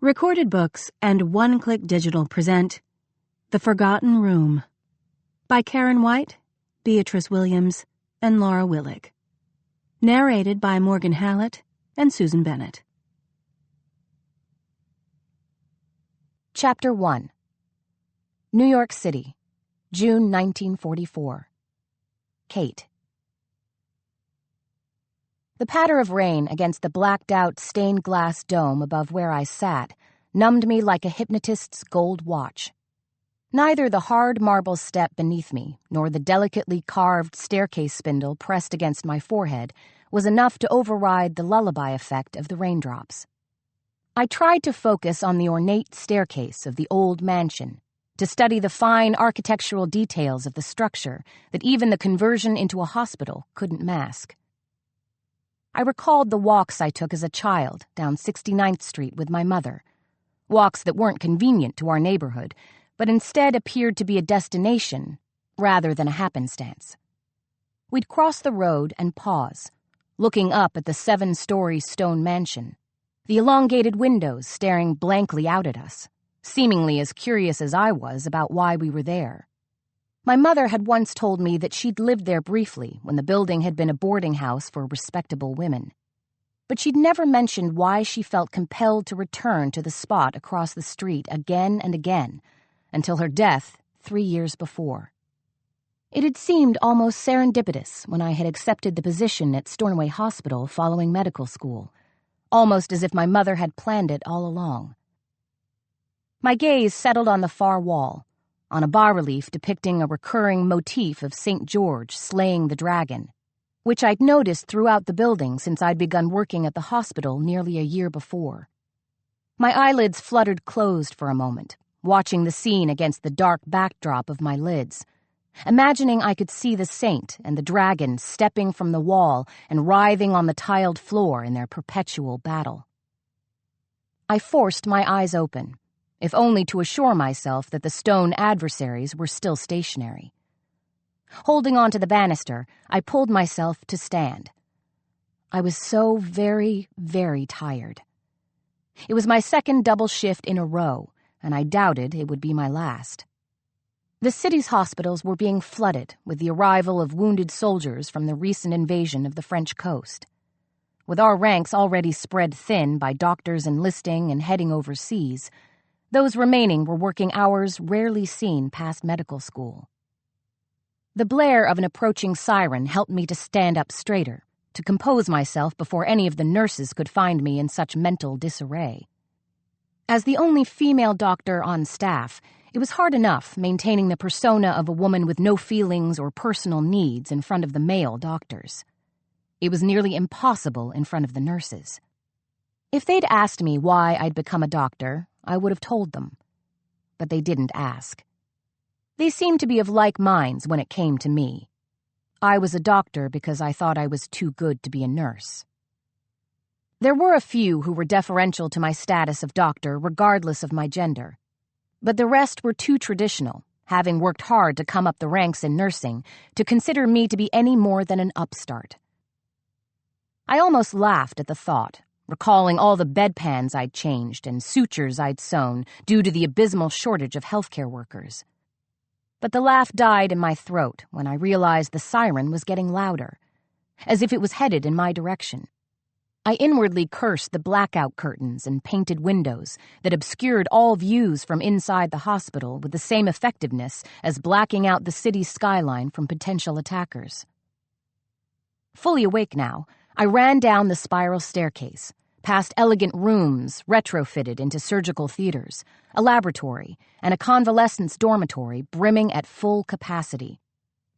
Recorded Books and One Click Digital present The Forgotten Room by Karen White, Beatriz Williams, and Lauren Willig. Narrated by Morgan Hallett and Susan Bennett. Chapter 1. New York City, June 1944. Kate. The patter of rain against the blacked-out stained-glass dome above where I sat numbed me like a hypnotist's gold watch. Neither the hard marble step beneath me nor the delicately carved staircase spindle pressed against my forehead was enough to override the lullaby effect of the raindrops. I tried to focus on the ornate staircase of the old mansion, to study the fine architectural details of the structure that even the conversion into a hospital couldn't mask. I recalled the walks I took as a child down 69th Street with my mother, walks that weren't convenient to our neighborhood, but instead appeared to be a destination rather than a happenstance. We'd cross the road and pause, looking up at the 7-story stone mansion, the elongated windows staring blankly out at us, seemingly as curious as I was about why we were there. My mother had once told me that she'd lived there briefly when the building had been a boarding house for respectable women. But she'd never mentioned why she felt compelled to return to the spot across the street again and again, until her death 3 years before. It had seemed almost serendipitous when I had accepted the position at Stornoway Hospital following medical school, almost as if my mother had planned it all along. My gaze settled on the far wall, on a bas-relief depicting a recurring motif of St. George slaying the dragon, which I'd noticed throughout the building since I'd begun working at the hospital nearly a year before. My eyelids fluttered closed for a moment, watching the scene against the dark backdrop of my lids, imagining I could see the saint and the dragon stepping from the wall and writhing on the tiled floor in their perpetual battle. I forced my eyes open, if only to assure myself that the stone adversaries were still stationary. Holding on to the banister, I pulled myself to stand. I was so very, very tired. It was my second double shift in a row, and I doubted it would be my last. The city's hospitals were being flooded with the arrival of wounded soldiers from the recent invasion of the French coast. With our ranks already spread thin by doctors enlisting and heading overseas, those remaining were working hours rarely seen past medical school. The blare of an approaching siren helped me to stand up straighter, to compose myself before any of the nurses could find me in such mental disarray. As the only female doctor on staff, it was hard enough maintaining the persona of a woman with no feelings or personal needs in front of the male doctors. It was nearly impossible in front of the nurses. If they'd asked me why I'd become a doctor, I would have told them. But they didn't ask. They seemed to be of like minds when it came to me. I was a doctor because I thought I was too good to be a nurse. There were a few who were deferential to my status of doctor regardless of my gender. But the rest were too traditional, having worked hard to come up the ranks in nursing, to consider me to be any more than an upstart. I almost laughed at the thought, recalling all the bedpans I'd changed and sutures I'd sewn due to the abysmal shortage of healthcare workers. But the laugh died in my throat when I realized the siren was getting louder, as if it was headed in my direction. I inwardly cursed the blackout curtains and painted windows that obscured all views from inside the hospital with the same effectiveness as blacking out the city's skyline from potential attackers. Fully awake now, I ran down the spiral staircase, past elegant rooms retrofitted into surgical theaters, a laboratory, and a convalescence dormitory brimming at full capacity,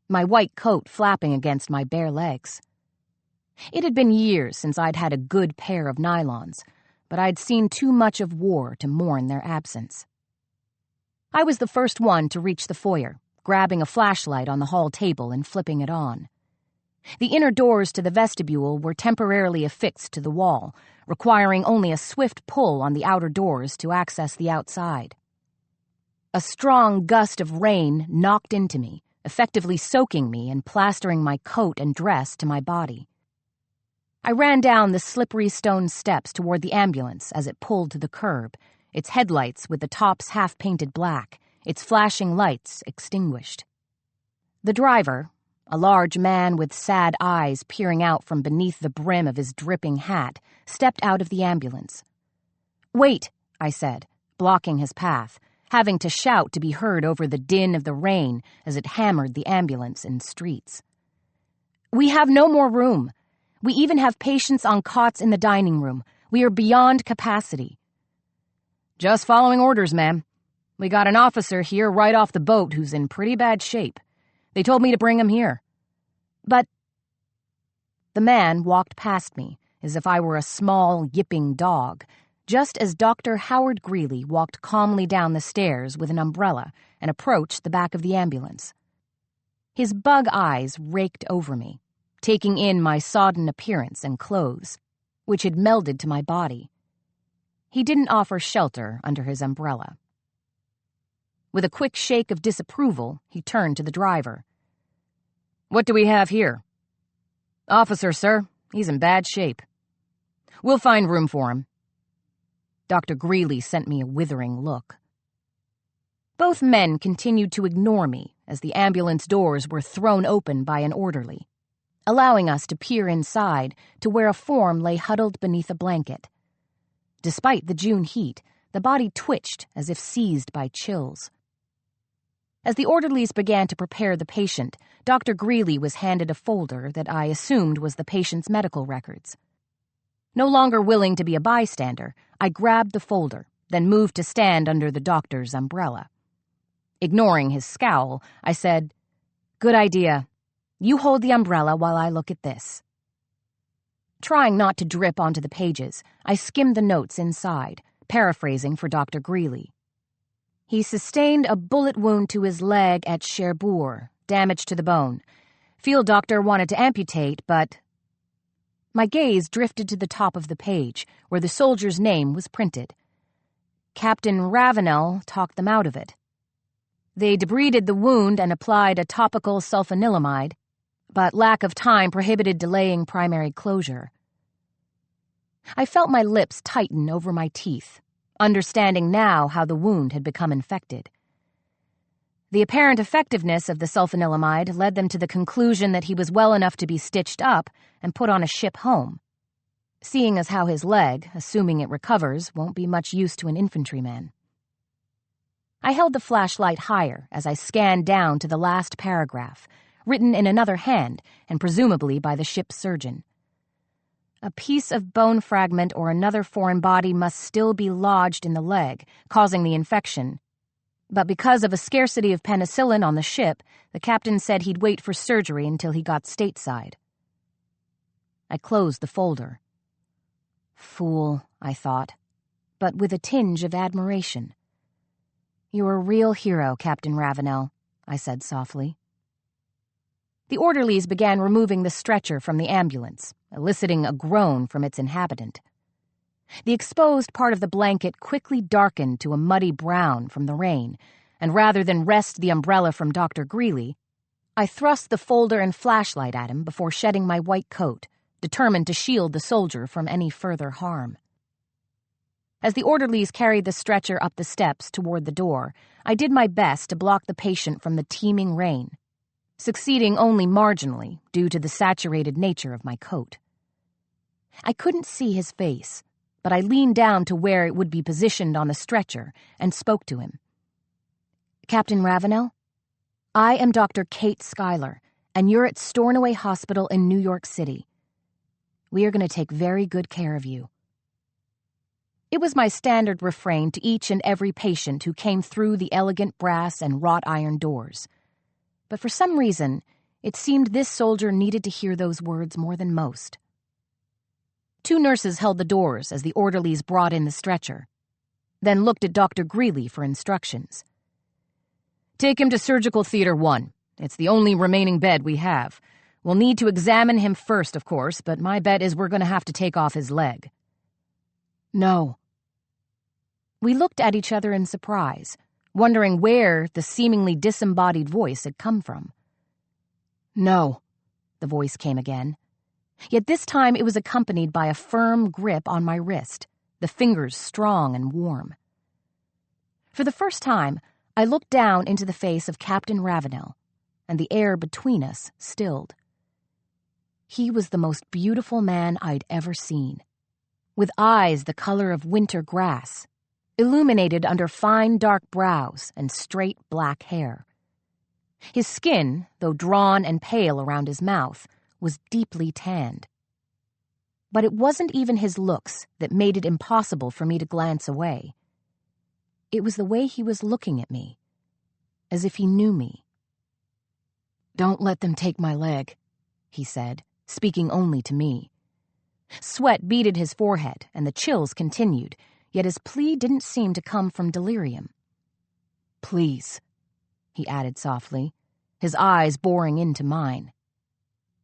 my white coat flapping against my bare legs. It had been years since I'd had a good pair of nylons, but I'd seen too much of war to mourn their absence. I was the first one to reach the foyer, grabbing a flashlight on the hall table and flipping it on. The inner doors to the vestibule were temporarily affixed to the wall, requiring only a swift pull on the outer doors to access the outside. A strong gust of rain knocked into me, effectively soaking me and plastering my coat and dress to my body. I ran down the slippery stone steps toward the ambulance as it pulled to the curb, its headlights with the tops half-painted black, its flashing lights extinguished. The driver, a large man with sad eyes peering out from beneath the brim of his dripping hat, stepped out of the ambulance. "Wait," I said, blocking his path, having to shout to be heard over the din of the rain as it hammered the ambulance and streets. "We have no more room. We even have patients on cots in the dining room. We are beyond capacity." "Just following orders, ma'am. We got an officer here right off the boat who's in pretty bad shape. They told me to bring him here." "But—" The man walked past me as if I were a small, yipping dog, just as Dr. Howard Greeley walked calmly down the stairs with an umbrella and approached the back of the ambulance. His bug eyes raked over me, taking in my sodden appearance and clothes, which had melded to my body. He didn't offer shelter under his umbrella. With a quick shake of disapproval, he turned to the driver. "What do we have here?" "Officer, sir. He's in bad shape." "We'll find room for him." Dr. Greeley sent me a withering look. Both men continued to ignore me as the ambulance doors were thrown open by an orderly, allowing us to peer inside to where a form lay huddled beneath a blanket. Despite the June heat, the body twitched as if seized by chills. As the orderlies began to prepare the patient, Dr. Greeley was handed a folder that I assumed was the patient's medical records. No longer willing to be a bystander, I grabbed the folder, then moved to stand under the doctor's umbrella. Ignoring his scowl, I said, "Good idea. You hold the umbrella while I look at this." Trying not to drip onto the pages, I skimmed the notes inside, paraphrasing for Dr. Greeley. He sustained a bullet wound to his leg at Cherbourg, damage to the bone. Field doctor wanted to amputate, but... My gaze drifted to the top of the page, where the soldier's name was printed. Captain Ravenel talked them out of it. They debrided the wound and applied a topical sulfanilamide, but lack of time prohibited delaying primary closure. I felt my lips tighten over my teeth, understanding now how the wound had become infected. The apparent effectiveness of the sulfanilamide led them to the conclusion that he was well enough to be stitched up and put on a ship home, seeing as how his leg, assuming it recovers, won't be much use to an infantryman. I held the flashlight higher as I scanned down to the last paragraph, written in another hand and presumably by the ship's surgeon. A piece of bone fragment or another foreign body must still be lodged in the leg, causing the infection. But because of a scarcity of penicillin on the ship, the captain said he'd wait for surgery until he got stateside. I closed the folder. Fool, I thought, but with a tinge of admiration. "You're a real hero, Captain Ravenel," I said softly. The orderlies began removing the stretcher from the ambulance, eliciting a groan from its inhabitant. The exposed part of the blanket quickly darkened to a muddy brown from the rain, and rather than wrest the umbrella from Dr. Greeley, I thrust the folder and flashlight at him before shedding my white coat, determined to shield the soldier from any further harm. As the orderlies carried the stretcher up the steps toward the door, I did my best to block the patient from the teeming rain, succeeding only marginally due to the saturated nature of my coat. I couldn't see his face, but I leaned down to where it would be positioned on the stretcher and spoke to him. "Captain Ravenel, I am Dr. Kate Schuyler, and you're at Stornoway Hospital in New York City. We are going to take very good care of you." It was my standard refrain to each and every patient who came through the elegant brass and wrought iron doors. But for some reason, it seemed this soldier needed to hear those words more than most. 2 nurses held the doors as the orderlies brought in the stretcher, then looked at Dr. Greeley for instructions. "Take him to Surgical Theater 1. It's the only remaining bed we have. We'll need to examine him first, of course, but my bet is we're going to have to take off his leg." "No." We looked at each other in surprise, wondering where the seemingly disembodied voice had come from. "No," the voice came again. Yet this time it was accompanied by a firm grip on my wrist, the fingers strong and warm. For the first time, I looked down into the face of Captain Ravenel, and the air between us stilled. He was the most beautiful man I'd ever seen, with eyes the color of winter grass, illuminated under fine dark brows and straight black hair. His skin, though drawn and pale around his mouth, was deeply tanned. But it wasn't even his looks that made it impossible for me to glance away. It was the way he was looking at me, as if he knew me. "Don't let them take my leg," he said, speaking only to me. Sweat beaded his forehead, and the chills continued, yet his plea didn't seem to come from delirium. "Please," he added softly, his eyes boring into mine.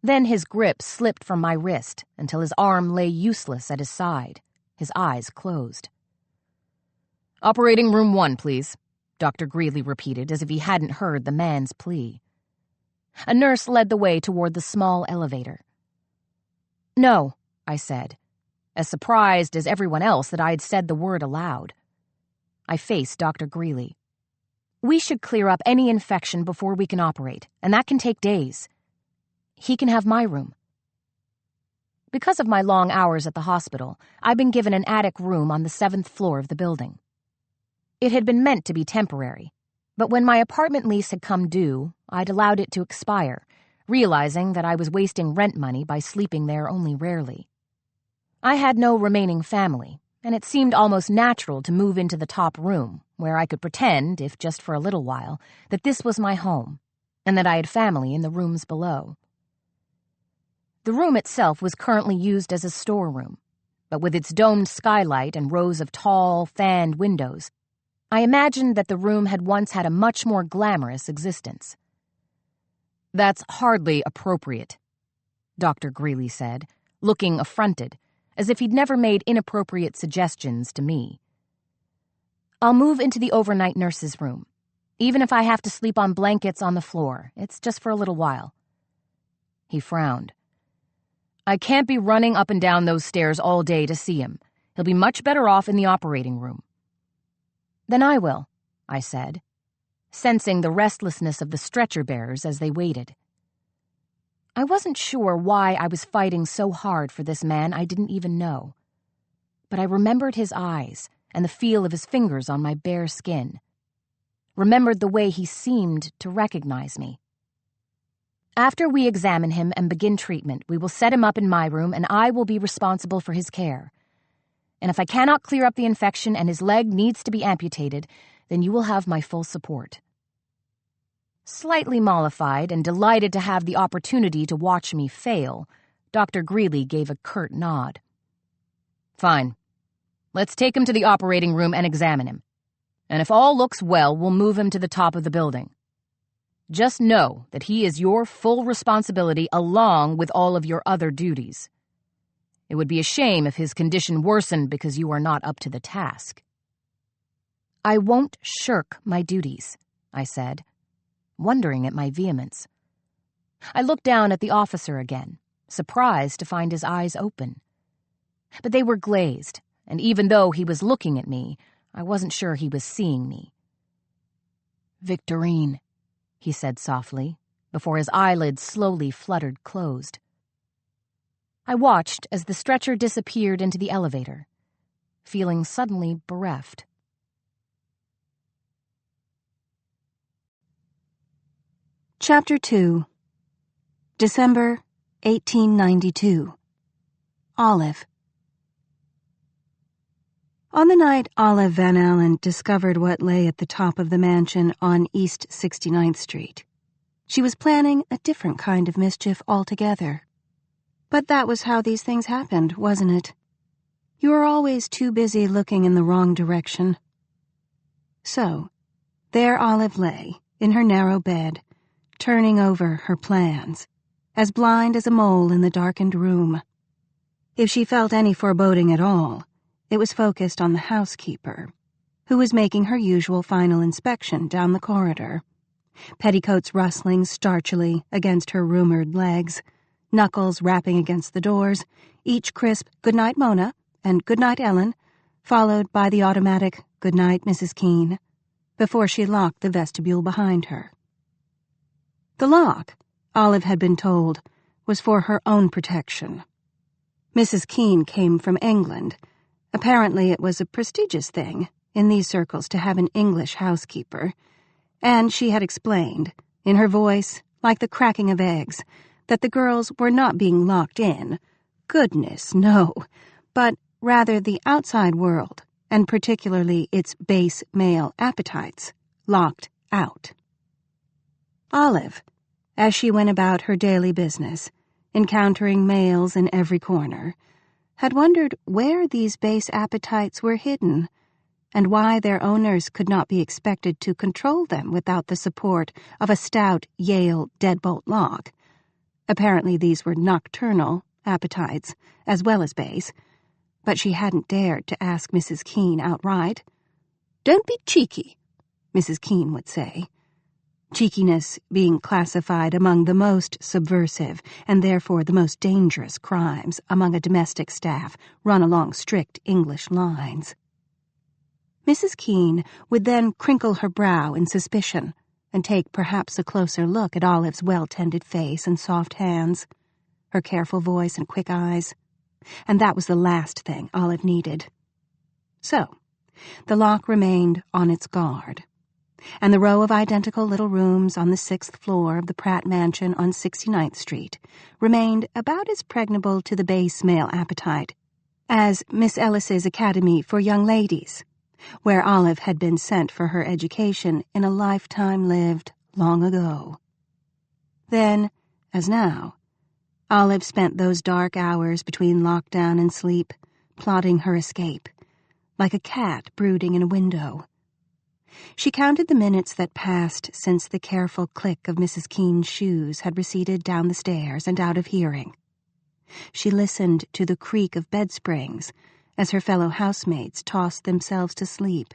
Then his grip slipped from my wrist until his arm lay useless at his side, his eyes closed. "Operating room 1, please," Dr. Greeley repeated as if he hadn't heard the man's plea. A nurse led the way toward the small elevator. "No," I said, as surprised as everyone else that I had said the word aloud. I faced Dr. Greeley. "We should clear up any infection before we can operate, and that can take days. He can have my room." Because of my long hours at the hospital, I'd been given an attic room on the 7th floor of the building. It had been meant to be temporary, but when my apartment lease had come due, I'd allowed it to expire, realizing that I was wasting rent money by sleeping there only rarely. I had no remaining family, and it seemed almost natural to move into the top room, where I could pretend, if just for a little while, that this was my home, and that I had family in the rooms below. The room itself was currently used as a storeroom, but with its domed skylight and rows of tall, fanned windows, I imagined that the room had once had a much more glamorous existence. "That's hardly appropriate," Dr. Greeley said, looking affronted, as if he'd never made inappropriate suggestions to me. "I'll move into the overnight nurse's room. Even if I have to sleep on blankets on the floor, it's just for a little while." He frowned. "I can't be running up and down those stairs all day to see him. He'll be much better off in the operating room." "Then I will," I said, sensing the restlessness of the stretcher-bearers as they waited. I wasn't sure why I was fighting so hard for this man I didn't even know, but I remembered his eyes and the feel of his fingers on my bare skin, remembered the way he seemed to recognize me. "After we examine him and begin treatment, we will set him up in my room and I will be responsible for his care. And if I cannot clear up the infection and his leg needs to be amputated, then you will have my full support." Slightly mollified and delighted to have the opportunity to watch me fail, Dr. Greeley gave a curt nod. "Fine. Let's take him to the operating room and examine him. And if all looks well, we'll move him to the top of the building. Just know that he is your full responsibility along with all of your other duties. It would be a shame if his condition worsened because you are not up to the task." "I won't shirk my duties," I said, wondering at my vehemence. I looked down at the officer again, surprised to find his eyes open. But they were glazed, and even though he was looking at me, I wasn't sure he was seeing me. "Victorine," he said softly, before his eyelids slowly fluttered closed. I watched as the stretcher disappeared into the elevator, feeling suddenly bereft. Chapter 2. December 1892. Olive. On the night Olive Van Alen discovered what lay at the top of the mansion on East 69th Street, she was planning a different kind of mischief altogether. But that was how these things happened, wasn't it? You were always too busy looking in the wrong direction. So, there Olive lay, in her narrow bed, turning over her plans, as blind as a mole in the darkened room. If she felt any foreboding at all, it was focused on the housekeeper, who was making her usual final inspection down the corridor, petticoats rustling starchily against her rumored legs, knuckles rapping against the doors, each crisp "Good night, Mona," and "Good night, Ellen," followed by the automatic "Good night, Mrs. Keene." before she locked the vestibule behind her. The lock, Olive had been told, was for her own protection. Mrs. Keene came from England. Apparently it was a prestigious thing in these circles to have an English housekeeper, and she had explained, in her voice like the cracking of eggs, that the girls were not being locked in. Goodness, no, but rather the outside world, and particularly its base male appetites, locked out. Olive, as she went about her daily business, encountering males in every corner, had wondered where these base appetites were hidden, and why their owners could not be expected to control them without the support of a stout Yale deadbolt lock. Apparently these were nocturnal appetites, as well as base, but she hadn't dared to ask Mrs. Keene outright. "Don't be cheeky," Mrs. Keene would say. Cheekiness being classified among the most subversive and therefore the most dangerous crimes among a domestic staff run along strict English lines. Mrs. Keene would then crinkle her brow in suspicion and take perhaps a closer look at Olive's well-tended face and soft hands, her careful voice and quick eyes, and that was the last thing Olive needed. So, the lock remained on its guard, and the row of identical little rooms on the 6th floor of the Pratt Mansion on 69th Street remained about as pregnable to the base male appetite as Miss Ellis's Academy for Young Ladies, where Olive had been sent for her education in a lifetime lived long ago. Then, as now, Olive spent those dark hours between lockdown and sleep, plotting her escape, like a cat brooding in a window. She counted the minutes that passed since the careful click of Mrs. Keene's shoes had receded down the stairs and out of hearing. She listened to the creak of bed springs as her fellow housemates tossed themselves to sleep.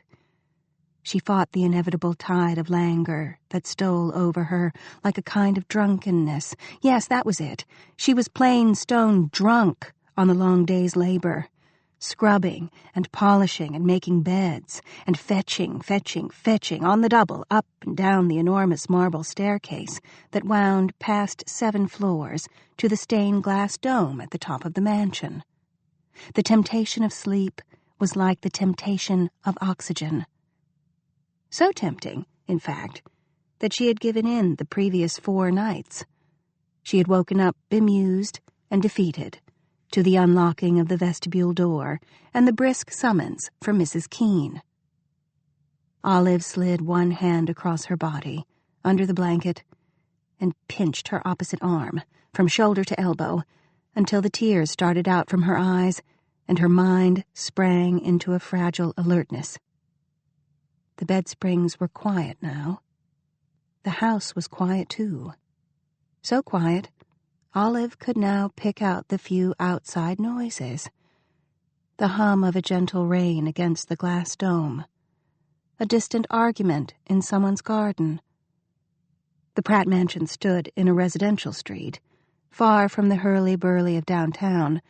She fought the inevitable tide of languor that stole over her like a kind of drunkenness. Yes, that was it. She was plain stone drunk on the long day's labor, scrubbing and polishing and making beds, and fetching on the double up and down the enormous marble staircase that wound past 7 floors to the stained glass dome at the top of the mansion. The temptation of sleep was like the temptation of oxygen. So tempting, in fact, that she had given in the previous 4 nights. She had woken up bemused and defeated to the unlocking of the vestibule door and the brisk summons from Mrs. Keene. Olive slid one hand across her body, under the blanket, and pinched her opposite arm, from shoulder to elbow, until the tears started out from her eyes and her mind sprang into a fragile alertness. The bed springs were quiet now. The house was quiet, too. So quiet, Olive could now pick out the few outside noises. The hum of a gentle rain against the glass dome. A distant argument in someone's garden. The Pratt Mansion stood in a residential street, far from the hurly-burly of downtown,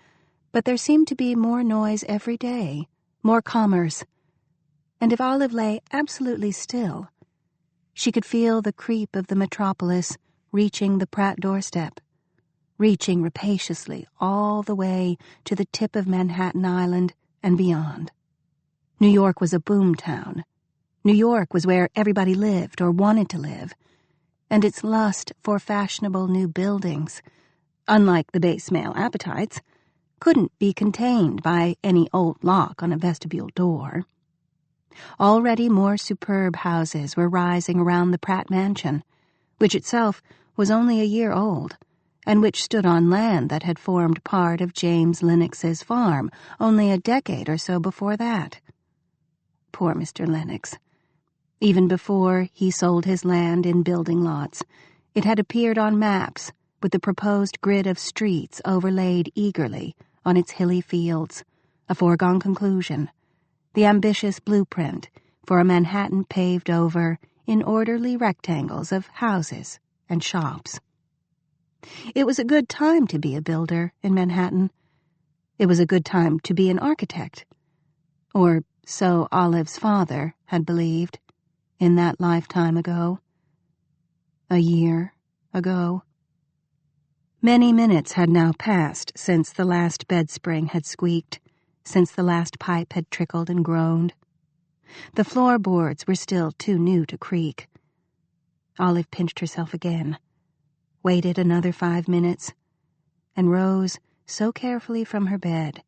but there seemed to be more noise every day, more commerce. And if Olive lay absolutely still, she could feel the creep of the metropolis reaching the Pratt doorstep, reaching rapaciously all the way to the tip of Manhattan Island and beyond. New York was a boom town. New York was where everybody lived or wanted to live, and its lust for fashionable new buildings, unlike the base male appetites, couldn't be contained by any old lock on a vestibule door. Already more superb houses were rising around the Pratt Mansion, which itself was only a year old, and which stood on land that had formed part of James Lennox's farm only a decade or so before that. Poor Mr. Lennox. Even before he sold his land in building lots, it had appeared on maps with the proposed grid of streets overlaid eagerly on its hilly fields, a foregone conclusion, the ambitious blueprint for a Manhattan paved over in orderly rectangles of houses and shops. It was a good time to be a builder in Manhattan. It was a good time to be an architect. Or so Olive's father had believed. in that lifetime ago. A year ago. Many minutes had now passed since the last bed spring had squeaked, since the last pipe had trickled and groaned. The floorboards were still too new to creak. Olive pinched herself again, waited another 5 minutes, and rose so carefully from her bed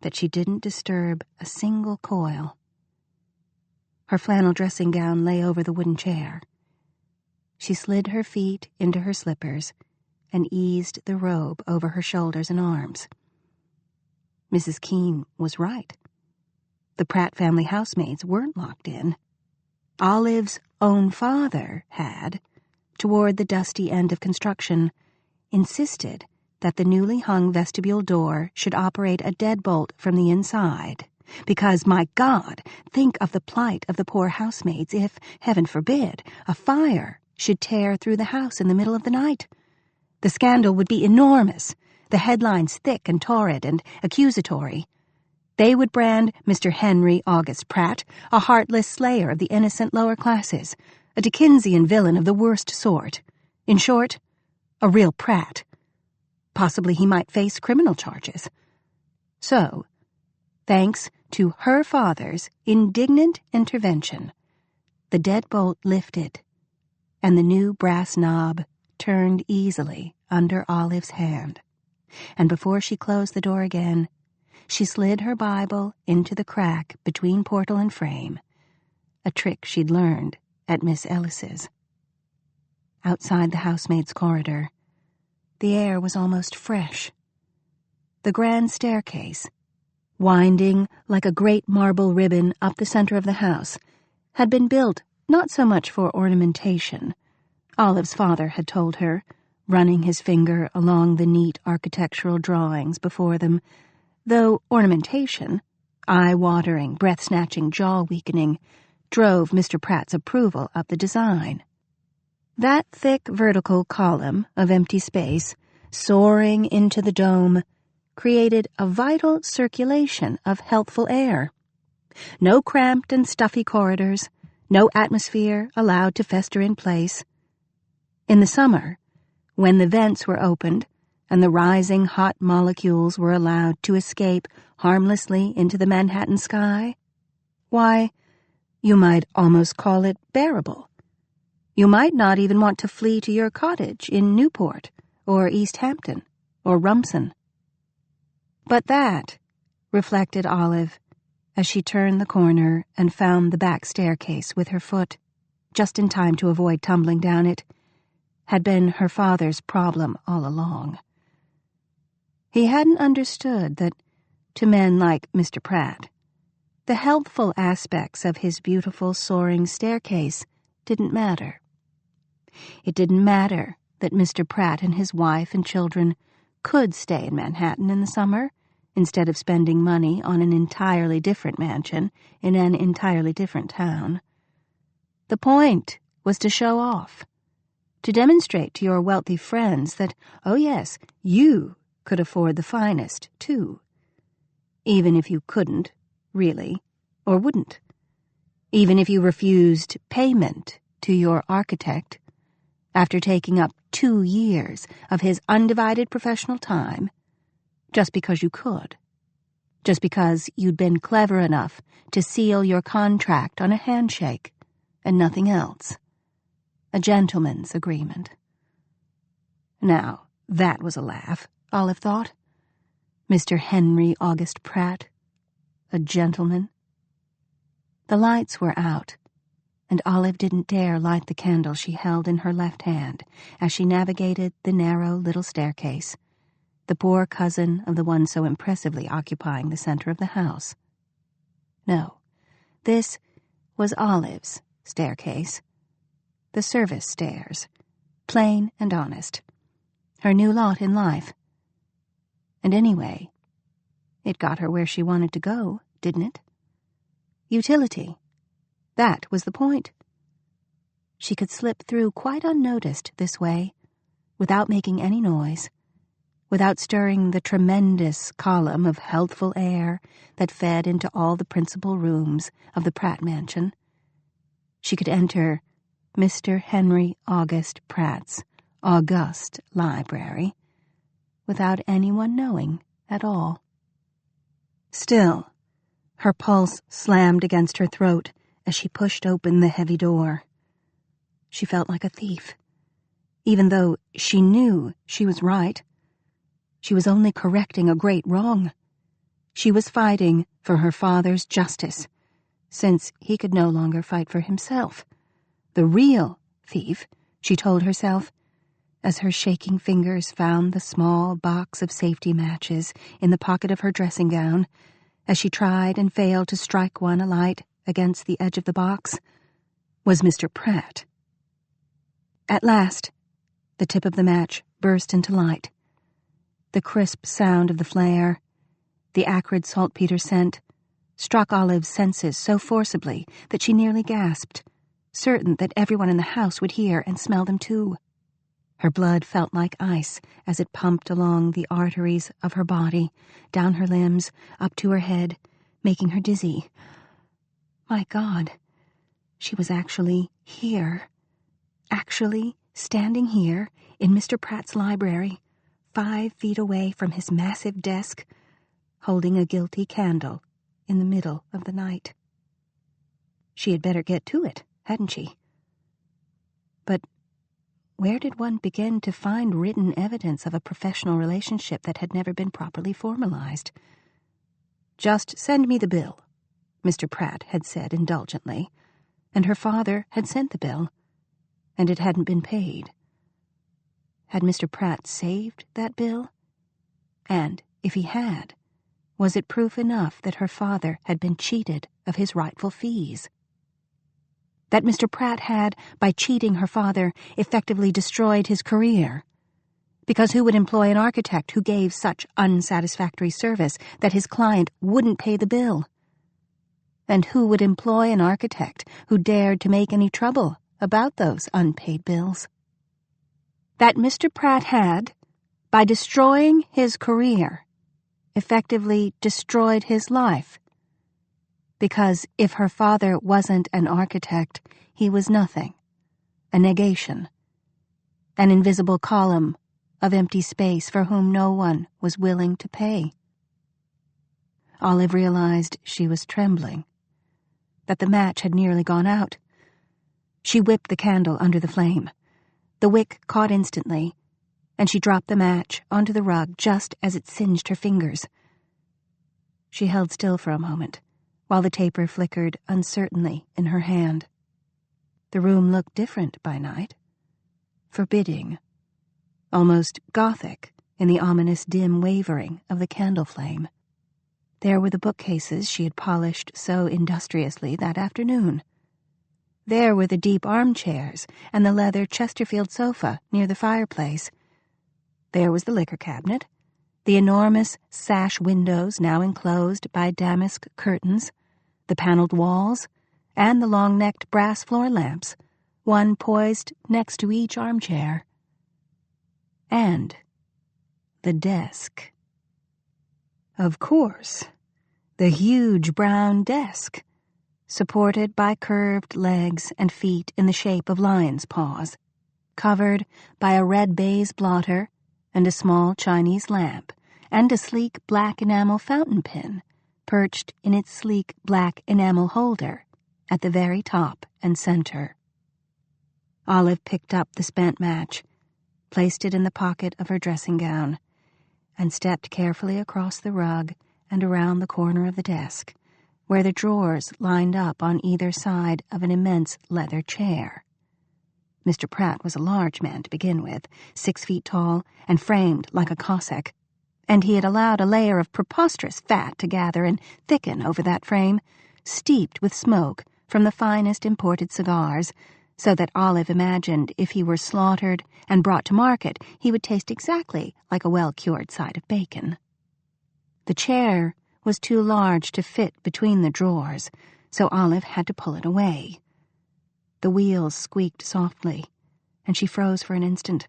that she didn't disturb a single coil. Her flannel dressing gown lay over the wooden chair. She slid her feet into her slippers and eased the robe over her shoulders and arms. Mrs. Keene was right. The Pratt family housemaids weren't locked in. Olive's own father had, toward the dusty end of construction, insisted that the newly hung vestibule door should operate a deadbolt from the inside, because, my God, think of the plight of the poor housemaids if, heaven forbid, a fire should tear through the house in the middle of the night. The scandal would be enormous, the headlines thick and torrid and accusatory. They would brand Mr. Henry August Pratt a heartless slayer of the innocent lower classes, a Dickensian villain of the worst sort. In short, a real Pratt. Possibly he might face criminal charges. So, thanks to her father's indignant intervention, the deadbolt lifted, and the new brass knob turned easily under Olive's hand. And before she closed the door again, she slid her Bible into the crack between portal and frame, a trick she'd learned at Miss Ellis's. Outside the housemaid's corridor, the air was almost fresh. The grand staircase, winding like a great marble ribbon up the center of the house, had been built not so much for ornamentation, Olive's father had told her, running his finger along the neat architectural drawings before them, though ornamentation, eye-watering, breath-snatching, jaw-weakening, drove Mr. Pratt's approval of the design. That thick vertical column of empty space, soaring into the dome, created a vital circulation of healthful air. No cramped and stuffy corridors, no atmosphere allowed to fester in place. In the summer, when the vents were opened and the rising hot molecules were allowed to escape harmlessly into the Manhattan sky, why, you might almost call it bearable. You might not even want to flee to your cottage in Newport or East Hampton or Rumson. But that, reflected Olive, as she turned the corner and found the back staircase with her foot, just in time to avoid tumbling down it, had been her father's problem all along. He hadn't understood that, to men like Mr. Pratt, the healthful aspects of his beautiful soaring staircase didn't matter. It didn't matter that Mr. Pratt and his wife and children could stay in Manhattan in the summer instead of spending money on an entirely different mansion in an entirely different town. The point was to show off, to demonstrate to your wealthy friends that, oh yes, you could afford the finest, too. Even if you couldn't, really, or wouldn't. Even if you refused payment to your architect after taking up 2 years of his undivided professional time, just because you could. Just because you'd been clever enough to seal your contract on a handshake and nothing else. A gentleman's agreement. Now, that was a laugh, Olive thought. Mr. Henry August Pratt, a gentleman. The lights were out, and Olive didn't dare light the candle she held in her left hand as she navigated the narrow little staircase, the poor cousin of the one so impressively occupying the center of the house. No, this was Olive's staircase. The service stairs, plain and honest, her new lot in life. And anyway, it got her where she wanted to go, didn't it? Utility. That was the point. She could slip through quite unnoticed this way, without making any noise, without stirring the tremendous column of healthful air that fed into all the principal rooms of the Pratt mansion. she could enter Mr. Henry August Pratt's august library without anyone knowing at all. Still, her pulse slammed against her throat as she pushed open the heavy door. She felt like a thief, even though she knew she was right. She was only correcting a great wrong. She was fighting for her father's justice, since he could no longer fight for himself. The real thief, she told herself, as her shaking fingers found the small box of safety matches in the pocket of her dressing gown, as she tried and failed to strike one alight against the edge of the box, was Mr. Pratt. At last, the tip of the match burst into light. The crisp sound of the flare, the acrid saltpeter scent, struck Olive's senses so forcibly that she nearly gasped, certain that everyone in the house would hear and smell them too. Her blood felt like ice as it pumped along the arteries of her body, down her limbs, up to her head, making her dizzy. My God, she was actually here. Actually standing here in Mr. Pratt's library, 5 feet away from his massive desk, holding a guilty candle in the middle of the night. She had better get to it, hadn't she? But where did one begin to find written evidence of a professional relationship that had never been properly formalized? "Just send me the bill," Mr. Pratt had said indulgently, and her father had sent the bill, and it hadn't been paid. Had Mr. Pratt saved that bill? And if he had, was it proof enough that her father had been cheated of his rightful fees? That Mr. Pratt had, by cheating her father, effectively destroyed his career? Because who would employ an architect who gave such unsatisfactory service that his client wouldn't pay the bill? And who would employ an architect who dared to make any trouble about those unpaid bills? That Mr. Pratt had, by destroying his career, effectively destroyed his life. Because if her father wasn't an architect, he was nothing, a negation, an invisible column of empty space for whom no one was willing to pay. Olive realized she was trembling, that the match had nearly gone out. She whipped the candle under the flame. The wick caught instantly, and she dropped the match onto the rug just as it singed her fingers. She held still for a moment, while the taper flickered uncertainly in her hand. The room looked different by night, forbidding, almost gothic in the ominous dim wavering of the candle flame. There were the bookcases she had polished so industriously that afternoon. There were the deep armchairs and the leather Chesterfield sofa near the fireplace. There was the liquor cabinet, the enormous sash windows now enclosed by damask curtains, the paneled walls, and the long-necked brass floor lamps, one poised next to each armchair. And the desk. Of course, the huge brown desk, supported by curved legs and feet in the shape of lion's paws, covered by a red baize blotter and a small Chinese lamp, and a sleek black enamel fountain pen perched in its sleek black enamel holder at the very top and center. Olive picked up the spent match, placed it in the pocket of her dressing gown, and stepped carefully across the rug and around the corner of the desk, where the drawers lined up on either side of an immense leather chair. Mr. Pratt was a large man to begin with, 6 feet tall and framed like a Cossack, and he had allowed a layer of preposterous fat to gather and thicken over that frame, steeped with smoke from the finest imported cigars, so that Olive imagined if he were slaughtered and brought to market, he would taste exactly like a well-cured side of bacon. The chair was too large to fit between the drawers, so Olive had to pull it away. The wheels squeaked softly, and she froze for an instant,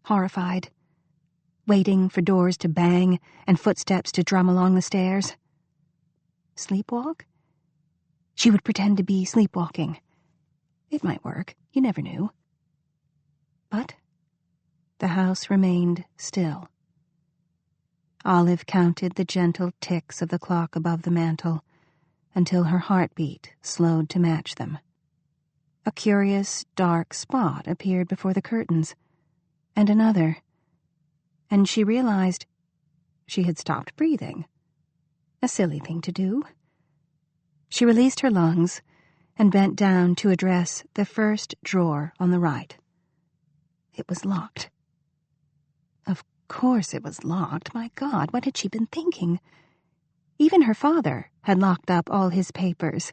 horrified, waiting for doors to bang and footsteps to drum along the stairs. Sleepwalk? She would pretend to be sleepwalking, It might work. You never knew. But the house remained still. Olive counted the gentle ticks of the clock above the mantel until her heartbeat slowed to match them. A curious, dark spot appeared before the curtains, and another, and she realized she had stopped breathing. A silly thing to do. She released her lungs and bent down to address the first drawer on the right. It was locked. Of course it was locked. My God, what had she been thinking? Even her father had locked up all his papers,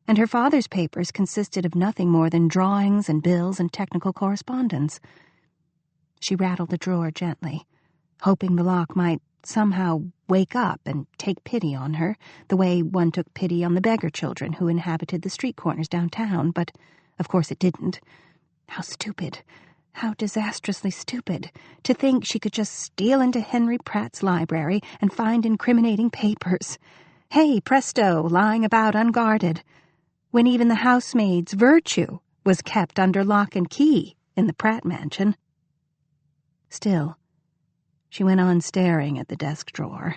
and her father's papers consisted of nothing more than drawings and bills and technical correspondence. She rattled the drawer gently, hoping the lock might somehow wake up and take pity on her, the way one took pity on the beggar children who inhabited the street corners downtown, but of course it didn't. How stupid, how disastrously stupid, to think she could just steal into Henry Pratt's library and find incriminating papers. Hey, presto, lying about unguarded, when even the housemaid's virtue was kept under lock and key in the Pratt mansion. Still, she went on staring at the desk drawer,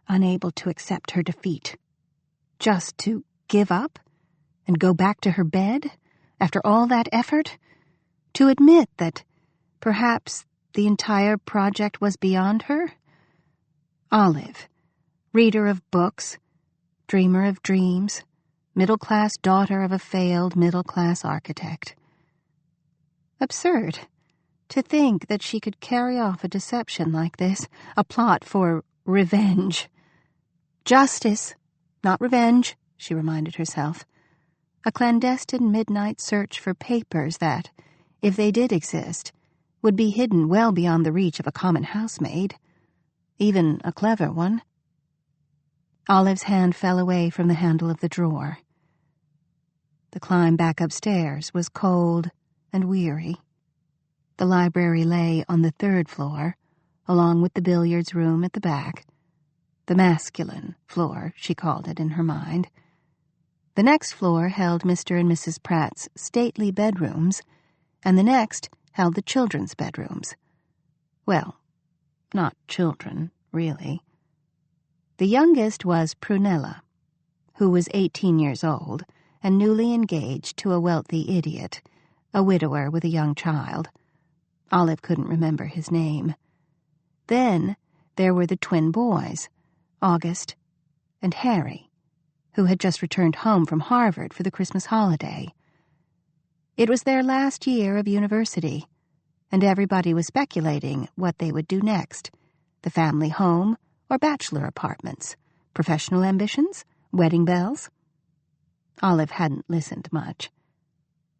unable to accept her defeat. Just to give up and go back to her bed after all that effort? To admit that perhaps the entire project was beyond her? Olive, reader of books, dreamer of dreams, middle-class daughter of a failed middle-class architect. Absurd. To think that she could carry off a deception like this, a plot for revenge. Justice, not revenge, she reminded herself. A clandestine midnight search for papers that, if they did exist, would be hidden well beyond the reach of a common housemaid, even a clever one. Olive's hand fell away from the handle of the drawer. The climb back upstairs was cold and weary. The library lay on the 3rd floor, along with the billiards room at the back. The masculine floor, she called it in her mind. The next floor held Mr. and Mrs. Pratt's stately bedrooms, and the next held the children's bedrooms. Well, not children, really. The youngest was Prunella, who was 18 years old and newly engaged to a wealthy idiot, a widower with a young child. Olive couldn't remember his name. Then there were the twin boys, August and Harry, who had just returned home from Harvard for the Christmas holiday. It was their last year of university, and everybody was speculating what they would do next, the family home or bachelor apartments, professional ambitions, wedding bells. Olive hadn't listened much.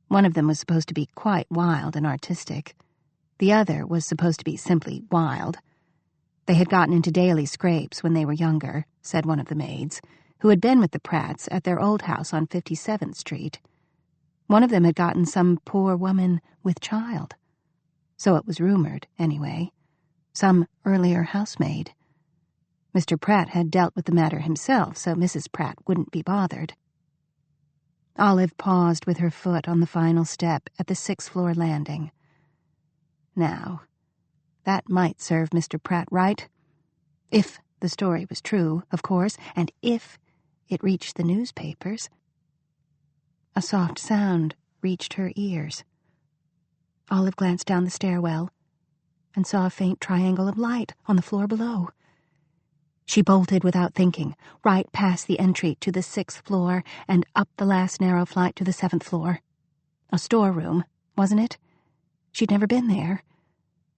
One of them was supposed to be quite wild and artistic. The other was supposed to be simply wild. They had gotten into daily scrapes when they were younger, said one of the maids, who had been with the Pratts at their old house on 57th Street. One of them had gotten some poor woman with child. So it was rumored, anyway. Some earlier housemaid. Mr. Pratt had dealt with the matter himself, so Mrs. Pratt wouldn't be bothered. Olive paused with her foot on the final step at the 6th-floor landing. Now, that might serve Mr. Pratt right. If the story was true, of course, and if it reached the newspapers. A soft sound reached her ears. Olive glanced down the stairwell and saw a faint triangle of light on the floor below. She bolted without thinking, right past the entry to the 6th floor and up the last narrow flight to the 7th floor. A storeroom, wasn't it? She'd never been there.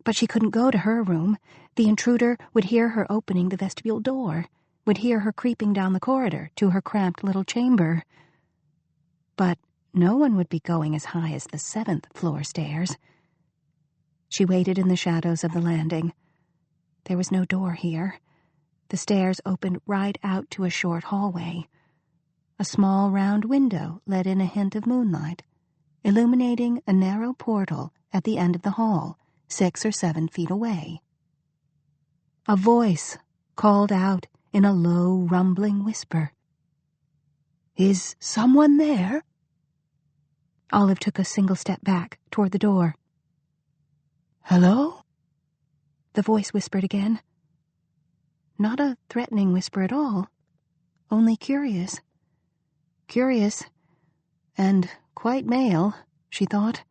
But she couldn't go to her room. The intruder would hear her opening the vestibule door, would hear her creeping down the corridor to her cramped little chamber. But no one would be going as high as the 7th floor stairs. She waited in the shadows of the landing. There was no door here. The stairs opened right out to a short hallway. A small round window let in a hint of moonlight, illuminating a narrow portal at the end of the hall, 6 or 7 feet away. A voice called out in a low, rumbling whisper. "Is someone there?" Olive took a single step back toward the door. "Hello?" The voice whispered again. Not a threatening whisper at all, only curious. Curious, and quite male, she thought.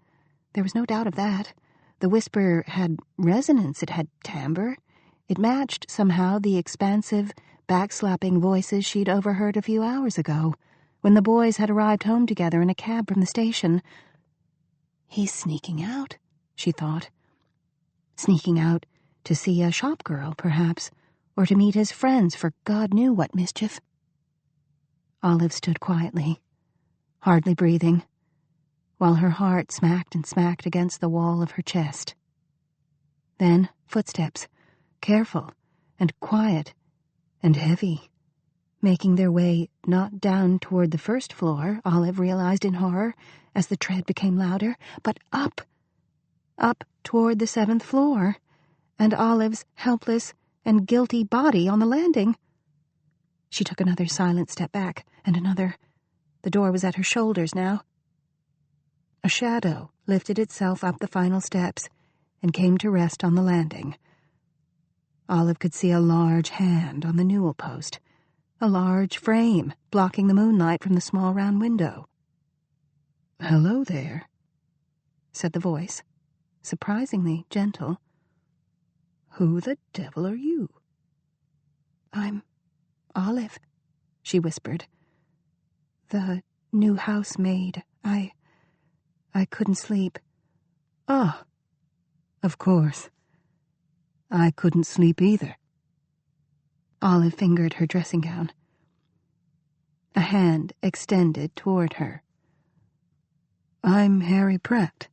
There was no doubt of that. The whisper had resonance, it had timbre. It matched, somehow, the expansive, backslapping voices she'd overheard a few hours ago, when the boys had arrived home together in a cab from the station. He's sneaking out, she thought. Sneaking out to see a shop girl, perhaps, or to meet his friends for God knew what mischief. Olive stood quietly, hardly breathing, while her heart smacked and smacked against the wall of her chest. Then footsteps, careful and quiet and heavy, making their way not down toward the first floor, Olive realized in horror as the tread became louder, but up toward the 7th floor, and Olive's helpless and guilty body on the landing. She took another silent step back, and another. The door was at her shoulders now. A shadow lifted itself up the final steps and came to rest on the landing. Olive could see a large hand on the newel post, a large frame blocking the moonlight from the small round window. "Hello there," said the voice, surprisingly gentle. "Who the devil are you?" "I'm Olive," she whispered. "The new housemaid. I couldn't sleep." "Ah, of course. I couldn't sleep either." Olive fingered her dressing gown. A hand extended toward her. "I'm Harry Pratt,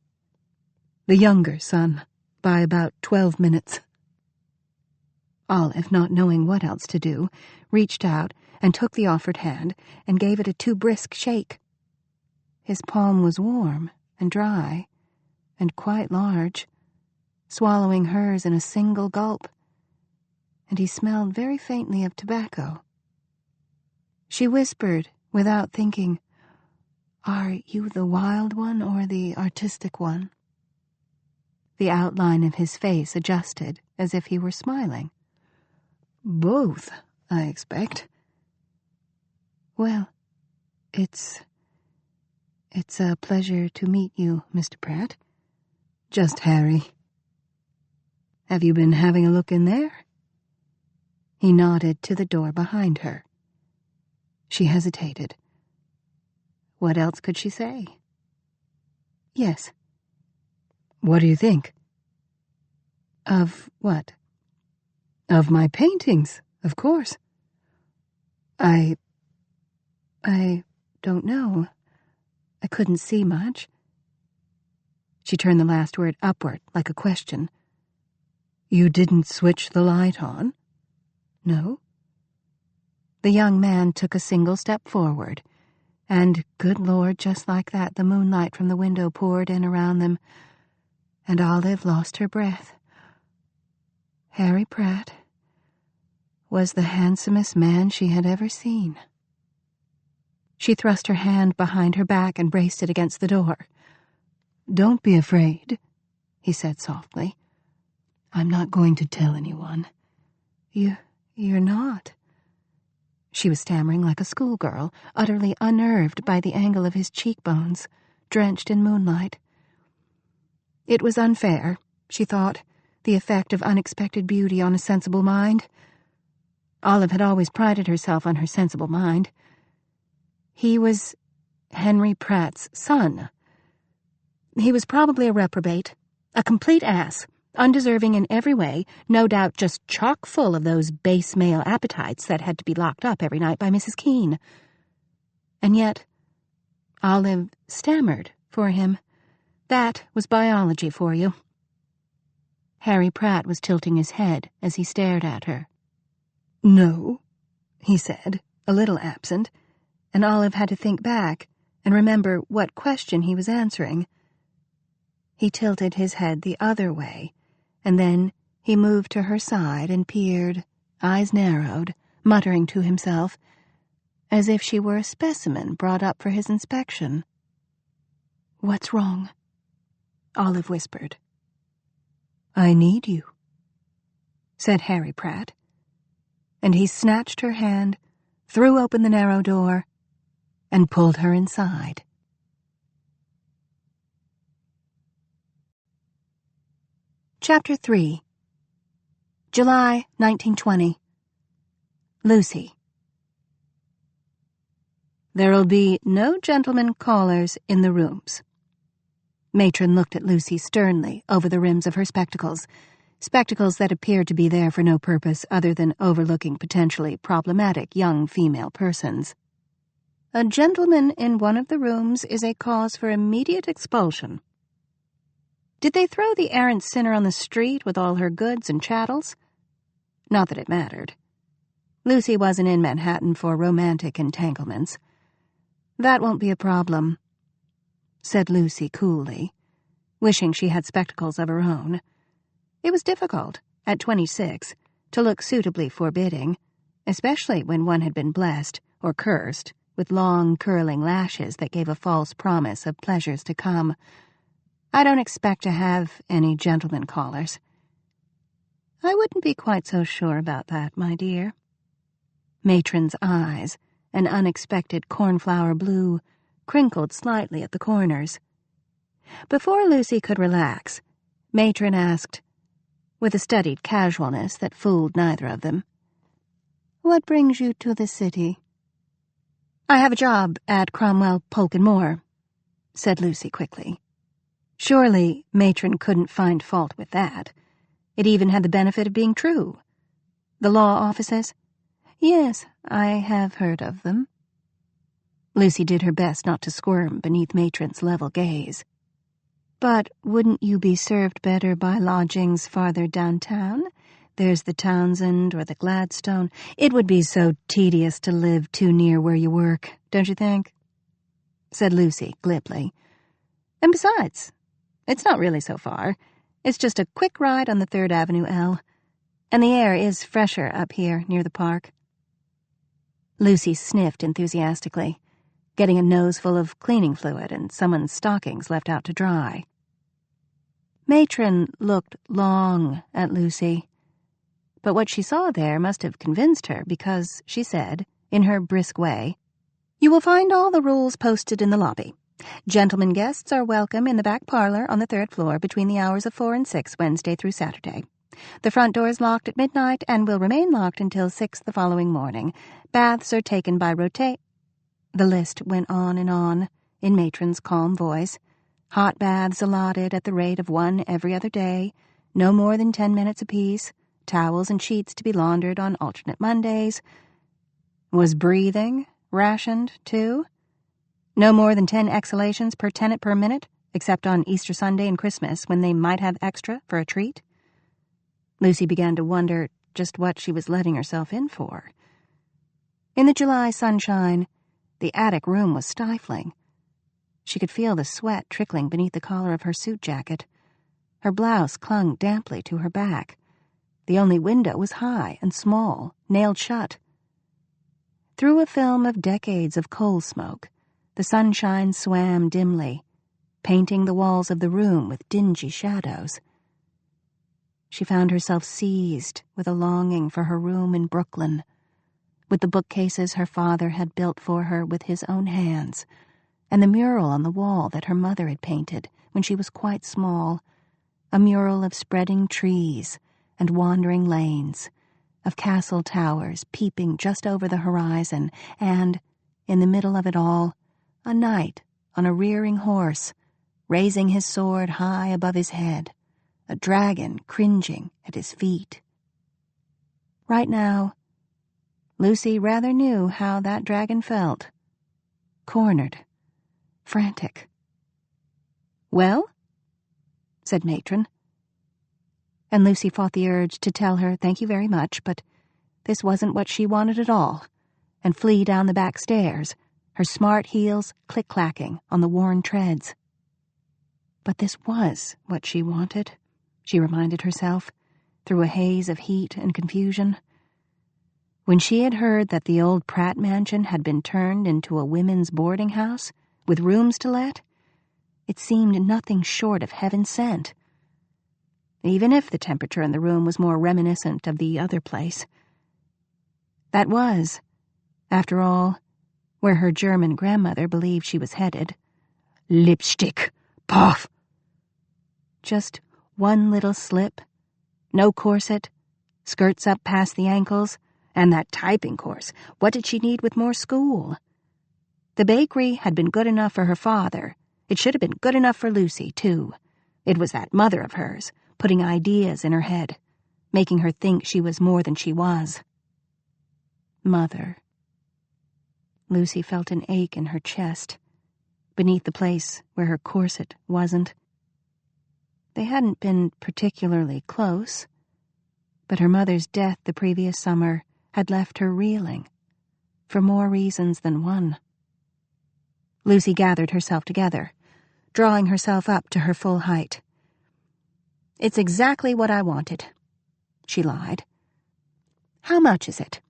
the younger son, by about 12 minutes. Olive, not knowing what else to do, reached out and took the offered hand and gave it a too brisk shake. His palm was warm and dry and quite large, swallowing hers in a single gulp, and he smelled very faintly of tobacco. She whispered, without thinking, "Are you the wild one or the artistic one?" The outline of his face adjusted as if he were smiling. "Both, I expect." "Well, it's a pleasure to meet you, Mr. Pratt." "Just Harry." "Have you been having a look in there?" He nodded to the door behind her. She hesitated. What else could she say? "Yes." "What do you think?" "Of what?" "Of my paintings, of course." I don't know. I couldn't see much." She turned the last word upward, like a question. "You didn't switch the light on?" "No." The young man took a single step forward, and, good Lord, just like that, the moonlight from the window poured in around them, and Olive lost her breath. Harry Pratt was the handsomest man she had ever seen. She thrust her hand behind her back and braced it against the door. "Don't be afraid," he said softly. "I'm not going to tell anyone." You're not." She was stammering like a schoolgirl, utterly unnerved by the angle of his cheekbones, drenched in moonlight. It was unfair, she thought, the effect of unexpected beauty on a sensible mind. Olive had always prided herself on her sensible mind. He was Henry Pratt's son. He was probably a reprobate, a complete ass, undeserving in every way, no doubt just chock full of those base male appetites that had to be locked up every night by Mrs. Keene. And yet, Olive stammered for him. That was biology for you. Harry Pratt was tilting his head as he stared at her. "No," he said, a little absent, and Olive had to think back and remember what question he was answering. He tilted his head the other way, and then he moved to her side and peered, eyes narrowed, muttering to himself, as if she were a specimen brought up for his inspection. "What's wrong?" Olive whispered. "I need you," said Harry Pratt, and he snatched her hand, threw open the narrow door, and pulled her inside. Chapter 3. July 1920. Lucy. "There'll be no gentlemen callers in the rooms." Matron looked at Lucy sternly over the rims of her spectacles that appeared to be there for no purpose other than overlooking potentially problematic young female persons. "A gentleman in one of the rooms is a cause for immediate expulsion." Did they throw the errant sinner on the street with all her goods and chattels? Not that it mattered. Lucy wasn't in Manhattan for romantic entanglements. "That won't be a problem," said Lucy coolly, wishing she had spectacles of her own. It was difficult, at 26, to look suitably forbidding, especially when one had been blessed, or cursed, with long, curling lashes that gave a false promise of pleasures to come. "I don't expect to have any gentlemen callers." "I wouldn't be quite so sure about that, my dear." Matron's eyes, an unexpected cornflower blue, crinkled slightly at the corners. Before Lucy could relax, Matron asked, with a studied casualness that fooled neither of them, "What brings you to the city?" "I have a job at Cromwell, Polk & Moore," said Lucy quickly. Surely Matron couldn't find fault with that. It even had the benefit of being true. "The law offices?" "Yes, I have heard of them." Lucy did her best not to squirm beneath Matron's level gaze. "But wouldn't you be served better by lodgings farther downtown? There's the Townsend or the Gladstone. It would be so tedious to live too near where you work, don't you think?" said Lucy glibly. "And besides, it's not really so far. It's just a quick ride on the 3rd Avenue L, and the air is fresher up here near the park." Lucy sniffed enthusiastically, getting a nose full of cleaning fluid and someone's stockings left out to dry. Matron looked long at Lucy, but what she saw there must have convinced her because she said, in her brisk way, "You will find all the rules posted in the lobby. Gentlemen guests are welcome in the back parlor on the 3rd floor between the hours of 4 and 6 Wednesday through Saturday. The front door is locked at midnight and will remain locked until 6 the following morning. Baths are taken by rotate." The list went on in Matron's calm voice. "Hot baths allotted at the rate of 1 every other day, no more than 10 minutes apiece, towels and sheets to be laundered on alternate Mondays." Was breathing rationed, too? No more than 10 exhalations per tenant per minute, except on Easter Sunday and Christmas when they might have extra for a treat? Lucy began to wonder just what she was letting herself in for. In the July sunshine, the attic room was stifling. She could feel the sweat trickling beneath the collar of her suit jacket. Her blouse clung damply to her back. The only window was high and small, nailed shut. Through a film of decades of coal smoke, the sunshine swam dimly, painting the walls of the room with dingy shadows. She found herself seized with a longing for her room in Brooklyn, with the bookcases her father had built for her with his own hands, and the mural on the wall that her mother had painted when she was quite small, a mural of spreading trees and wandering lanes, of castle towers peeping just over the horizon, and, in the middle of it all, a knight on a rearing horse, raising his sword high above his head, a dragon cringing at his feet. Right now, Lucy rather knew how that dragon felt. Cornered, frantic. "Well?" said Matron. And Lucy fought the urge to tell her thank you very much, but this wasn't what she wanted at all, and flee down the back stairs, her smart heels click-clacking on the worn treads. But this was what she wanted, she reminded herself, through a haze of heat and confusion. When she had heard that the old Pratt mansion had been turned into a women's boarding house with rooms to let, It seemed nothing short of heaven sent. Even if the temperature in the room was more reminiscent of the other place. That was, after all, where her German grandmother believed she was headed. Lipstick! Poff! Just one little slip, no corset, skirts up past the ankles, and that typing course. What did she need with more school? The bakery had been good enough for her father. It should have been good enough for Lucy, too. It was that mother of hers, putting ideas in her head, making her think she was more than she was. Mother. Lucy felt an ache in her chest, beneath the place where her corset wasn't. They hadn't been particularly close, but her mother's death the previous summer had left her reeling, for more reasons than one. Lucy gathered herself together, drawing herself up to her full height. "It's exactly what I wanted," she lied. "How much is it?"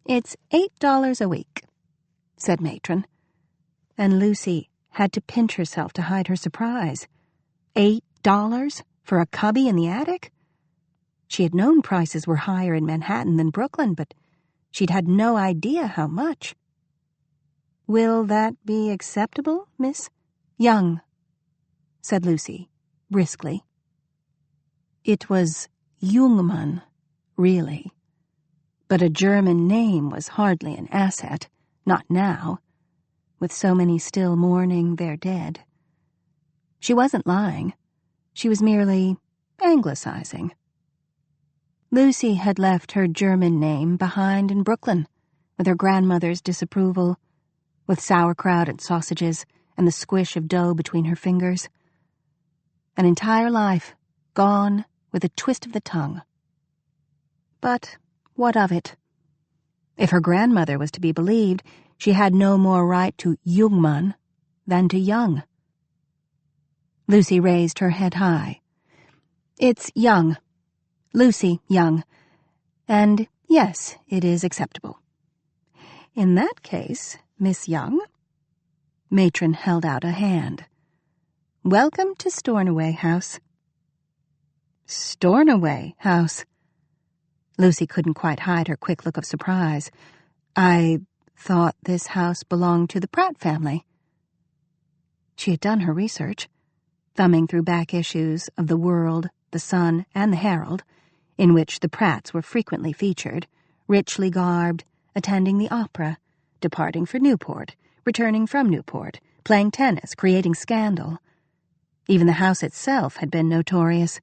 "It's $8 a week," said Matron, and Lucy had to pinch herself to hide her surprise. $8 for a cubby in the attic? She had known prices were higher in Manhattan than Brooklyn, but she'd had no idea how much. "Will that be acceptable, Miss Young?" said Lucy, briskly. It was Jungmann, really. But a German name was hardly an asset, not now, with so many still mourning their dead. She wasn't lying. She was merely anglicizing. Lucy had left her German name behind in Brooklyn, with her grandmother's disapproval, with sauerkraut and sausages and the squish of dough between her fingers. An entire life gone with a twist of the tongue. But what of it? If her grandmother was to be believed, she had no more right to Jungmann than to Young. Lucy raised her head high. "It's Young. Lucy Young. And yes, it is acceptable." "In that case, Miss Young," Matron held out a hand. "Welcome to Stornoway House." Stornoway House? Lucy couldn't quite hide her quick look of surprise. "I thought this house belonged to the Pratt family." She had done her research, thumbing through back issues of The World, The Sun, and The Herald, in which the Pratts were frequently featured, richly garbed, attending the opera, departing for Newport, returning from Newport, playing tennis, creating scandal. Even the house itself had been notorious,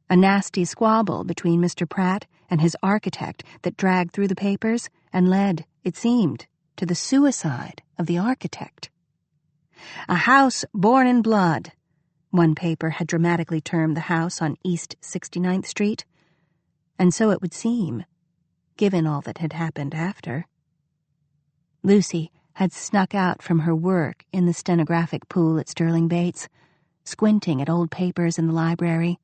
a nasty squabble between Mr. Pratt and his architect that dragged through the papers and led, it seemed, to the suicide of the architect. "A house born in blood," one paper had dramatically termed the house on East 69th Street, and so it would seem, given all that had happened after. Lucy had snuck out from her work in the stenographic pool at Sterling Bates, squinting at old papers in the library,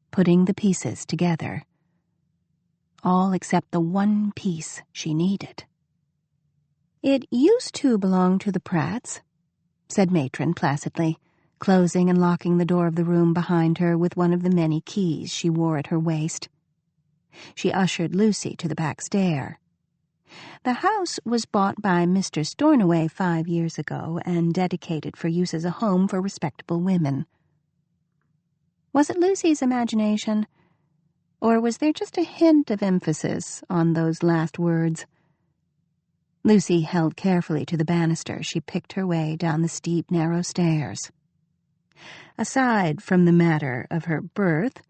putting the pieces together. All except the one piece she needed. "It used to belong to the Pratts," said Matron placidly, closing and locking the door of the room behind her with one of the many keys she wore at her waist. She ushered Lucy to the back stair. "The house was bought by Mr. Stornoway 5 years ago and dedicated for use as a home for respectable women." Was it Lucy's imagination, or was there just a hint of emphasis on those last words? Lucy held carefully to the banister as she picked her way down the steep, narrow stairs. Aside from the matter of her birth,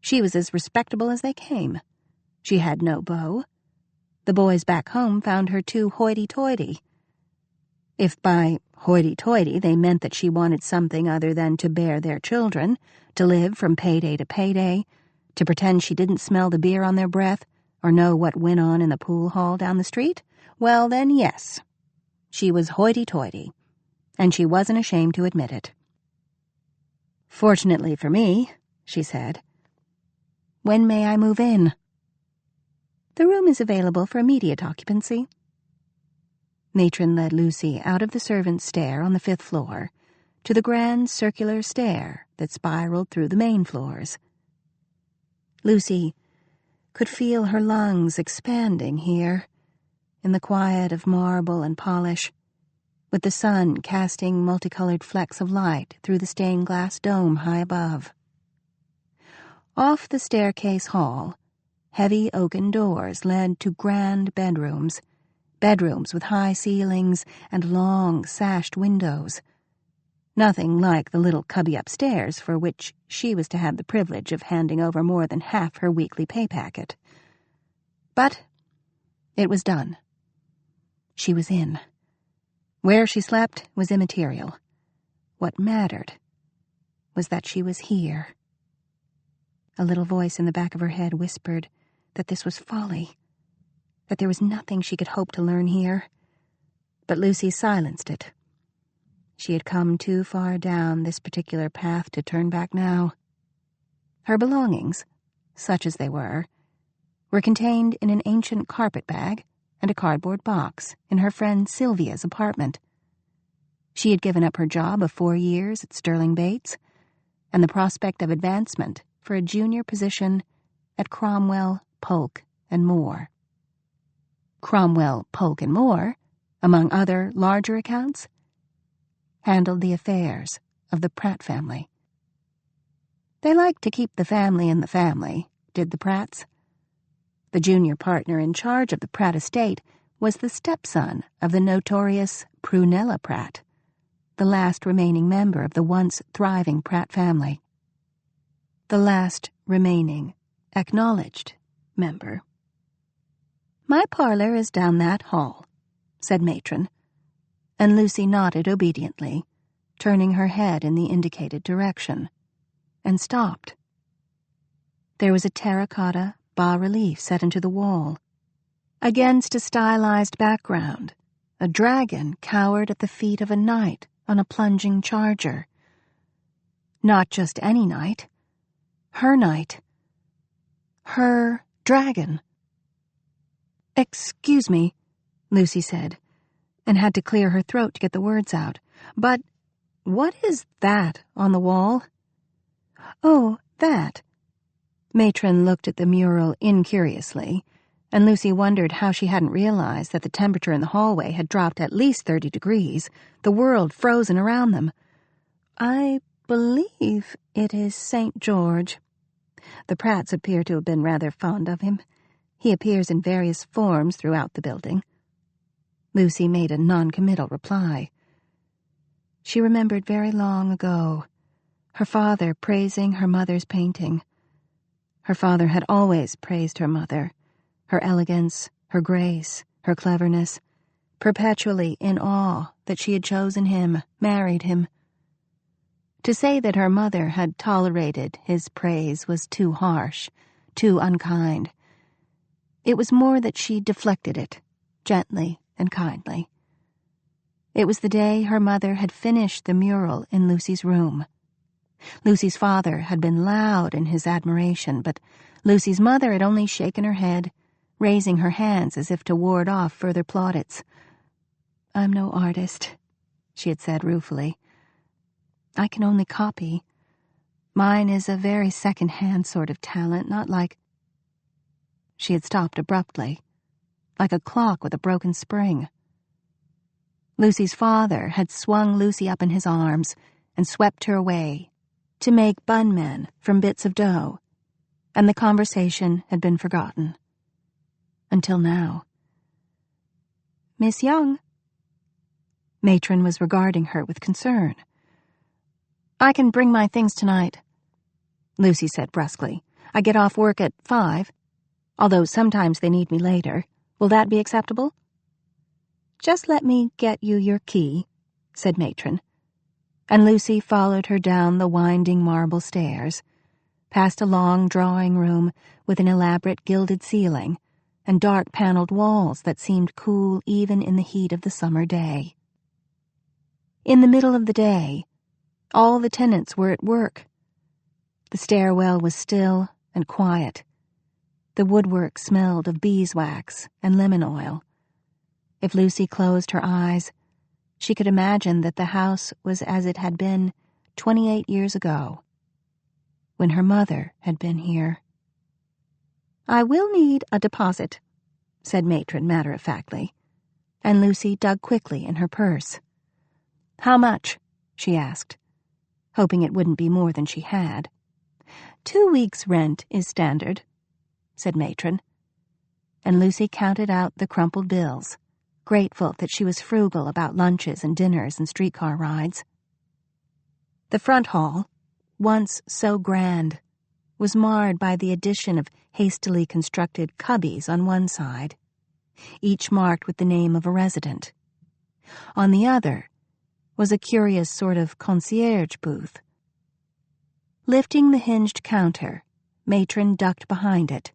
she was as respectable as they came. She had no beau. The boys back home found her too hoity-toity. If by hoity-toity they meant that she wanted something other than to bear their children, to live from payday to payday, to pretend she didn't smell the beer on their breath or know what went on in the pool hall down the street, well then, yes, she was hoity-toity, and she wasn't ashamed to admit it. "Fortunately for me," she said. "When may I move in?" "The room is available for immediate occupancy." Matron led Lucy out of the servants' stair on the 5th floor, to the grand circular stair that spiraled through the main floors. Lucy could feel her lungs expanding here, in the quiet of marble and polish, with the sun casting multicolored flecks of light through the stained-glass dome high above. Off the staircase hall, heavy oaken doors led to grand bedrooms with high ceilings and long, sashed windows. Nothing like the little cubby upstairs for which she was to have the privilege of handing over more than half her weekly pay packet. But it was done. She was in. Where she slept was immaterial. What mattered was that she was here. A little voice in the back of her head whispered that this was folly, that there was nothing she could hope to learn here. But Lucy silenced it. She had come too far down this particular path to turn back now. Her belongings, such as they were contained in an ancient carpet bag and a cardboard box in her friend Sylvia's apartment. She had given up her job of 4 years at Sterling Bates and the prospect of advancement for a junior position at Cromwell, Polk and Moore. Cromwell, Polk and Moore, among other larger accounts, handled the affairs of the Pratt family. They liked to keep the family in the family, did the Pratts. The junior partner in charge of the Pratt estate was the stepson of the notorious Prunella Pratt, the last remaining member of the once thriving Pratt family. The last remaining acknowledged member. "My parlor is down that hall," said Matron, and Lucy nodded obediently, turning her head in the indicated direction, and stopped. There was a terracotta bas-relief set into the wall. Against a stylized background, a dragon cowered at the feet of a knight on a plunging charger. Not just any knight. Her knight. Her dragon. "Excuse me," Lucy said, and had to clear her throat to get the words out. "But what is that on the wall?" "Oh, that." Matron looked at the mural incuriously, and Lucy wondered how she hadn't realized that the temperature in the hallway had dropped at least 30 degrees, the world frozen around them. "I believe it is St. George. The Pratts appear to have been rather fond of him. He appears in various forms throughout the building." Lucy made a non-committal reply. She remembered very long ago, her father praising her mother's painting. Her father had always praised her mother, her elegance, her grace, her cleverness, perpetually in awe that she had chosen him, married him. To say that her mother had tolerated his praise was too harsh, too unkind. It was more that she deflected it, gently and kindly. It was the day her mother had finished the mural in Lucy's room. Lucy's father had been loud in his admiration, but Lucy's mother had only shaken her head, raising her hands as if to ward off further plaudits. "I'm no artist," she had said ruefully. "I can only copy. Mine is a very second-hand sort of talent, not like—" She had stopped abruptly, like a clock with a broken spring. Lucy's father had swung Lucy up in his arms and swept her away to make bun men from bits of dough, and the conversation had been forgotten. Until now. "Miss Young." Matron was regarding her with concern. "I can bring my things tonight," Lucy said brusquely. "I get off work at 5, although sometimes they need me later. Will that be acceptable?" "Just let me get you your key," said Matron, and Lucy followed her down the winding marble stairs, past a long drawing room with an elaborate gilded ceiling and dark paneled walls that seemed cool even in the heat of the summer day. In the middle of the day, all the tenants were at work. The stairwell was still and quiet. The woodwork smelled of beeswax and lemon oil. If Lucy closed her eyes, She could imagine that the house was as it had been 28 years ago, when her mother had been here. "I will need a deposit," said Matron matter-of-factly, and Lucy dug quickly in her purse. "How much?" she asked, hoping it wouldn't be more than she had. 2 weeks' rent is standard," said Matron, and Lucy counted out the crumpled bills, grateful that she was frugal about lunches and dinners and streetcar rides. The front hall, once so grand, was marred by the addition of hastily constructed cubbies on one side, each marked with the name of a resident. On the other was a curious sort of concierge booth. Lifting the hinged counter, Matron ducked behind it.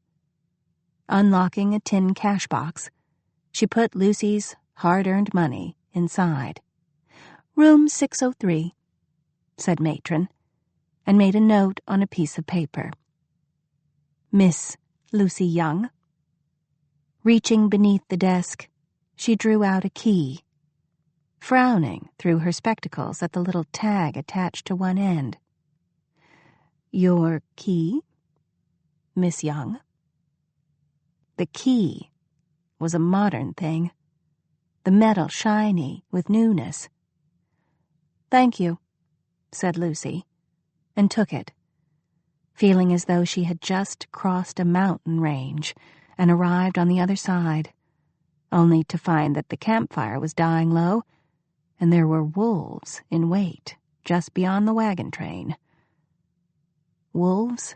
Unlocking a tin cash box, she put Lucy's hard-earned money inside. "Room 603, said Matron, and made a note on a piece of paper. "Miss Lucy Young." Reaching beneath the desk, she drew out a key, frowning through her spectacles at the little tag attached to one end. "Your key, Miss Young?" The key was a modern thing, the metal shiny with newness. "Thank you," said Lucy, and took it, feeling as though she had just crossed a mountain range and arrived on the other side, only to find that the campfire was dying low and there were wolves in wait just beyond the wagon train. Wolves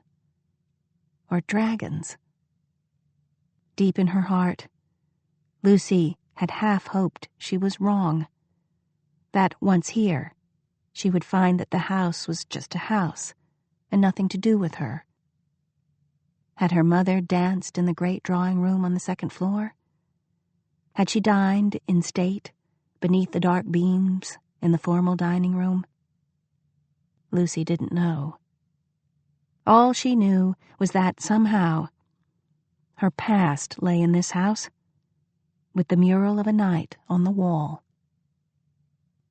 or dragons? Deep in her heart, Lucy had half hoped she was wrong, that once here, she would find that the house was just a house and nothing to do with her. Had her mother danced in the great drawing room on the second floor? Had she dined in state beneath the dark beams in the formal dining room? Lucy didn't know. All she knew was that somehow her past lay in this house, with the mural of a knight on the wall,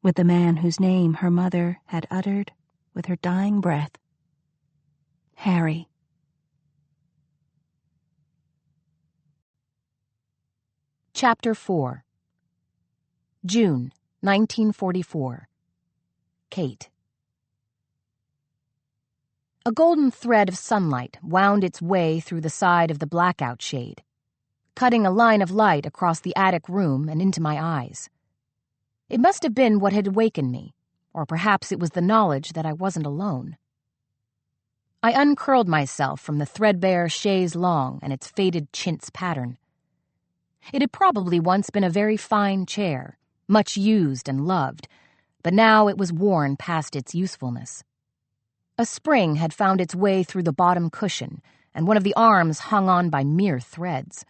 with the man whose name her mother had uttered with her dying breath. Harry. Chapter 4. June, 1944. Kate. A golden thread of sunlight wound its way through the side of the blackout shade, cutting a line of light across the attic room and into my eyes. It must have been what had awakened me, or perhaps it was the knowledge that I wasn't alone. I uncurled myself from the threadbare chaise longue and its faded chintz pattern. It had probably once been a very fine chair, much used and loved, but now it was worn past its usefulness. A spring had found its way through the bottom cushion, and one of the arms hung on by mere threads.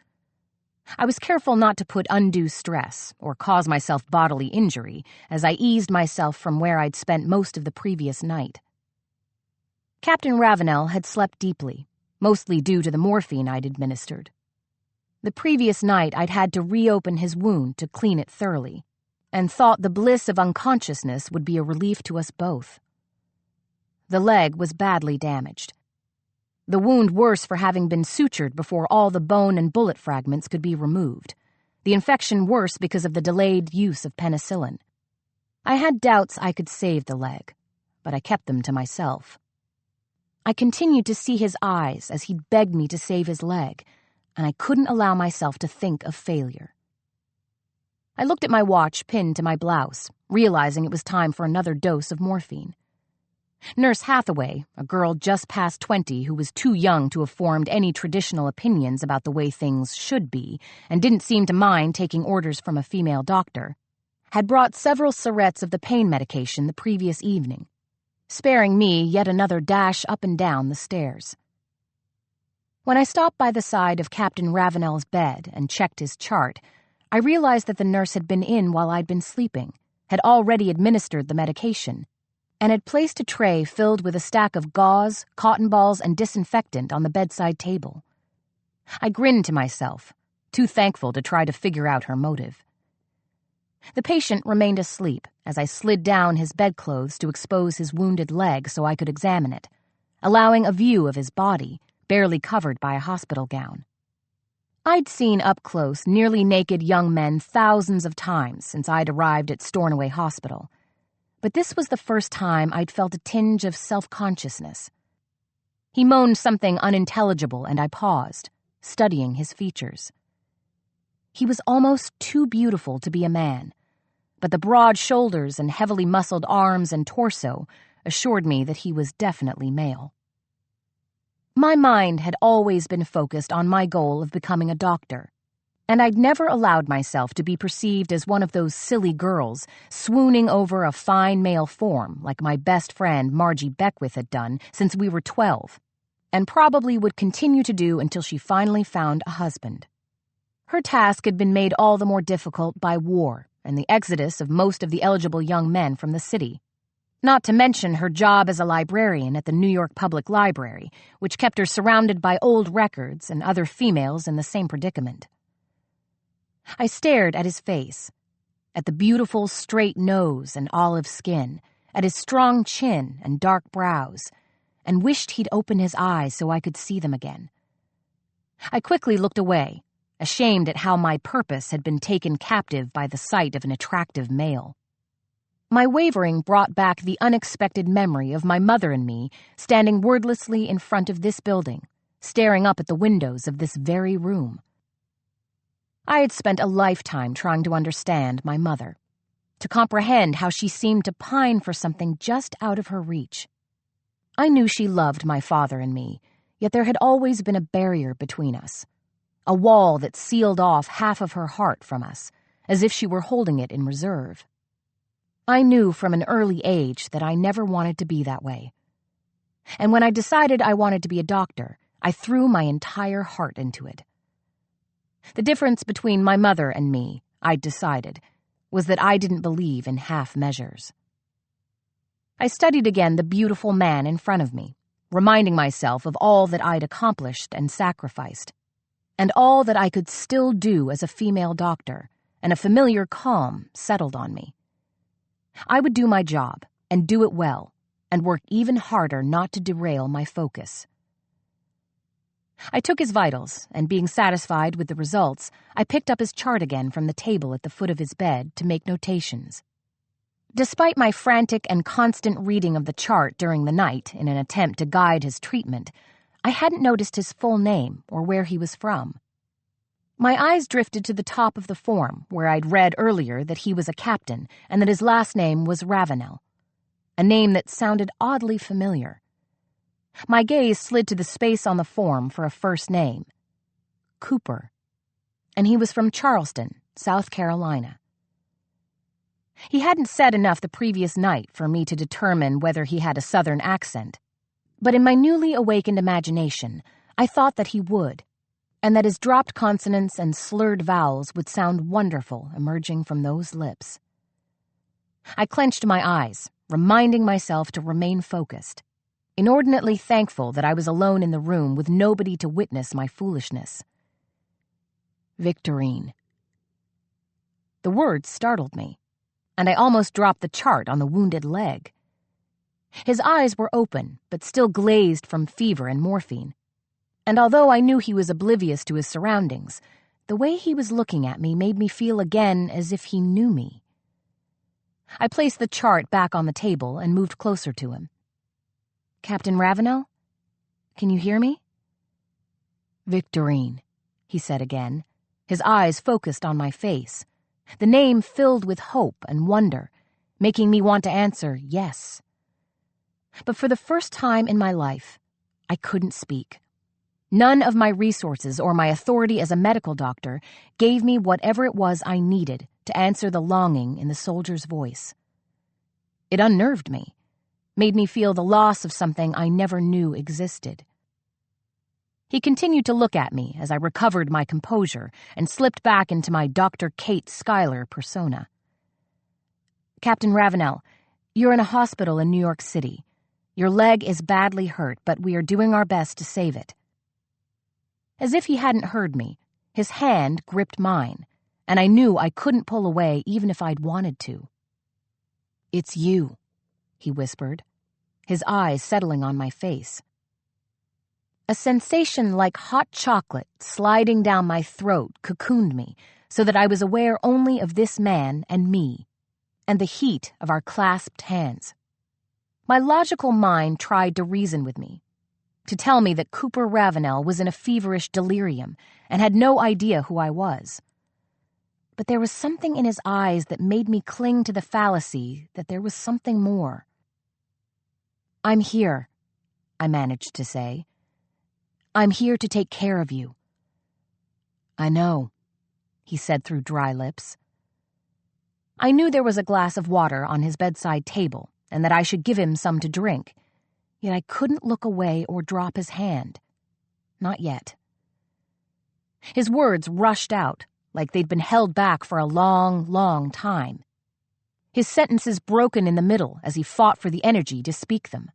I was careful not to put undue stress or cause myself bodily injury as I eased myself from where I'd spent most of the previous night. Captain Ravenel had slept deeply, mostly due to the morphine I'd administered. The previous night I'd had to reopen his wound to clean it thoroughly, and thought the bliss of unconsciousness would be a relief to us both. The leg was badly damaged. The wound worse for having been sutured before all the bone and bullet fragments could be removed. The infection worse because of the delayed use of penicillin. I had doubts I could save the leg, but I kept them to myself. I continued to see his eyes as he begged me to save his leg, and I couldn't allow myself to think of failure. I looked at my watch pinned to my blouse, realizing it was time for another dose of morphine. Nurse Hathaway, a girl just past 20 who was too young to have formed any traditional opinions about the way things should be and didn't seem to mind taking orders from a female doctor, had brought several syrettes of the pain medication the previous evening, sparing me yet another dash up and down the stairs. When I stopped by the side of Captain Ravenel's bed and checked his chart, I realized that the nurse had been in while I'd been sleeping, had already administered the medication, and had placed a tray filled with a stack of gauze, cotton balls, and disinfectant on the bedside table. I grinned to myself, too thankful to try to figure out her motive. The patient remained asleep as I slid down his bedclothes to expose his wounded leg so I could examine it, allowing a view of his body, barely covered by a hospital gown. I'd seen up close nearly naked young men thousands of times since I'd arrived at Stornoway Hospital, but this was the first time I'd felt a tinge of self-consciousness. He moaned something unintelligible, and I paused, studying his features. He was almost too beautiful to be a man, but the broad shoulders and heavily muscled arms and torso assured me that he was definitely male. My mind had always been focused on my goal of becoming a doctor, and I'd never allowed myself to be perceived as one of those silly girls swooning over a fine male form like my best friend Margie Beckwith had done since we were 12, and probably would continue to do until she finally found a husband. Her task had been made all the more difficult by war and the exodus of most of the eligible young men from the city, not to mention her job as a librarian at the New York Public Library, which kept her surrounded by old records and other females in the same predicament. I stared at his face, at the beautiful straight nose and olive skin, at his strong chin and dark brows, and wished he'd open his eyes so I could see them again. I quickly looked away, ashamed at how my purpose had been taken captive by the sight of an attractive male. My wavering brought back the unexpected memory of my mother and me standing wordlessly in front of this building, staring up at the windows of this very room. I had spent a lifetime trying to understand my mother, to comprehend how she seemed to pine for something just out of her reach. I knew she loved my father and me, yet there had always been a barrier between us, a wall that sealed off half of her heart from us, as if she were holding it in reserve. I knew from an early age that I never wanted to be that way. And when I decided I wanted to be a doctor, I threw my entire heart into it. The difference between my mother and me, I'd decided, was that I didn't believe in half measures. I studied again the beautiful man in front of me, reminding myself of all that I'd accomplished and sacrificed, and all that I could still do as a female doctor, and a familiar calm settled on me. I would do my job, and do it well, and work even harder not to derail my focus. I took his vitals, and being satisfied with the results, I picked up his chart again from the table at the foot of his bed to make notations. Despite my frantic and constant reading of the chart during the night in an attempt to guide his treatment, I hadn't noticed his full name or where he was from. My eyes drifted to the top of the form, where I'd read earlier that he was a captain and that his last name was Ravenel, a name that sounded oddly familiar. My gaze slid to the space on the form for a first name, Cooper, and he was from Charleston, South Carolina. He hadn't said enough the previous night for me to determine whether he had a Southern accent, but in my newly awakened imagination, I thought that he would, and that his dropped consonants and slurred vowels would sound wonderful emerging from those lips. I clenched my eyes, reminding myself to remain focused, inordinately thankful that I was alone in the room with nobody to witness my foolishness. Victorine. The words startled me, and I almost dropped the chart on the wounded leg. His eyes were open, but still glazed from fever and morphine. And although I knew he was oblivious to his surroundings, the way he was looking at me made me feel again as if he knew me. I placed the chart back on the table and moved closer to him. Captain Ravenel? Can you hear me? Victorine, he said again, his eyes focused on my face, the name filled with hope and wonder, making me want to answer yes. But for the first time in my life, I couldn't speak. None of my resources or my authority as a medical doctor gave me whatever it was I needed to answer the longing in the soldier's voice. It unnerved me, made me feel the loss of something I never knew existed. He continued to look at me as I recovered my composure and slipped back into my Dr. Kate Schuyler persona. Captain Ravenel, you're in a hospital in New York City. Your leg is badly hurt, but we are doing our best to save it. As if he hadn't heard me, his hand gripped mine, and I knew I couldn't pull away even if I'd wanted to. "It's you," he whispered, his eyes settling on my face. A sensation like hot chocolate sliding down my throat cocooned me so that I was aware only of this man and me, and the heat of our clasped hands. My logical mind tried to reason with me, to tell me that Cooper Ravenel was in a feverish delirium and had no idea who I was. But there was something in his eyes that made me cling to the fallacy that there was something more. "I'm here," I managed to say. "I'm here to take care of you." "I know," he said through dry lips. I knew there was a glass of water on his bedside table and that I should give him some to drink, yet I couldn't look away or drop his hand. Not yet. His words rushed out like they'd been held back for a long, long time. His sentences broken in the middle as he fought for the energy to speak them.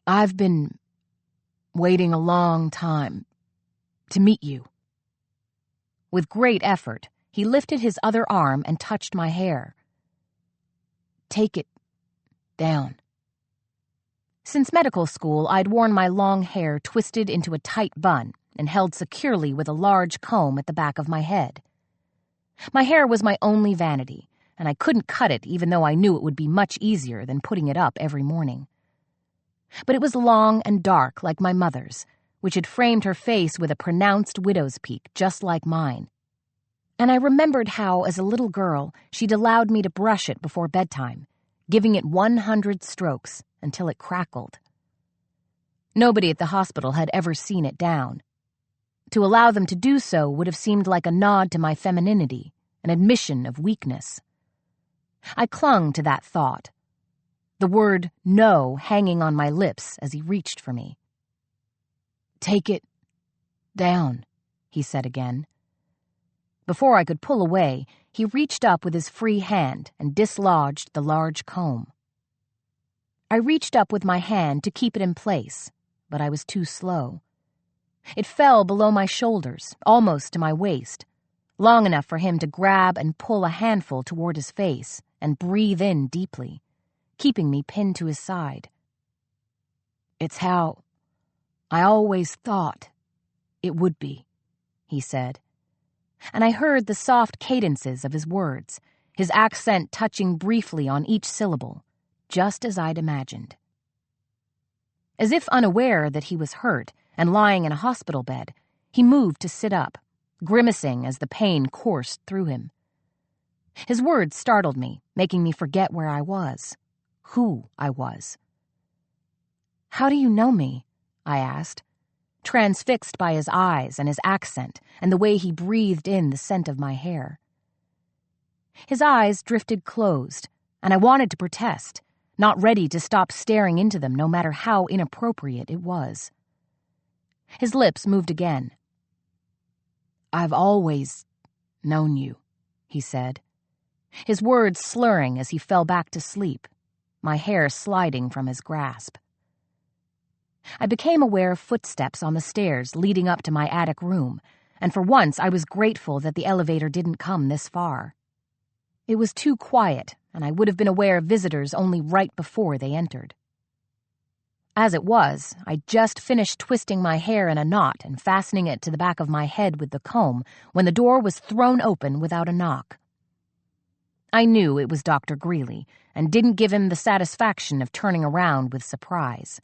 "I've been waiting a long time to meet you." With great effort, he lifted his other arm and touched my hair. "Take it down." Since medical school, I'd worn my long hair twisted into a tight bun and held securely with a large comb at the back of my head. My hair was my only vanity, and I couldn't cut it even though I knew it would be much easier than putting it up every morning. But it was long and dark like my mother's, which had framed her face with a pronounced widow's peak just like mine. And I remembered how, as a little girl, she'd allowed me to brush it before bedtime, giving it 100 strokes until it crackled. Nobody at the hospital had ever seen it down. To allow them to do so would have seemed like a nod to my femininity, an admission of weakness. I clung to that thought, the word "no" hanging on my lips as he reached for me. "Take it down," he said again. Before I could pull away, he reached up with his free hand and dislodged the large comb. I reached up with my hand to keep it in place, but I was too slow. It fell below my shoulders, almost to my waist, long enough for him to grab and pull a handful toward his face and breathe in deeply, keeping me pinned to his side. "It's how I always thought it would be," he said, and I heard the soft cadences of his words, his accent touching briefly on each syllable, just as I'd imagined. As if unaware that he was hurt and lying in a hospital bed, he moved to sit up, grimacing as the pain coursed through him. His words startled me, making me forget where I was, who I was. "How do you know me?" I asked, transfixed by his eyes and his accent and the way he breathed in the scent of my hair. His eyes drifted closed, and I wanted to protest, not ready to stop staring into them no matter how inappropriate it was. His lips moved again. "I've always known you," he said, his words slurring as he fell back to sleep, my hair sliding from his grasp. I became aware of footsteps on the stairs leading up to my attic room, and for once I was grateful that the elevator didn't come this far. It was too quiet, and I would have been aware of visitors only right before they entered. As it was, I'd just finished twisting my hair in a knot and fastening it to the back of my head with the comb when the door was thrown open without a knock. I knew it was Dr. Greeley, and didn't give him the satisfaction of turning around with surprise.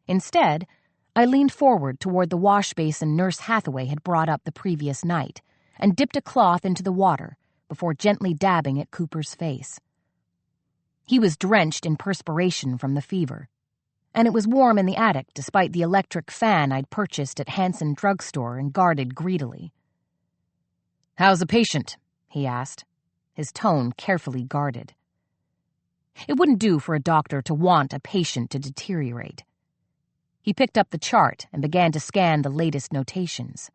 Instead, I leaned forward toward the wash basin Nurse Hathaway had brought up the previous night and dipped a cloth into the water before gently dabbing at Cooper's face. He was drenched in perspiration from the fever, and it was warm in the attic despite the electric fan I'd purchased at Hanson Drugstore and guarded greedily. "How's the patient?" he asked, his tone carefully guarded. It wouldn't do for a doctor to want a patient to deteriorate. He picked up the chart and began to scan the latest notations.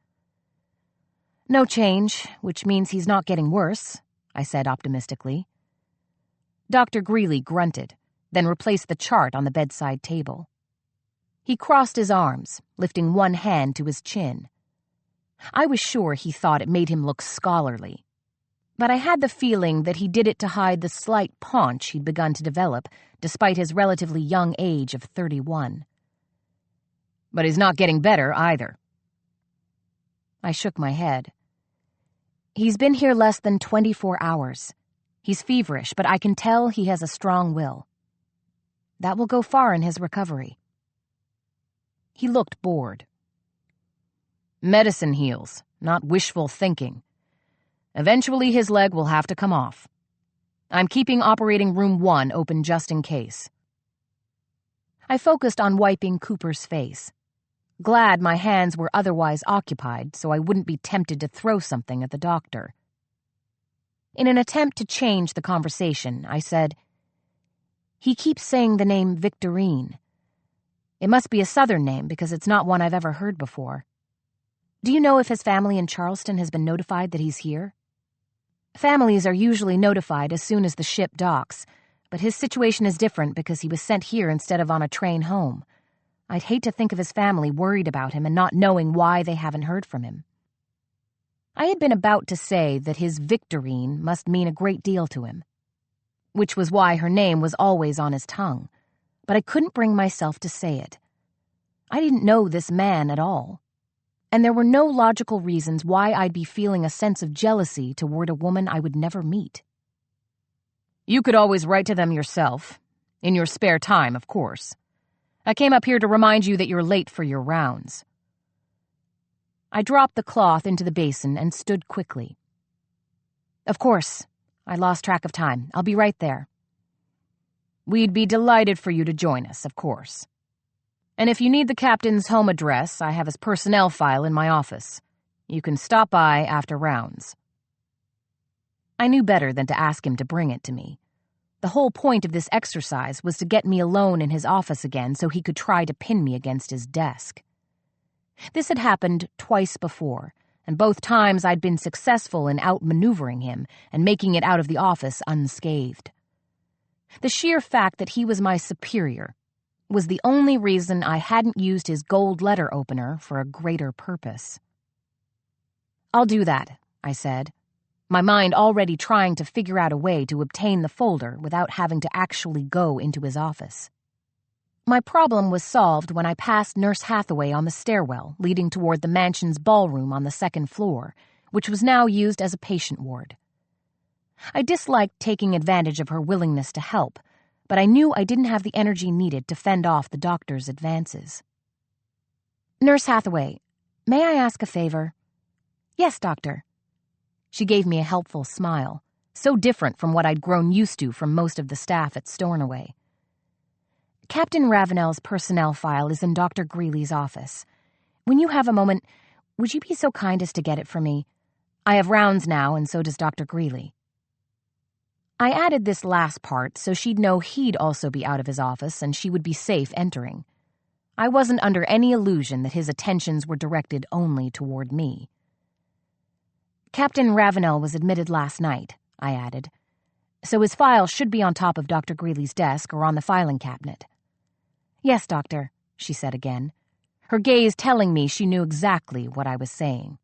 "No change, which means he's not getting worse," I said optimistically. Dr. Greeley grunted, then replaced the chart on the bedside table. He crossed his arms, lifting one hand to his chin. I was sure he thought it made him look scholarly, but I had the feeling that he did it to hide the slight paunch he'd begun to develop despite his relatively young age of 31. But he's not getting better either. I shook my head. He's been here less than 24 hours. He's feverish, but I can tell he has a strong will. That will go far in his recovery. He looked bored. Medicine heals, not wishful thinking. Eventually his leg will have to come off. I'm keeping operating room 1 open just in case. I focused on wiping Cooper's face, glad my hands were otherwise occupied so I wouldn't be tempted to throw something at the doctor. In an attempt to change the conversation, I said, "He keeps saying the name Victorine. It must be a Southern name because it's not one I've ever heard before. Do you know if his family in Charleston has been notified that he's here?" Families are usually notified as soon as the ship docks, but his situation is different because he was sent here instead of on a train home. I'd hate to think of his family worried about him and not knowing why they haven't heard from him. I had been about to say that his Victorine must mean a great deal to him, which was why her name was always on his tongue, but I couldn't bring myself to say it. I didn't know this man at all, and there were no logical reasons why I'd be feeling a sense of jealousy toward a woman I would never meet. You could always write to them yourself, in your spare time, of course. I came up here to remind you that you're late for your rounds. I dropped the cloth into the basin and stood quickly. Of course, I lost track of time. I'll be right there. We'd be delighted for you to join us, of course. And if you need the captain's home address, I have his personnel file in my office. You can stop by after rounds. I knew better than to ask him to bring it to me. The whole point of this exercise was to get me alone in his office again so he could try to pin me against his desk. This had happened twice before, and both times I'd been successful in outmaneuvering him and making it out of the office unscathed. The sheer fact that he was my superior was the only reason I hadn't used his gold letter opener for a greater purpose. I'll do that, I said, my mind already trying to figure out a way to obtain the folder without having to actually go into his office. My problem was solved when I passed Nurse Hathaway on the stairwell leading toward the mansion's ballroom on the 2nd floor, which was now used as a patient ward. I disliked taking advantage of her willingness to help, but I knew I didn't have the energy needed to fend off the doctor's advances. Nurse Hathaway, may I ask a favor? Yes, doctor. She gave me a helpful smile, so different from what I'd grown used to from most of the staff at Stornoway. Captain Ravenel's personnel file is in Dr. Greeley's office. When you have a moment, would you be so kind as to get it for me? I have rounds now, and so does Dr. Greeley. I added this last part so she'd know he'd also be out of his office and she would be safe entering. I wasn't under any illusion that his attentions were directed only toward me. Captain Ravenel was admitted last night, I added, so his file should be on top of Dr. Greeley's desk or on the filing cabinet. Yes, doctor, she said again, her gaze telling me she knew exactly what I was saying.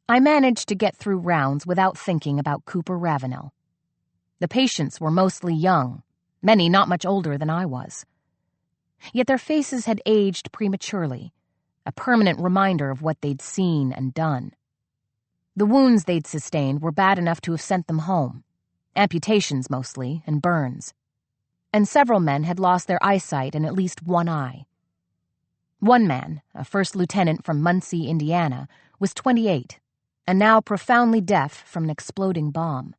I managed to get through rounds without thinking about Cooper Ravenel. The patients were mostly young, many not much older than I was. Yet their faces had aged prematurely, a permanent reminder of what they'd seen and done. The wounds they'd sustained were bad enough to have sent them home, amputations mostly, and burns. And several men had lost their eyesight in at least one eye. One man, a first lieutenant from Muncie, Indiana, was 28, and now profoundly deaf from an exploding bomb.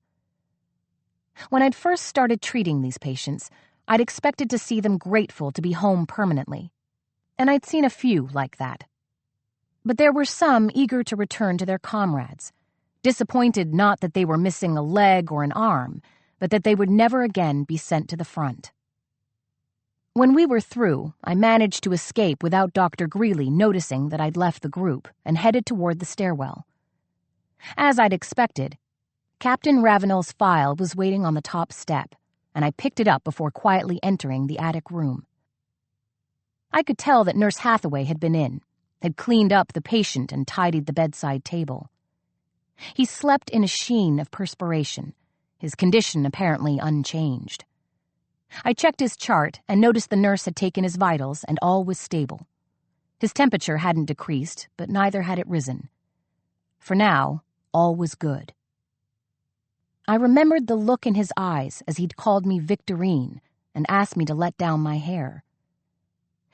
When I'd first started treating these patients, I'd expected to see them grateful to be home permanently, and I'd seen a few like that. But there were some eager to return to their comrades, disappointed not that they were missing a leg or an arm, but that they would never again be sent to the front. When we were through, I managed to escape without Dr. Greeley noticing that I'd left the group and headed toward the stairwell. As I'd expected, Captain Ravenel's file was waiting on the top step, and I picked it up before quietly entering the attic room. I could tell that Nurse Hathaway had been in, had cleaned up the patient and tidied the bedside table. He slept in a sheen of perspiration, his condition apparently unchanged. I checked his chart and noticed the nurse had taken his vitals and all was stable. His temperature hadn't decreased, but neither had it risen. For now, all was good. I remembered the look in his eyes as he'd called me Victorine and asked me to let down my hair.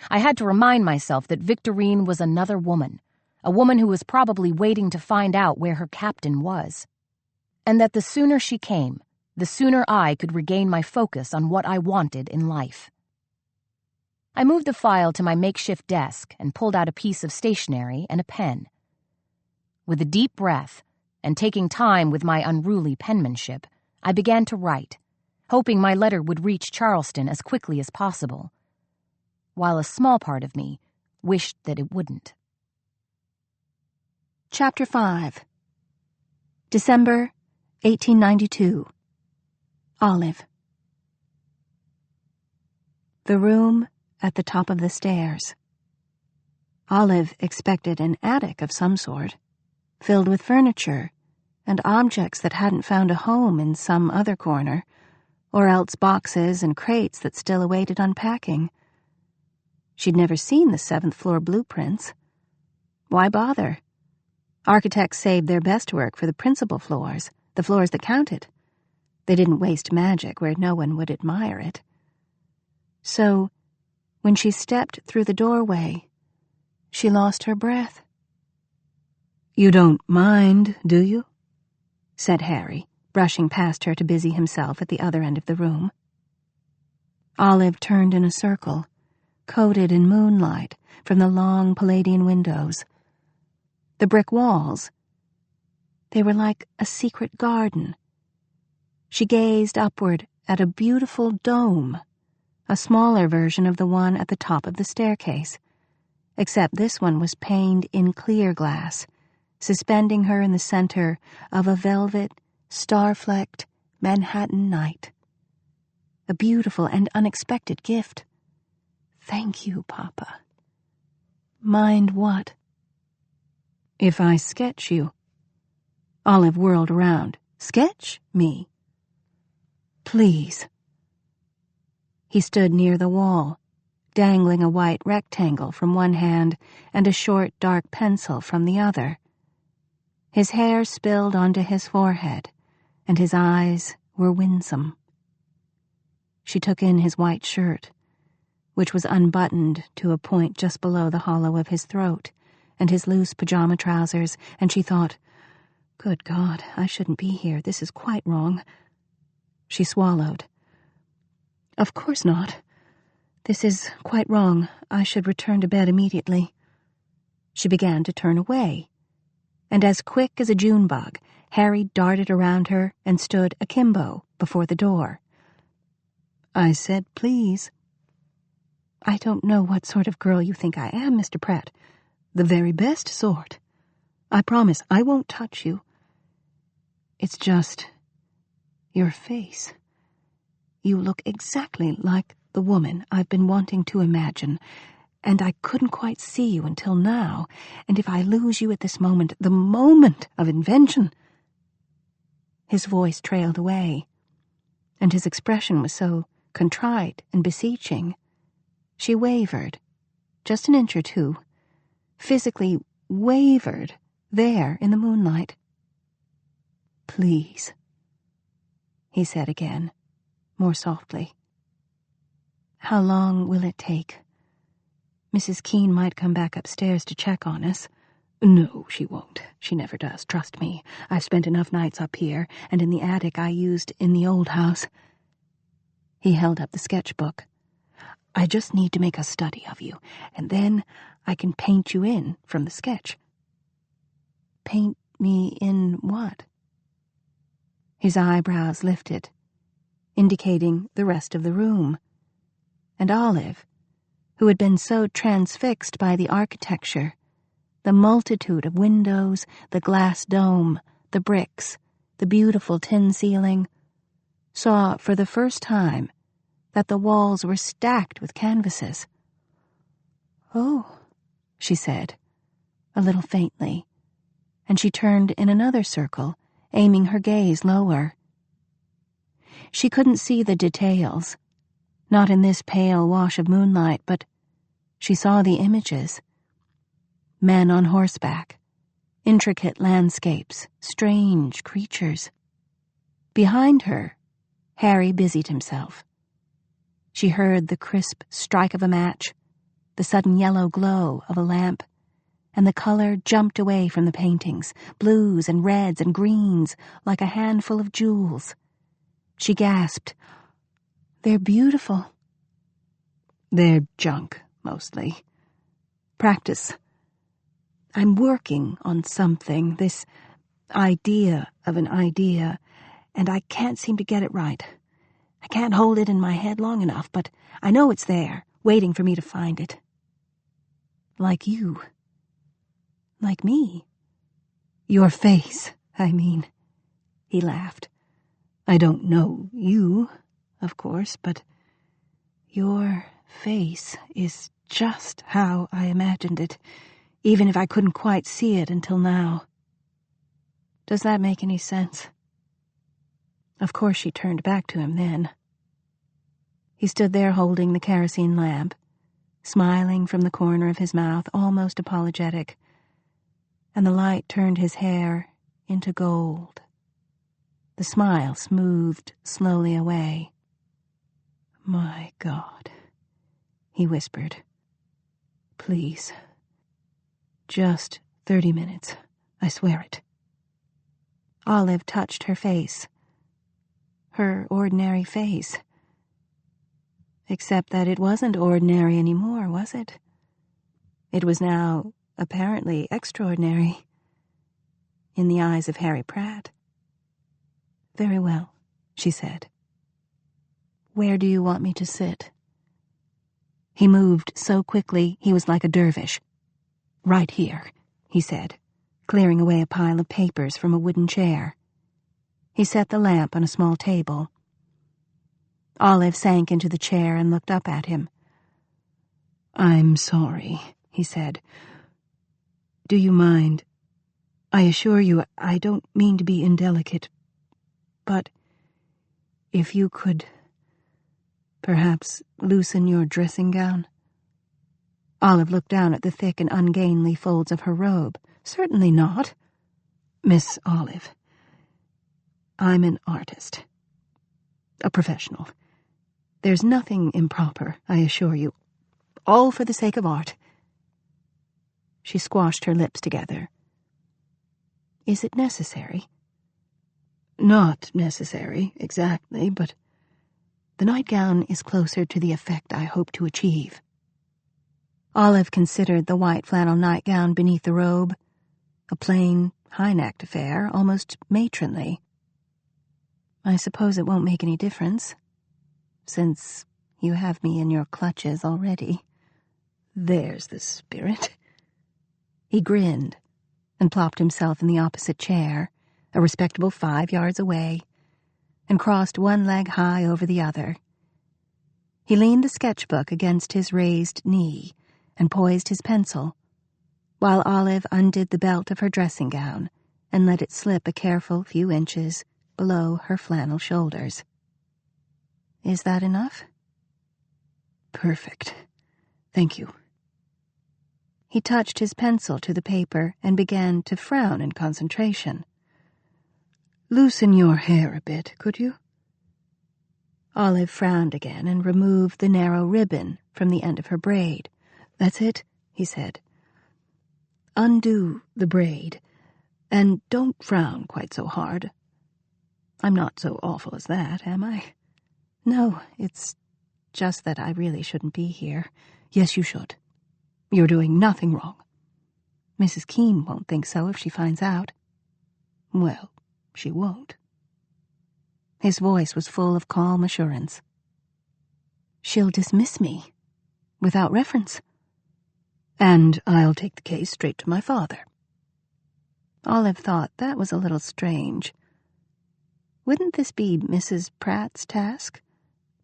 I had to remind myself that Victorine was another woman, a woman who was probably waiting to find out where her captain was, and that the sooner she came, the sooner I could regain my focus on what I wanted in life. I moved the file to my makeshift desk and pulled out a piece of stationery and a pen. With a deep breath, and taking time with my unruly penmanship, I began to write, hoping my letter would reach Charleston as quickly as possible, while a small part of me wished that it wouldn't. Chapter 5 December 1892. Olive. The room at the top of the stairs. Olive expected an attic of some sort, filled with furniture and objects that hadn't found a home in some other corner, or else boxes and crates that still awaited unpacking. She'd never seen the 7th floor blueprints. Why bother? Architects saved their best work for the principal floors, the floors that counted. They didn't waste magic where no one would admire it. So, when she stepped through the doorway, she lost her breath. "You don't mind, do you?" said Harry, brushing past her to busy himself at the other end of the room. Olive turned in a circle, coated in moonlight from the long Palladian windows. The brick walls, they were like a secret garden. She gazed upward at a beautiful dome, a smaller version of the one at the top of the staircase, except this one was paned in clear glass, suspending her in the center of a velvet, star-flecked Manhattan night. A beautiful and unexpected gift. "Thank you, Papa." "Mind what?" "If I sketch you." Olive whirled around. "Sketch me?" "Please." He stood near the wall, dangling a white rectangle from one hand and a short, dark pencil from the other. His hair spilled onto his forehead, and his eyes were winsome. She took in his white shirt, which was unbuttoned to a point just below the hollow of his throat, and his loose pajama trousers, and she thought, "Good God, I shouldn't be here. This is quite wrong." She swallowed. "Of course not. This is quite wrong. I should return to bed immediately." She began to turn away, and as quick as a June bug, Harry darted around her and stood akimbo before the door. "I said please." "I don't know what sort of girl you think I am, Mr. Pratt. The very best sort. I promise I won't touch you. It's just your face. You look exactly like the woman I've been wanting to imagine, and I couldn't quite see you until now, and if I lose you at this moment, the moment of invention—" His voice trailed away, and his expression was so contrite and beseeching. She wavered, just an inch or two, physically wavered there in the moonlight. "Please," he said again, more softly. "How long will it take? Mrs. Keene might come back upstairs to check on us." "No, she won't. She never does, trust me. I've spent enough nights up here, and in the attic I used in the old house." He held up the sketchbook. "I just need to make a study of you, and then I can paint you in from the sketch." "Paint me in what?" His eyebrows lifted, indicating the rest of the room. And Olive, who had been so transfixed by the architecture, the multitude of windows, the glass dome, the bricks, the beautiful tin ceiling, saw for the first time that the walls were stacked with canvases. "Oh," she said, a little faintly, and she turned in another circle, aiming her gaze lower. She couldn't see the details, not in this pale wash of moonlight, but she saw the images. Men on horseback, intricate landscapes, strange creatures. Behind her, Harry busied himself. She heard the crisp strike of a match, the sudden yellow glow of a lamp, and the color jumped away from the paintings, blues and reds and greens, like a handful of jewels. She gasped, "They're beautiful." "They're junk, mostly. Practice. I'm working on something, this idea of an idea, and I can't seem to get it right. I can't hold it in my head long enough, but I know it's there, waiting for me to find it. Like you. Like me. Your face, I mean." He laughed. "I don't know you, of course, but your face is just how I imagined it, even if I couldn't quite see it until now. Does that make any sense?" Of course she turned back to him then. He stood there holding the kerosene lamp, smiling from the corner of his mouth, almost apologetic, and the light turned his hair into gold. The smile smoothed slowly away. "My God," he whispered. "Please. Just 30 minutes, I swear it." Olive touched her face. Her ordinary face. Except that it wasn't ordinary anymore, was it? It was now apparently extraordinary. In the eyes of Harry Pratt. "Very well," she said. "Where do you want me to sit?" He moved so quickly he was like a dervish. "Right here," he said, clearing away a pile of papers from a wooden chair. He set the lamp on a small table. Olive sank into the chair and looked up at him. "I'm sorry," he said. "Do you mind? I assure you, I don't mean to be indelicate, but if you could perhaps loosen your dressing gown." Olive looked down at the thick and ungainly folds of her robe. "Certainly not. Miss Olive, I'm an artist. A professional. There's nothing improper, I assure you. All for the sake of art." She squashed her lips together. "Is it necessary?" "Not necessary, exactly, but the nightgown is closer to the effect I hope to achieve." Olive considered the white flannel nightgown beneath the robe, a plain, high-necked affair, almost matronly. "I suppose it won't make any difference, since you have me in your clutches already." "There's the spirit." He grinned and plopped himself in the opposite chair, a respectable 5 yards away, and crossed one leg high over the other. He leaned the sketchbook against his raised knee and poised his pencil, while Olive undid the belt of her dressing gown and let it slip a careful few inches below her flannel shoulders. "Is that enough?" "Perfect. Thank you." He touched his pencil to the paper and began to frown in concentration. "Loosen your hair a bit, could you?" Olive frowned again and removed the narrow ribbon from the end of her braid. "That's it," he said. "Undo the braid, and don't frown quite so hard. I'm not so awful as that, am I?" "No, it's just that I really shouldn't be here." "Yes, you should. You're doing nothing wrong." "Mrs. Keene won't think so if she finds out." "Well, she won't." His voice was full of calm assurance. "She'll dismiss me, without reference." "And I'll take the case straight to my father." Olive thought that was a little strange. Wouldn't this be Mrs. Pratt's task,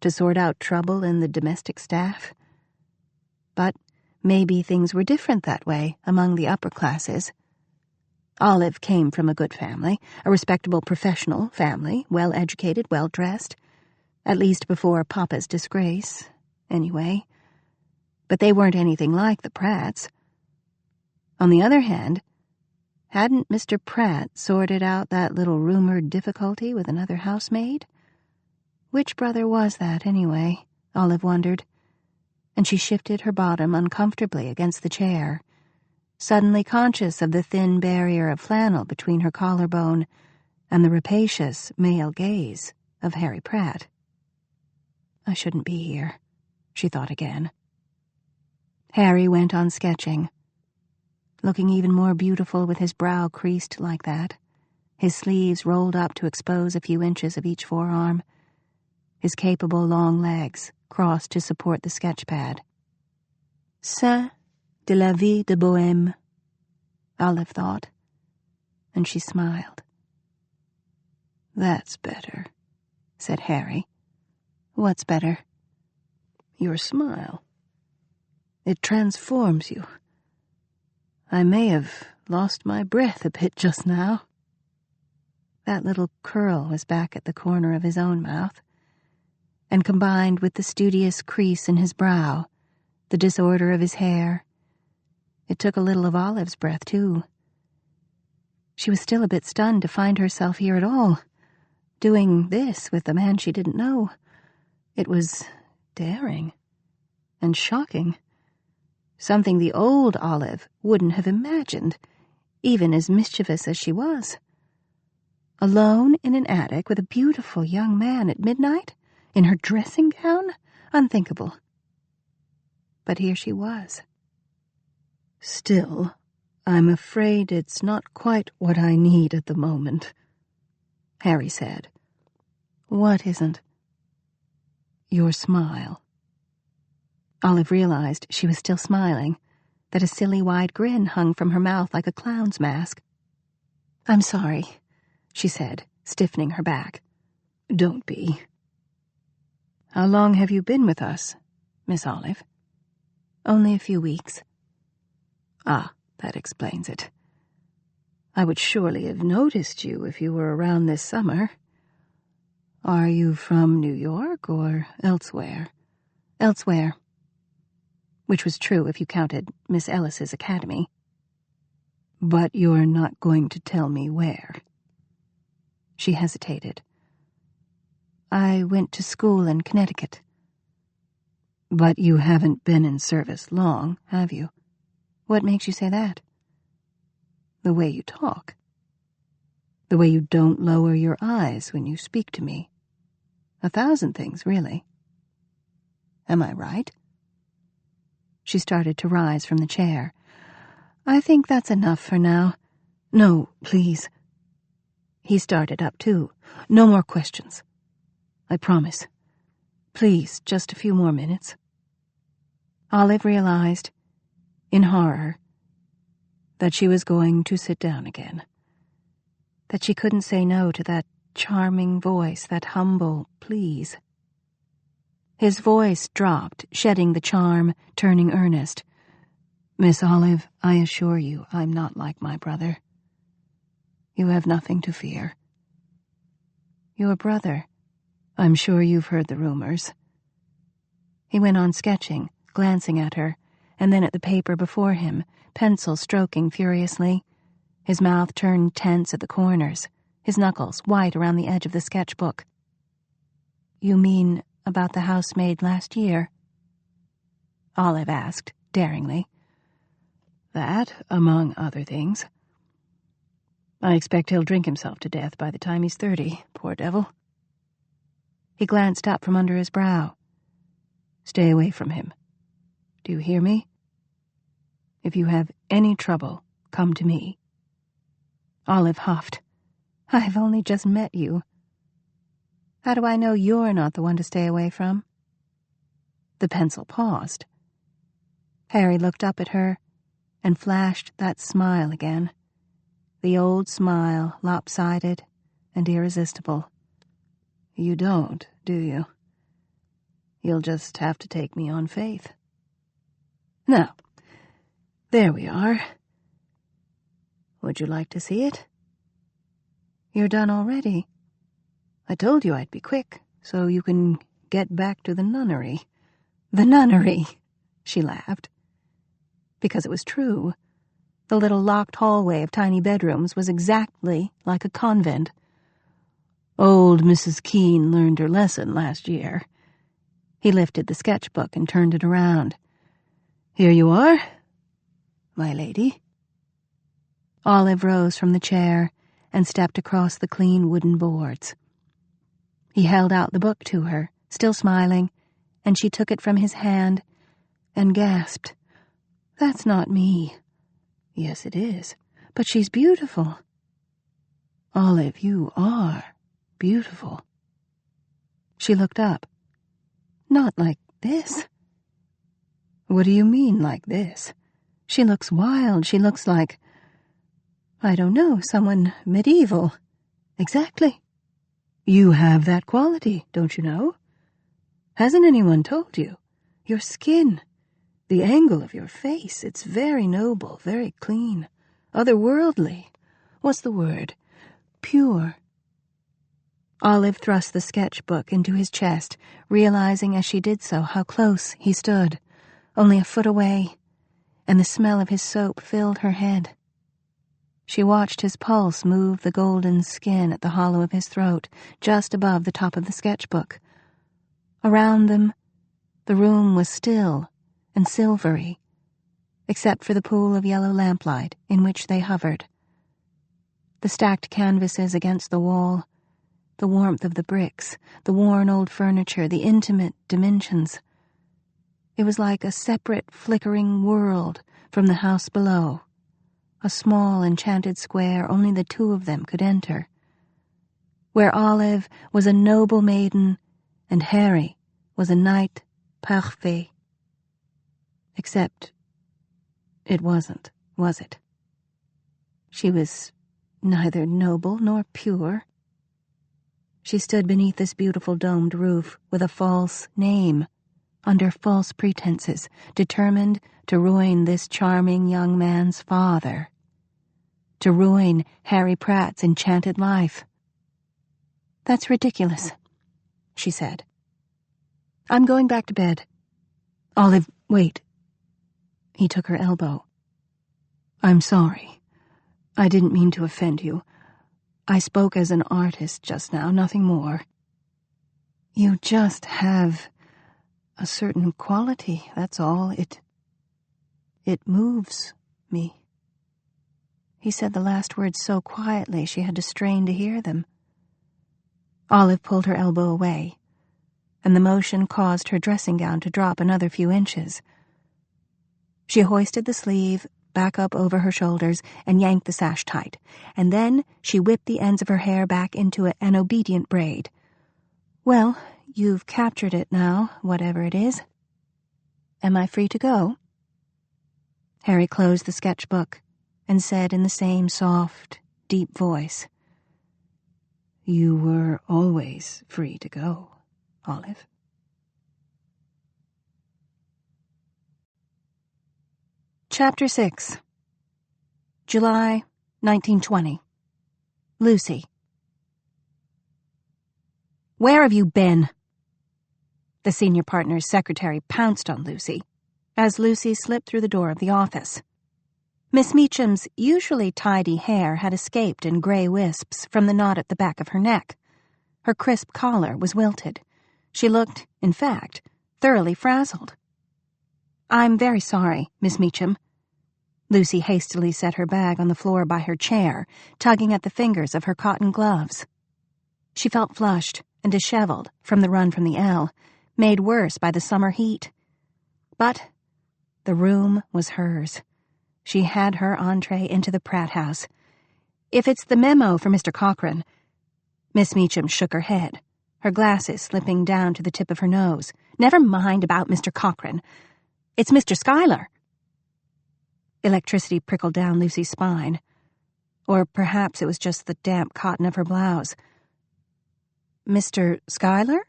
to sort out trouble in the domestic staff? But Maybe things were different that way among the upper classes. Olive came from a good family, a respectable professional family, well-educated, well-dressed, at least before Papa's disgrace, anyway. But they weren't anything like the Pratts. On the other hand, hadn't Mr. Pratt sorted out that little rumored difficulty with another housemaid? Which brother was that, anyway? Olive wondered, and she shifted her bottom uncomfortably against the chair, suddenly conscious of the thin barrier of flannel between her collarbone and the rapacious male gaze of Harry Pratt. I shouldn't be here, she thought again. Harry went on sketching, looking even more beautiful with his brow creased like that, his sleeves rolled up to expose a few inches of each forearm, his capable long legs crossed to support the sketchpad. Saint de la vie de bohème, Olive thought, and she smiled. That's better, said Harry. What's better? Your smile. It transforms you. I may have lost my breath a bit just now. That little curl was back at the corner of his own mouth, and combined with the studious crease in his brow, the disorder of his hair, it took a little of Olive's breath, too. She was still a bit stunned to find herself here at all, doing this with the man she didn't know. It was daring and shocking, something the old Olive wouldn't have imagined, even as mischievous as she was. Alone in an attic with a beautiful young man at midnight? In her dressing gown? Unthinkable. But here she was. Still, I'm afraid it's not quite what I need at the moment, Harry said. What isn't? Your smile. Olive realized she was still smiling, that a silly wide grin hung from her mouth like a clown's mask. I'm sorry, she said, stiffening her back. Don't be. How long have you been with us, Miss Olive? Only a few weeks. Ah, that explains it. I would surely have noticed you if you were around this summer. Are you from New York or elsewhere? Elsewhere. Which was true if you counted Miss Ellis's academy. But you're not going to tell me where. She hesitated. I went to school in Connecticut. But you haven't been in service long, have you? What makes you say that? The way you talk. The way you don't lower your eyes when you speak to me. 1,000 things, really. Am I right? She started to rise from the chair. I think that's enough for now. No, please. He started up, too. No more questions. I promise. Please, just a few more minutes. Olive realized, in horror, that she was going to sit down again. That she couldn't say no to that charming voice, that humble please. His voice dropped, shedding the charm, turning earnest. Miss Olive, I assure you I'm not like my brother. You have nothing to fear. Your brother. I'm sure you've heard the rumors. He went on sketching, glancing at her, and then at the paper before him, pencil stroking furiously. His mouth turned tense at the corners, his knuckles white around the edge of the sketchbook. You mean about the housemaid last year? Olive asked, daringly. That, among other things. I expect he'll drink himself to death by the time he's 30, poor devil. He glanced up from under his brow. Stay away from him. Do you hear me? If you have any trouble, come to me. Olive huffed. I've only just met you. How do I know you're not the one to stay away from? The pencil paused. Harry looked up at her and flashed that smile again. The old smile, lopsided and irresistible. You don't, do you? You'll just have to take me on faith. Now, There we are. Would you like to see it? You're done already. I told you I'd be quick, so you can get back to the nunnery. The nunnery, she laughed. Because it was true. The little locked hallway of tiny bedrooms was exactly like a convent. Old Mrs. Keene learned her lesson last year. He lifted the sketchbook and turned it around. Here you are, my lady. Olive rose from the chair and stepped across the clean wooden boards. He held out the book to her, still smiling, and she took it from his hand and gasped, That's not me. Yes, it is, but she's beautiful. Olive, you are beautiful. She looked up. Not like this. What do you mean, like this? She looks wild. She looks like, I don't know, someone medieval. Exactly. You have that quality, don't you know? Hasn't anyone told you? Your skin, the angle of your face, it's very noble, very clean, otherworldly. What's the word? Pure. Olive thrust the sketchbook into his chest, realizing as she did so how close he stood, only a foot away, and the smell of his soap filled her head. She watched his pulse move the golden skin at the hollow of his throat, just above the top of the sketchbook. Around them, the room was still and silvery, except for the pool of yellow lamplight in which they hovered. The stacked canvases against the wall, the warmth of the bricks, the worn old furniture, the intimate dimensions. It was like a separate, flickering world from the house below, a small, enchanted square only the two of them could enter, where Olive was a noble maiden and Harry was a knight parfait. Except it wasn't, was it? She was neither noble nor pure. She stood beneath this beautiful domed roof with a false name, under false pretenses, determined to ruin this charming young man's father, to ruin Harry Pratt's enchanted life. That's ridiculous, she said. I'm going back to bed. Olive, wait. He took her elbow. I'm sorry. I didn't mean to offend you. I spoke as an artist just now, nothing more. You just have a certain quality, that's all. It moves me. He said the last words so quietly she had to strain to hear them. Olive pulled her elbow away, and the motion caused her dressing gown to drop another few inches. She hoisted the sleeve back up over her shoulders and yanked the sash tight, and then she whipped the ends of her hair back into an obedient braid. Well, you've captured it now, whatever it is. Am I free to go? Harry closed the sketchbook and said in the same soft, deep voice, You were always free to go, Olive. Chapter 6. July 1920. Lucy. Where have you been? The senior partner's secretary pounced on Lucy as Lucy slipped through the door of the office. Miss Meacham's usually tidy hair had escaped in gray wisps from the knot at the back of her neck. Her crisp collar was wilted. She looked, in fact, thoroughly frazzled. I'm very sorry, Miss Meacham. Lucy hastily set her bag on the floor by her chair, tugging at the fingers of her cotton gloves. She felt flushed and disheveled from the run from the L, made worse by the summer heat. But the room was hers. She had her entree into the Pratt house. If it's the memo for Mr. Cochrane... Miss Meacham shook her head, her glasses slipping down to the tip of her nose. Never mind about Mr. Cochrane. It's Mr. Schuyler. Electricity prickled down Lucy's spine. Or perhaps it was just the damp cotton of her blouse. Mr. Schuyler?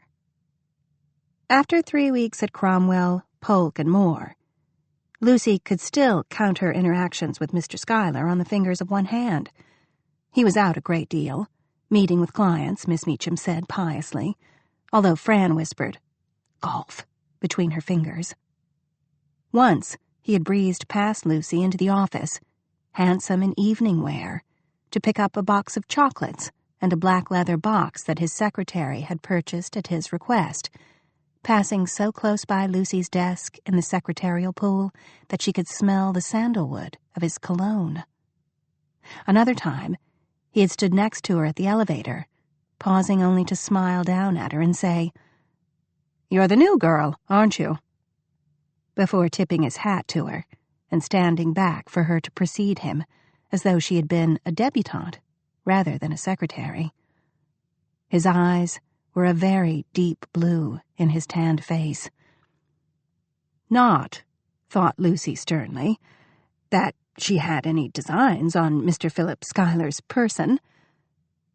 After 3 weeks at Cromwell, Polk, and Moore, Lucy could still count her interactions with Mr. Schuyler on the fingers of one hand. He was out a great deal, meeting with clients, Miss Meacham said piously, although Fran whispered, "Golf," between her fingers. Once, he had breezed past Lucy into the office, handsome in evening wear, to pick up a box of chocolates and a black leather box that his secretary had purchased at his request, passing so close by Lucy's desk in the secretarial pool that she could smell the sandalwood of his cologne. Another time, he had stood next to her at the elevator, pausing only to smile down at her and say, "You're the new girl, aren't you?" before tipping his hat to her and standing back for her to precede him, as though she had been a debutante rather than a secretary. His eyes were a very deep blue in his tanned face. Not, thought Lucy sternly, that she had any designs on Mr. Philip Schuyler's person.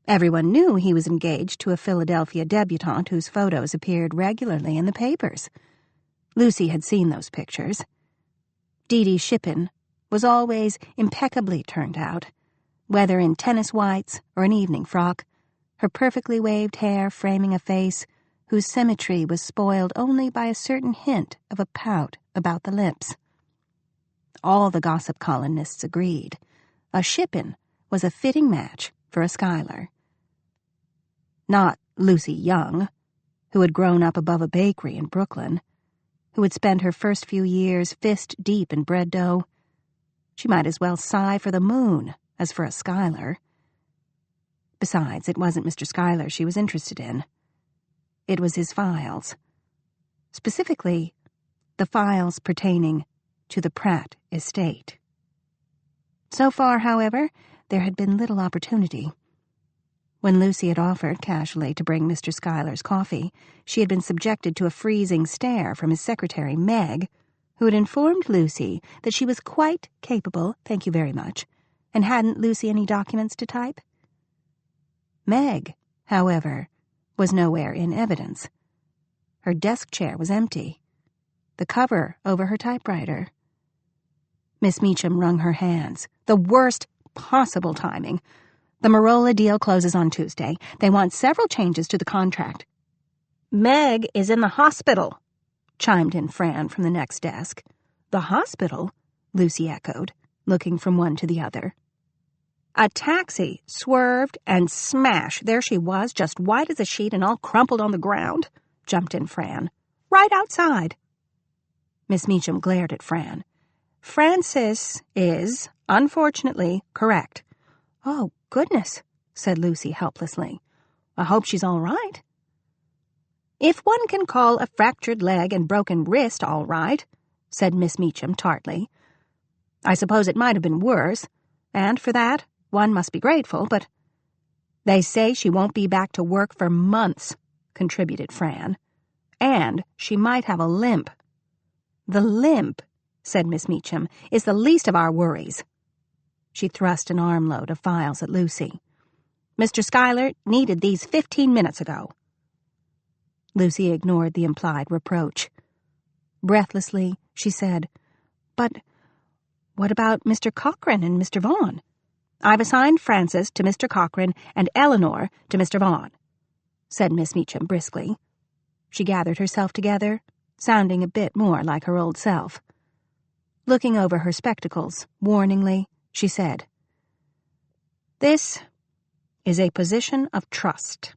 Everyone knew he was engaged to a Philadelphia debutante whose photos appeared regularly in the papers. Lucy had seen those pictures. Dee Dee Shippen was always impeccably turned out, whether in tennis whites or an evening frock, her perfectly waved hair framing a face whose symmetry was spoiled only by a certain hint of a pout about the lips. All the gossip columnists agreed. A Shippen was a fitting match for a Schuyler. Not Lucy Young, who had grown up above a bakery in Brooklyn, who had spent her first few years fist-deep in bread dough. She might as well sigh for the moon as for a Schuyler. Besides, it wasn't Mr. Schuyler she was interested in. It was his files. Specifically, the files pertaining to the Pratt estate. So far, however, there had been little opportunity. When Lucy had offered casually to bring Mr. Schuyler's coffee, she had been subjected to a freezing stare from his secretary, Meg, who had informed Lucy that she was quite capable, thank you very much, and hadn't Lucy any documents to type? Meg, however, was nowhere in evidence. Her desk chair was empty, the cover over her typewriter. Miss Meacham wrung her hands. The worst possible timing. The Marola deal closes on Tuesday. They want several changes to the contract. "Meg is in the hospital," chimed in Fran from the next desk. "The hospital?" Lucy echoed, looking from one to the other. "A taxi swerved and smash. There she was, just white as a sheet and all crumpled on the ground," jumped in Fran. "Right outside." Miss Meacham glared at Fran. "Frances is, unfortunately, correct." "Oh, goodness," said Lucy helplessly. "I hope she's all right." "If one can call a fractured leg and broken wrist all right," said Miss Meacham tartly. "I suppose it might have been worse, and for that one must be grateful, but—" "They say she won't be back to work for months," contributed Fran. "And she might have a limp." "The limp," said Miss Meacham, "is the least of our worries." She thrust an armload of files at Lucy. "Mr. Schuyler needed these 15 minutes ago." Lucy ignored the implied reproach. Breathlessly, she said, "But what about Mr. Cochran and Mr. Vaughn?" "I've assigned Frances to Mr. Cochran and Eleanor to Mr. Vaughn," said Miss Meacham briskly. She gathered herself together, sounding a bit more like her old self. Looking over her spectacles, warningly, she said, "This is a position of trust.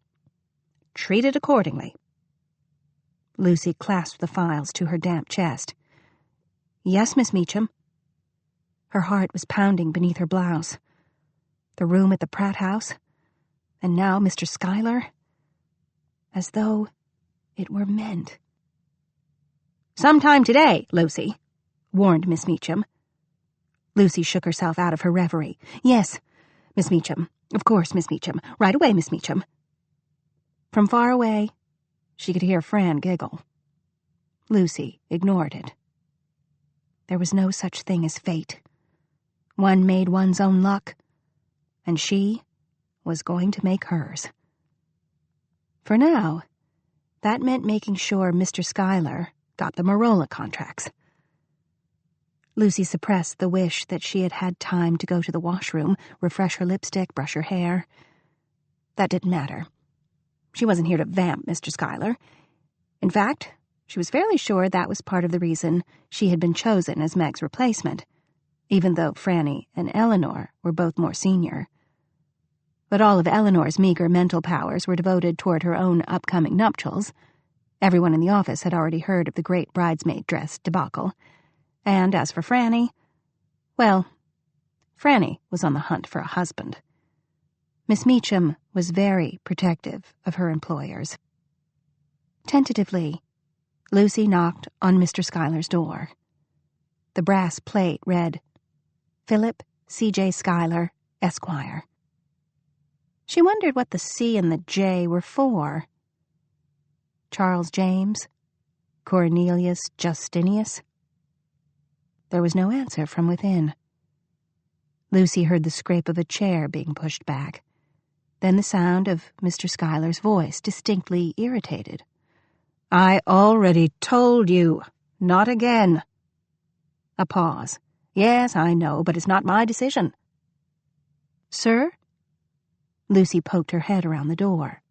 Treat it accordingly." Lucy clasped the files to her damp chest. "Yes, Miss Meacham." Her heart was pounding beneath her blouse. The room at the Pratt house, and now Mr. Schuyler, as though it were meant. "Sometime today, Lucy," warned Miss Meacham. Lucy shook herself out of her reverie. "Yes, Miss Meacham. Of course, Miss Meacham. Right away, Miss Meacham." From far away, she could hear Fran giggle. Lucy ignored it. There was no such thing as fate. One made one's own luck, and she was going to make hers. For now, that meant making sure Mr. Schuyler got the Marola contracts. Lucy suppressed the wish that she had had time to go to the washroom, refresh her lipstick, brush her hair. That didn't matter. She wasn't here to vamp Mr. Schuyler. In fact, she was fairly sure that was part of the reason she had been chosen as Meg's replacement, even though Franny and Eleanor were both more senior. But all of Eleanor's meager mental powers were devoted toward her own upcoming nuptials. Everyone in the office had already heard of the great bridesmaid dress debacle. And as for Franny, well, Franny was on the hunt for a husband. Miss Meacham was very protective of her employers. Tentatively, Lucy knocked on Mr. Schuyler's door. The brass plate read, Philip C.J. Schuyler, Esquire. She wondered what the C and the J were for. Charles James? Cornelius Justinius? There was no answer from within. Lucy heard the scrape of a chair being pushed back, then the sound of Mr. Schuyler's voice, distinctly irritated. I already told you. Not again. A pause. Yes, I know, but it's not my decision. Sir? Lucy poked her head around the door.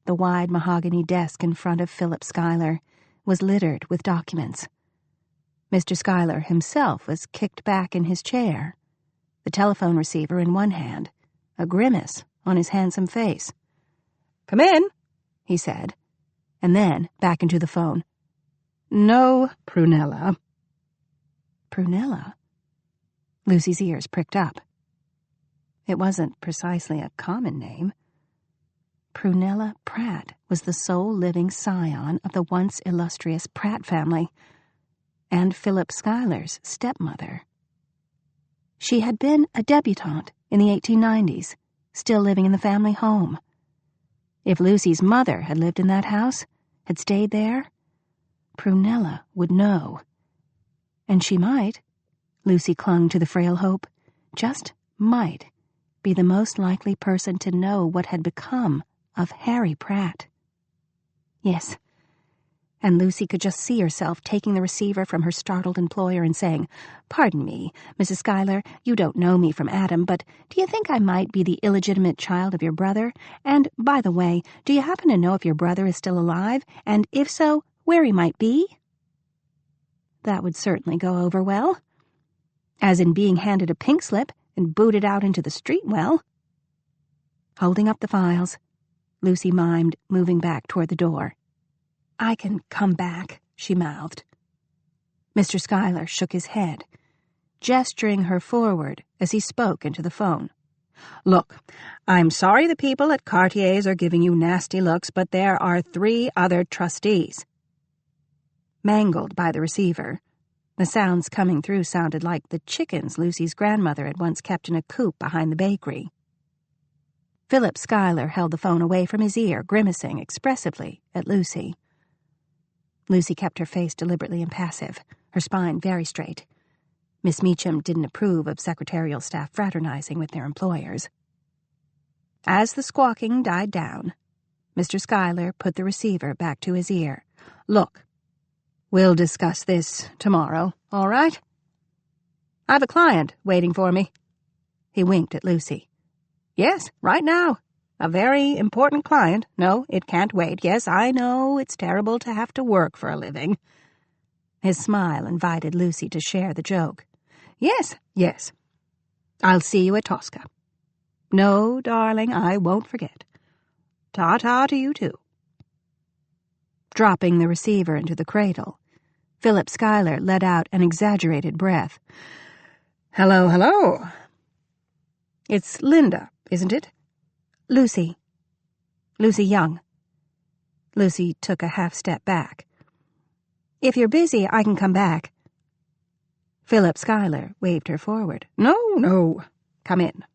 The wide mahogany desk in front of Philip Schuyler was littered with documents. Mr. Schuyler himself was kicked back in his chair, the telephone receiver in one hand, a grimace on his handsome face. Come in, he said, and then back into the phone. No, Prunella. Prunella? Lucy's ears pricked up. It wasn't precisely a common name. Prunella Pratt was the sole living scion of the once illustrious Pratt family, and Philip Schuyler's stepmother. She had been a debutante in the 1890s, still living in the family home. If Lucy's mother had lived in that house, had stayed there, Prunella would know. And she might, Lucy clung to the frail hope, just might be the most likely person to know what had become of Harry Pratt. Yes, and Lucy could just see herself taking the receiver from her startled employer and saying, Pardon me, Mrs. Schuyler, you don't know me from Adam, but do you think I might be the illegitimate child of your brother? And, by the way, do you happen to know if your brother is still alive? And if so, where he might be? That would certainly go over well. As in being handed a pink slip and booted out into the street well. Holding up the files, Lucy mimed, moving back toward the door. I can come back, she mouthed. Mr. Schuyler shook his head, gesturing her forward as he spoke into the phone. Look, I'm sorry the people at Cartier's are giving you nasty looks, but there are 3 other trustees. Mangled by the receiver, the sounds coming through sounded like the chickens Lucy's grandmother had once kept in a coop behind the bakery. Philip Schuyler held the phone away from his ear, grimacing expressively at Lucy. Lucy kept her face deliberately impassive, her spine very straight. Miss Meacham didn't approve of secretarial staff fraternizing with their employers. As the squawking died down, Mr. Schuyler put the receiver back to his ear. Look, we'll discuss this tomorrow, all right? I've a client waiting for me. He winked at Lucy. Yes, right now. A very important client. No, it can't wait. Yes, I know it's terrible to have to work for a living. His smile invited Lucy to share the joke. Yes, yes. I'll see you at Tosca. No, darling, I won't forget. Ta-ta to you, too. Dropping the receiver into the cradle, Philip Schuyler let out an exaggerated breath. Hello, hello. It's Linda, isn't it? Lucy. Lucy Young. Lucy took a half-step back. If you're busy, I can come back. Philip Schuyler waved her forward. No, no. Come in.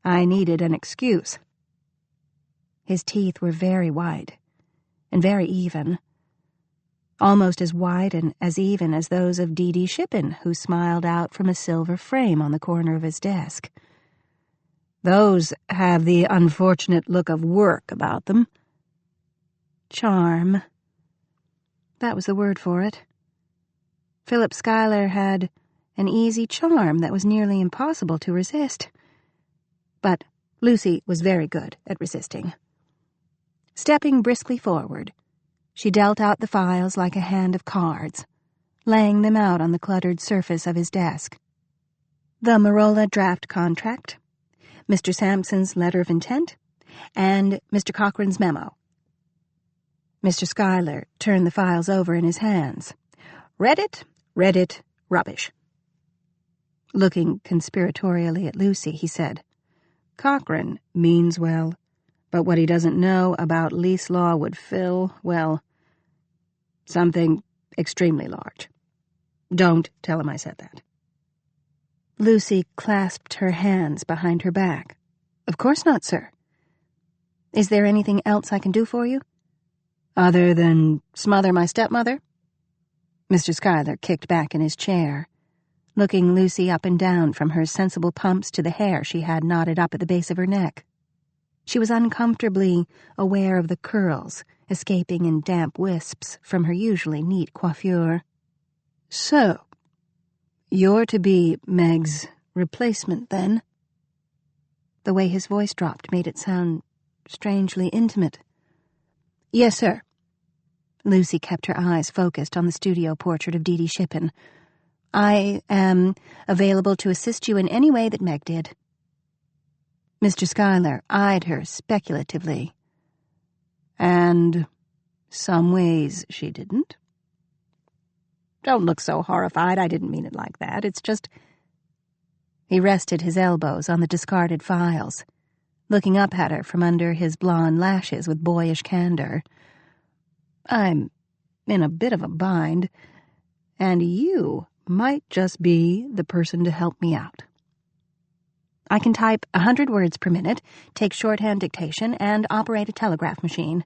I needed an excuse. His teeth were very white, and very even. Almost as white and as even as those of Dee Dee Shippen, who smiled out from a silver frame on the corner of his desk. Those have the unfortunate look of work about them. Charm. That was the word for it. Philip Schuyler had an easy charm that was nearly impossible to resist. But Lucy was very good at resisting. Stepping briskly forward, she dealt out the files like a hand of cards, laying them out on the cluttered surface of his desk. The Marola draft contract, Mr. Sampson's letter of intent, and Mr. Cochrane's memo. Mr. Schuyler turned the files over in his hands. Read it, rubbish. Looking conspiratorially at Lucy, he said, Cochrane means well, but what he doesn't know about lease law would fill, well, something extremely large. Don't tell him I said that. Lucy clasped her hands behind her back. Of course not, sir. Is there anything else I can do for you? Other than smother my stepmother? Mr. Schuyler kicked back in his chair, looking Lucy up and down from her sensible pumps to the hair she had knotted up at the base of her neck. She was uncomfortably aware of the curls escaping in damp wisps from her usually neat coiffure. So, you're to be Meg's replacement, then? The way his voice dropped made it sound strangely intimate. Yes, sir. Lucy kept her eyes focused on the studio portrait of Dee Dee Shippen. I am available to assist you in any way that Meg did. Mr. Schuyler eyed her speculatively. And some ways she didn't? Don't look so horrified. I didn't mean it like that. It's just... He rested his elbows on the discarded files, looking up at her from under his blonde lashes with boyish candor. I'm in a bit of a bind, and you might just be the person to help me out. I can type 100 words per minute, take shorthand dictation, and operate a telegraph machine.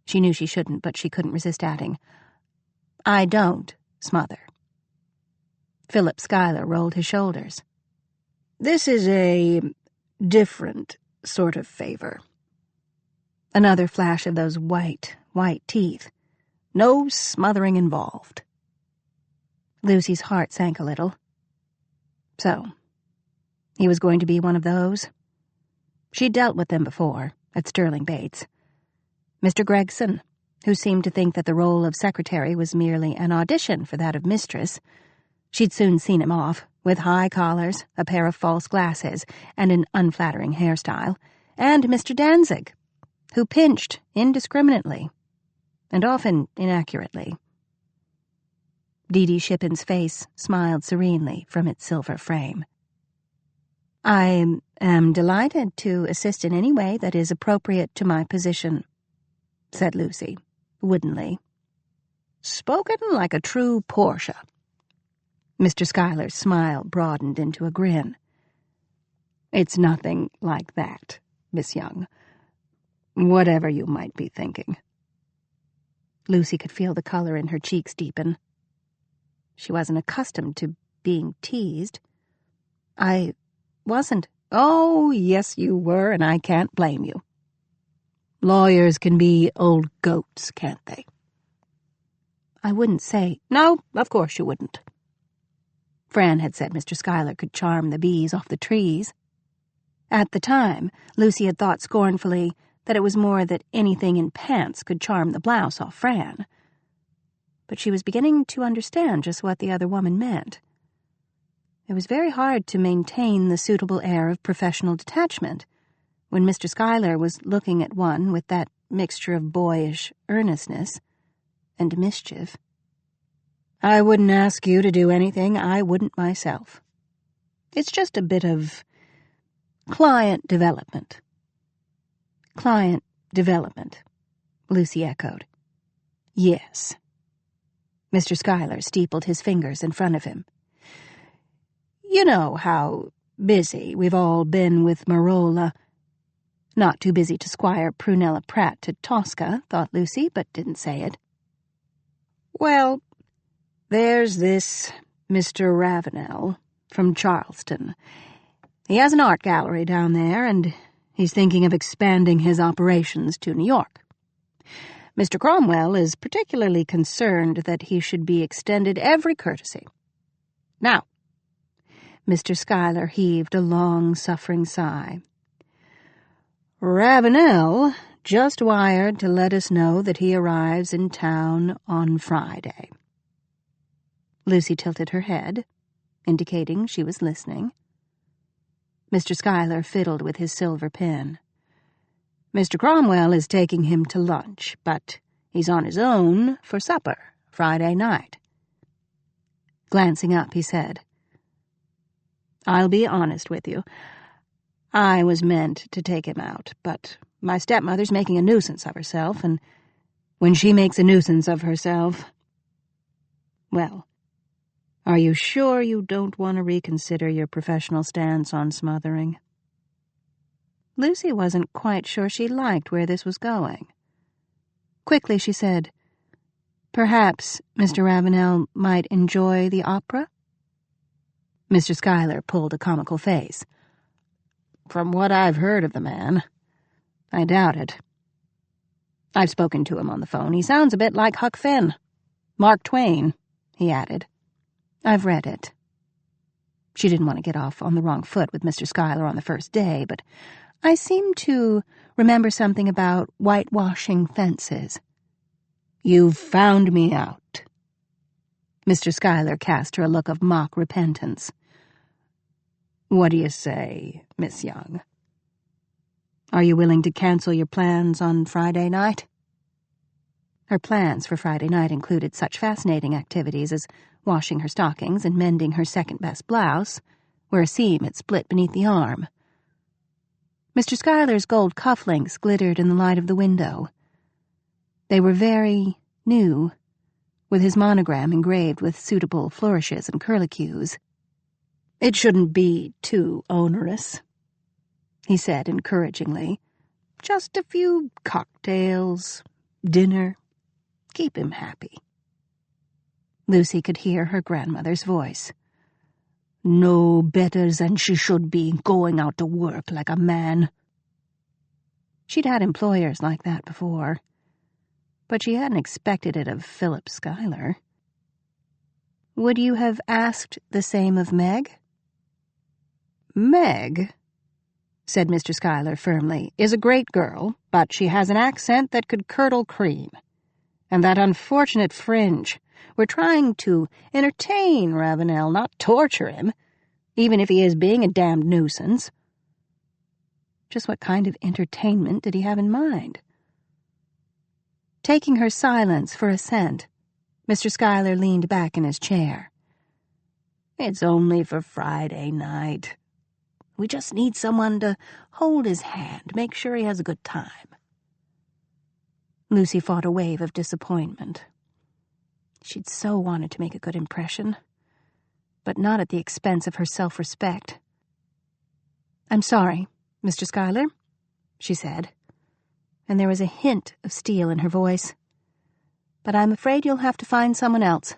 She knew she shouldn't, but she couldn't resist adding, I don't smother. Philip Schuyler rolled his shoulders. This is a different sort of favor. Another flash of those white teeth. No smothering involved. Lucy's heart sank a little. So, he was going to be one of those? She'd dealt with them before, at Sterling Bates. Mr. Gregson, who seemed to think that the role of secretary was merely an audition for that of mistress. She'd soon seen him off, with high collars, a pair of false glasses, and an unflattering hairstyle, and Mr. Danzig, who pinched indiscriminately, and often inaccurately. Dee Dee Shippen's face smiled serenely from its silver frame. I am delighted to assist in any way that is appropriate to my position, said Lucy, woodenly. Spoken like a true Portia. Mr. Schuyler's smile broadened into a grin. It's nothing like that, Miss Young. Whatever you might be thinking. Lucy could feel the color in her cheeks deepen. She wasn't accustomed to being teased. I wasn't. Oh, yes, you were, and I can't blame you. Lawyers can be old goats, can't they? I wouldn't say. No, of course you wouldn't. Fran had said Mr. Schuyler could charm the bees off the trees. At the time, Lucy had thought scornfully that it was more that anything in pants could charm the blouse off Fran. But she was beginning to understand just what the other woman meant. It was very hard to maintain the suitable air of professional detachment when Mr. Schuyler was looking at one with that mixture of boyish earnestness and mischief. I wouldn't ask you to do anything I wouldn't myself. It's just a bit of client development. Client development, Lucy echoed. Yes. Mr. Schuyler steepled his fingers in front of him. You know how busy we've all been with Marola. Not too busy to squire Prunella Pratt to Tosca, thought Lucy, but didn't say it. Well, there's this Mr. Ravenel from Charleston. He has an art gallery down there, and he's thinking of expanding his operations to New York. Mr. Cromwell is particularly concerned that he should be extended every courtesy. Now," Mr. Schuyler heaved a long-suffering sigh, "Ravenel just wired to let us know that he arrives in town on Friday." Lucy tilted her head, indicating she was listening. Mr. Schuyler fiddled with his silver pen. "Mr. Cromwell is taking him to lunch, but he's on his own for supper Friday night." Glancing up, he said, "I'll be honest with you. I was meant to take him out, but my stepmother's making a nuisance of herself, and when she makes a nuisance of herself... Well, are you sure you don't want to reconsider your professional stance on smothering?" Lucy wasn't quite sure she liked where this was going. Quickly she said, "Perhaps Mr. Ravenel might enjoy the opera?" Mr. Schuyler pulled a comical face. "From what I've heard of the man, I doubt it. I've spoken to him on the phone. He sounds a bit like Huck Finn. Mark Twain," he added. "I've read it." She didn't want to get off on the wrong foot with Mr. Schuyler on the first day, but I seem to remember something about whitewashing fences. "You've found me out." Mr. Schuyler cast her a look of mock repentance. "What do you say, Miss Young? Are you willing to cancel your plans on Friday night?" Her plans for Friday night included such fascinating activities as washing her stockings and mending her second-best blouse, where a seam had split beneath the arm. Mr. Schuyler's gold cufflinks glittered in the light of the window. They were very new, with his monogram engraved with suitable flourishes and curlicues. "It shouldn't be too onerous," he said encouragingly. "Just a few cocktails, dinner. Keep him happy." Lucy could hear her grandmother's voice. "No better than she should be going out to work like a man." She'd had employers like that before, but she hadn't expected it of Philip Schuyler. "Would you have asked the same of Meg?" "Meg," said Mr. Schuyler firmly, "is a great girl, but she has an accent that could curdle cream. And that unfortunate fringe. We're trying to entertain Ravenel, not torture him, even if he is being a damned nuisance." Just what kind of entertainment did he have in mind? Taking her silence for assent, Mr. Schuyler leaned back in his chair. "It's only for Friday night. We just need someone to hold his hand, make sure he has a good time." Lucy fought a wave of disappointment. She'd so wanted to make a good impression, but not at the expense of her self-respect. "I'm sorry, Mr. Schuyler," she said, and there was a hint of steel in her voice. "But I'm afraid you'll have to find someone else.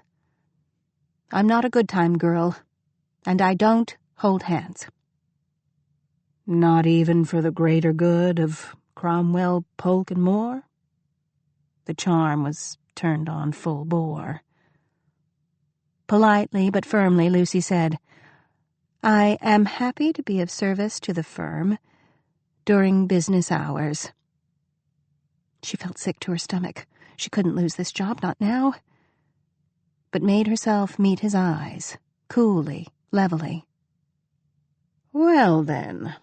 I'm not a good-time girl, and I don't hold hands." "Not even for the greater good of Cromwell, Polk, and Moore?" The charm was turned on full bore. Politely but firmly, Lucy said, "I am happy to be of service to the firm during business hours." She felt sick to her stomach. She couldn't lose this job, not now. But made herself meet his eyes, coolly, levelly. "Well, then."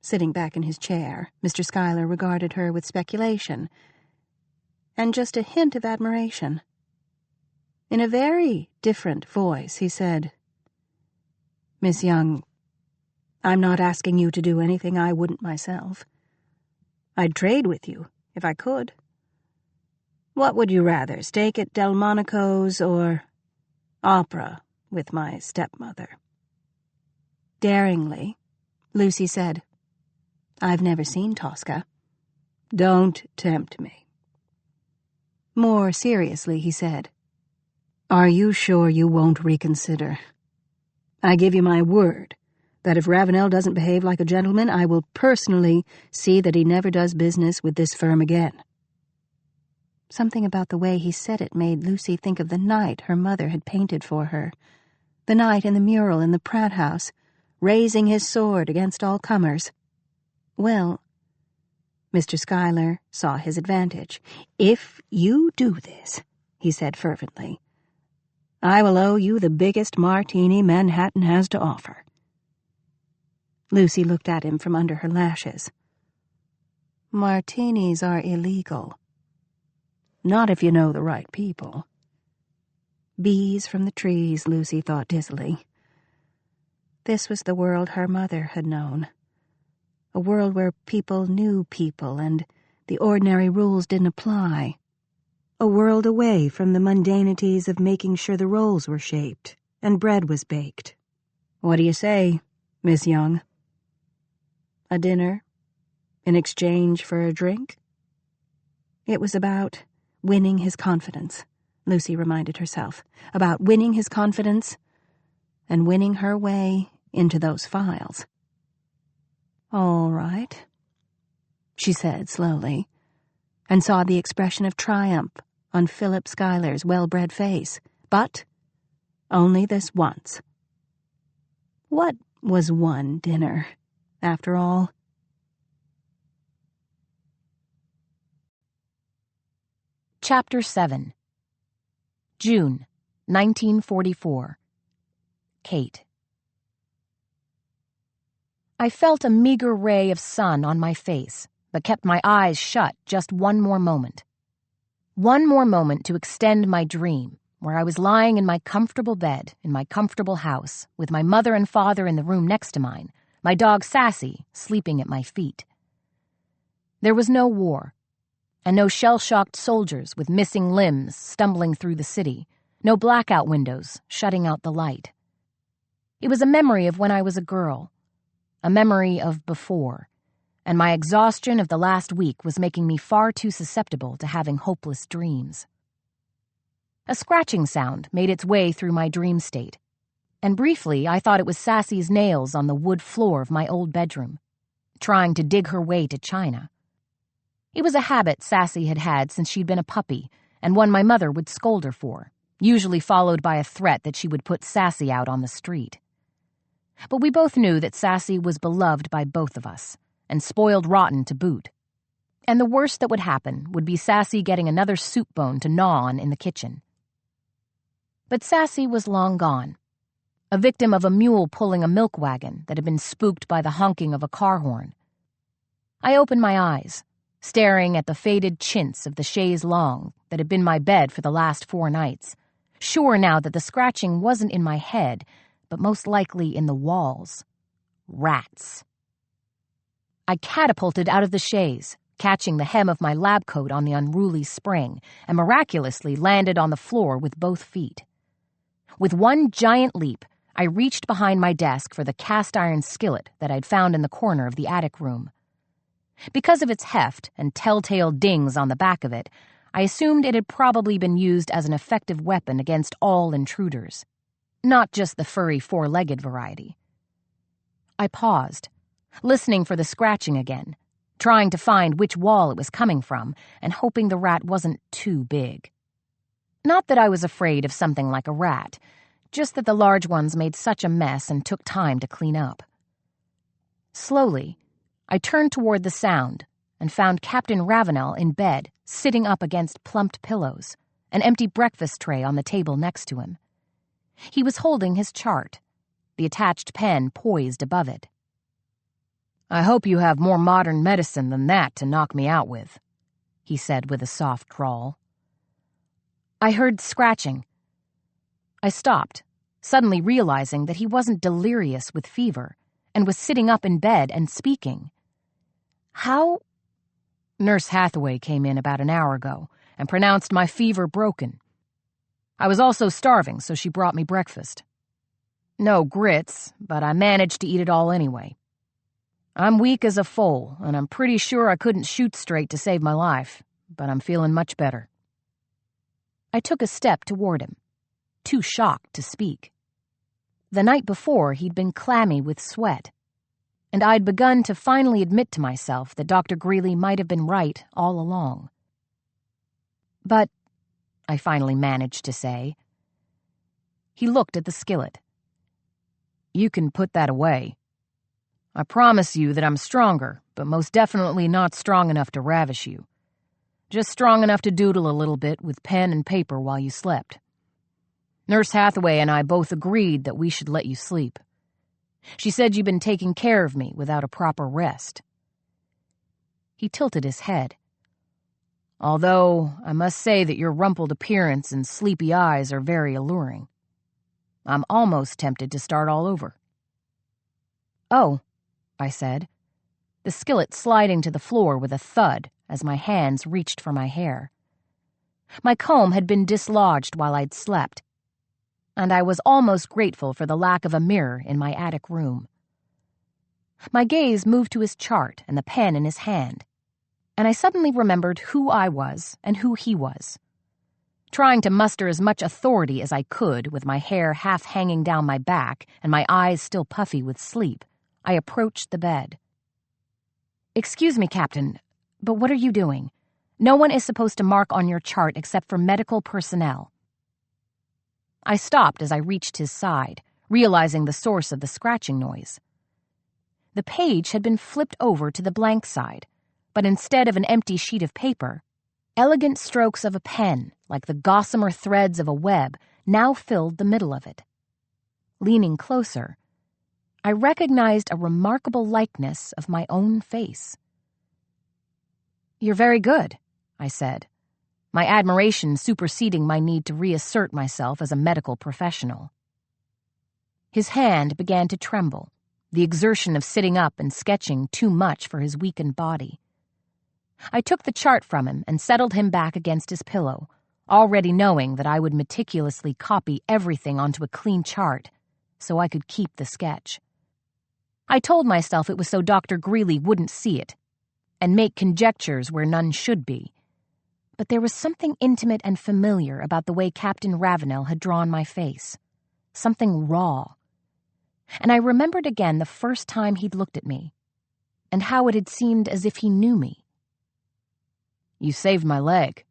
Sitting back in his chair, Mr. Schuyler regarded her with speculation, and just a hint of admiration. In a very different voice, he said, "Miss Young, I'm not asking you to do anything I wouldn't myself. I'd trade with you, if I could. What would you rather, steak at Delmonico's or opera with my stepmother?" Daringly, Lucy said, "I've never seen Tosca." "Don't tempt me." More seriously, he said, "Are you sure you won't reconsider? I give you my word that if Ravenel doesn't behave like a gentleman, I will personally see that he never does business with this firm again." Something about the way he said it made Lucy think of the night her mother had painted for her. The night in the mural in the Pratt house, raising his sword against all comers. Well, Mr. Schuyler saw his advantage. "If you do this," he said fervently, "I will owe you the biggest martini Manhattan has to offer." Lucy looked at him from under her lashes. "Martinis are illegal." "Not if you know the right people." Bees from the trees, Lucy thought dizzily. This was the world her mother had known. A world where people knew people and the ordinary rules didn't apply. A world away from the mundanities of making sure the rolls were shaped and bread was baked. "What do you say, Miss Young? A dinner in exchange for a drink?" It was about winning his confidence, Lucy reminded herself, about winning his confidence and winning her way into those files. "All right," she said slowly, and saw the expression of triumph on Philip Schuyler's well-bred face, but only this once. What was one dinner, after all? Chapter 7. June, 1944. Kate. I felt a meager ray of sun on my face, but kept my eyes shut just one more moment. One more moment to extend my dream, where I was lying in my comfortable bed in my comfortable house, with my mother and father in the room next to mine, my dog Sassy sleeping at my feet. There was no war, and no shell-shocked soldiers with missing limbs stumbling through the city, no blackout windows shutting out the light. It was a memory of when I was a girl, a memory of before, and my exhaustion of the last week was making me far too susceptible to having hopeless dreams. A scratching sound made its way through my dream state, and briefly I thought it was Sassy's nails on the wood floor of my old bedroom, trying to dig her way to China. It was a habit Sassy had had since she'd been a puppy, and one my mother would scold her for, usually followed by a threat that she would put Sassy out on the street. But we both knew that Sassy was beloved by both of us, and spoiled rotten to boot. And the worst that would happen would be Sassy getting another soup bone to gnaw on in the kitchen. But Sassy was long gone, a victim of a mule pulling a milk wagon that had been spooked by the honking of a car horn. I opened my eyes, staring at the faded chintz of the chaise longue that had been my bed for the last 4 nights, sure now that the scratching wasn't in my head, but most likely in the walls. Rats. I catapulted out of the chaise, catching the hem of my lab coat on the unruly spring, and miraculously landed on the floor with both feet. With one giant leap, I reached behind my desk for the cast-iron skillet that I'd found in the corner of the attic room. Because of its heft and telltale dings on the back of it, I assumed it had probably been used as an effective weapon against all intruders, not just the furry 4-legged variety. I paused, listening for the scratching again, trying to find which wall it was coming from, and hoping the rat wasn't too big. Not that I was afraid of something like a rat, just that the large ones made such a mess and took time to clean up. Slowly, I turned toward the sound and found Captain Ravenel in bed, sitting up against plumped pillows, an empty breakfast tray on the table next to him. He was holding his chart, the attached pen poised above it. "I hope you have more modern medicine than that to knock me out with," he said with a soft drawl. I heard scratching. I stopped, suddenly realizing that he wasn't delirious with fever, and was sitting up in bed and speaking. "How—" "Nurse Hathaway came in about an hour ago and pronounced my fever broken. I was also starving, so she brought me breakfast. No grits, but I managed to eat it all anyway. I'm weak as a foal, and I'm pretty sure I couldn't shoot straight to save my life, but I'm feeling much better." I took a step toward him, too shocked to speak. The night before, he'd been clammy with sweat, and I'd begun to finally admit to myself that Dr. Greeley might have been right all along. But, I finally managed to say. He looked at the skillet. You can put that away. I promise you that I'm stronger, but most definitely not strong enough to ravish you. Just strong enough to doodle a little bit with pen and paper while you slept. Nurse Hathaway and I both agreed that we should let you sleep. She said you'd been taking care of me without a proper rest. He tilted his head. Although, I must say that your rumpled appearance and sleepy eyes are very alluring. I'm almost tempted to start all over. Oh, I said, the skillet sliding to the floor with a thud as my hands reached for my hair. My comb had been dislodged while I'd slept, and I was almost grateful for the lack of a mirror in my attic room. My gaze moved to his chart and the pen in his hand, and I suddenly remembered who I was and who he was. Trying to muster as much authority as I could with my hair half hanging down my back and my eyes still puffy with sleep, I approached the bed. Excuse me, Captain, but what are you doing? No one is supposed to mark on your chart except for medical personnel. I stopped as I reached his side, realizing the source of the scratching noise. The page had been flipped over to the blank side, but instead of an empty sheet of paper, elegant strokes of a pen, like the gossamer threads of a web, now filled the middle of it. Leaning closer, I recognized a remarkable likeness of my own face. You're very good, I said, my admiration superseding my need to reassert myself as a medical professional. His hand began to tremble, the exertion of sitting up and sketching too much for his weakened body. I took the chart from him and settled him back against his pillow, already knowing that I would meticulously copy everything onto a clean chart so I could keep the sketch. I told myself it was so Dr. Greeley wouldn't see it and make conjectures where none should be. But there was something intimate and familiar about the way Captain Ravenel had drawn my face, something raw. And I remembered again the first time he'd looked at me, and how it had seemed as if he knew me. You saved my leg,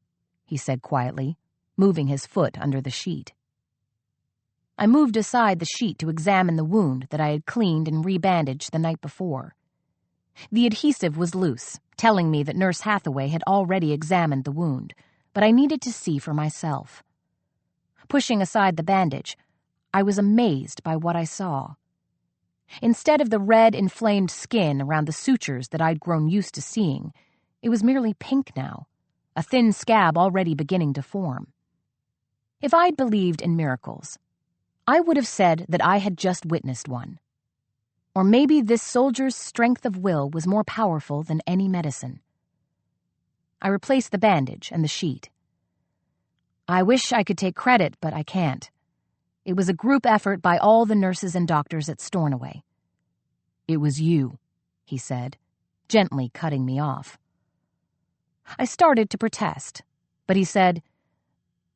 he said quietly, moving his foot under the sheet. I moved aside the sheet to examine the wound that I had cleaned and rebandaged the night before. The adhesive was loose, telling me that Nurse Hathaway had already examined the wound, but I needed to see for myself. Pushing aside the bandage, I was amazed by what I saw. Instead of the red, inflamed skin around the sutures that I'd grown used to seeing, it was merely pink now, a thin scab already beginning to form. If I'd believed in miracles, I would have said that I had just witnessed one. Or maybe this soldier's strength of will was more powerful than any medicine. I replaced the bandage and the sheet. I wish I could take credit, but I can't. It was a group effort by all the nurses and doctors at Stornoway. It was you, he said, gently cutting me off. I started to protest, but he said,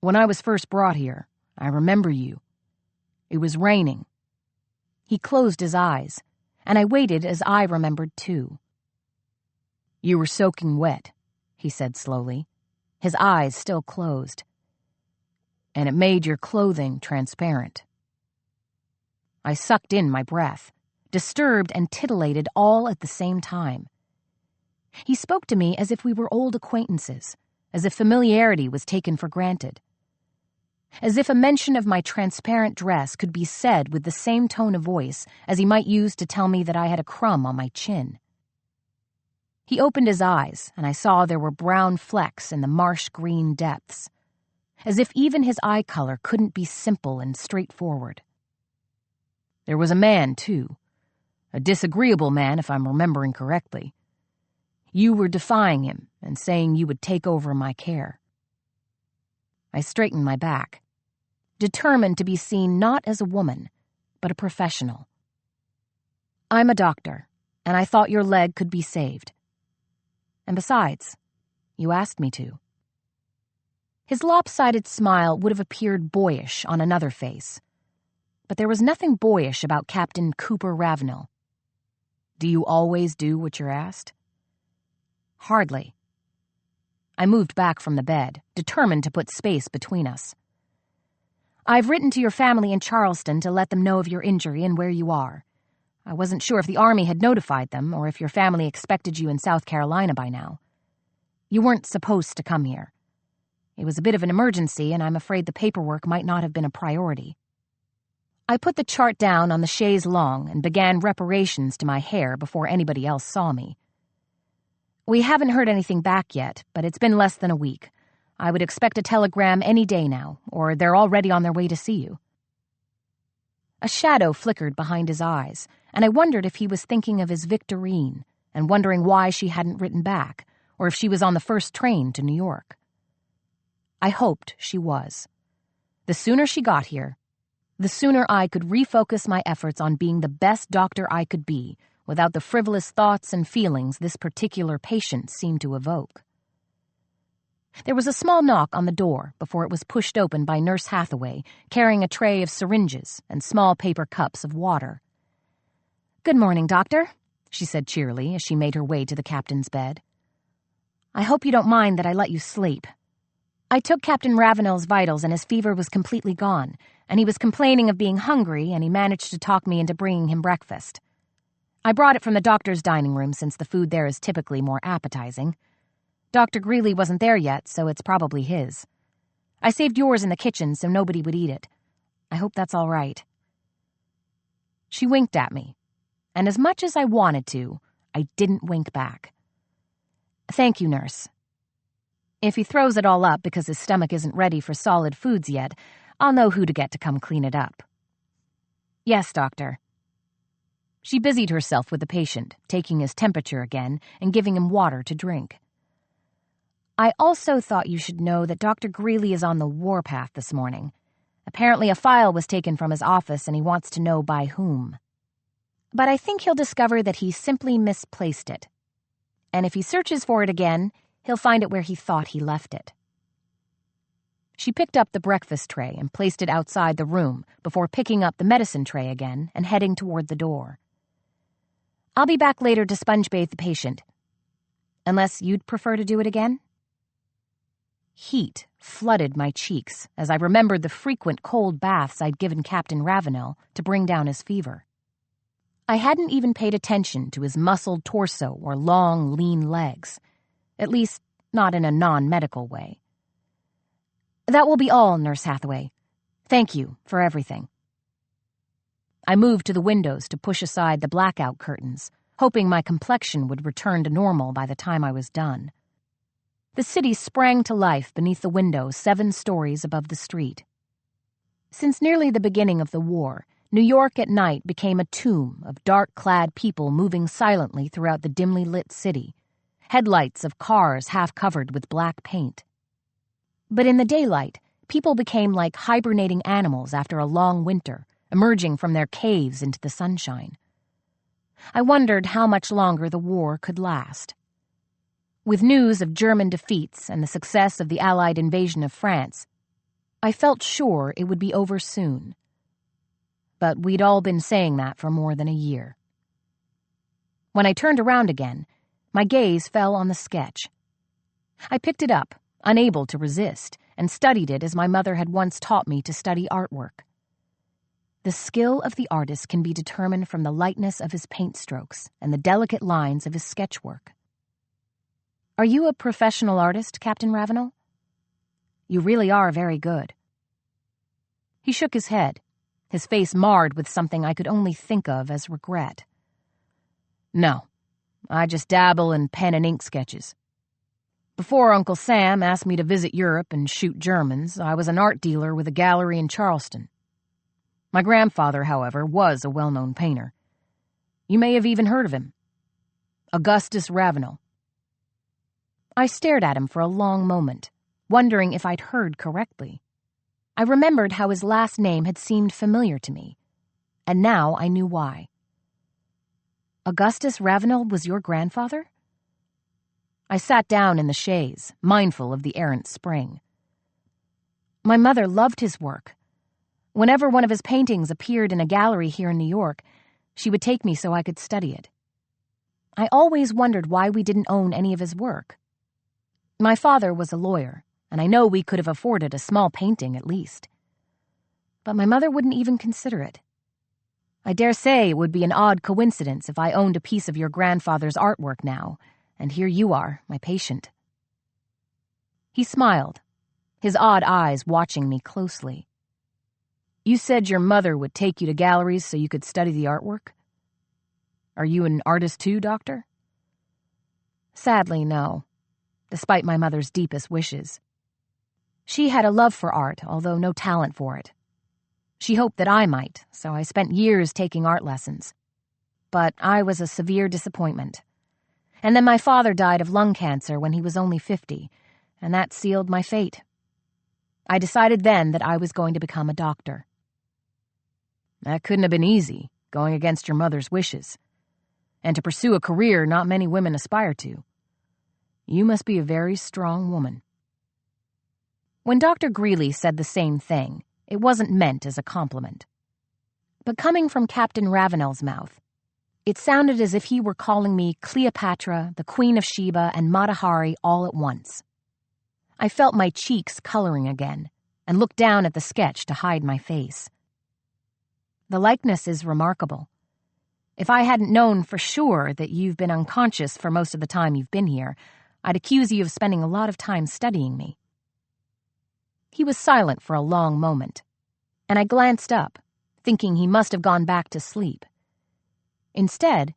When I was first brought here, I remember you. It was raining. He closed his eyes, and I waited as I remembered too. You were soaking wet, he said slowly, his eyes still closed. And it made your clothing transparent. I sucked in my breath, disturbed and titillated all at the same time. He spoke to me as if we were old acquaintances, as if familiarity was taken for granted. As if a mention of my transparent dress could be said with the same tone of voice as he might use to tell me that I had a crumb on my chin. He opened his eyes, and I saw there were brown flecks in the marsh-green depths, as if even his eye color couldn't be simple and straightforward. There was a man, too, a disagreeable man if I'm remembering correctly. You were defying him and saying you would take over my care. I straightened my back, determined to be seen not as a woman, but a professional. I'm a doctor, and I thought your leg could be saved. And besides, you asked me to. His lopsided smile would have appeared boyish on another face, but there was nothing boyish about Captain Cooper Ravenal. Do you always do what you're asked? Hardly. I moved back from the bed, determined to put space between us. I've written to your family in Charleston to let them know of your injury and where you are. I wasn't sure if the Army had notified them or if your family expected you in South Carolina by now. You weren't supposed to come here. It was a bit of an emergency, and I'm afraid the paperwork might not have been a priority. I put the chart down on the chaise longue and began reparations to my hair before anybody else saw me. We haven't heard anything back yet, but it's been less than a week. I would expect a telegram any day now, or they're already on their way to see you. A shadow flickered behind his eyes, and I wondered if he was thinking of his Victorine and wondering why she hadn't written back, or if she was on the first train to New York. I hoped she was. The sooner she got here, the sooner I could refocus my efforts on being the best doctor I could be without the frivolous thoughts and feelings this particular patient seemed to evoke. There was a small knock on the door before it was pushed open by Nurse Hathaway, carrying a tray of syringes and small paper cups of water. "Good morning, Doctor," she said cheerily as she made her way to the captain's bed. "I hope you don't mind that I let you sleep. I took Captain Ravenel's vitals and his fever was completely gone, and he was complaining of being hungry, and he managed to talk me into bringing him breakfast. I brought it from the doctor's dining room since the food there is typically more appetizing. Dr. Greeley wasn't there yet, so it's probably his. I saved yours in the kitchen so nobody would eat it. I hope that's all right." She winked at me, and as much as I wanted to, I didn't wink back. "Thank you, nurse. If he throws it all up because his stomach isn't ready for solid foods yet, I'll know who to get to come clean it up." "Yes, doctor." She busied herself with the patient, taking his temperature again and giving him water to drink. "I also thought you should know that Dr. Greeley is on the warpath this morning. Apparently a file was taken from his office and he wants to know by whom. But I think he'll discover that he simply misplaced it. And if he searches for it again, he'll find it where he thought he left it." She picked up the breakfast tray and placed it outside the room before picking up the medicine tray again and heading toward the door. "I'll be back later to sponge bathe the patient. Unless you'd prefer to do it again?" Heat flooded my cheeks as I remembered the frequent cold baths I'd given Captain Ravenel to bring down his fever. I hadn't even paid attention to his muscled torso or long, lean legs, at least not in a non-medical way. "That will be all, Nurse Hathaway. Thank you for everything." I moved to the windows to push aside the blackout curtains, hoping my complexion would return to normal by the time I was done. The city sprang to life beneath the window 7 stories above the street. Since nearly the beginning of the war, New York at night became a tomb of dark-clad people moving silently throughout the dimly lit city, headlights of cars half covered with black paint. But in the daylight, people became like hibernating animals after a long winter, emerging from their caves into the sunshine. I wondered how much longer the war could last. With news of German defeats and the success of the Allied invasion of France, I felt sure it would be over soon. But we'd all been saying that for more than a year. When I turned around again, my gaze fell on the sketch. I picked it up, unable to resist, and studied it as my mother had once taught me to study artwork. The skill of the artist can be determined from the lightness of his paint strokes and the delicate lines of his sketchwork. "Are you a professional artist, Captain Ravenel?" "You really are very good." He shook his head, his face marred with something I could only think of as regret. "No, I just dabble in pen and ink sketches. Before Uncle Sam asked me to visit Europe and shoot Germans, I was an art dealer with a gallery in Charleston. My grandfather, however, was a well-known painter. You may have even heard of him. Augustus Ravenel." I stared at him for a long moment, wondering if I'd heard correctly. I remembered how his last name had seemed familiar to me, and now I knew why. "Augustus Ravenel was your grandfather?" I sat down in the chaise, mindful of the errant spring. "My mother loved his work. Whenever one of his paintings appeared in a gallery here in New York, she would take me so I could study it. I always wondered why we didn't own any of his work." My father was a lawyer, and I know we could have afforded a small painting at least. But my mother wouldn't even consider it. I dare say it would be an odd coincidence if I owned a piece of your grandfather's artwork now, and here you are, my patient. He smiled, his odd eyes watching me closely. You said your mother would take you to galleries so you could study the artwork? Are you an artist too, Doctor? Sadly, no, despite my mother's deepest wishes. She had a love for art, although no talent for it. She hoped that I might, so I spent years taking art lessons. But I was a severe disappointment. And then my father died of lung cancer when he was only 50, and that sealed my fate. I decided then that I was going to become a doctor. That couldn't have been easy, going against your mother's wishes, and to pursue a career not many women aspire to. You must be a very strong woman. When Dr. Greeley said the same thing, it wasn't meant as a compliment. But coming from Captain Ravenel's mouth, it sounded as if he were calling me Cleopatra, the Queen of Sheba, and Mata Hari all at once. I felt my cheeks coloring again, and looked down at the sketch to hide my face. The likeness is remarkable. If I hadn't known for sure that you've been unconscious for most of the time you've been here, I'd accuse you of spending a lot of time studying me. He was silent for a long moment, and I glanced up, thinking he must have gone back to sleep. Instead,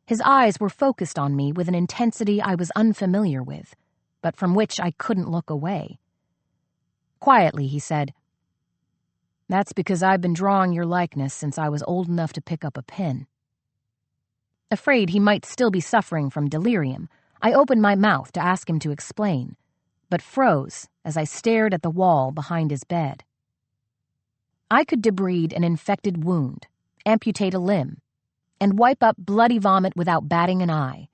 his eyes were focused on me with an intensity I was unfamiliar with, but from which I couldn't look away. Quietly, he said, "That's because I've been drawing your likeness since I was old enough to pick up a pen." Afraid he might still be suffering from delirium, I opened my mouth to ask him to explain, but froze as I stared at the wall behind his bed. I could debride an infected wound, amputate a limb, and wipe up bloody vomit without batting an eye.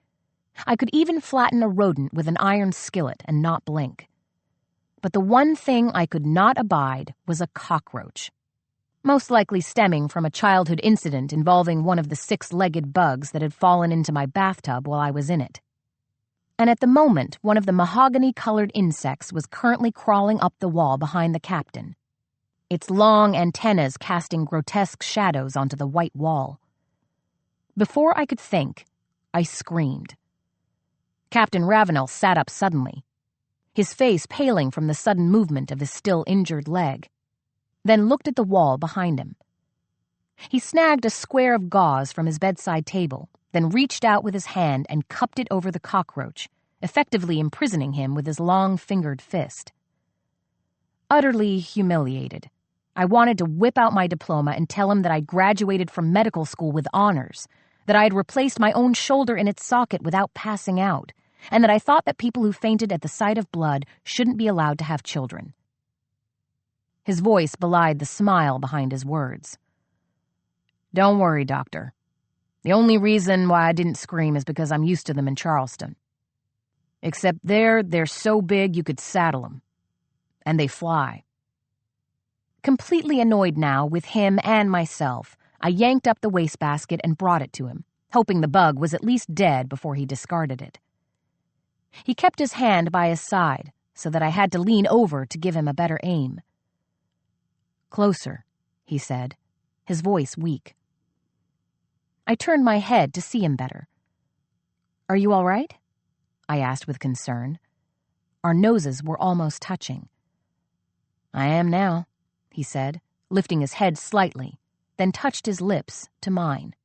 I could even flatten a rodent with an iron skillet and not blink. But the one thing I could not abide was a cockroach, most likely stemming from a childhood incident involving one of the 6-legged bugs that had fallen into my bathtub while I was in it. And at the moment, one of the mahogany-colored insects was currently crawling up the wall behind the captain, its long antennas casting grotesque shadows onto the white wall. Before I could think, I screamed. Captain Ravenel sat up suddenly, his face paling from the sudden movement of his still injured leg, then looked at the wall behind him. He snagged a square of gauze from his bedside table, then reached out with his hand and cupped it over the cockroach, effectively imprisoning him with his long-fingered fist. Utterly humiliated, I wanted to whip out my diploma and tell him that I'd graduated from medical school with honors, that I had replaced my own shoulder in its socket without passing out, and that I thought that people who fainted at the sight of blood shouldn't be allowed to have children. His voice belied the smile behind his words. "Don't worry, Doctor. The only reason why I didn't scream is because I'm used to them in Charleston. Except there, they're so big you could saddle them. And they fly." Completely annoyed now with him and myself, I yanked up the wastebasket and brought it to him, hoping the bug was at least dead before he discarded it. He kept his hand by his side, so that I had to lean over to give him a better aim. "Closer," he said, his voice weak. I turned my head to see him better. "Are you all right?" I asked with concern. Our noses were almost touching. "I am now," he said, lifting his head slightly, then touched his lips to mine.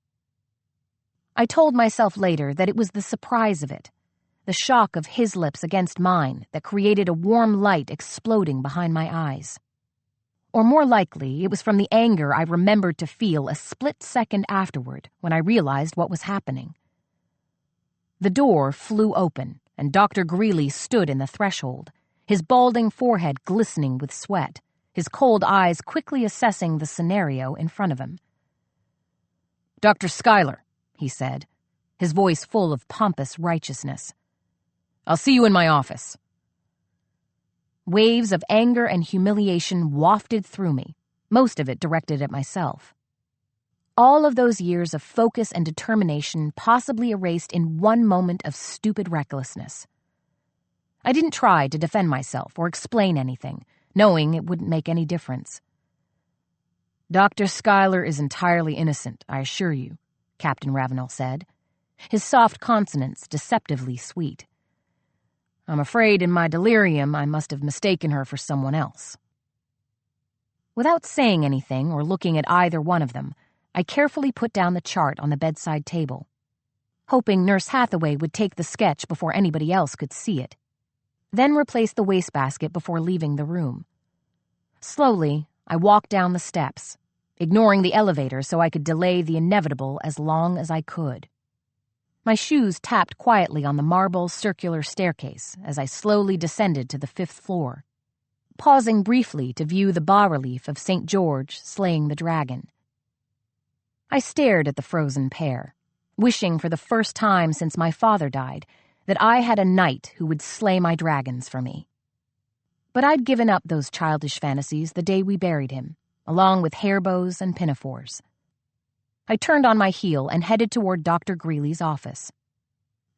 I told myself later that it was the surprise of it, the shock of his lips against mine, that created a warm light exploding behind my eyes. Or more likely, it was from the anger I remembered to feel a split second afterward when I realized what was happening. The door flew open, and Dr. Greeley stood in the threshold, his balding forehead glistening with sweat, his cold eyes quickly assessing the scenario in front of him. "Dr. Schuyler," he said, his voice full of pompous righteousness. "I'll see you in my office." Waves of anger and humiliation wafted through me, most of it directed at myself. All of those years of focus and determination possibly erased in one moment of stupid recklessness. I didn't try to defend myself or explain anything, knowing it wouldn't make any difference. "Dr. Schuyler is entirely innocent, I assure you," Captain Ravenel said, his soft consonants deceptively sweet. "I'm afraid in my delirium I must have mistaken her for someone else." Without saying anything or looking at either one of them, I carefully put down the chart on the bedside table, hoping Nurse Hathaway would take the sketch before anybody else could see it, then replace the wastebasket before leaving the room. Slowly, I walked down the steps, ignoring the elevator so I could delay the inevitable as long as I could. My shoes tapped quietly on the marble circular staircase as I slowly descended to the 5th floor, pausing briefly to view the bas-relief of St. George slaying the dragon. I stared at the frozen pair, wishing for the first time since my father died that I had a knight who would slay my dragons for me. But I'd given up those childish fantasies the day we buried him, along with hairbows and pinafores. I turned on my heel and headed toward Dr. Greeley's office,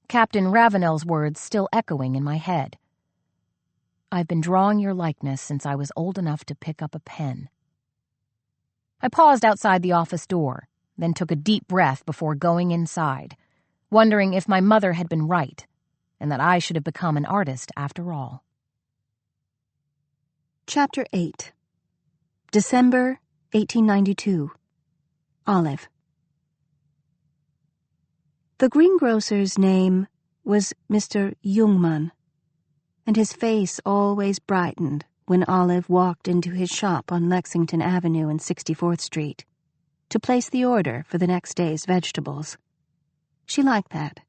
Captain Ravenel's words still echoing in my head. "I've been drawing your likeness since I was old enough to pick up a pen." I paused outside the office door, then took a deep breath before going inside, wondering if my mother had been right, and that I should have become an artist after all. Chapter 8. December 1892. Olive. The greengrocer's name was Mr. Jungmann, and his face always brightened when Olive walked into his shop on Lexington Avenue and 64th Street to place the order for the next day's vegetables. She liked that.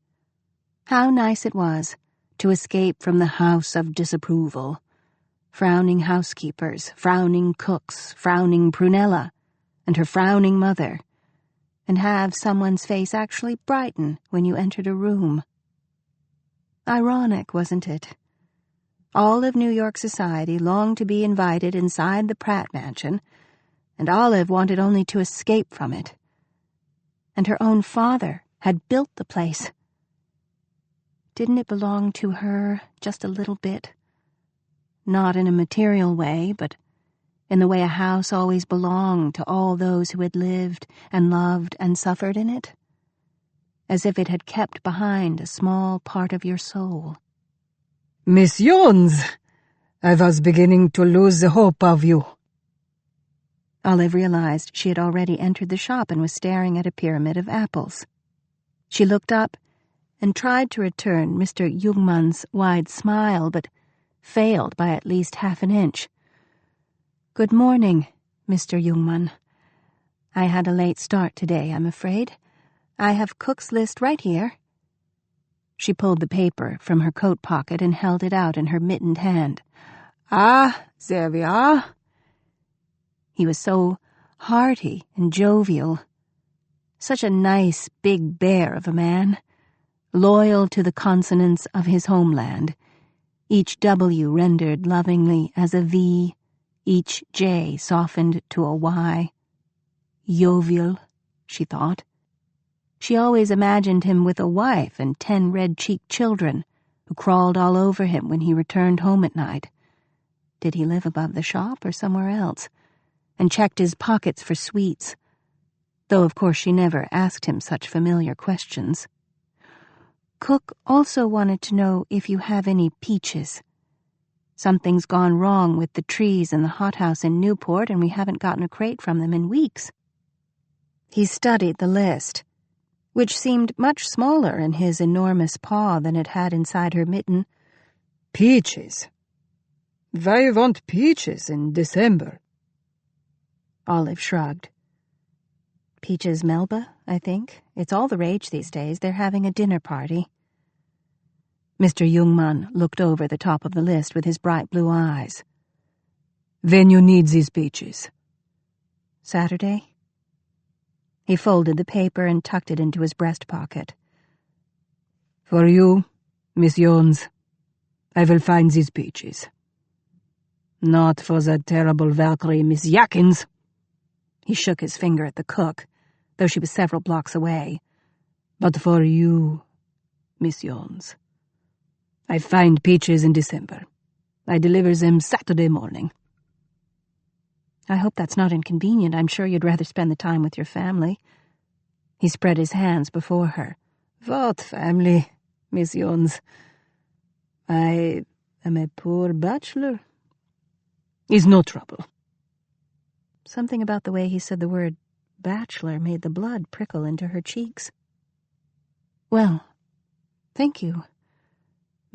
How nice it was to escape from the house of disapproval. Frowning housekeepers, frowning cooks, frowning Prunella, and her frowning mother, and have someone's face actually brighten when you entered a room. Ironic, wasn't it? All of New York society longed to be invited inside the Pratt Mansion, and Olive wanted only to escape from it. And her own father had built the place. Didn't it belong to her just a little bit? Not in a material way, but in the way a house always belonged to all those who had lived and loved and suffered in it, as if it had kept behind a small part of your soul. "Miss Jones, I was beginning to lose the hope of you." Olive realized she had already entered the shop and was staring at a pyramid of apples. She looked up and tried to return Mr. Jungmann's wide smile, but failed by at least half an inch. "Good morning, Mr. Jungmann. I had a late start today, I'm afraid. I have cook's list right here." She pulled the paper from her coat pocket and held it out in her mittened hand. "Ah, there we are." He was so hearty and jovial. Such a nice big bear of a man, loyal to the consonants of his homeland, each W rendered lovingly as a V, each J softened to a Y. Jovial, she thought. She always imagined him with a wife and 10 red-cheeked children who crawled all over him when he returned home at night. Did he live above the shop or somewhere else? And checked his pockets for sweets, though of course she never asked him such familiar questions. Cook also wanted to know if you have any peaches. Something's gone wrong with the trees in the hothouse in Newport, and we haven't gotten a crate from them in weeks. He studied the list, which seemed much smaller in his enormous paw than it had inside her mitten. "Peaches? Why want peaches in December?" Olive shrugged. "Peaches Melba, I think. It's all the rage these days. They're having a dinner party." Mr. Jungmann looked over the top of the list with his bright blue eyes. "When you need these peaches?" "Saturday?" He folded the paper and tucked it into his breast pocket. "For you, Miss Jones, I will find these peaches. Not for that terrible Valkyrie, Miss Yakins." He shook his finger at the cook, though she was several blocks away. "But for you, Miss Jones." I find peaches in December. I deliver them Saturday morning. I hope that's not inconvenient. I'm sure you'd rather spend the time with your family. He spread his hands before her. What family, Miss Jones? I am a poor bachelor. Is no trouble. Something about the way he said the word bachelor made the blood prickle into her cheeks. Well, thank you.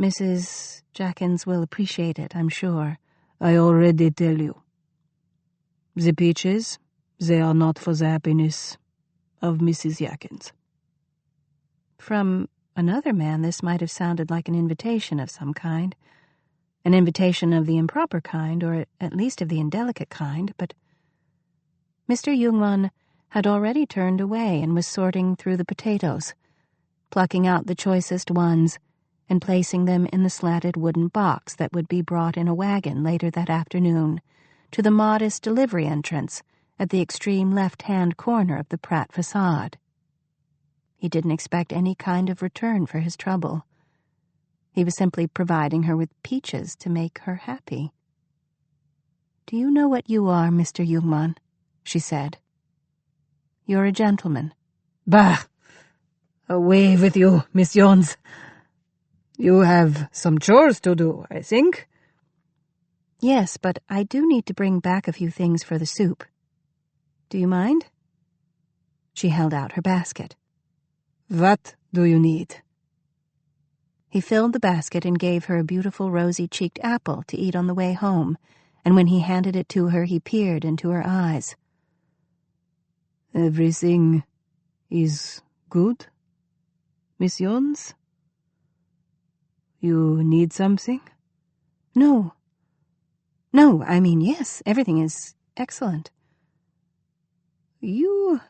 Mrs. Jackins will appreciate it, I'm sure. I already tell you. The peaches, they are not for the happiness of Mrs. Jackins. From another man, this might have sounded like an invitation of some kind. An invitation of the improper kind, or at least of the indelicate kind, but Mr. Jungmann had already turned away and was sorting through the potatoes, plucking out the choicest ones and placing them in the slatted wooden box that would be brought in a wagon later that afternoon to the modest delivery entrance at the extreme left-hand corner of the Pratt facade. He didn't expect any kind of return for his trouble. He was simply providing her with peaches to make her happy. "Do you know what you are, Mr. Jungmann?" she said. "You're a gentleman." Bah! Away with you, Miss Jones. You have some chores to do, I think. "Yes, but I do need to bring back a few things for the soup. Do you mind?" She held out her basket. What do you need? He filled the basket and gave her a beautiful rosy-cheeked apple to eat on the way home, and when he handed it to her, he peered into her eyes. Everything is good, Miss Jones? You need something? No, I mean, yes, everything is excellent. You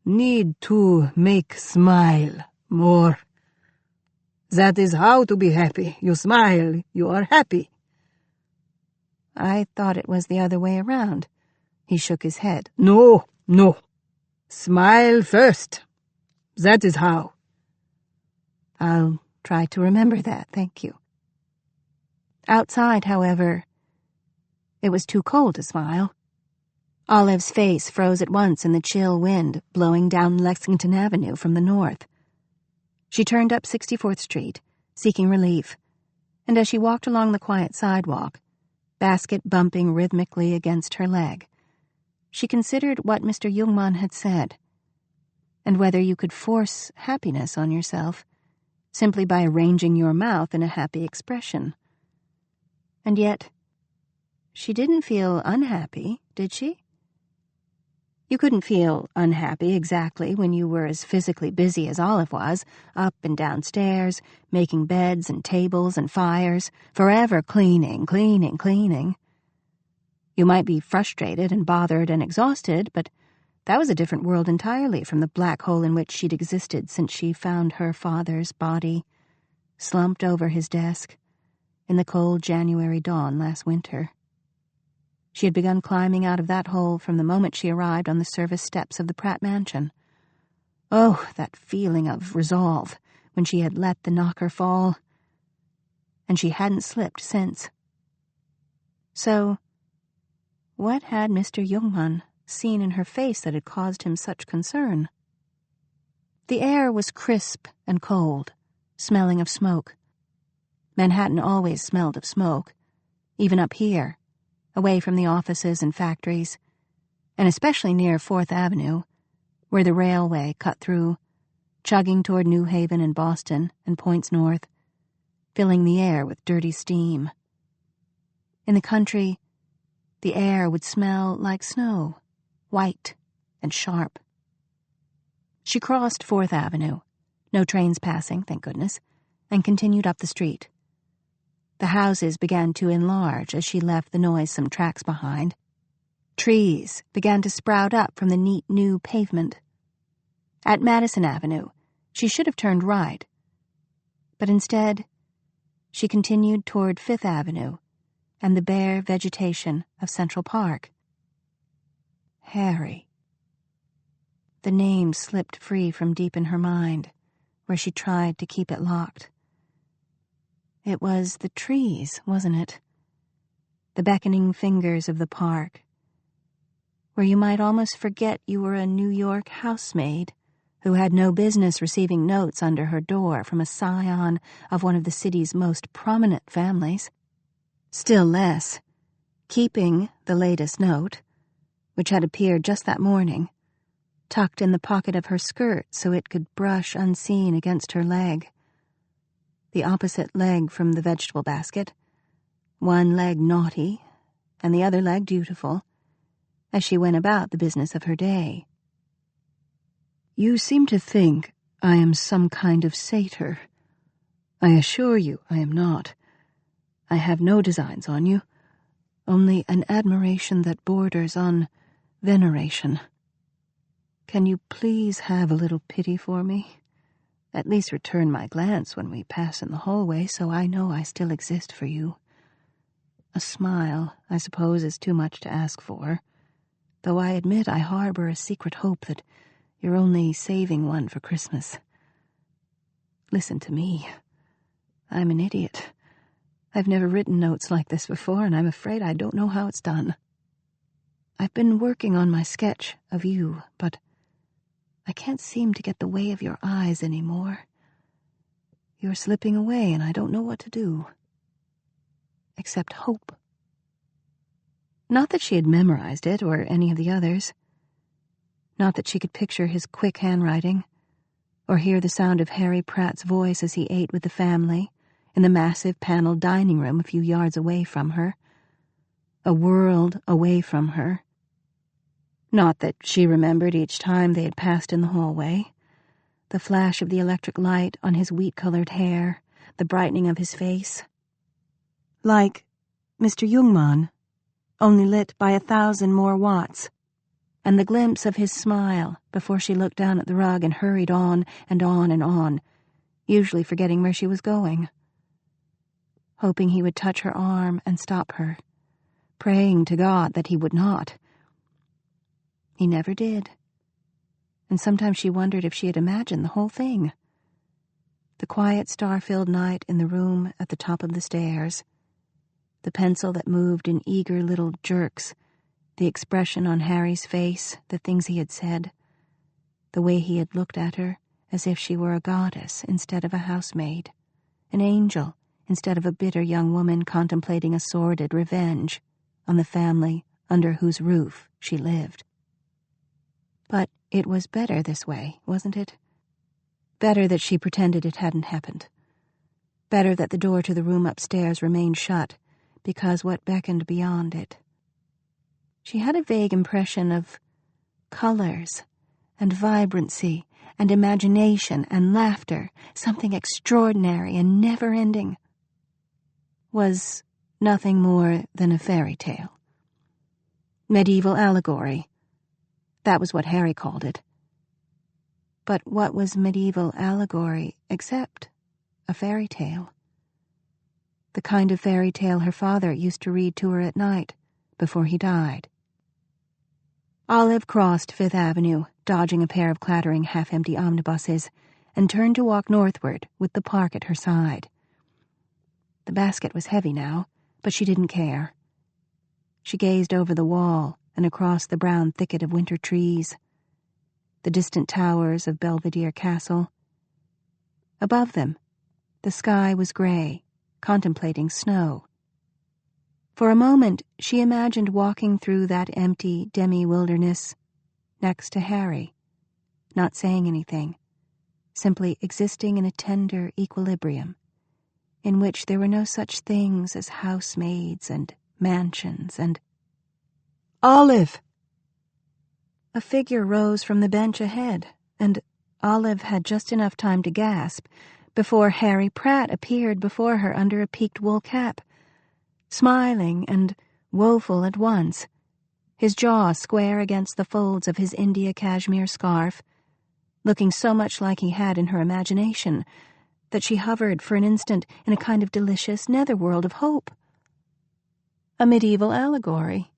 need to make smile more. That is how to be happy. You smile, you are happy. I thought it was the other way around. He shook his head. No. Smile first. That is how. I'll try to remember that, thank you. Outside, however, it was too cold to smile. Olive's face froze at once in the chill wind blowing down Lexington Avenue from the north. She turned up 64th Street, seeking relief, and as she walked along the quiet sidewalk, basket bumping rhythmically against her leg, she considered what Mr. Jungmann had said, and whether you could force happiness on yourself simply by arranging your mouth in a happy expression. And yet, she didn't feel unhappy, did she? You couldn't feel unhappy exactly when you were as physically busy as Olive was, up and downstairs, making beds and tables and fires, forever cleaning. You might be frustrated and bothered and exhausted, but that was a different world entirely from the black hole in which she'd existed since she found her father's body slumped over his desk in the cold January dawn last winter. She had begun climbing out of that hole from the moment she arrived on the service steps of the Pratt mansion. Oh, that feeling of resolve when she had let the knocker fall. And she hadn't slipped since. So, what had Mr. Jungmann seen in her face that had caused him such concern? The air was crisp and cold, smelling of smoke. Manhattan always smelled of smoke, even up here, away from the offices and factories, and especially near 4th Avenue, where the railway cut through, chugging toward New Haven and Boston and points north, filling the air with dirty steam. In the country, the air would smell like snow, white and sharp. She crossed 4th Avenue, no trains passing, thank goodness, and continued up the street. The houses began to enlarge as she left the noisome tracks behind. Trees began to sprout up from the neat new pavement. At Madison Avenue, she should have turned right, but instead, she continued toward 5th Avenue and the bare vegetation of Central Park. Harry. The name slipped free from deep in her mind, where she tried to keep it locked. It was the trees, wasn't it? The beckoning fingers of the park, where you might almost forget you were a New York housemaid who had no business receiving notes under her door from a scion of one of the city's most prominent families. Still less, keeping the latest note, which had appeared just that morning, tucked in the pocket of her skirt so it could brush unseen against her leg. The opposite leg from the vegetable basket, one leg naughty and the other leg dutiful, as she went about the business of her day. You seem to think I am some kind of satyr. I assure you I am not. I have no designs on you, only an admiration that borders on veneration. Can you please have a little pity for me? At least return my glance when we pass in the hallway so I know I still exist for you. A smile, I suppose, is too much to ask for, though I admit I harbor a secret hope that you're only saving one for Christmas. Listen to me. I'm an idiot. I've never written notes like this before, and I'm afraid I don't know how it's done. I've been working on my sketch of you, but I can't seem to get the way of your eyes anymore. You're slipping away, and I don't know what to do. Except hope. Not that she had memorized it, or any of the others. Not that she could picture his quick handwriting, or hear the sound of Harry Pratt's voice as he ate with the family in the massive paneled dining room a few yards away from her. A world away from her. Not that she remembered each time they had passed in the hallway. The flash of the electric light on his wheat-colored hair, the brightening of his face. Like Mr. Jungmann, only lit by 1,000 more watts, and the glimpse of his smile before she looked down at the rug and hurried on and on and on, usually forgetting where she was going. Hoping he would touch her arm and stop her, praying to God that he would not. He never did, and sometimes she wondered if she had imagined the whole thing. The quiet, star-filled night in the room at the top of the stairs, the pencil that moved in eager little jerks, the expression on Harry's face, the things he had said, the way he had looked at her as if she were a goddess instead of a housemaid, an angel instead of a bitter young woman contemplating a sordid revenge on the family under whose roof she lived. But it was better this way, wasn't it? Better that she pretended it hadn't happened. Better that the door to the room upstairs remained shut, because what beckoned beyond it. She had a vague impression of colors and vibrancy and imagination and laughter, something extraordinary and never-ending. Was nothing more than a fairy tale. Medieval allegory. That was what Harry called it. But what was medieval allegory except a fairy tale? The kind of fairy tale her father used to read to her at night before he died. Olive crossed Fifth Avenue, dodging a pair of clattering half-empty omnibuses, and turned to walk northward with the park at her side. The basket was heavy now, but she didn't care. She gazed over the wall and across the brown thicket of winter trees, the distant towers of Belvedere Castle. Above them, the sky was gray, contemplating snow. For a moment, she imagined walking through that empty demi-wilderness next to Harry, not saying anything, simply existing in a tender equilibrium, in which there were no such things as housemaids and mansions and... Olive! A figure rose from the bench ahead, and Olive had just enough time to gasp before Harry Pratt appeared before her under a peaked wool cap, smiling and woeful at once, his jaw square against the folds of his India cashmere scarf, looking so much like he had in her imagination that she hovered for an instant in a kind of delicious netherworld of hope. A medieval allegory.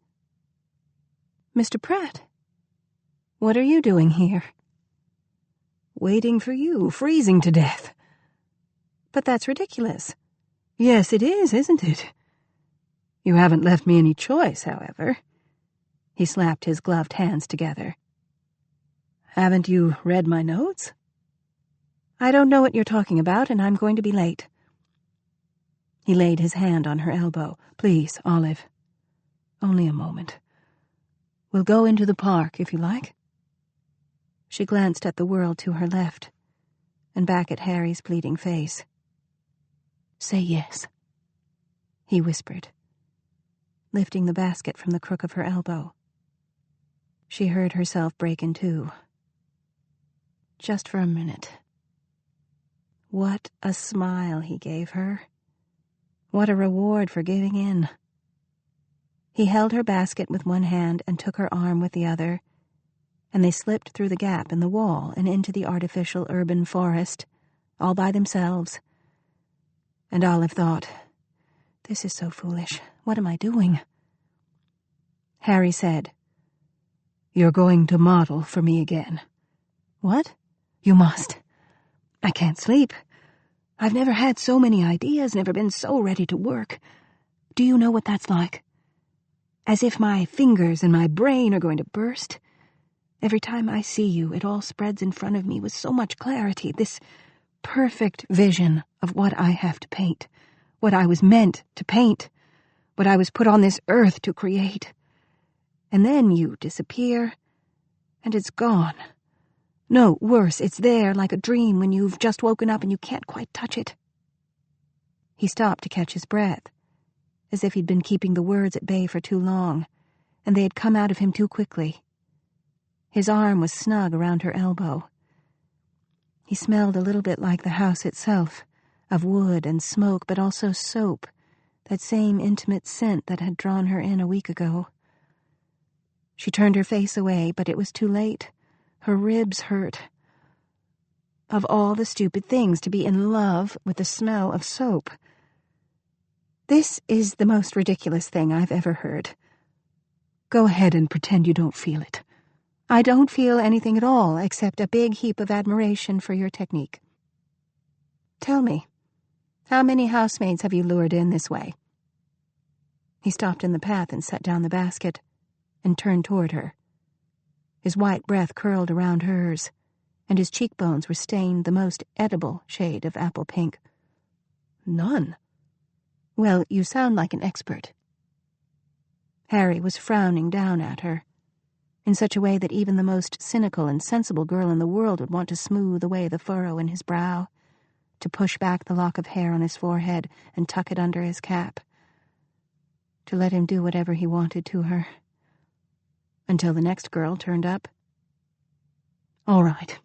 Mr. Pratt, what are you doing here? Waiting for you, freezing to death. But that's ridiculous. Yes, it is, isn't it? You haven't left me any choice, however. He slapped his gloved hands together. Haven't you read my notes? I don't know what you're talking about, and I'm going to be late. He laid his hand on her elbow. Please, Olive. Only a moment. We'll go into the park, if you like. She glanced at the world to her left, and back at Harry's pleading face. Say yes, he whispered, lifting the basket from the crook of her elbow. She heard herself break in two. Just for a minute. What a smile he gave her. What a reward for giving in. He held her basket with one hand and took her arm with the other, and they slipped through the gap in the wall and into the artificial urban forest, all by themselves. And Olive thought, this is so foolish. What am I doing? Harry said, You're going to model for me again. What? You must. I can't sleep. I've never had so many ideas, never been so ready to work. Do you know what that's like? As if my fingers and my brain are going to burst. Every time I see you, it all spreads in front of me with so much clarity, this perfect vision of what I have to paint, what I was meant to paint, what I was put on this earth to create. And then you disappear, and it's gone. No, worse, it's there like a dream when you've just woken up and you can't quite touch it. He stopped to catch his breath, as if he'd been keeping the words at bay for too long, and they had come out of him too quickly. His arm was snug around her elbow. He smelled a little bit like the house itself, of wood and smoke, but also soap, that same intimate scent that had drawn her in a week ago. She turned her face away, but it was too late. Her ribs hurt. Of all the stupid things, to be in love with the smell of soap. This is the most ridiculous thing I've ever heard. Go ahead and pretend you don't feel it. I don't feel anything at all except a big heap of admiration for your technique. Tell me, how many housemaids have you lured in this way? He stopped in the path and set down the basket and turned toward her. His white breath curled around hers, and his cheekbones were stained the most edible shade of apple pink. None. Well, you sound like an expert. Harry was frowning down at her, in such a way that even the most cynical and sensible girl in the world would want to smooth away the furrow in his brow, to push back the lock of hair on his forehead and tuck it under his cap, to let him do whatever he wanted to her. Until the next girl turned up. All right,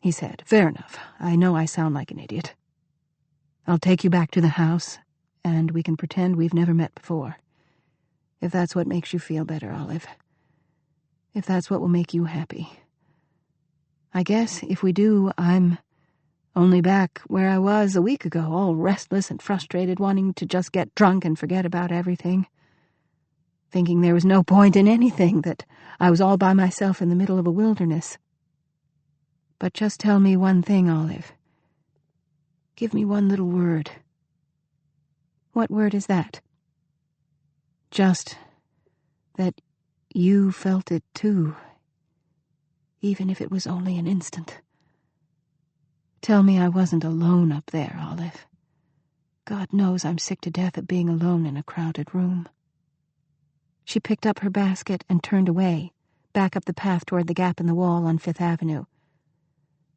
he said. Fair enough. I know I sound like an idiot. I'll take you back to the house, and we can pretend we've never met before. If that's what makes you feel better, Olive. If that's what will make you happy. I guess if we do, I'm only back where I was a week ago, all restless and frustrated, wanting to just get drunk and forget about everything. Thinking there was no point in anything, that I was all by myself in the middle of a wilderness. But just tell me one thing, Olive. Give me one little word. What word is that? Just that you felt it too, even if it was only an instant. Tell me I wasn't alone up there, Olive. God knows I'm sick to death of being alone in a crowded room. She picked up her basket and turned away, back up the path toward the gap in the wall on Fifth Avenue.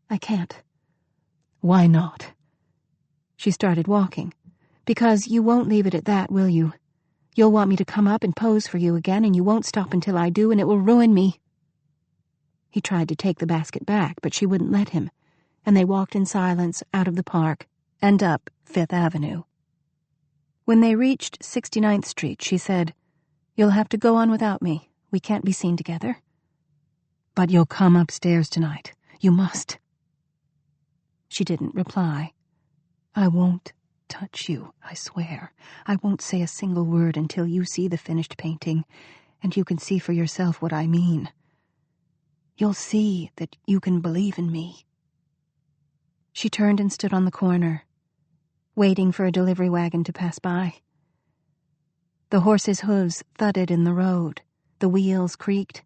I can't. Why not? She started walking. Because you won't leave it at that, will you? You'll want me to come up and pose for you again, and you won't stop until I do, and it will ruin me. He tried to take the basket back, but she wouldn't let him, and they walked in silence out of the park and up Fifth Avenue. When they reached 69th Street, she said, You'll have to go on without me. We can't be seen together. But you'll come upstairs tonight. You must. She didn't reply. I won't touch you, I swear. I won't say a single word until you see the finished painting, and you can see for yourself what I mean. You'll see that you can believe in me. She turned and stood on the corner, waiting for a delivery wagon to pass by. The horse's hooves thudded in the road, the wheels creaked.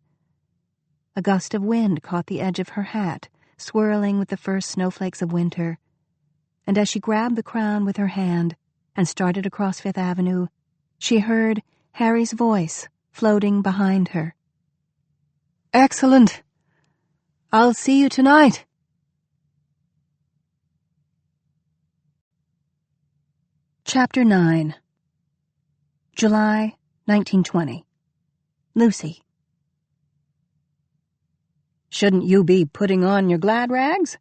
A gust of wind caught the edge of her hat, swirling with the first snowflakes of winter, and as she grabbed the crown with her hand and started across Fifth Avenue, she heard Harry's voice floating behind her. "Excellent! I'll see you tonight." Chapter 9. July 1920. Lucy. "Shouldn't you be putting on your glad rags?"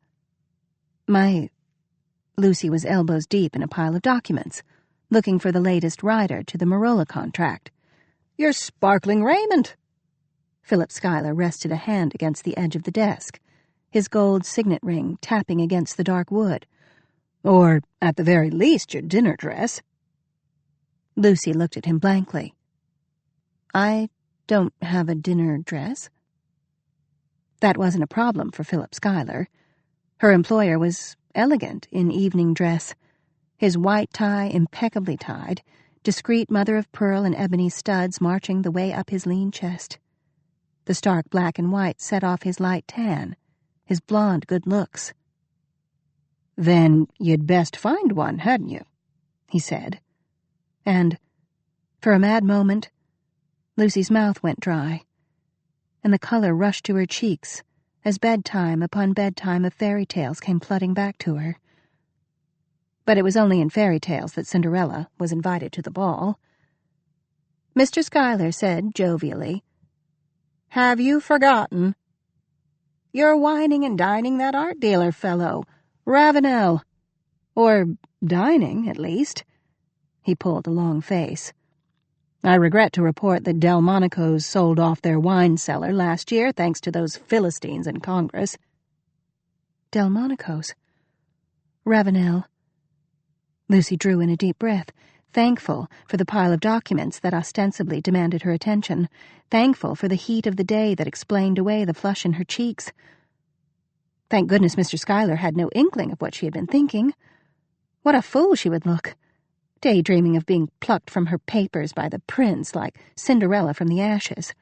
Lucy was elbows deep in a pile of documents, looking for the latest rider to the Marola contract. "Your sparkling raiment." Philip Schuyler rested a hand against the edge of the desk, his gold signet ring tapping against the dark wood. "Or, at the very least, your dinner dress." Lucy looked at him blankly. "I don't have a dinner dress." That wasn't a problem for Philip Schuyler. Her employer was elegant in evening dress, his white tie impeccably tied, discreet mother-of-pearl and ebony studs marching the way up his lean chest. The stark black and white set off his light tan, his blonde good looks. "Then you'd best find one, hadn't you?" he said. And, for a mad moment, Lucy's mouth went dry, and the color rushed to her cheeks as bedtime upon bedtime of fairy tales came flooding back to her. But it was only in fairy tales that Cinderella was invited to the ball. Mr. Schuyler said jovially, "Have you forgotten? You're wining and dining that art dealer fellow, Ravenel. Or dining, at least." He pulled a long face. "I regret to report that Delmonico's sold off their wine cellar last year thanks to those Philistines in Congress." Delmonico's? Ravenel. Lucy drew in a deep breath, thankful for the pile of documents that ostensibly demanded her attention, thankful for the heat of the day that explained away the flush in her cheeks. Thank goodness Mr. Schuyler had no inkling of what she had been thinking. What a fool she would look, daydreaming of being plucked from her papers by the prince like Cinderella from the ashes.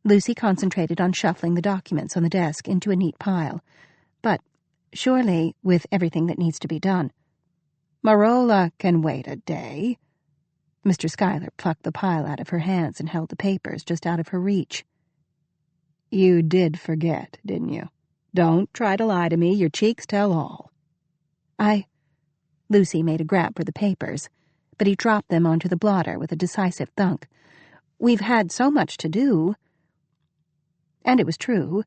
Lucy concentrated on shuffling the documents on the desk into a neat pile, but surely, with everything that needs to be done. "Marola can wait a day." Mr. Schuyler plucked the pile out of her hands and held the papers just out of her reach. "You did forget, didn't you? Don't try to lie to me. Your cheeks tell all." Lucy made a grab for the papers, but he dropped them onto the blotter with a decisive thunk. "We've had so much to do." And it was true.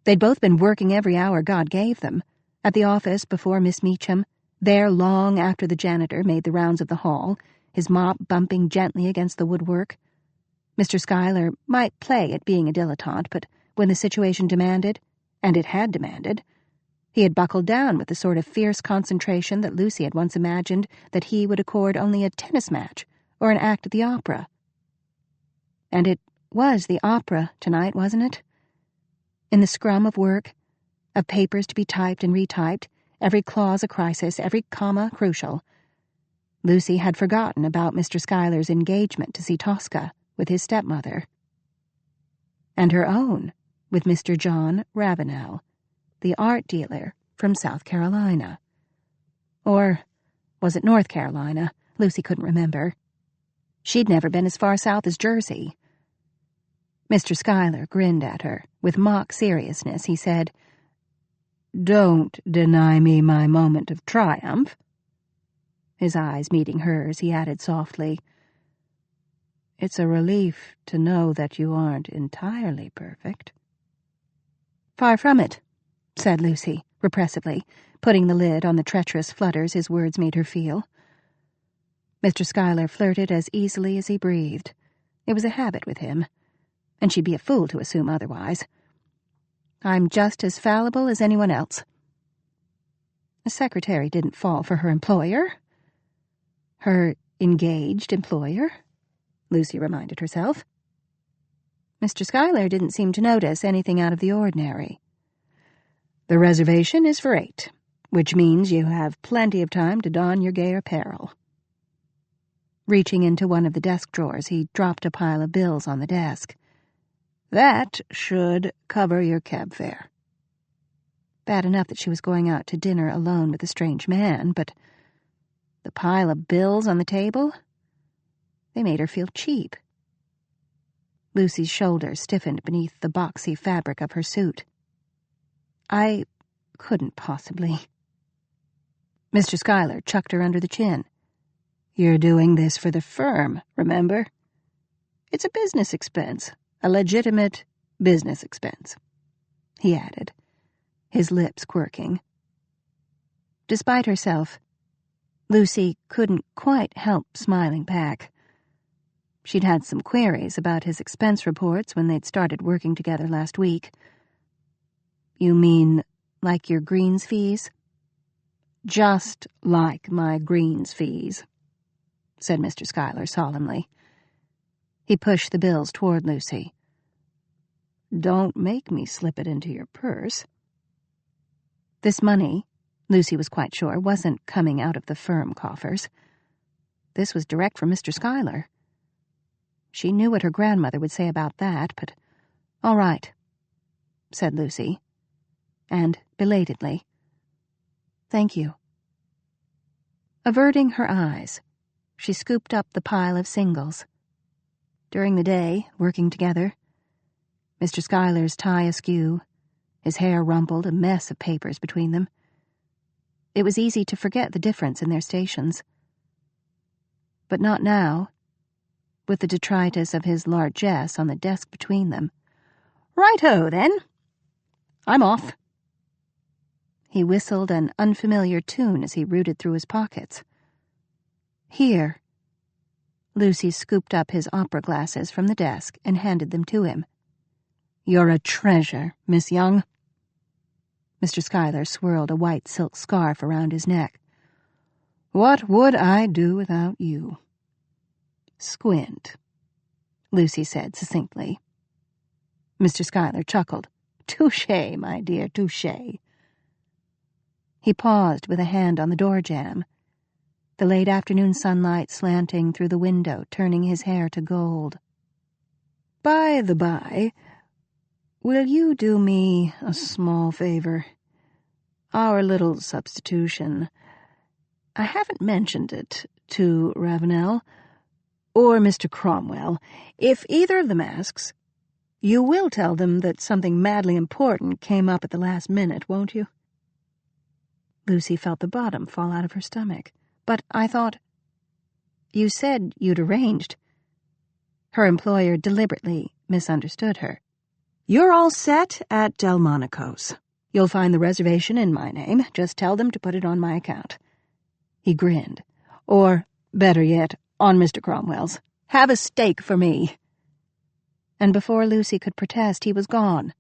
They'd both been working every hour God gave them, at the office before Miss Meacham, there long after the janitor made the rounds of the hall, his mop bumping gently against the woodwork. Mr. Schuyler might play at being a dilettante, but when the situation demanded, and it had demanded, he had buckled down with the sort of fierce concentration that Lucy had once imagined that he would accord only a tennis match or an act at the opera. And it was the opera tonight, wasn't it? In the scrum of work, of papers to be typed and retyped, every clause a crisis, every comma crucial. Lucy had forgotten about Mr. Schuyler's engagement to see Tosca with his stepmother. And her own with Mr. John Ravenel, the art dealer from South Carolina. Or was it North Carolina? Lucy couldn't remember. She'd never been as far south as Jersey. Mr. Schuyler grinned at her. With mock seriousness, he said, "Don't deny me my moment of triumph." His eyes meeting hers, he added softly, "It's a relief to know that you aren't entirely perfect." "Far from it," said Lucy, repressively, putting the lid on the treacherous flutters his words made her feel. Mr. Schuyler flirted as easily as he breathed. It was a habit with him, and she'd be a fool to assume otherwise. "I'm just as fallible as anyone else." The secretary didn't fall for her employer. Her engaged employer, Lucy reminded herself. Mr. Schuyler didn't seem to notice anything out of the ordinary. "The reservation is for 8. which means you have plenty of time to don your gay apparel. Reaching into one of the desk drawers, he dropped a pile of bills on the desk. That should cover your cab fare. Bad enough that she was going out to dinner alone with a strange man, but the pile of bills on the table? They made her feel cheap. Lucy's shoulders stiffened beneath the boxy fabric of her suit. I couldn't possibly. Mr. Schuyler chucked her under the chin. You're doing this for the firm, remember? It's a business expense, a legitimate business expense, he added, his lips quirking. Despite herself, Lucy couldn't quite help smiling back. She'd had some queries about his expense reports when they'd started working together last week. You mean like your greens fees? Just like my greens fees, said Mr. Schuyler solemnly. He pushed the bills toward Lucy. Don't make me slip it into your purse. This money, Lucy was quite sure, wasn't coming out of the firm coffers. This was direct from Mr. Schuyler. She knew what her grandmother would say about that, but all right, said Lucy, and belatedly, thank you. Averting her eyes, she scooped up the pile of singles. During the day, working together, Mr. Schuyler's tie askew, his hair rumpled, a mess of papers between them. It was easy to forget the difference in their stations. But not now, with the detritus of his largesse on the desk between them. Right-ho, then. I'm off. He whistled an unfamiliar tune as he rooted through his pockets. Here. Lucy scooped up his opera glasses from the desk and handed them to him. You're a treasure, Miss Young. Mr. Schuyler swirled a white silk scarf around his neck. What would I do without you? Squint, Lucy said succinctly. Mr. Schuyler chuckled. Touché, my dear, touché. He paused with a hand on the door jamb, the late afternoon sunlight slanting through the window, turning his hair to gold. By the by, will you do me a small favor? Our little substitution. I haven't mentioned it to Ravenel or Mr. Cromwell. If either of them asks, you will tell them that something madly important came up at the last minute, won't you? Lucy felt the bottom fall out of her stomach. But I thought, you said you'd arranged. Her employer deliberately misunderstood her. You're all set at Delmonico's. You'll find the reservation in my name. Just tell them to put it on my account. He grinned. Or, better yet, on Mr. Cromwell's. Have a steak for me. And before Lucy could protest, he was gone,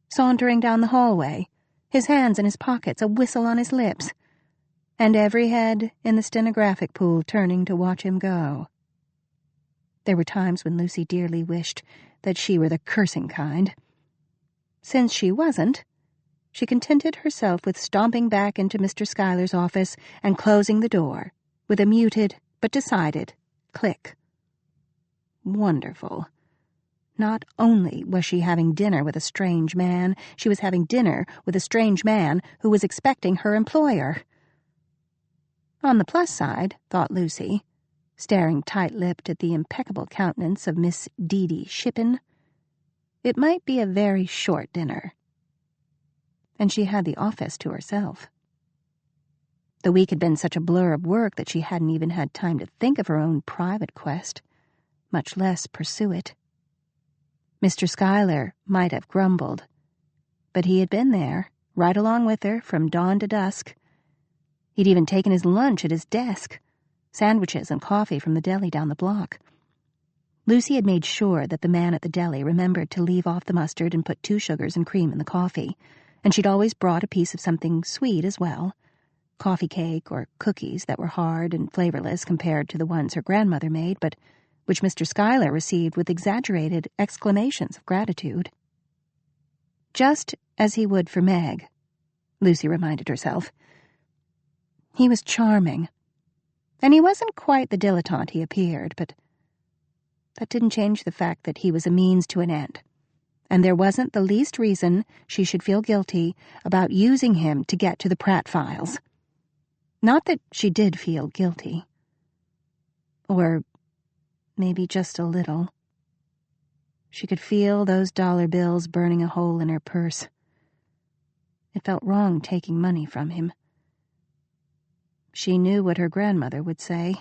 sauntering down the hallway, his hands in his pockets, a whistle on his lips, and every head in the stenographic pool turning to watch him go. There were times when Lucy dearly wished that she were the cursing kind. Since she wasn't, she contented herself with stomping back into Mr. Schuyler's office and closing the door, with a muted but decided click. Wonderful. Not only was she having dinner with a strange man, she was having dinner with a strange man who was expecting her employer. On the plus side, thought Lucy, staring tight-lipped at the impeccable countenance of Miss Dee Dee Shippen, it might be a very short dinner. And she had the office to herself. The week had been such a blur of work that she hadn't even had time to think of her own private quest, much less pursue it. Mr. Schuyler might have grumbled, but he had been there, right along with her, from dawn to dusk. He'd even taken his lunch at his desk, sandwiches and coffee from the deli down the block. Lucy had made sure that the man at the deli remembered to leave off the mustard and put 2 sugars and cream in the coffee, and she'd always brought a piece of something sweet as well, coffee cake or cookies that were hard and flavorless compared to the ones her grandmother made, but which Mr. Schuyler received with exaggerated exclamations of gratitude. Just as he would for Meg, Lucy reminded herself, He was charming. And he wasn't quite the dilettante he appeared, but that didn't change the fact that he was a means to an end. And there wasn't the least reason she should feel guilty about using him to get to the Pratt files. Not that she did feel guilty. Or maybe just a little. She could feel those dollar bills burning a hole in her purse. It felt wrong taking money from him. She knew what her grandmother would say.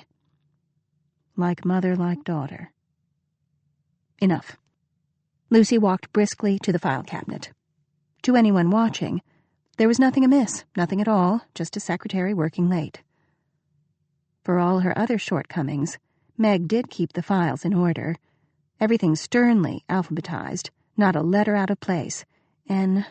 Like mother, like daughter. Enough. Lucy walked briskly to the file cabinet. To anyone watching, there was nothing amiss, nothing at all, just a secretary working late. For all her other shortcomings, Meg did keep the files in order. Everything sternly alphabetized, not a letter out of place. N-O-P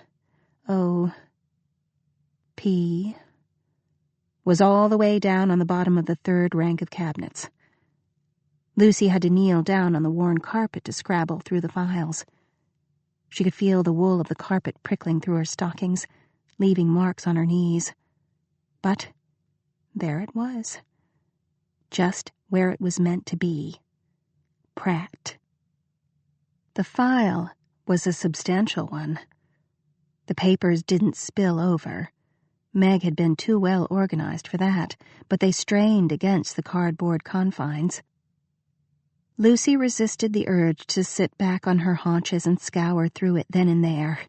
was all the way down on the bottom of the third rank of cabinets. Lucy had to kneel down on the worn carpet to scrabble through the files. She could feel the wool of the carpet prickling through her stockings, leaving marks on her knees. But there it was. Just where it was meant to be. Pratt. The file was a substantial one. The papers didn't spill over. Meg had been too well organized for that, but they strained against the cardboard confines. Lucy resisted the urge to sit back on her haunches and scour through it then and there.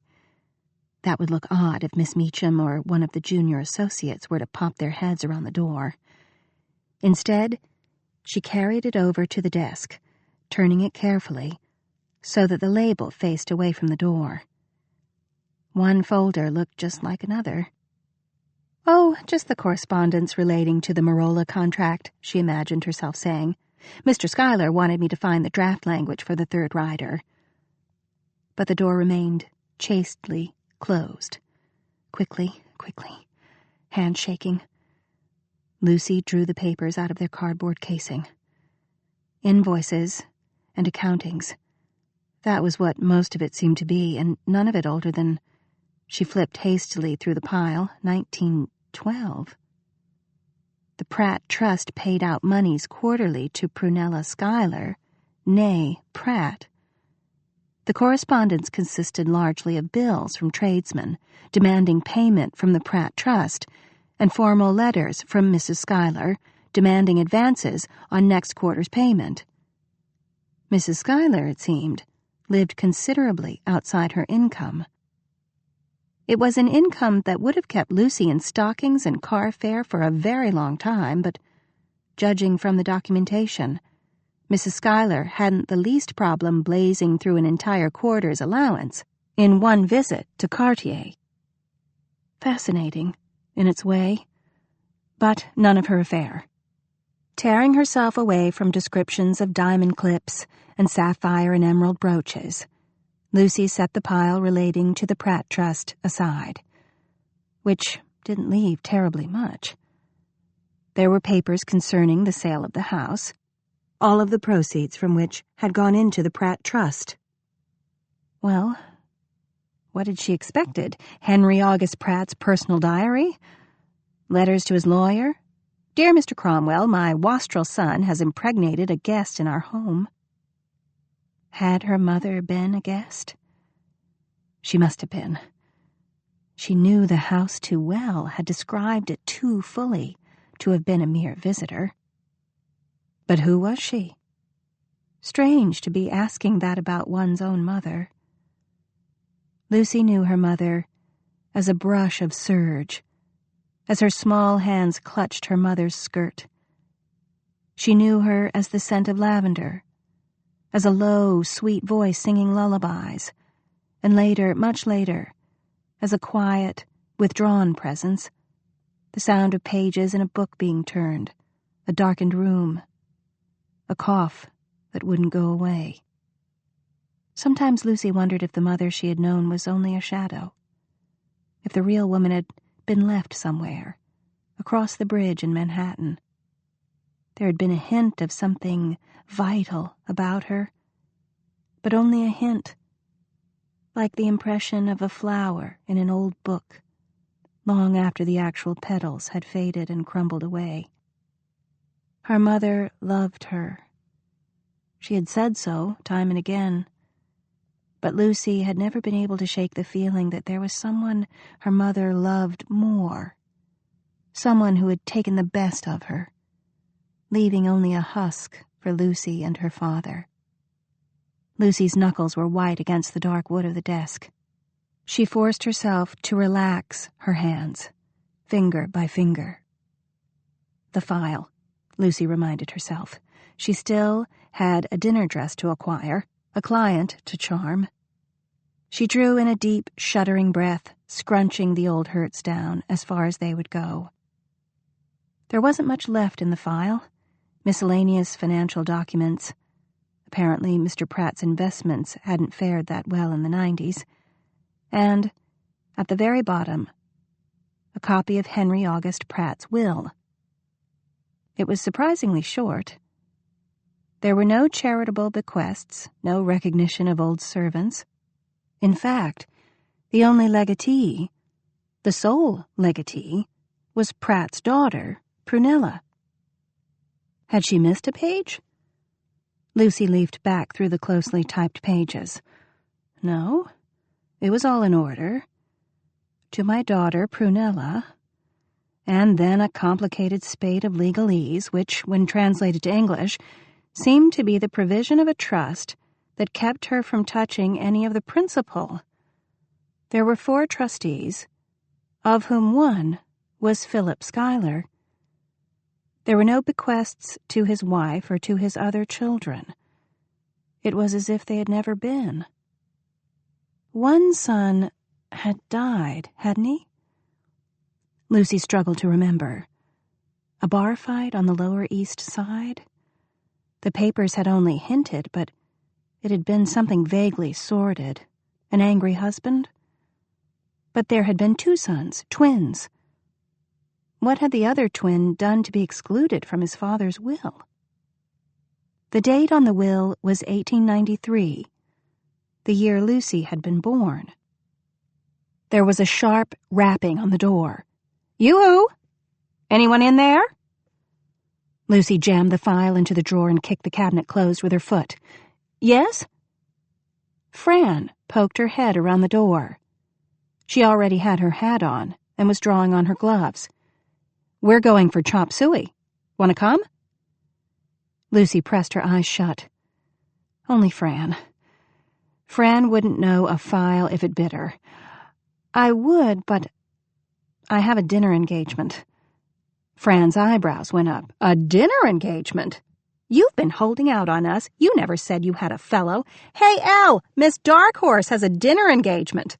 That would look odd if Miss Meacham or one of the junior associates were to pop their heads around the door. Instead, she carried it over to the desk, turning it carefully, so that the label faced away from the door. One folder looked just like another. Oh, just the correspondence relating to the Marola contract, she imagined herself saying. Mr. Schuyler wanted me to find the draft language for the third rider. But the door remained chastely closed. Quickly, hand shaking. Lucy drew the papers out of their cardboard casing. Invoices and accountings. That was what most of it seemed to be, and none of it older than... She flipped hastily through the pile. 1912. The Pratt Trust paid out monies quarterly to Prunella Schuyler, née Pratt. The correspondence consisted largely of bills from tradesmen, demanding payment from the Pratt Trust, and formal letters from Mrs. Schuyler, demanding advances on next quarter's payment. Mrs. Schuyler, it seemed, lived considerably outside her income. It was an income that would have kept Lucy in stockings and car fare for a very long time, but, judging from the documentation, Mrs. Schuyler hadn't the least problem blazing through an entire quarter's allowance in one visit to Cartier. Fascinating, in its way, but none of her affair. Tearing herself away from descriptions of diamond clips and sapphire and emerald brooches, Lucy set the pile relating to the Pratt Trust aside, which didn't leave terribly much. There were papers concerning the sale of the house, all of the proceeds from which had gone into the Pratt Trust. Well, what had she expected? Henry August Pratt's personal diary? Letters to his lawyer? Dear Mr. Cromwell, my wastrel son has impregnated a guest in our home. Had her mother been a guest? She must have been. She knew the house too well, had described it too fully to have been a mere visitor. But who was she? Strange to be asking that about one's own mother. Lucy knew her mother as a brush of serge, as her small hands clutched her mother's skirt. She knew her as the scent of lavender, as a low, sweet voice singing lullabies, and later, much later, as a quiet, withdrawn presence, the sound of pages in a book being turned, a darkened room, a cough that wouldn't go away. Sometimes Lucy wondered if the mother she had known was only a shadow, if the real woman had been left somewhere, across the bridge in Manhattan. There had been a hint of something vital about her, but only a hint, like the impression of a flower in an old book, long after the actual petals had faded and crumbled away. Her mother loved her. She had said so time and again. But Lucy had never been able to shake the feeling that there was someone her mother loved more. Someone who had taken the best of her, leaving only a husk for Lucy and her father. Lucy's knuckles were white against the dark wood of the desk. She forced herself to relax her hands, finger by finger. The file, Lucy reminded herself. She still had a dinner dress to acquire, a client to charm. She drew in a deep, shuddering breath, scrunching the old hurts down as far as they would go. There wasn't much left in the file. Miscellaneous financial documents. Apparently, Mr. Pratt's investments hadn't fared that well in the 90s. And, at the very bottom, a copy of Henry August Pratt's will. It was surprisingly short. There were no charitable bequests, no recognition of old servants. In fact, the only legatee, the sole legatee, was Pratt's daughter, Prunella. Had she missed a page? Lucy leafed back through the closely typed pages. No, it was all in order. To my daughter, Prunella, and then a complicated spate of legalese, which, when translated to English, seemed to be the provision of a trust that kept her from touching any of the principal. There were 4 trustees, of whom one was Philip Schuyler. There were no bequests to his wife or to his other children. It was as if they had never been. One son had died, hadn't he? Lucy struggled to remember. A bar fight on the Lower East Side? The papers had only hinted, but it had been something vaguely sordid. An angry husband? But there had been 2 sons, twins. What had the other twin done to be excluded from his father's will? The date on the will was 1893, the year Lucy had been born. There was a sharp rapping on the door. "You-hoo! Anyone in there?" Lucy jammed the file into the drawer and kicked the cabinet closed with her foot. "Yes?" Fran poked her head around the door. She already had her hat on and was drawing on her gloves. "We're going for chop suey. Want to come?" Lucy pressed her eyes shut. Only Fran. Fran wouldn't know a file if it bit her. "I would, but I have a dinner engagement." Fran's eyebrows went up. "A dinner engagement? You've been holding out on us. You never said you had a fellow. Hey, Elle, Miss Darkhorse has a dinner engagement."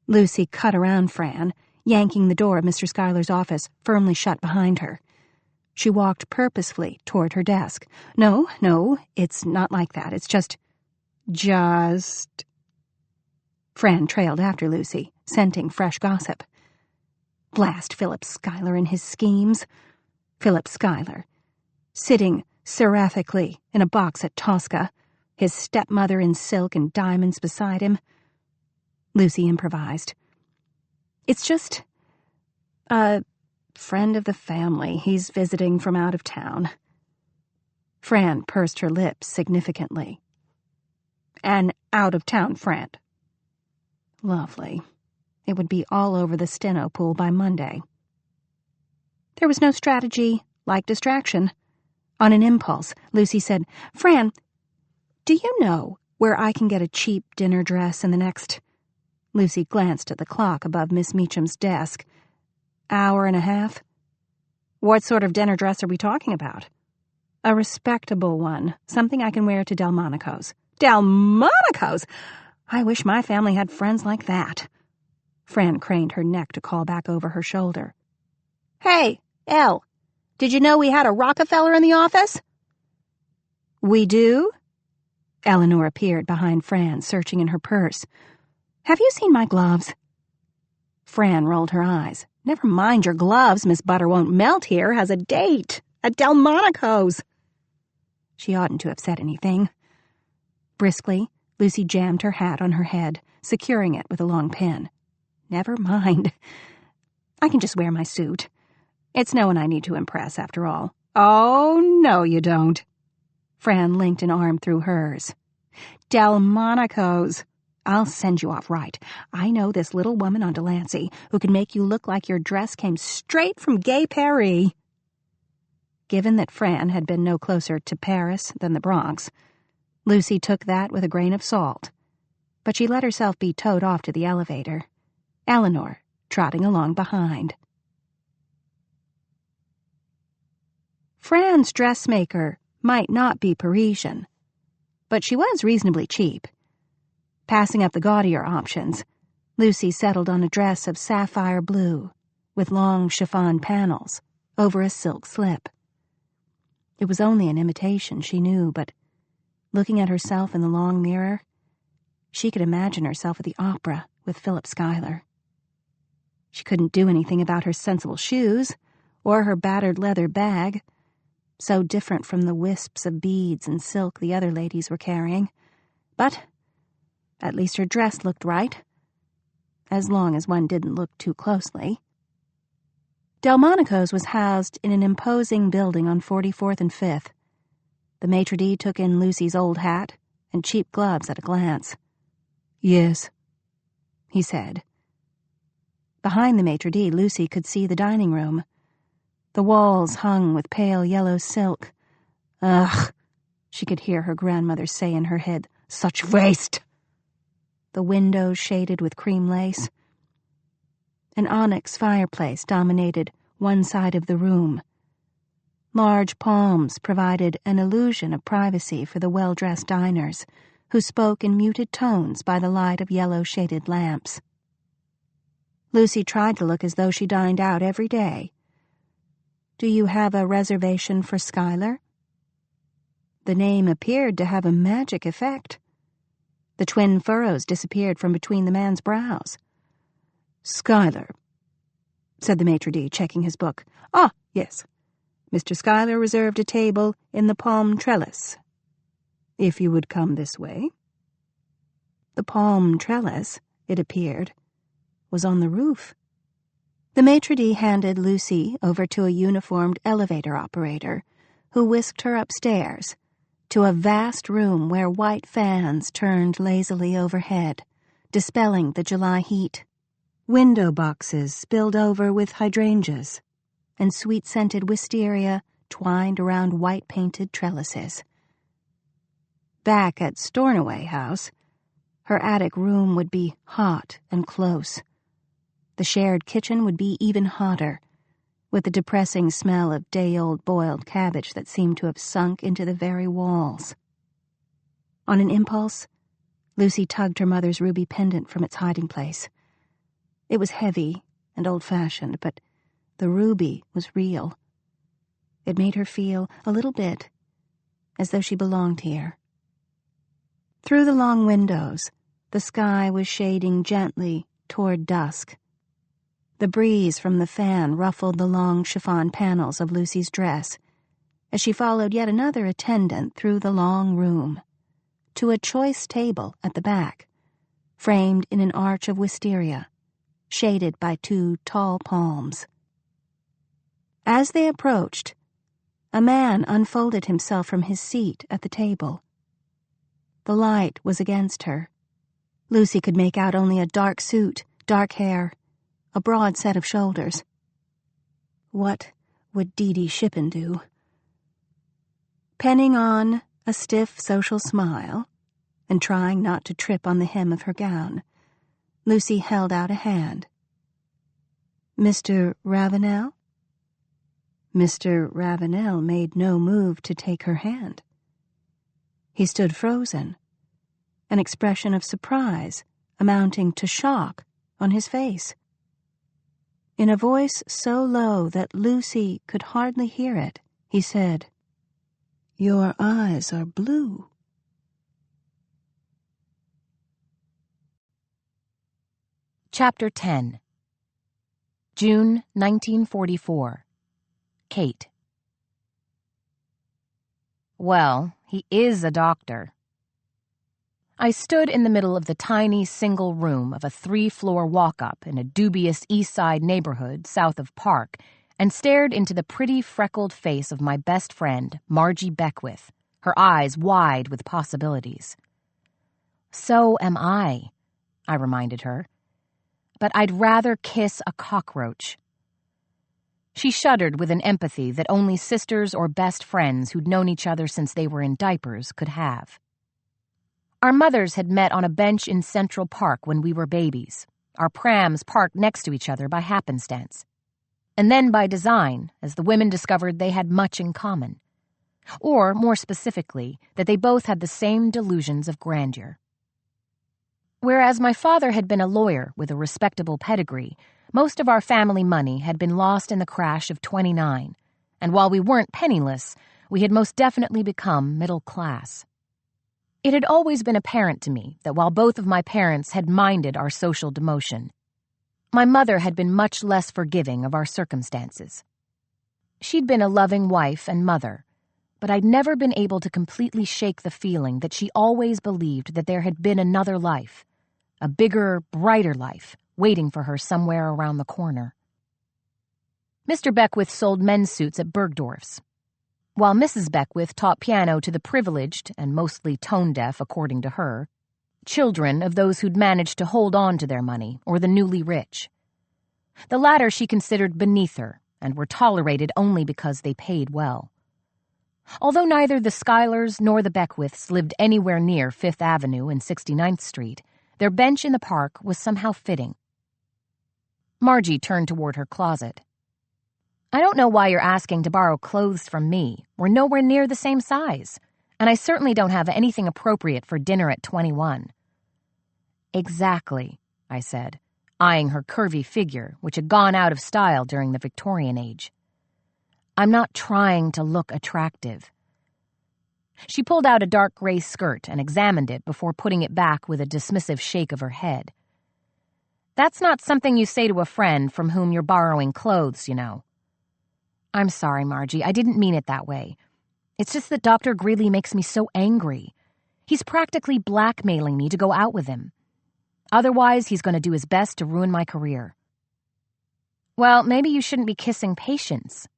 Lucy cut around Fran, yanking the door of Mr. Schuyler's office firmly shut behind her. She walked purposefully toward her desk. No, it's not like that. It's just... Fran trailed after Lucy, scenting fresh gossip. Blast Philip Schuyler and his schemes. Philip Schuyler, sitting seraphically in a box at Tosca, his stepmother in silk and diamonds beside him. Lucy improvised. "It's just a friend of the family. He's visiting from out of town." Fran pursed her lips significantly. "An out-of-town friend." Lovely. It would be all over the steno pool by Monday. There was no strategy, like distraction. On an impulse, Lucy said, "Fran, do you know where I can get a cheap dinner dress in the next..." Lucy glanced at the clock above Miss Meacham's desk. "Hour and a half?" "What sort of dinner dress are we talking about?" "A respectable one. Something I can wear to Delmonico's." "Delmonico's? I wish my family had friends like that." Fran craned her neck to call back over her shoulder. "Hey, Elle, did you know we had a Rockefeller in the office?" "We do?" Eleanor appeared behind Fran, searching in her purse. "Have you seen my gloves?" Fran rolled her eyes. "Never mind your gloves. Miss Butter won't melt here has a date at Delmonico's." She oughtn't to have said anything. Briskly, Lucy jammed her hat on her head, securing it with a long pin. Never mind. I can just wear my suit. It's no one I need to impress, after all. Oh, no, you don't. Fran linked an arm through hers. Delmonico's. I'll send you off right. I know this little woman on Delancey who can make you look like your dress came straight from Gay Paris. Given that Fran had been no closer to Paris than the Bronx, Lucy took that with a grain of salt. But she let herself be towed off to the elevator, Eleanor trotting along behind. Fran's dressmaker might not be Parisian, but she was reasonably cheap. Passing up the gaudier options, Lucy settled on a dress of sapphire blue with long chiffon panels over a silk slip. It was only an imitation, she knew, but looking at herself in the long mirror, she could imagine herself at the opera with Philip Schuyler. She couldn't do anything about her sensible shoes or her battered leather bag, so different from the wisps of beads and silk the other ladies were carrying. But at least her dress looked right, as long as one didn't look too closely. Delmonico's was housed in an imposing building on 44th and 5th. The maitre d' took in Lucy's old hat and cheap gloves at a glance. Yes, he said. Behind the maitre d', Lucy could see the dining room. The walls hung with pale yellow silk. Ugh, she could hear her grandmother say in her head, such waste. The windows shaded with cream lace. An onyx fireplace dominated one side of the room. Large palms provided an illusion of privacy for the well-dressed diners, who spoke in muted tones by the light of yellow-shaded lamps. Lucy tried to look as though she dined out every day. Do you have a reservation for Schuyler? The name appeared to have a magic effect. The twin furrows disappeared from between the man's brows. Schuyler, said the maitre d', checking his book. Ah, yes. Mr. Schuyler reserved a table in the palm trellis. If you would come this way. The palm trellis, it appeared, was on the roof. The maitre d' handed Lucy over to a uniformed elevator operator, who whisked her upstairs to a vast room where white fans turned lazily overhead, dispelling the July heat. Window boxes spilled over with hydrangeas, and sweet-scented wisteria twined around white-painted trellises. Back at Stornoway House, her attic room would be hot and close. The shared kitchen would be even hotter, with the depressing smell of day-old boiled cabbage that seemed to have sunk into the very walls. On an impulse, Lucy tugged her mother's ruby pendant from its hiding place. It was heavy and old-fashioned, but the ruby was real. It made her feel, a little bit, as though she belonged here. Through the long windows, the sky was shading gently toward dusk. The breeze from the fan ruffled the long chiffon panels of Lucy's dress as she followed yet another attendant through the long room to a choice table at the back, framed in an arch of wisteria, shaded by two tall palms. As they approached, a man unfolded himself from his seat at the table. The light was against her. Lucy could make out only a dark suit, dark hair, a broad set of shoulders. What would Dee Dee Shippen do? Penning on a stiff social smile, and trying not to trip on the hem of her gown, Lucy held out a hand. Mr. Ravenel? Mr. Ravenel made no move to take her hand. He stood frozen, an expression of surprise amounting to shock on his face. In a voice so low that Lucy could hardly hear it, he said, "Your eyes are blue." Chapter 10. June 1944. Kate. Well, he is a doctor. I stood in the middle of the tiny single room of a 3-floor walk-up in a dubious East Side neighborhood south of Park and stared into the pretty freckled face of my best friend, Margie Beckwith, her eyes wide with possibilities. "So am I," I reminded her. "But I'd rather kiss a cockroach." She shuddered with an empathy that only sisters or best friends who'd known each other since they were in diapers could have. Our mothers had met on a bench in Central Park when we were babies, our prams parked next to each other by happenstance. And then by design, as the women discovered they had much in common. Or, more specifically, that they both had the same delusions of grandeur. Whereas my father had been a lawyer with a respectable pedigree, most of our family money had been lost in the crash of '29, and while we weren't penniless, we had most definitely become middle class. It had always been apparent to me that while both of my parents had minded our social demotion, my mother had been much less forgiving of our circumstances. She'd been a loving wife and mother, but I'd never been able to completely shake the feeling that she always believed that there had been another life, a bigger, brighter life, waiting for her somewhere around the corner. Mr. Beckwith sold men's suits at Bergdorf's, while Mrs. Beckwith taught piano to the privileged, and mostly tone-deaf according to her, children of those who'd managed to hold on to their money or the newly rich. The latter she considered beneath her and were tolerated only because they paid well. Although neither the Schuylers nor the Beckwiths lived anywhere near 5th Avenue and 69th Street, their bench in the park was somehow fitting. Margie turned toward her closet. "I don't know why you're asking to borrow clothes from me. We're nowhere near the same size, and I certainly don't have anything appropriate for dinner at 21. "Exactly," I said, eyeing her curvy figure, which had gone out of style during the Victorian age. "I'm not trying to look attractive." She pulled out a dark gray skirt and examined it before putting it back with a dismissive shake of her head. "That's not something you say to a friend from whom you're borrowing clothes, you know." "I'm sorry, Margie. I didn't mean it that way. It's just that Dr. Greeley makes me so angry. He's practically blackmailing me to go out with him. Otherwise, he's going to do his best to ruin my career." "Well, maybe you shouldn't be kissing Patience."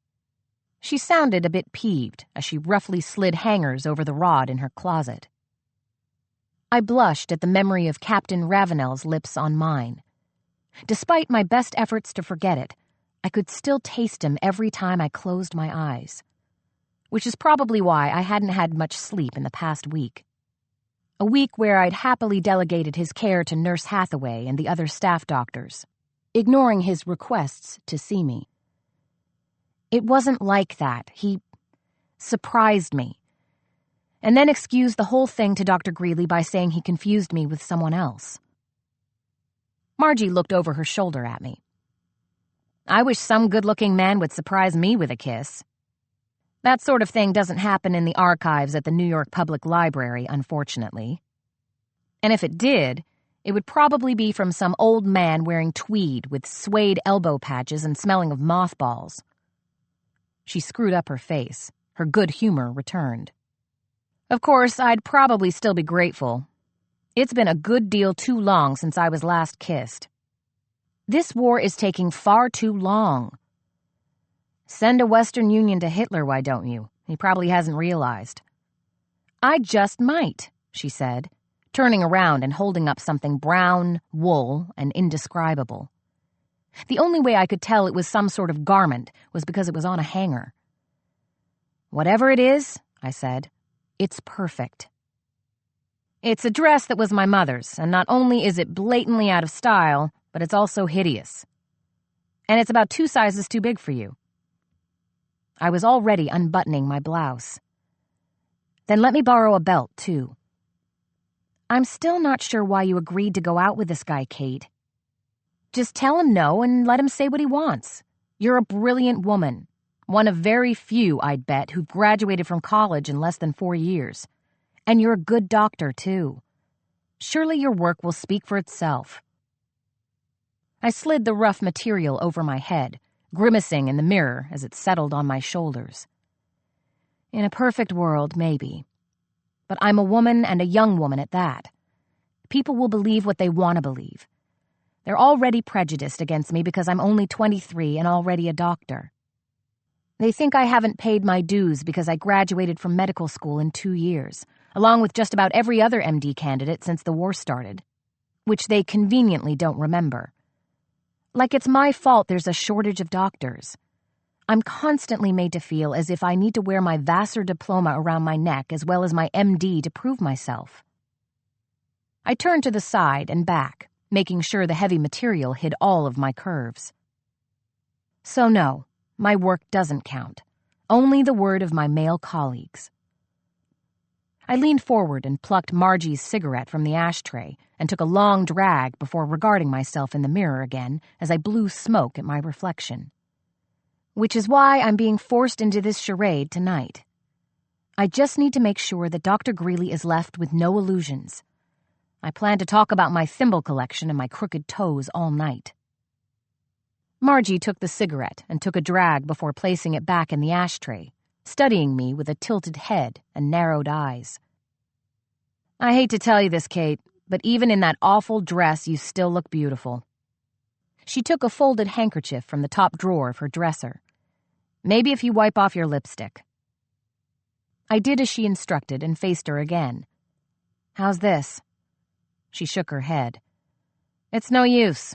She sounded a bit peeved as she roughly slid hangers over the rod in her closet. I blushed at the memory of Captain Ravenel's lips on mine. Despite my best efforts to forget it, I could still taste him every time I closed my eyes. Which is probably why I hadn't had much sleep in the past week. A week where I'd happily delegated his care to Nurse Hathaway and the other staff doctors, ignoring his requests to see me. It wasn't like that. He surprised me, and then excused the whole thing to Dr. Greeley by saying he confused me with someone else. Margie looked over her shoulder at me. "I wish some good-looking man would surprise me with a kiss. That sort of thing doesn't happen in the archives at the New York Public Library, unfortunately. And if it did, it would probably be from some old man wearing tweed with suede elbow patches and smelling of mothballs." She screwed up her face. Her good humor returned. "Of course, I'd probably still be grateful. It's been a good deal too long since I was last kissed. This war is taking far too long. Send a Western Union to Hitler, why don't you? He probably hasn't realized." "I just might," she said, turning around and holding up something brown, wool, and indescribable. The only way I could tell it was some sort of garment was because it was on a hanger. "Whatever it is," I said, "it's perfect." "It's a dress that was my mother's, and not only is it blatantly out of style, but it's also hideous. And it's about 2 sizes too big for you." I was already unbuttoning my blouse. "Then let me borrow a belt, too." "I'm still not sure why you agreed to go out with this guy, Kate." "Just tell him no and let him say what he wants. You're a brilliant woman. One of very few, I'd bet, who've graduated from college in less than 4 years. And you're a good doctor, too. Surely your work will speak for itself." I slid the rough material over my head, grimacing in the mirror as it settled on my shoulders. In a perfect world, maybe. But I'm a woman and a young woman at that, People will believe what they want to believe. They're already prejudiced against me because I'm only 23 and already a doctor. They think I haven't paid my dues because I graduated from medical school in 2 years, along with just about every other MD candidate since the war started, which they conveniently don't remember. Like it's my fault there's a shortage of doctors. I'm constantly made to feel as if I need to wear my Vassar diploma around my neck as well as my MD to prove myself. I turned to the side and back, making sure the heavy material hid all of my curves. So no, my work doesn't count. Only the word of my male colleagues. I leaned forward and plucked Margie's cigarette from the ashtray and took a long drag before regarding myself in the mirror again as I blew smoke at my reflection. Which is why I'm being forced into this charade tonight. I just need to make sure that Dr. Greeley is left with no illusions. I plan to talk about my thimble collection and my crooked toes all night. Margie took the cigarette and took a drag before placing it back in the ashtray, studying me with a tilted head and narrowed eyes. I hate to tell you this, Kate, but even in that awful dress, you still look beautiful. She took a folded handkerchief from the top drawer of her dresser. Maybe if you wipe off your lipstick. I did as she instructed and faced her again. How's this? She shook her head. It's no use.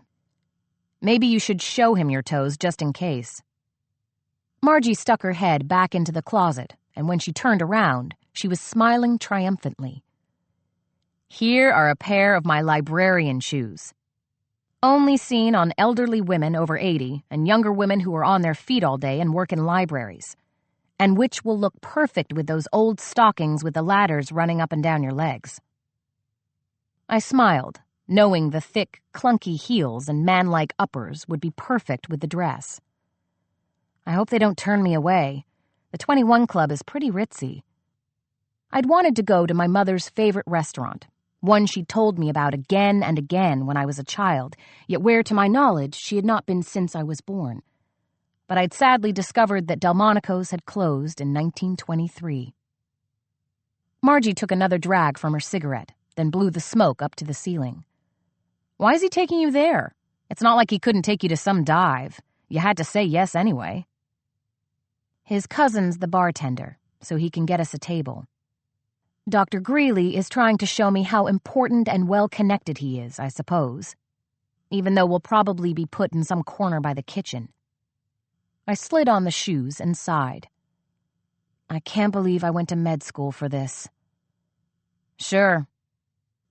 Maybe you should show him your toes just in case. Margie stuck her head back into the closet, and when she turned around, she was smiling triumphantly. Here are a pair of my librarian shoes. Only seen on elderly women over 80 and younger women who are on their feet all day and work in libraries, and which will look perfect with those old stockings with the ladders running up and down your legs. I smiled, knowing the thick, clunky heels and man-like uppers would be perfect with the dress. I hope they don't turn me away. The 21 Club is pretty ritzy. I'd wanted to go to my mother's favorite restaurant, one she'd told me about again and again when I was a child, yet where, to my knowledge, she had not been since I was born. But I'd sadly discovered that Delmonico's had closed in 1923. Margie took another drag from her cigarette, then blew the smoke up to the ceiling. Why is he taking you there? It's not like he couldn't take you to some dive. You had to say yes anyway. His cousin's the bartender, so he can get us a table. Dr. Greeley is trying to show me how important and well-connected he is, I suppose, even though we'll probably be put in some corner by the kitchen. I slid on the shoes and sighed. I can't believe I went to med school for this. Sure.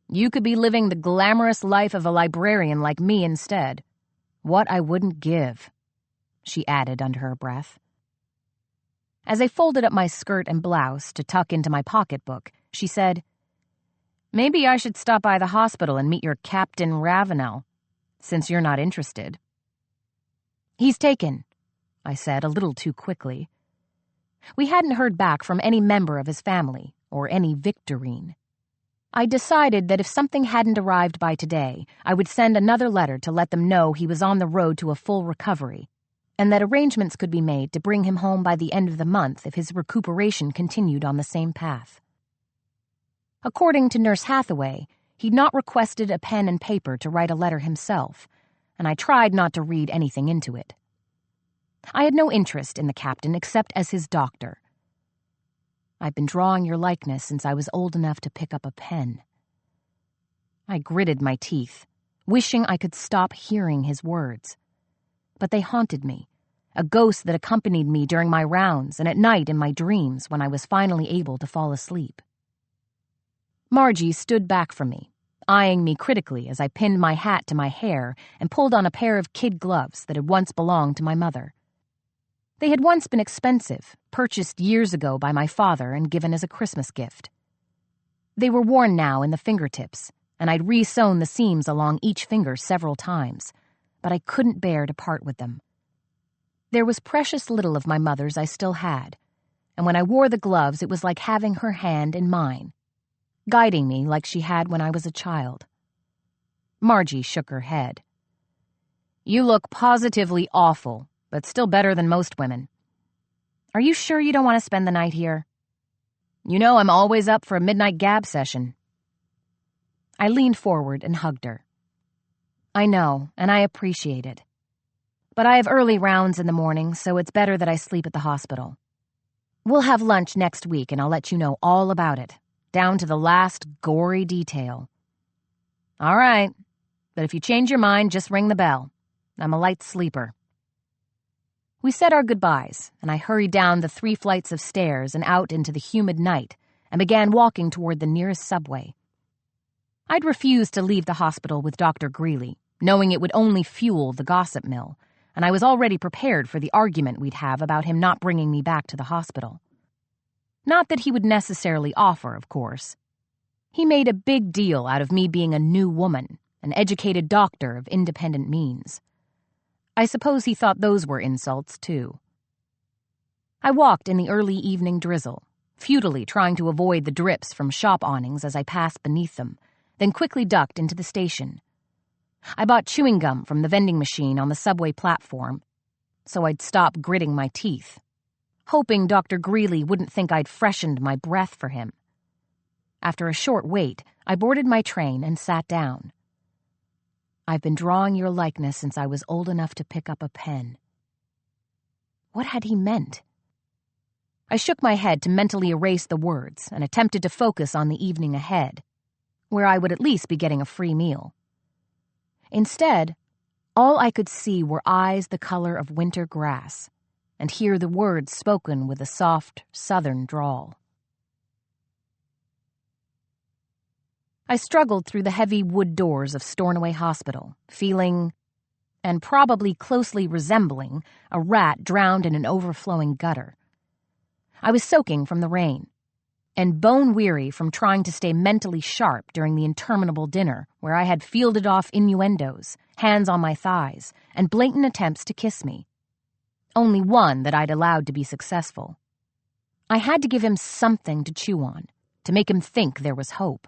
You could be living the glamorous life of a librarian like me instead. What I wouldn't give, she added under her breath. As I folded up my skirt and blouse to tuck into my pocketbook, she said, Maybe I should stop by the hospital and meet your Captain Ravenel, since you're not interested. He's taken, I said a little too quickly. We hadn't heard back from any member of his family, or any Victorine. I decided that if something hadn't arrived by today, I would send another letter to let them know he was on the road to a full recovery, and that arrangements could be made to bring him home by the end of the month if his recuperation continued on the same path. According to Nurse Hathaway, he'd not requested a pen and paper to write a letter himself, and I tried not to read anything into it. I had no interest in the captain except as his doctor. I've been drawing your likeness since I was old enough to pick up a pen. I gritted my teeth, wishing I could stop hearing his words. But they haunted me, a ghost that accompanied me during my rounds and at night in my dreams when I was finally able to fall asleep. Margie stood back from me, eyeing me critically as I pinned my hat to my hair and pulled on a pair of kid gloves that had once belonged to my mother. They had once been expensive, purchased years ago by my father and given as a Christmas gift. They were worn now in the fingertips, and I'd re-sewn the seams along each finger several times, but I couldn't bear to part with them. There was precious little of my mother's I still had, and when I wore the gloves it was like having her hand in mine, guiding me like she had when I was a child. Margie shook her head. You look positively awful, but still better than most women. Are you sure you don't want to spend the night here? You know I'm always up for a midnight gab session. I leaned forward and hugged her. I know, and I appreciate it. But I have early rounds in the morning, so it's better that I sleep at the hospital. We'll have lunch next week, and I'll let you know all about it, down to the last gory detail. All right, but if you change your mind, just ring the bell. I'm a light sleeper. We said our goodbyes, and I hurried down the 3 flights of stairs and out into the humid night and began walking toward the nearest subway. I'd refused to leave the hospital with Dr. Greeley, knowing it would only fuel the gossip mill, and I was already prepared for the argument we'd have about him not bringing me back to the hospital. Not that he would necessarily offer, of course. He made a big deal out of me being a new woman, an educated doctor of independent means. I suppose he thought those were insults, too. I walked in the early evening drizzle, futilely trying to avoid the drips from shop awnings as I passed beneath them, then quickly ducked into the station. I bought chewing gum from the vending machine on the subway platform, so I'd stop gritting my teeth, hoping Dr. Greeley wouldn't think I'd freshened my breath for him. After a short wait, I boarded my train and sat down. I've been drawing your likeness since I was old enough to pick up a pen. What had he meant? I shook my head to mentally erase the words and attempted to focus on the evening ahead, where I would at least be getting a free meal. Instead, all I could see were eyes the color of winter grass, and hear the words spoken with a soft, southern drawl. I struggled through the heavy wood doors of Stornoway Hospital, feeling, and probably closely resembling, a rat drowned in an overflowing gutter. I was soaking from the rain, and bone-weary from trying to stay mentally sharp during the interminable dinner where I had fielded off innuendos, hands on my thighs, and blatant attempts to kiss me. Only one that I'd allowed to be successful. I had to give him something to chew on, to make him think there was hope.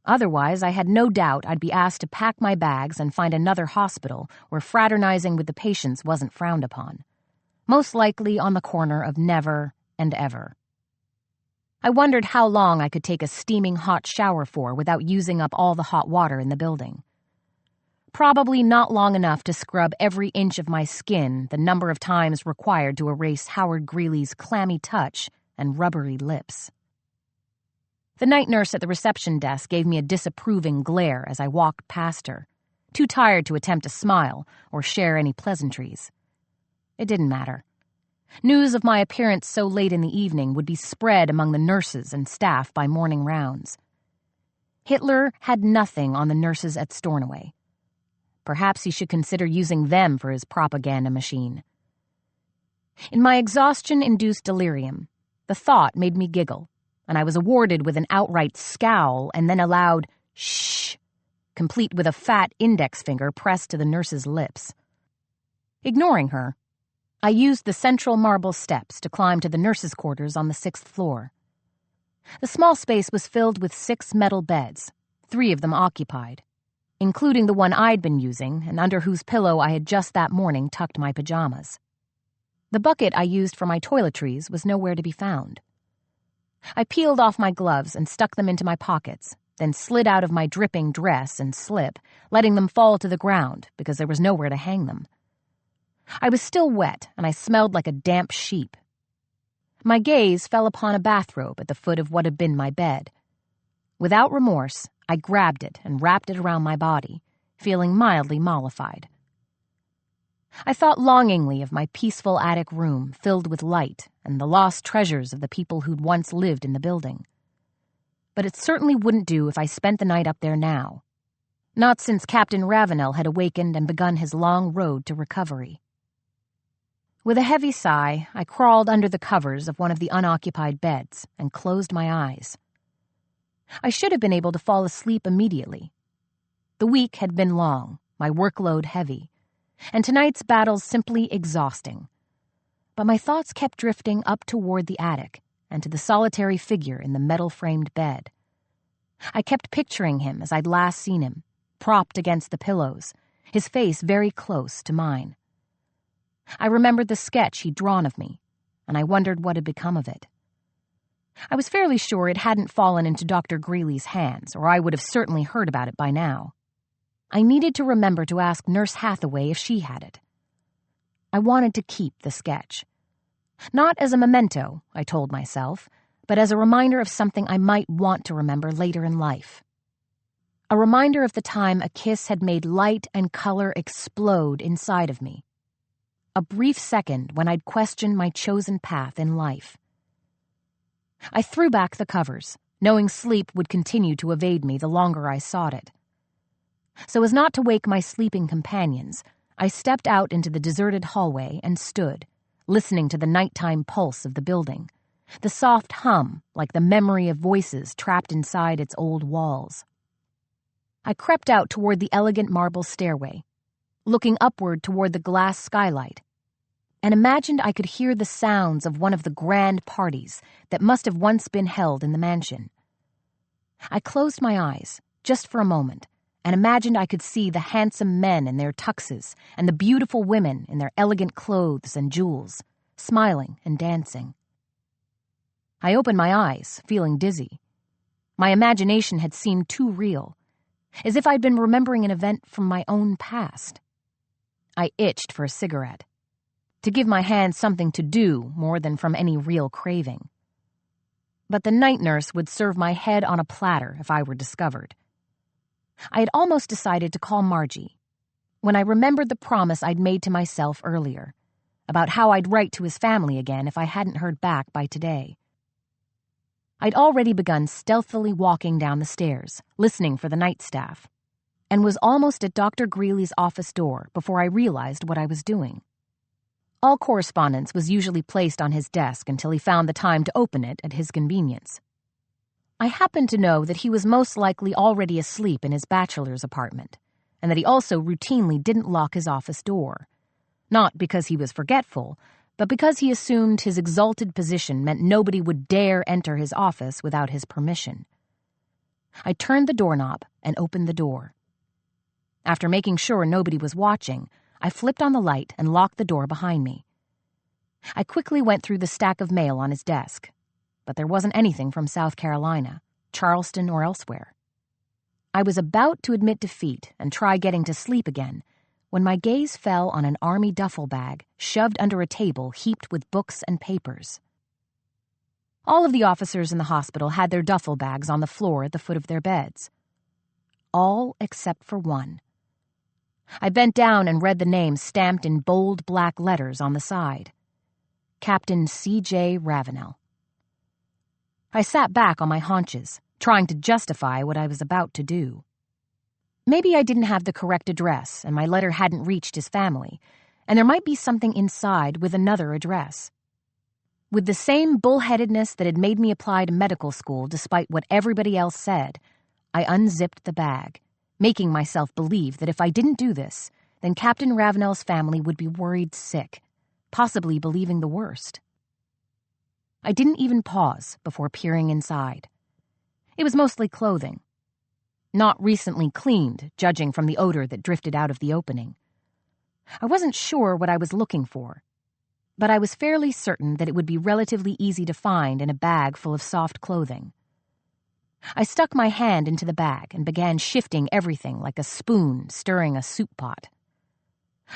Otherwise, I had no doubt I'd be asked to pack my bags and find another hospital where fraternizing with the patients wasn't frowned upon. Most likely on the corner of Never and Ever. I wondered how long I could take a steaming hot shower for without using up all the hot water in the building. Probably not long enough to scrub every inch of my skin the number of times required to erase Howard Greeley's clammy touch and rubbery lips. The night nurse at the reception desk gave me a disapproving glare as I walked past her, too tired to attempt a smile or share any pleasantries. It didn't matter. News of my appearance so late in the evening would be spread among the nurses and staff by morning rounds. Hitler had nothing on the nurses at Stornoway. Perhaps he should consider using them for his propaganda machine. In my exhaustion-induced delirium, the thought made me giggle, and I was awarded with an outright scowl and then a loud shh, complete with a fat index finger pressed to the nurse's lips. Ignoring her, I used the central marble steps to climb to the nurses' quarters on the 6th floor. The small space was filled with 6 metal beds, 3 of them occupied, including the one I'd been using and under whose pillow I had just that morning tucked my pajamas. The bucket I used for my toiletries was nowhere to be found. I peeled off my gloves and stuck them into my pockets, then slid out of my dripping dress and slip, letting them fall to the ground because there was nowhere to hang them. I was still wet, and I smelled like a damp sheep. My gaze fell upon a bathrobe at the foot of what had been my bed. Without remorse, I grabbed it and wrapped it around my body, feeling mildly mollified. I thought longingly of my peaceful attic room filled with light and the lost treasures of the people who'd once lived in the building. But it certainly wouldn't do if I spent the night up there now. Not since Captain Ravenel had awakened and begun his long road to recovery. With a heavy sigh, I crawled under the covers of one of the unoccupied beds and closed my eyes. I should have been able to fall asleep immediately. The week had been long, my workload heavy, and tonight's battles simply exhausting. But my thoughts kept drifting up toward the attic and to the solitary figure in the metal-framed bed. I kept picturing him as I'd last seen him, propped against the pillows, his face very close to mine. I remembered the sketch he'd drawn of me, and I wondered what had become of it. I was fairly sure it hadn't fallen into Dr. Greeley's hands, or I would have certainly heard about it by now. I needed to remember to ask Nurse Hathaway if she had it. I wanted to keep the sketch. Not as a memento, I told myself, but as a reminder of something I might want to remember later in life. A reminder of the time a kiss had made light and color explode inside of me. A brief second when I'd questioned my chosen path in life. I threw back the covers, knowing sleep would continue to evade me the longer I sought it. So as not to wake my sleeping companions, I stepped out into the deserted hallway and stood, listening to the nighttime pulse of the building, the soft hum like the memory of voices trapped inside its old walls. I crept out toward the elegant marble stairway, looking upward toward the glass skylight, and imagined I could hear the sounds of one of the grand parties that must have once been held in the mansion. I closed my eyes, just for a moment, and imagined I could see the handsome men in their tuxes and the beautiful women in their elegant clothes and jewels, smiling and dancing. I opened my eyes, feeling dizzy. My imagination had seemed too real, as if I'd been remembering an event from my own past. I itched for a cigarette, to give my hands something to do more than from any real craving. But the night nurse would serve my head on a platter if I were discovered. I had almost decided to call Margie, when I remembered the promise I'd made to myself earlier, about how I'd write to his family again if I hadn't heard back by today. I'd already begun stealthily walking down the stairs, listening for the night staff, and was almost at Dr. Greeley's office door before I realized what I was doing. All correspondence was usually placed on his desk until he found the time to open it at his convenience. I happened to know that he was most likely already asleep in his bachelor's apartment, and that he also routinely didn't lock his office door, not because he was forgetful, but because he assumed his exalted position meant nobody would dare enter his office without his permission. I turned the doorknob and opened the door. After making sure nobody was watching, I flipped on the light and locked the door behind me. I quickly went through the stack of mail on his desk, but there wasn't anything from South Carolina, Charleston, or elsewhere. I was about to admit defeat and try getting to sleep again when my gaze fell on an army duffel bag shoved under a table heaped with books and papers. All of the officers in the hospital had their duffel bags on the floor at the foot of their beds. All except for one. I bent down and read the name stamped in bold black letters on the side. Captain C.J. Ravenel. I sat back on my haunches, trying to justify what I was about to do. Maybe I didn't have the correct address and my letter hadn't reached his family, and there might be something inside with another address. With the same bullheadedness that had made me apply to medical school despite what everybody else said, I unzipped the bag, making myself believe that if I didn't do this, then Captain Ravenel's family would be worried sick, possibly believing the worst. I didn't even pause before peering inside. It was mostly clothing. Not recently cleaned, judging from the odor that drifted out of the opening. I wasn't sure what I was looking for, but I was fairly certain that it would be relatively easy to find in a bag full of soft clothing. I stuck my hand into the bag and began shifting everything like a spoon stirring a soup pot.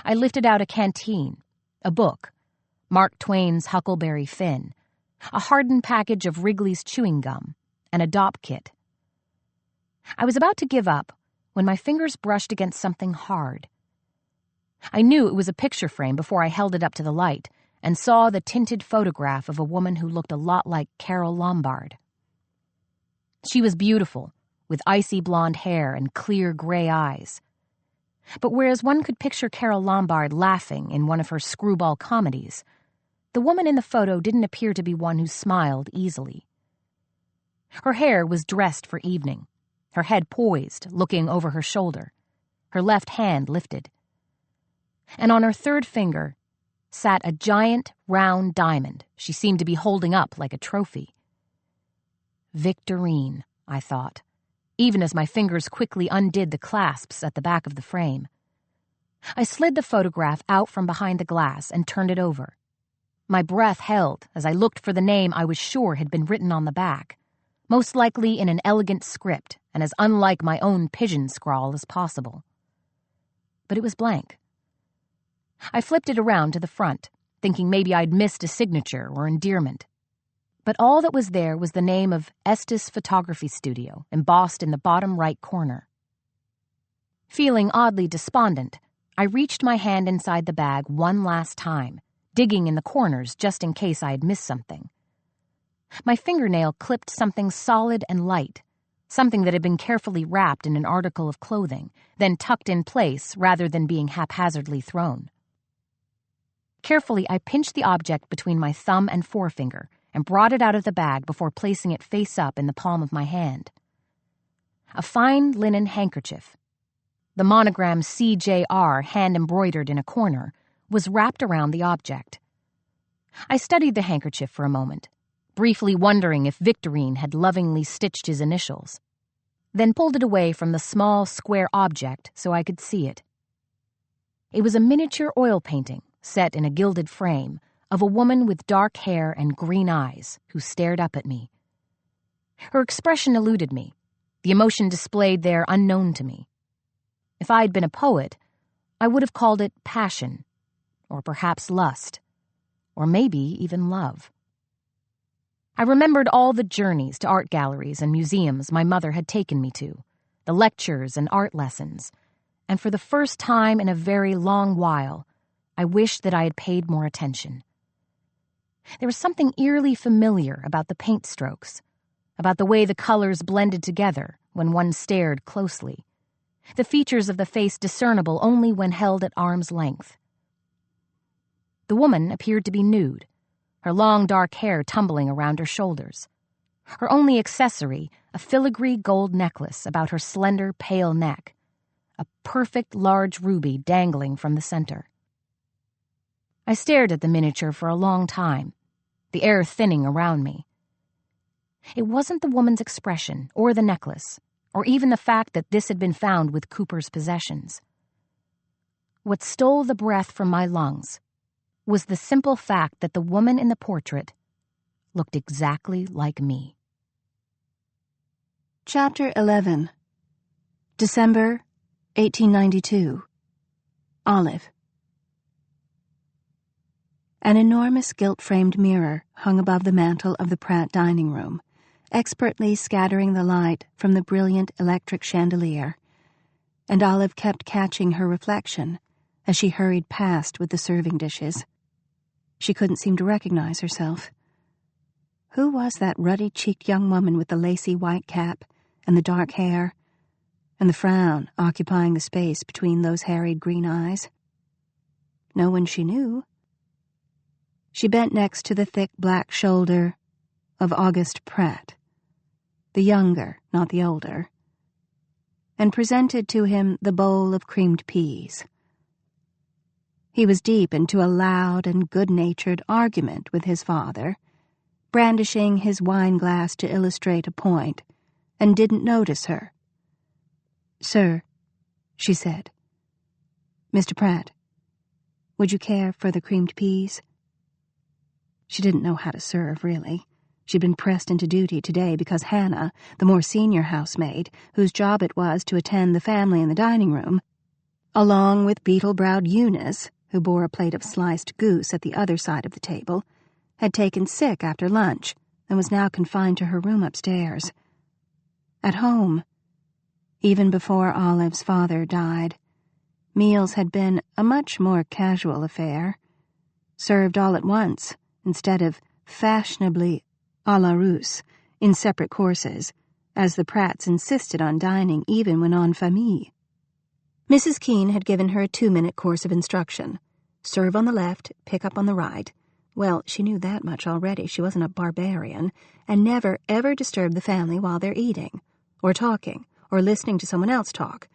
I lifted out a canteen, a book, Mark Twain's Huckleberry Finn, a hardened package of Wrigley's chewing gum, and a dop kit. I was about to give up when my fingers brushed against something hard. I knew it was a picture frame before I held it up to the light and saw the tinted photograph of a woman who looked a lot like Carole Lombard. She was beautiful, with icy blonde hair and clear gray eyes. But whereas one could picture Carole Lombard laughing in one of her screwball comedies, the woman in the photo didn't appear to be one who smiled easily. Her hair was dressed for evening, her head poised, looking over her shoulder, her left hand lifted. And on her third finger sat a giant, round diamond she seemed to be holding up like a trophy. Victorine, I thought, even as my fingers quickly undid the clasps at the back of the frame. I slid the photograph out from behind the glass and turned it over. My breath held as I looked for the name I was sure had been written on the back, most likely in an elegant script and as unlike my own pigeon scrawl as possible. But it was blank. I flipped it around to the front, thinking maybe I'd missed a signature or endearment. But all that was there was the name of Estes Photography Studio, embossed in the bottom right corner. Feeling oddly despondent, I reached my hand inside the bag one last time, digging in the corners just in case I had missed something. My fingernail clipped something solid and light, something that had been carefully wrapped in an article of clothing, then tucked in place rather than being haphazardly thrown. Carefully, I pinched the object between my thumb and forefinger and brought it out of the bag before placing it face up in the palm of my hand. A fine linen handkerchief. The monogram CJR hand-embroidered in a corner was wrapped around the object. I studied the handkerchief for a moment, briefly wondering if Victorine had lovingly stitched his initials, then pulled it away from the small, square object so I could see it. It was a miniature oil painting set in a gilded frame of a woman with dark hair and green eyes who stared up at me. Her expression eluded me, the emotion displayed there unknown to me. If I had been a poet, I would have called it passion, or perhaps lust, or maybe even love. I remembered all the journeys to art galleries and museums my mother had taken me to, the lectures and art lessons, and for the first time in a very long while, I wished that I had paid more attention. There was something eerily familiar about the paint strokes, about the way the colors blended together when one stared closely, the features of the face discernible only when held at arm's length. The woman appeared to be nude, her long dark hair tumbling around her shoulders. Her only accessory, a filigree gold necklace about her slender, pale neck, a perfect large ruby dangling from the center. I stared at the miniature for a long time, the air thinning around me. It wasn't the woman's expression, or the necklace, or even the fact that this had been found with Cooper's possessions. What stole the breath from my lungs was the simple fact that the woman in the portrait looked exactly like me. Chapter 11. December 1892. Olive. An enormous gilt-framed mirror hung above the mantel of the Pratt dining room, expertly scattering the light from the brilliant electric chandelier, and Olive kept catching her reflection as she hurried past with the serving dishes. She couldn't seem to recognize herself. Who was that ruddy-cheeked young woman with the lacy white cap and the dark hair, and the frown occupying the space between those harried green eyes? No one she knew. She bent next to the thick black shoulder of August Pratt, the younger, not the older, and presented to him the bowl of creamed peas. He was deep into a loud and good-natured argument with his father, brandishing his wine-glass to illustrate a point, and didn't notice her. "Sir," she said. "Mr. Pratt, would you care for the creamed peas?" She didn't know how to serve, really. She'd been pressed into duty today because Hannah, the more senior housemaid, whose job it was to attend the family in the dining room, along with beetle-browed Eunice, who bore a plate of sliced goose at the other side of the table, had taken sick after lunch and was now confined to her room upstairs. At home, even before Olive's father died, meals had been a much more casual affair, served all at once instead of fashionably à la Russe in separate courses, as the Pratts insisted on dining even when en famille. Mrs. Keene had given her a 2-minute course of instruction. Serve on the left, pick up on the right. Well, she knew that much already. She wasn't a barbarian, and never, ever disturb the family while they're eating, or talking, or listening to someone else talk.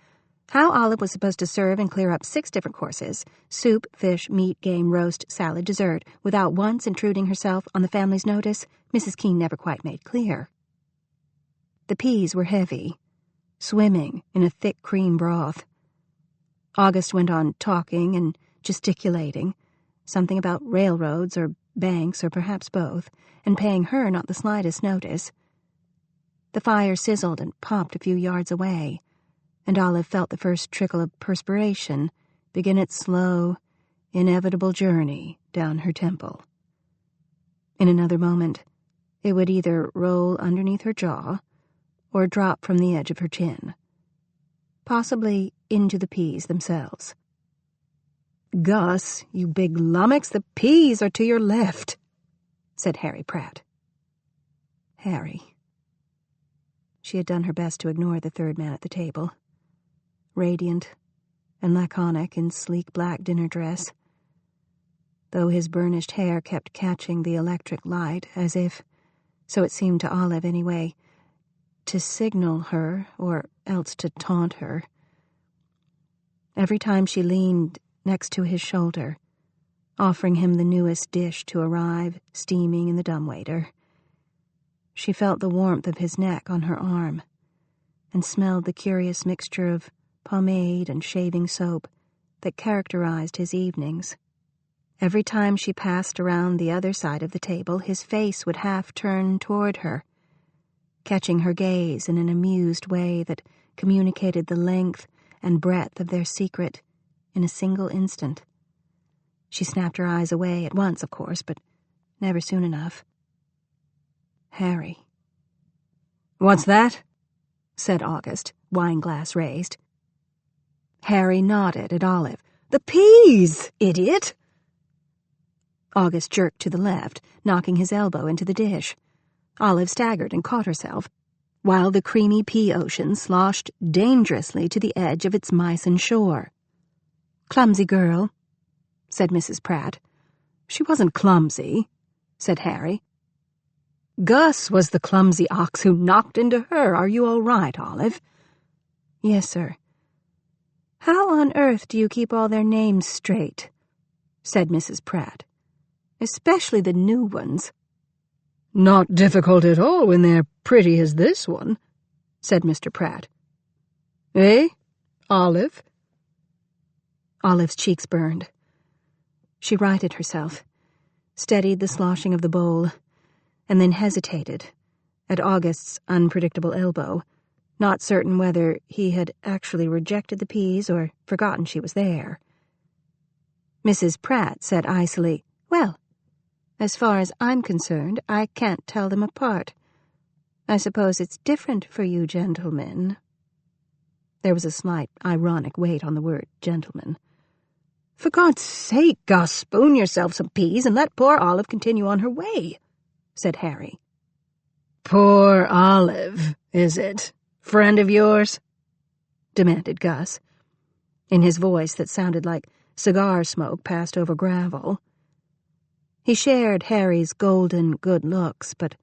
How Olive was supposed to serve and clear up 6 different courses, soup, fish, meat, game, roast, salad, dessert, without once intruding herself on the family's notice, Mrs. Keene never quite made clear. The peas were heavy, swimming in a thick cream broth. August went on talking and gesticulating, something about railroads or banks or perhaps both, and paying her not the slightest notice. The fire sizzled and popped a few yards away, and Olive felt the first trickle of perspiration begin its slow, inevitable journey down her temple. In another moment, it would either roll underneath her jaw or drop from the edge of her chin, possibly into the peas themselves. "Gus, you big lummox, the peas are to your left," said Harry Pratt. Harry. She had done her best to ignore the third man at the table, radiant and laconic in sleek black dinner dress, though his burnished hair kept catching the electric light as if, so it seemed to Olive anyway, to signal her or else to taunt her. Every time she leaned next to his shoulder, offering him the newest dish to arrive steaming in the dumbwaiter, she felt the warmth of his neck on her arm and smelled the curious mixture of pomade and shaving soap that characterized his evenings. Every time she passed around the other side of the table, his face would half turn toward her, catching her gaze in an amused way that communicated the length and breadth of their secret in a single instant. She snapped her eyes away at once, of course, but never soon enough. Harry. "What's that?" said August, wine-glass raised. Harry nodded at Olive. "The peas, idiot!" August jerked to the left, knocking his elbow into the dish. Olive staggered and caught herself, while the creamy pea ocean sloshed dangerously to the edge of its Meissen shore. "Clumsy girl," said Mrs. Pratt. "She wasn't clumsy," said Harry. "Gus was the clumsy ox who knocked into her. Are you all right, Olive?" "Yes, sir." "How on earth do you keep all their names straight?" said Mrs. Pratt. "Especially the new ones." "Not difficult at all when they're pretty as this one," said Mr. Pratt. "Eh, Olive?" Olive's cheeks burned. She righted herself, steadied the sloshing of the bowl, and then hesitated at August's unpredictable elbow, not certain whether he had actually rejected the peas or forgotten she was there. Mrs. Pratt said icily, "Well, as far as I'm concerned, I can't tell them apart. I suppose it's different for you gentlemen." There was a slight ironic weight on the word gentleman. "For God's sake, Gus, spoon yourself some peas and let poor Olive continue on her way," said Harry. "Poor Olive, is it? Friend of yours?" demanded Gus, in his voice that sounded like cigar smoke passed over gravel. He shared Harry's golden good looks, but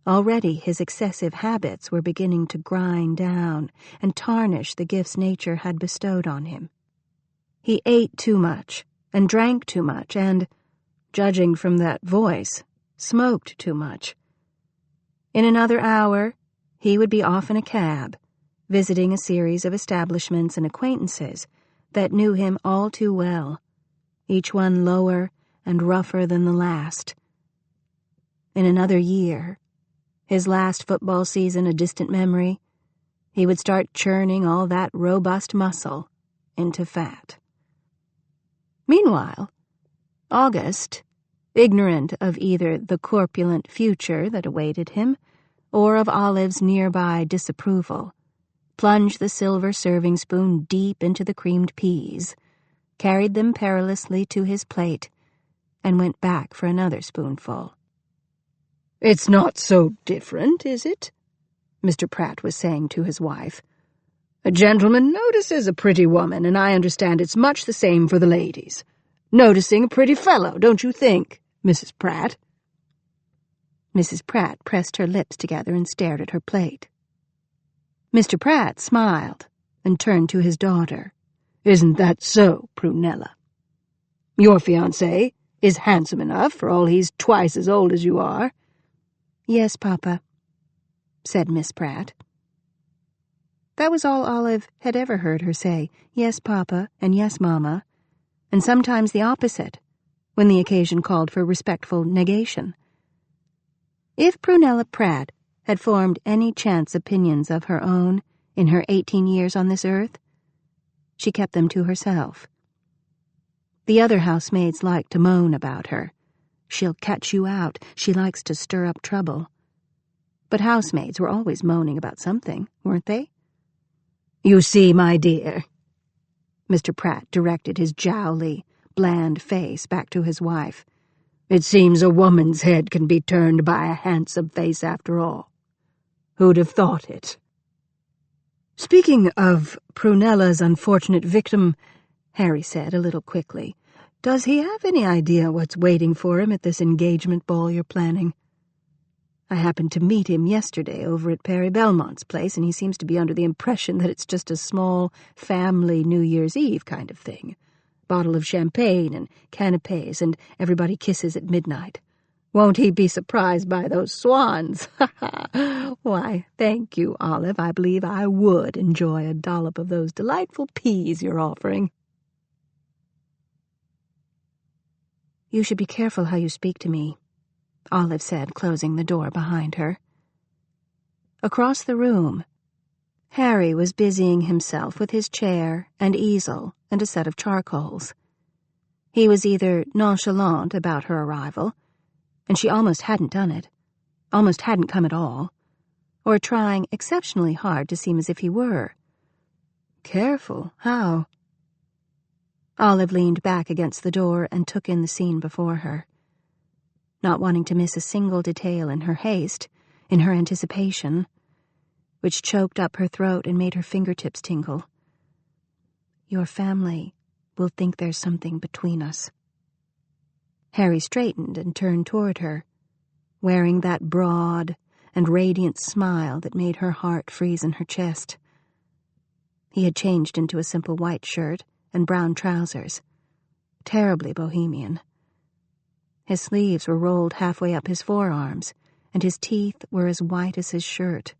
already his excessive habits were beginning to grind down and tarnish the gifts nature had bestowed on him. He ate too much and drank too much and, judging from that voice, smoked too much. In another hour, he would be off in a cab, visiting a series of establishments and acquaintances that knew him all too well, each one lower and rougher than the last. In another year, his last football season a distant memory, he would start churning all that robust muscle into fat. Meanwhile, August, ignorant of either the corpulent future that awaited him or of Olive's nearby disapproval, plunged the silver serving spoon deep into the creamed peas, carried them perilously to his plate, and went back for another spoonful. "It's not so different, is it?" Mr. Pratt was saying to his wife. "A gentleman notices a pretty woman, and I understand it's much the same for the ladies. Noticing a pretty fellow, don't you think, Mrs. Pratt?" Mrs. Pratt pressed her lips together and stared at her plate. Mr. Pratt smiled and turned to his daughter. "Isn't that so, Prunella? Your fiancé is handsome enough for all he's twice as old as you are." "Yes, Papa," said Miss Pratt. That was all Olive had ever heard her say, "Yes, Papa," and "Yes, Mama," and sometimes the opposite, when the occasion called for respectful negation. If Prunella Pratt had formed any chance opinions of her own in her 18 years on this earth, she kept them to herself. The other housemaids liked to moan about her. She'll catch you out. She likes to stir up trouble. But housemaids were always moaning about something, weren't they? "You see, my dear," Mr. Pratt directed his jowly, bland face back to his wife, "it seems a woman's head can be turned by a handsome face after all. Who'd have thought it?" "Speaking of Prunella's unfortunate victim," Harry said a little quickly, "does he have any idea what's waiting for him at this engagement ball you're planning? I happened to meet him yesterday over at Perry Belmont's place, and he seems to be under the impression that it's just a small family New Year's Eve kind of thing. Bottle of champagne and canapes, and everybody kisses at midnight. Won't he be surprised by those swans? Why, thank you, Olive. I believe I would enjoy a dollop of those delightful peas you're offering." "You should be careful how you speak to me," Olive said, closing the door behind her. Across the room, Harry was busying himself with his chair and easel and a set of charcoals. He was either nonchalant about her arrival, and she almost hadn't done it, almost hadn't come at all, or trying exceptionally hard to seem as if he were. "Careful? How?" Olive leaned back against the door and took in the scene before her, not wanting to miss a single detail in her haste, in her anticipation, which choked up her throat and made her fingertips tingle. "Your family will think there's something between us." Harry straightened and turned toward her, wearing that broad and radiant smile that made her heart freeze in her chest. He had changed into a simple white shirt and brown trousers, terribly bohemian. His sleeves were rolled halfway up his forearms, and his teeth were as white as his shirt.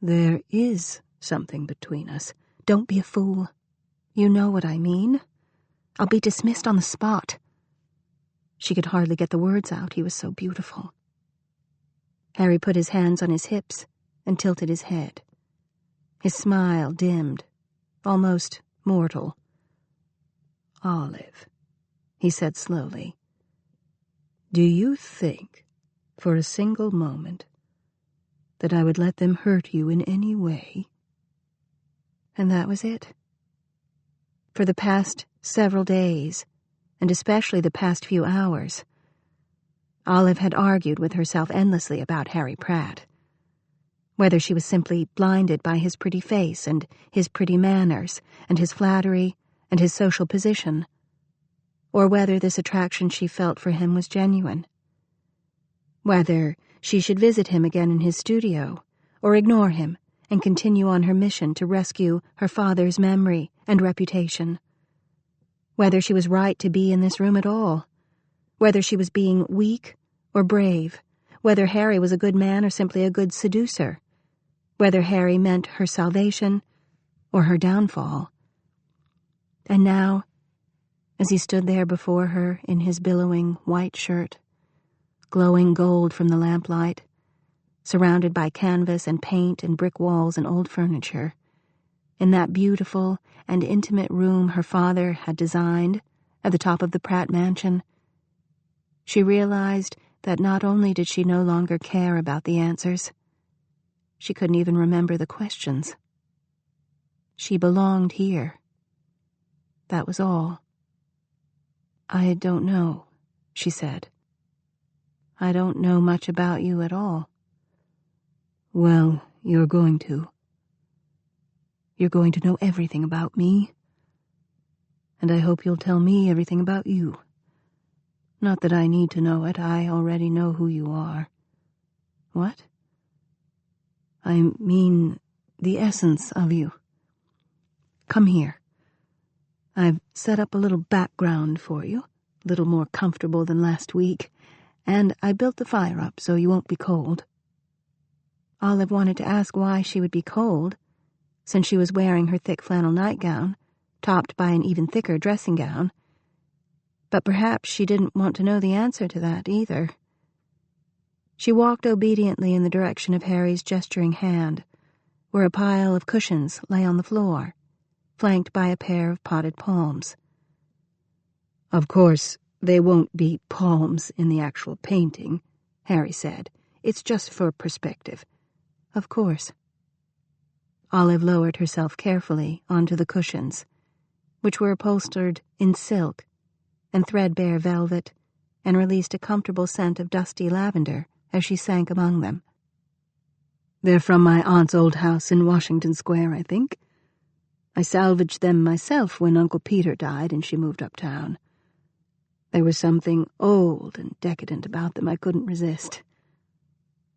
"There is something between us. Don't be a fool. You know what I mean. I'll be dismissed on the spot." She could hardly get the words out, he was so beautiful. Harry put his hands on his hips and tilted his head. His smile dimmed, almost mortal. "Olive," he said slowly, "do you think, for a single moment, that I would let them hurt you in any way?" And that was it. For the past several days, and especially the past few hours, Olive had argued with herself endlessly about Harry Pratt. Whether she was simply blinded by his pretty face and his pretty manners and his flattery and his social position, or whether this attraction she felt for him was genuine. Whether she should visit him again in his studio, or ignore him and continue on her mission to rescue her father's memory and reputation. Whether she was right to be in this room at all. Whether she was being weak or brave. Whether Harry was a good man or simply a good seducer. Whether Harry meant her salvation or her downfall. And now, as he stood there before her in his billowing white shirt, glowing gold from the lamplight, surrounded by canvas and paint and brick walls and old furniture, in that beautiful and intimate room her father had designed at the top of the Pratt mansion, she realized that not only did she no longer care about the answers, she couldn't even remember the questions. She belonged here. That was all. "I don't know," she said. "I don't know much about you at all." "Well, you're going to. You're going to know everything about me. And I hope you'll tell me everything about you. Not that I need to know it, I already know who you are." "What?" "I mean the essence of you. Come here. I've set up a little background for you, a little more comfortable than last week, and I built the fire up so you won't be cold." Olive wanted to ask why she would be cold, since she was wearing her thick flannel nightgown, topped by an even thicker dressing gown. But perhaps she didn't want to know the answer to that either. She walked obediently in the direction of Harry's gesturing hand, where a pile of cushions lay on the floor, flanked by a pair of potted palms. "Of course, they won't be palms in the actual painting," Harry said. "It's just for perspective." "Of course." Olive lowered herself carefully onto the cushions, which were upholstered in silk and threadbare velvet, and released a comfortable scent of dusty lavender as she sank among them. "They're from my aunt's old house in Washington Square, I think. I salvaged them myself when Uncle Peter died and she moved uptown. There was something old and decadent about them I couldn't resist.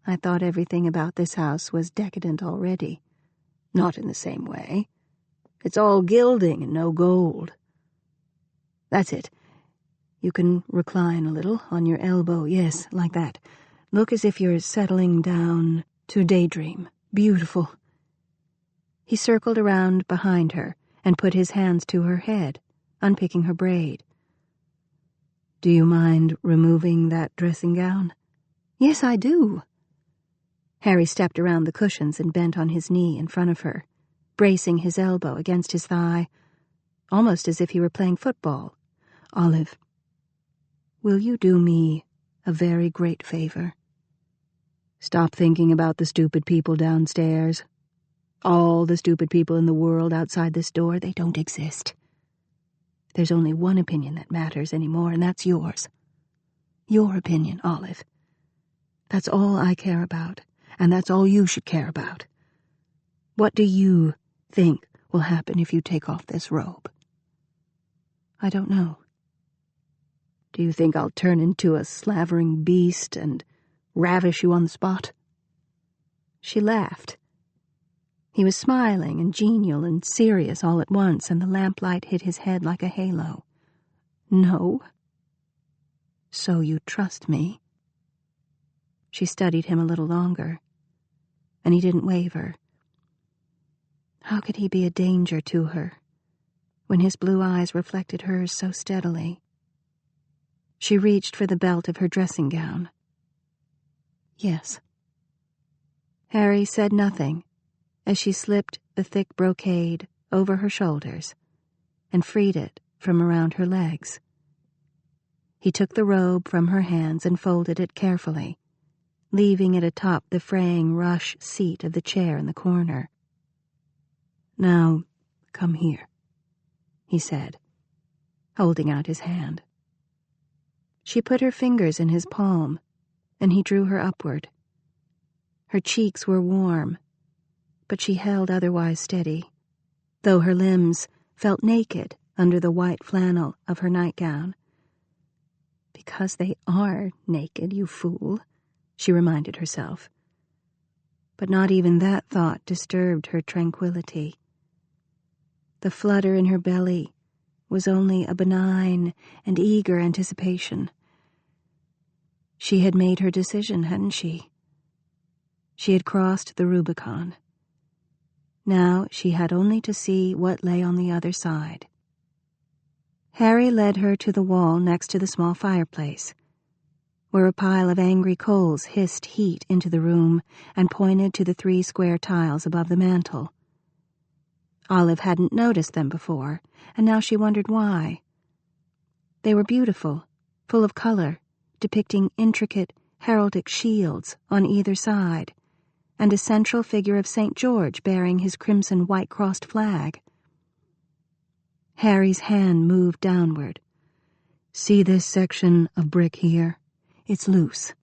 I thought everything about this house was decadent already." Not in the same way. It's all gilding and no gold. That's it. You can recline a little on your elbow, yes, like that. Look as if you're settling down to daydream. Beautiful." He circled around behind her and put his hands to her head, unpicking her braid. "Do you mind removing that dressing gown?" "Yes, I do." Harry stepped around the cushions and bent on his knee in front of her, bracing his elbow against his thigh, almost as if he were playing football. "Olive, will you do me a very great favor? Stop thinking about the stupid people downstairs. All the stupid people in the world outside this door, they don't exist. There's only one opinion that matters anymore, and that's yours. Your opinion, Olive. That's all I care about, and that's all you should care about. What do you think will happen if you take off this robe?" "I don't know." "Do you think I'll turn into a slavering beast and ravish you on the spot?" She laughed. He was smiling and genial and serious all at once, and the lamplight hit his head like a halo. "No." "So you trust me?" She studied him a little longer, and he didn't waver. How could he be a danger to her when his blue eyes reflected hers so steadily? She reached for the belt of her dressing gown. "Yes." Harry said nothing as she slipped the thick brocade over her shoulders and freed it from around her legs. He took the robe from her hands and folded it carefully, leaving it atop the fraying rush seat of the chair in the corner. "Now, come here," he said, holding out his hand. She put her fingers in his palm, and he drew her upward. Her cheeks were warm, but she held otherwise steady, though her limbs felt naked under the white flannel of her nightgown. "Because they are naked, you fool," she reminded herself. But not even that thought disturbed her tranquility. The flutter in her belly was only a benign and eager anticipation. She had made her decision, hadn't she? She had crossed the Rubicon. Now she had only to see what lay on the other side. Harry led her to the wall next to the small fireplace, where a pile of angry coals hissed heat into the room and pointed to the 3 square tiles above the mantel. Olive hadn't noticed them before, and now she wondered why. They were beautiful, full of color, depicting intricate heraldic shields on either side, and a central figure of St. George bearing his crimson white-crossed flag. Harry's hand moved downward. "See this section of brick here? It's loose."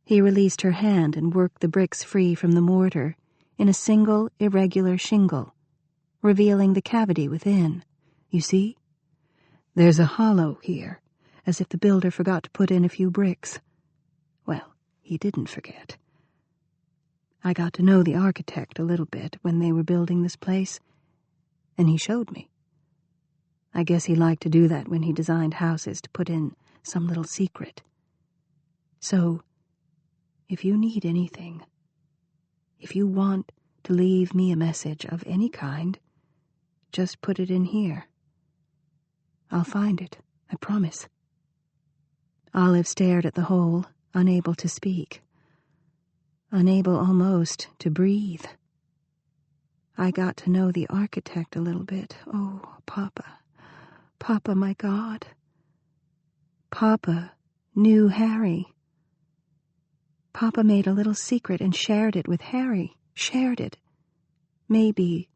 He released her hand and worked the bricks free from the mortar in a single irregular shingle, revealing the cavity within. "You see? There's a hollow here, as if the builder forgot to put in a few bricks. Well, he didn't forget. I got to know the architect a little bit when they were building this place, and he showed me. I guess he liked to do that when he designed houses, to put in some little secret. So, if you need anything, if you want to leave me a message of any kind, just put it in here. I'll find it, I promise. Olive stared at the hole, unable to speak. Unable almost to breathe. I got to know the architect a little bit. Oh, Papa. Papa, my God. Papa knew Harry. Papa made a little secret and shared it with Harry. Shared it. Maybe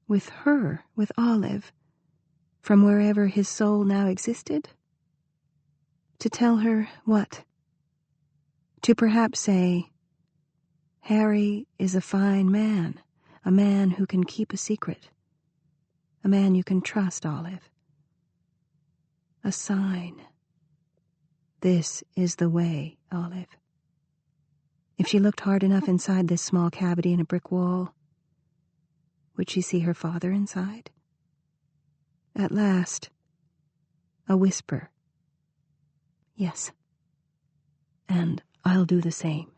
with her, with Olive, from wherever his soul now existed? To tell her what? To perhaps say, Harry is a fine man, a man who can keep a secret, a man you can trust, Olive. A sign. This is the way, Olive. If she looked hard enough inside this small cavity in a brick wall, would she see her father inside? At last, a whisper. Yes. And I'll do the same.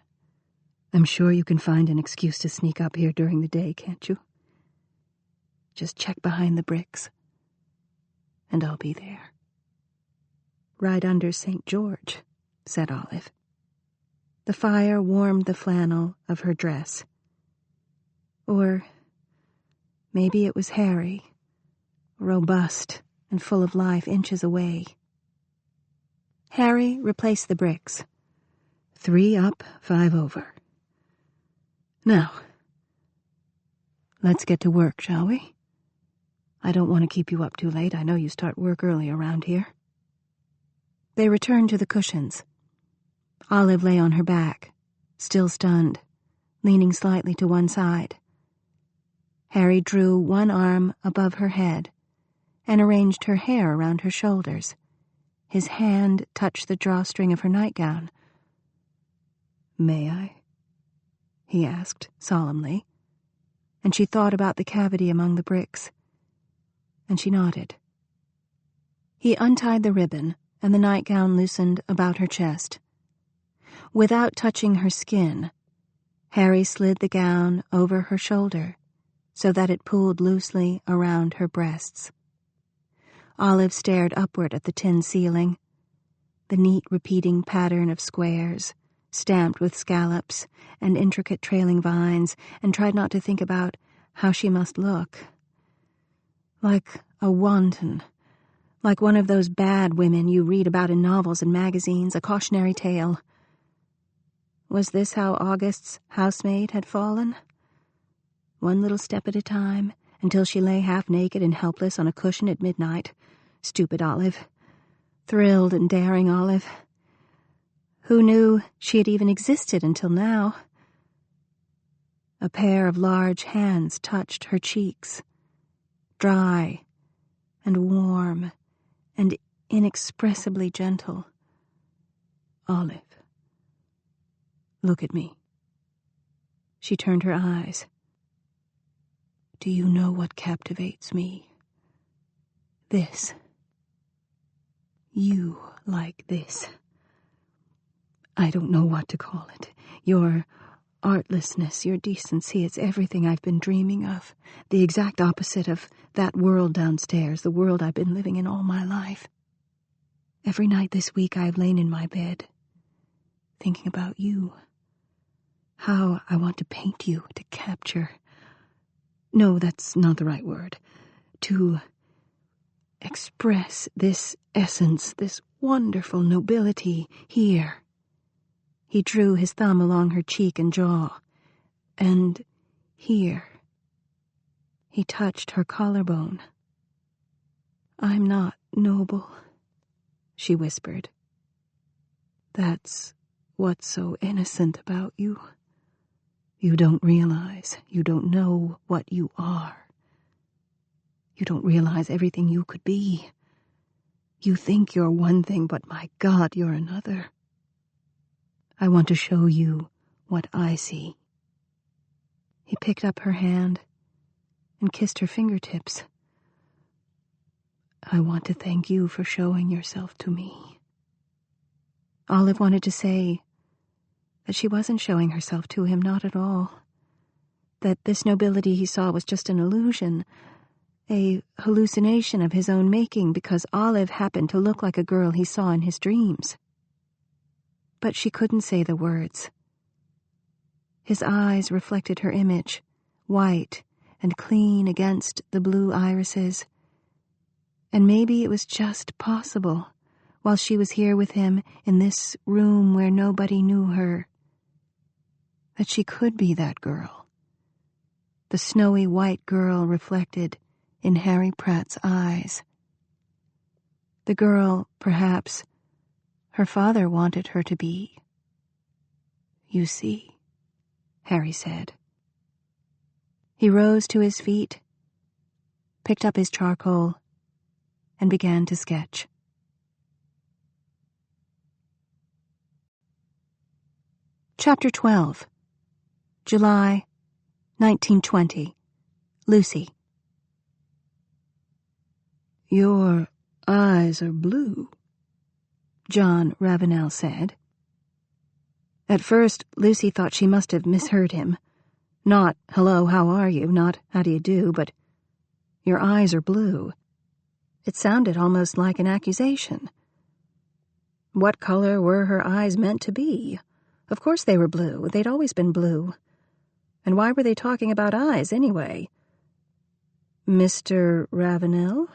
I'm sure you can find an excuse to sneak up here during the day, can't you? Just check behind the bricks, and I'll be there. Right under St. George, said Olive. The fire warmed the flannel of her dress. Or maybe it was Harry, robust and full of life, inches away. Harry replaced the bricks. 3 up, 5 over. Now, let's get to work, shall we? I don't want to keep you up too late. I know you start work early around here. They returned to the cushions. Olive lay on her back, still stunned, leaning slightly to one side. Harry drew one arm above her head and arranged her hair around her shoulders. His hand touched the drawstring of her nightgown. May I? He asked solemnly, and she thought about the cavity among the bricks, and she nodded. He untied the ribbon, and the nightgown loosened about her chest. Without touching her skin, Harry slid the gown over her shoulder so that it pulled loosely around her breasts. Olive stared upward at the tin ceiling, the neat repeating pattern of squares, stamped with scallops and intricate trailing vines, and tried not to think about how she must look. Like a wanton, like one of those bad women you read about in novels and magazines, a cautionary tale. Was this how August's housemaid had fallen? One little step at a time, until she lay half-naked and helpless on a cushion at midnight. Stupid Olive. Thrilled and daring Olive. Who knew she had even existed until now? A pair of large hands touched her cheeks, dry and warm and inexpressibly gentle. Olive, look at me. She turned her eyes. Do you know what captivates me? This. You like this. I don't know what to call it. Your artlessness, your decency, it's everything I've been dreaming of. The exact opposite of that world downstairs, the world I've been living in all my life. Every night this week I've lain in my bed, thinking about you. How I want to paint you, to capture. No, that's not the right word. To express this essence, this wonderful nobility here. He drew his thumb along her cheek and jaw. And here. He touched her collarbone. I'm not noble, she whispered. That's what's so innocent about you. You don't realize, you don't know what you are. You don't realize everything you could be. You think you're one thing, but my God, you're another. I want to show you what I see. He picked up her hand and kissed her fingertips. I want to thank you for showing yourself to me. Olive wanted to say that she wasn't showing herself to him, not at all. That this nobility he saw was just an illusion, a hallucination of his own making because Olive happened to look like a girl he saw in his dreams. But she couldn't say the words. His eyes reflected her image, white and clean against the blue irises. And maybe it was just possible, while she was here with him in this room where nobody knew her, that she could be that girl. The snowy white girl reflected in Harry Pratt's eyes. The girl, perhaps, her father wanted her to be. "You see," Harry said. He rose to his feet, picked up his charcoal, and began to sketch. Chapter 12. July, 1920. Lucy. "Your eyes are blue," John Ravenel said. At first, Lucy thought she must have misheard him. Not, "Hello, how are you?" Not, "How do you do?" But, "Your eyes are blue." It sounded almost like an accusation. What color were her eyes meant to be? Of course they were blue. They'd always been blue. And why were they talking about eyes, anyway? "Mr. Ravenel?"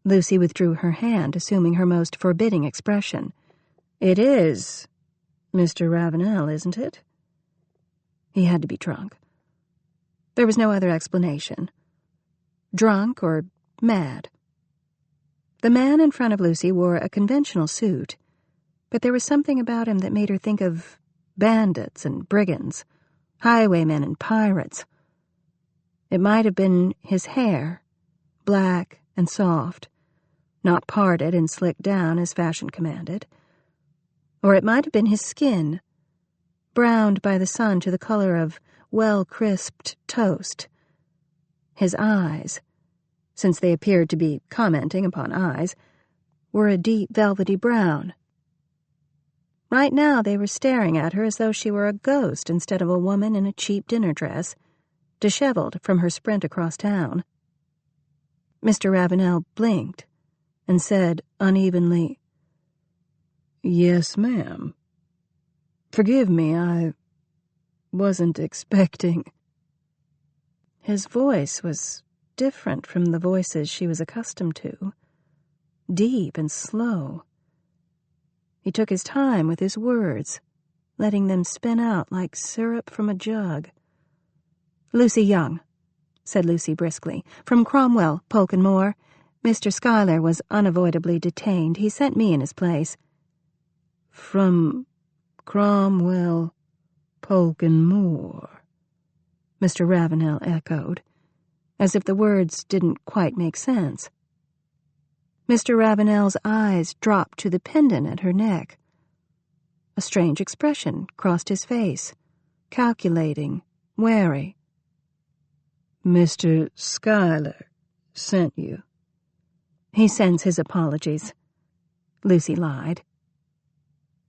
Lucy withdrew her hand, assuming her most forbidding expression. "It is Mr. Ravenel, isn't it?" He had to be drunk. There was no other explanation. Drunk or mad. The man in front of Lucy wore a conventional suit, but there was something about him that made her think of bandits and brigands, highwaymen and pirates. It might have been his hair, black and soft, not parted and slicked down as fashion commanded. Or it might have been his skin, browned by the sun to the color of well-crisped toast. His eyes, since they appeared to be commenting upon eyes, were a deep velvety brown. Right now they were staring at her as though she were a ghost instead of a woman in a cheap dinner dress, disheveled from her sprint across town. Mr. Ravenel blinked and said unevenly, "Yes, ma'am. Forgive me, I wasn't expecting." His voice was different from the voices she was accustomed to, deep and slow. He took his time with his words, letting them spin out like syrup from a jug. "Lucy Young," said Lucy briskly, "from Cromwell, Polk and Moore. Mr. Schuyler was unavoidably detained. He sent me in his place." "From Cromwell, Polk and Moore," Mr. Ravenel echoed, as if the words didn't quite make sense. Mr. Ravenel's eyes dropped to the pendant at her neck. A strange expression crossed his face, calculating, wary. "Mr. Schuyler sent you." "He sends his apologies," Lucy lied.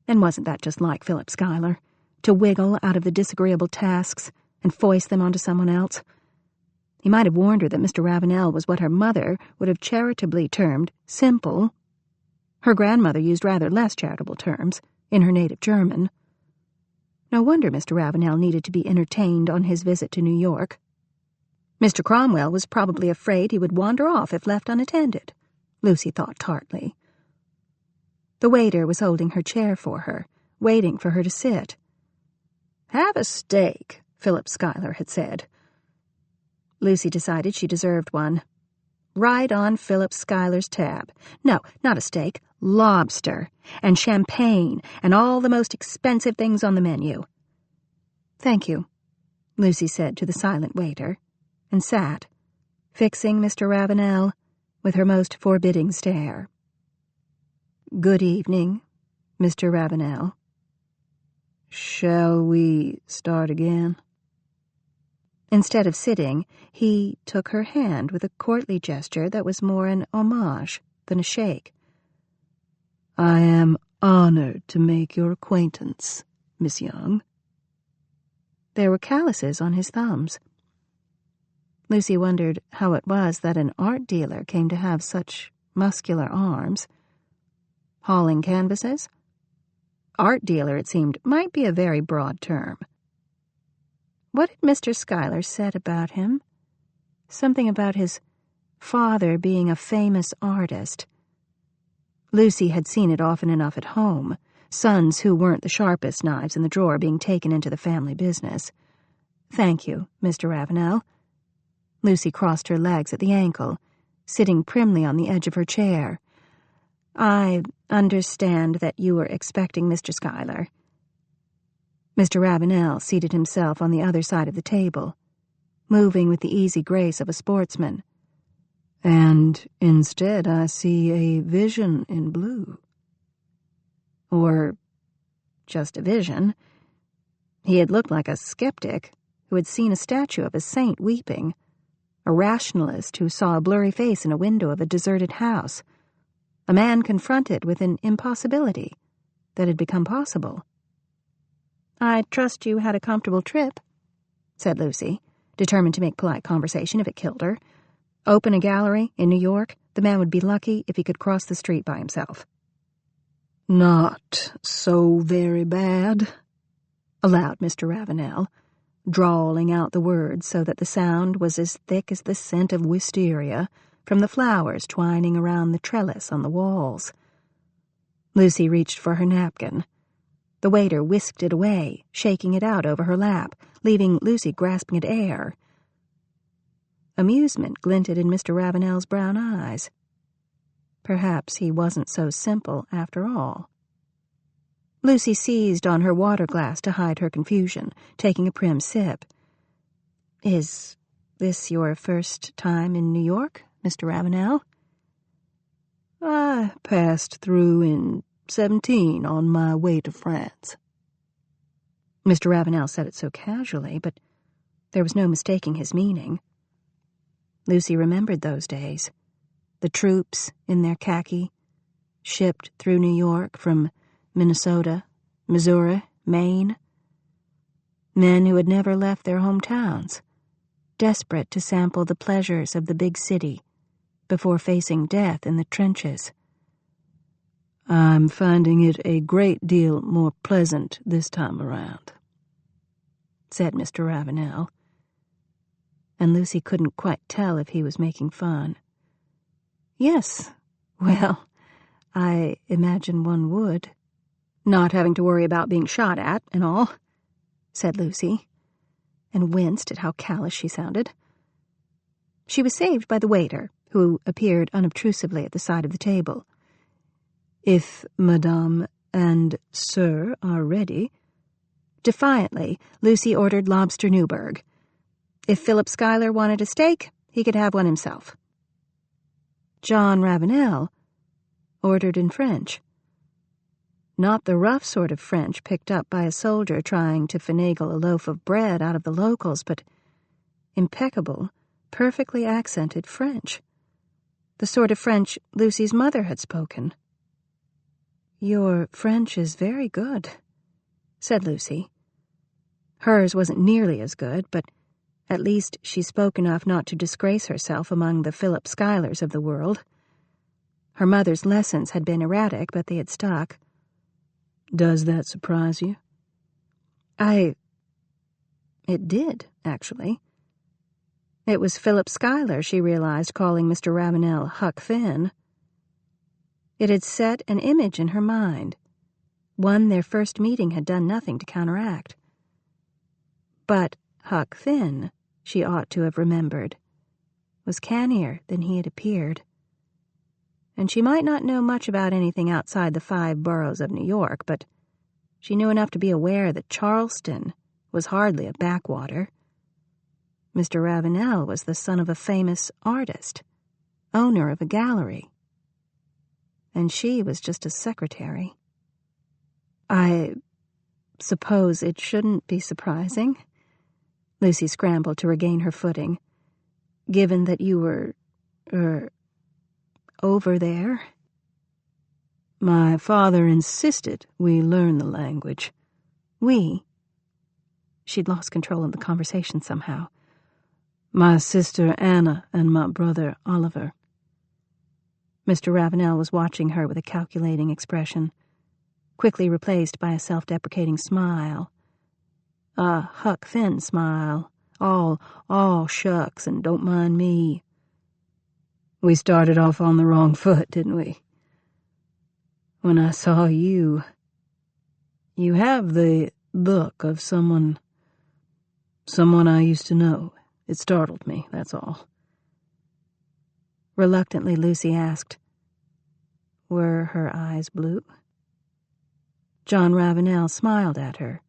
And wasn't that just like Philip Schuyler, to wiggle out of the disagreeable tasks and foist them onto someone else? He might have warned her that Mr. Ravenel was what her mother would have charitably termed simple. Her grandmother used rather less charitable terms, in her native German. No wonder Mr. Ravenel needed to be entertained on his visit to New York. Mr. Cromwell was probably afraid he would wander off if left unattended, Lucy thought tartly. The waiter was holding her chair for her, waiting for her to sit. "Have a steak," Philip Schuyler had said. Lucy decided she deserved one. Right on Philip Schuyler's tab. No, not a steak, lobster, and champagne, and all the most expensive things on the menu. "Thank you," Lucy said to the silent waiter, and sat, fixing Mr. Ravenel with her most forbidding stare. "Good evening, Mr. Ravenel. Shall we start again?" Instead of sitting, he took her hand with a courtly gesture that was more an homage than a shake. "I am honored to make your acquaintance, Miss Young." There were calluses on his thumbs. Lucy wondered how it was that an art dealer came to have such muscular arms. Hauling canvases? Art dealer, it seemed, might be a very broad term. What had Mr. Schuyler said about him? Something about his father being a famous artist. Lucy had seen it often enough at home, sons who weren't the sharpest knives in the drawer being taken into the family business. "Thank you, Mr. Ravenel." Lucy crossed her legs at the ankle, sitting primly on the edge of her chair. "I understand that you were expecting Mr. Schuyler." Mr. Ravenel seated himself on the other side of the table, moving with the easy grace of a sportsman. "And instead I see a vision in blue." Or just a vision. He had looked like a skeptic who had seen a statue of a saint weeping, a rationalist who saw a blurry face in a window of a deserted house, a man confronted with an impossibility that had become possible. "I trust you had a comfortable trip," said Lucy, determined to make polite conversation if it killed her. Open a gallery in New York, the man would be lucky if he could cross the street by himself. "Not so very bad," allowed Mr. Ravenel, drawling out the words so that the sound was as thick as the scent of wisteria from the flowers twining around the trellis on the walls. Lucy reached for her napkin. The waiter whisked it away, shaking it out over her lap, leaving Lucy grasping at air. Amusement glinted in Mr. Ravenel's brown eyes. Perhaps he wasn't so simple after all. Lucy seized on her water glass to hide her confusion, taking a prim sip. "Is this your first time in New York, Mr. Ravenel?" "I passed through in 17 on my way to France." Mr. Ravenel said it so casually, but there was no mistaking his meaning. Lucy remembered those days. The troops in their khaki, shipped through New York from Minnesota, Missouri, Maine. Men who had never left their hometowns, desperate to sample the pleasures of the big city before facing death in the trenches. "I'm finding it a great deal more pleasant this time around," said Mr. Ravenel, and Lucy couldn't quite tell if he was making fun. "Yes, well, I imagine one would. Not having to worry about being shot at and all," said Lucy, and winced at how callous she sounded. She was saved by the waiter, who appeared unobtrusively at the side of the table. "If Madame and Sir are ready." Defiantly, Lucy ordered lobster Newburg. If Philip Schuyler wanted a steak, he could have one himself. John Ravenel ordered in French. Not the rough sort of French picked up by a soldier trying to finagle a loaf of bread out of the locals, but impeccable, perfectly accented French. The sort of French Lucy's mother had spoken. "Your French is very good," said Lucy. Hers wasn't nearly as good, but at least she spoke enough not to disgrace herself among the Philip Schuylers of the world. Her mother's lessons had been erratic, but they had stuck. "Does that surprise you?" It did, actually. It was Philip Schuyler, she realized, calling Mr. Ravenel Huck Finn. It had set an image in her mind, one their first meeting had done nothing to counteract. But Huck Finn, she ought to have remembered, was cannier than he had appeared. And she might not know much about anything outside the 5 boroughs of New York, but she knew enough to be aware that Charleston was hardly a backwater. Mr. Ravenel was the son of a famous artist, owner of a gallery. And she was just a secretary. "I suppose it shouldn't be surprising," Lucy scrambled to regain her footing, "given that you were, over there." "My father insisted we learn the language." "We?" She'd lost control of the conversation somehow. My sister Anna and my brother Oliver. Mr. Ravenel was watching her with a calculating expression, quickly replaced by a self-deprecating smile. A Huck Finn smile. All shucks and don't mind me. We started off on the wrong foot, didn't we? When I saw you have the look of someone I used to know. It startled me, that's all. Reluctantly, Lucy asked, "Were her eyes blue?" John Ravenel smiled at her.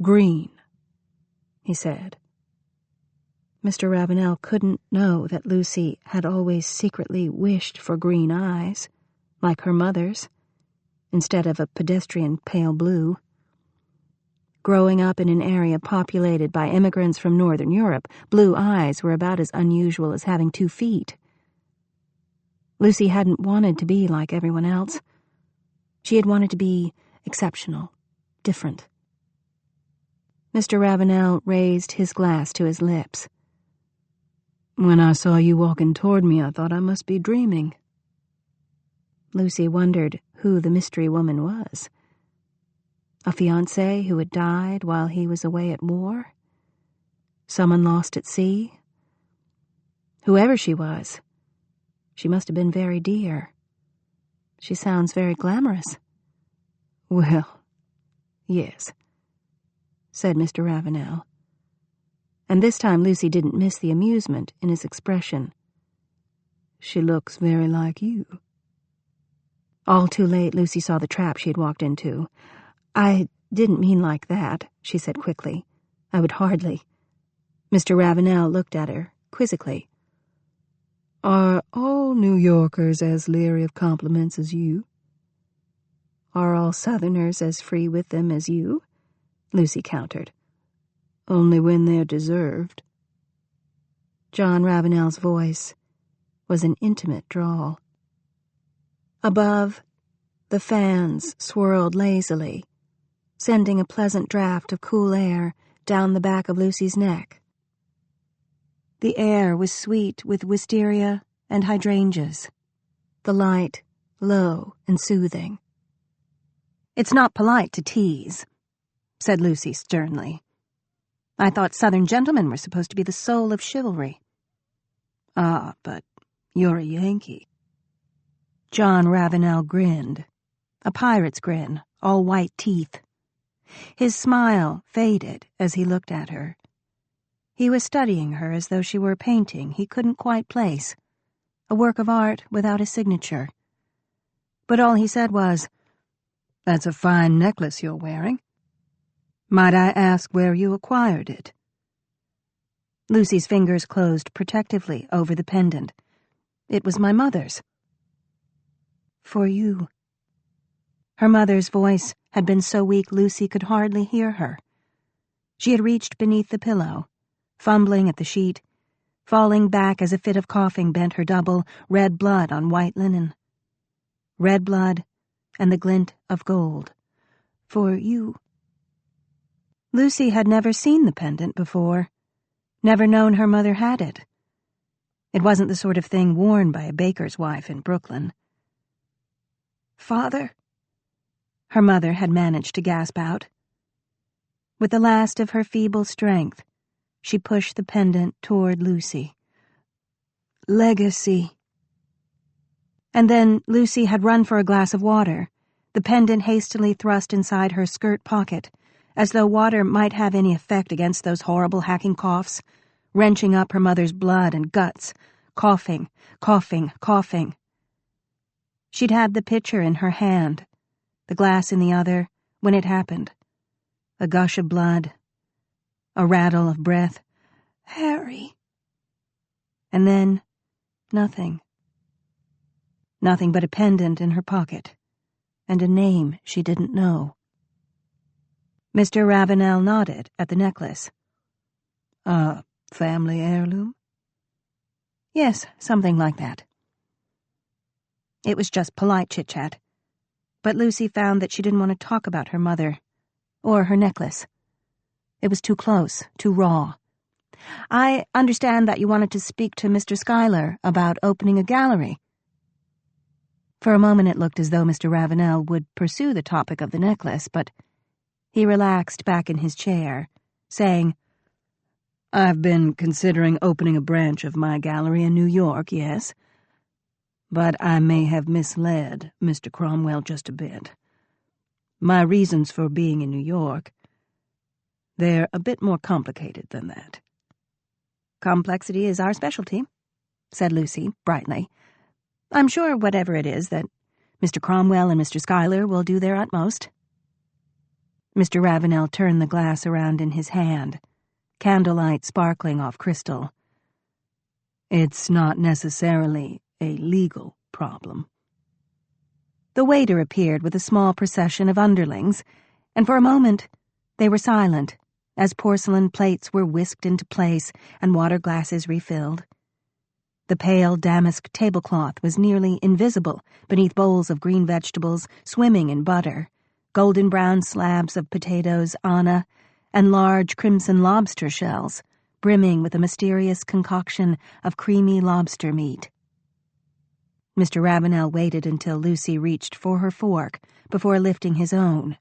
"Green," he said. Mr. Ravenel couldn't know that Lucy had always secretly wished for green eyes, like her mother's, instead of a pedestrian pale blue. Growing up in an area populated by immigrants from Northern Europe, blue eyes were about as unusual as having 2 feet. Lucy hadn't wanted to be like everyone else. She had wanted to be exceptional, different. Mr. Ravenel raised his glass to his lips. When I saw you walking toward me, I thought I must be dreaming. Lucy wondered who the mystery woman was. A fiancé who had died while he was away at war? Someone lost at sea? Whoever she was, she must have been very dear. She sounds very glamorous. Well, yes, said Mr. Ravenel. And this time Lucy didn't miss the amusement in his expression. She looks very like you. All too late, Lucy saw the trap she had walked into. "I didn't mean like that," she said quickly. "I would hardly." Mr. Ravenel looked at her quizzically. Are all New Yorkers as leery of compliments as you? Are all Southerners as free with them as you? Lucy countered. Only when they're deserved. John Ravenel's voice was an intimate drawl. Above, the fans swirled lazily, sending a pleasant draft of cool air down the back of Lucy's neck. The air was sweet with wisteria and hydrangeas, the light low and soothing. "It's not polite to tease," said Lucy sternly. "I thought Southern gentlemen were supposed to be the soul of chivalry." "Ah, but you're a Yankee." John Ravenel grinned, a pirate's grin, all white teeth. His smile faded as he looked at her. He was studying her as though she were a painting he couldn't quite place, a work of art without a signature. But all he said was, "That's a fine necklace you're wearing. Might I ask where you acquired it?" Lucy's fingers closed protectively over the pendant. "It was my mother's." "For you." Her mother's voice had been so weak Lucy could hardly hear her. She had reached beneath the pillow, fumbling at the sheet, falling back as a fit of coughing bent her double, red blood on white linen. Red blood and the glint of gold. "For you." Lucy had never seen the pendant before, never known her mother had it. It wasn't the sort of thing worn by a baker's wife in Brooklyn. "Father," her mother had managed to gasp out. With the last of her feeble strength, she pushed the pendant toward Lucy. "Legacy." And then Lucy had run for a glass of water, the pendant hastily thrust inside her skirt pocket, as though water might have any effect against those horrible hacking coughs, wrenching up her mother's blood and guts, coughing, coughing, coughing. She'd had the pitcher in her hand, the glass in the other, when it happened. A gush of blood, a rattle of breath. "Harry." And then, nothing. Nothing but a pendant in her pocket, and a name she didn't know. Mr. Ravenel nodded at the necklace. "A family heirloom?" "Yes, something like that." It was just polite chit-chat, but Lucy found that she didn't want to talk about her mother, or her necklace. It was too close, too raw. I understand that you wanted to speak to Mr. Schuyler about opening a gallery. For a moment it looked as though Mr. Ravenel would pursue the topic of the necklace, but he relaxed back in his chair, saying, I've been considering opening a branch of my gallery in New York, yes. But I may have misled Mr. Cromwell just a bit. My reasons for being in New York, they're a bit more complicated than that. Complexity is our specialty, said Lucy, brightly. I'm sure whatever it is that Mr. Cromwell and Mr. Schuyler will do their utmost. Mr. Ravenel turned the glass around in his hand, candlelight sparkling off crystal. It's not necessarily a legal problem. The waiter appeared with a small procession of underlings, and for a moment they were silent as porcelain plates were whisked into place and water glasses refilled. The pale damask tablecloth was nearly invisible beneath bowls of green vegetables swimming in butter, golden brown slabs of potatoes, anna, and large crimson lobster shells, brimming with a mysterious concoction of creamy lobster meat. Mr. Ravenel waited until Lucy reached for her fork before lifting his own.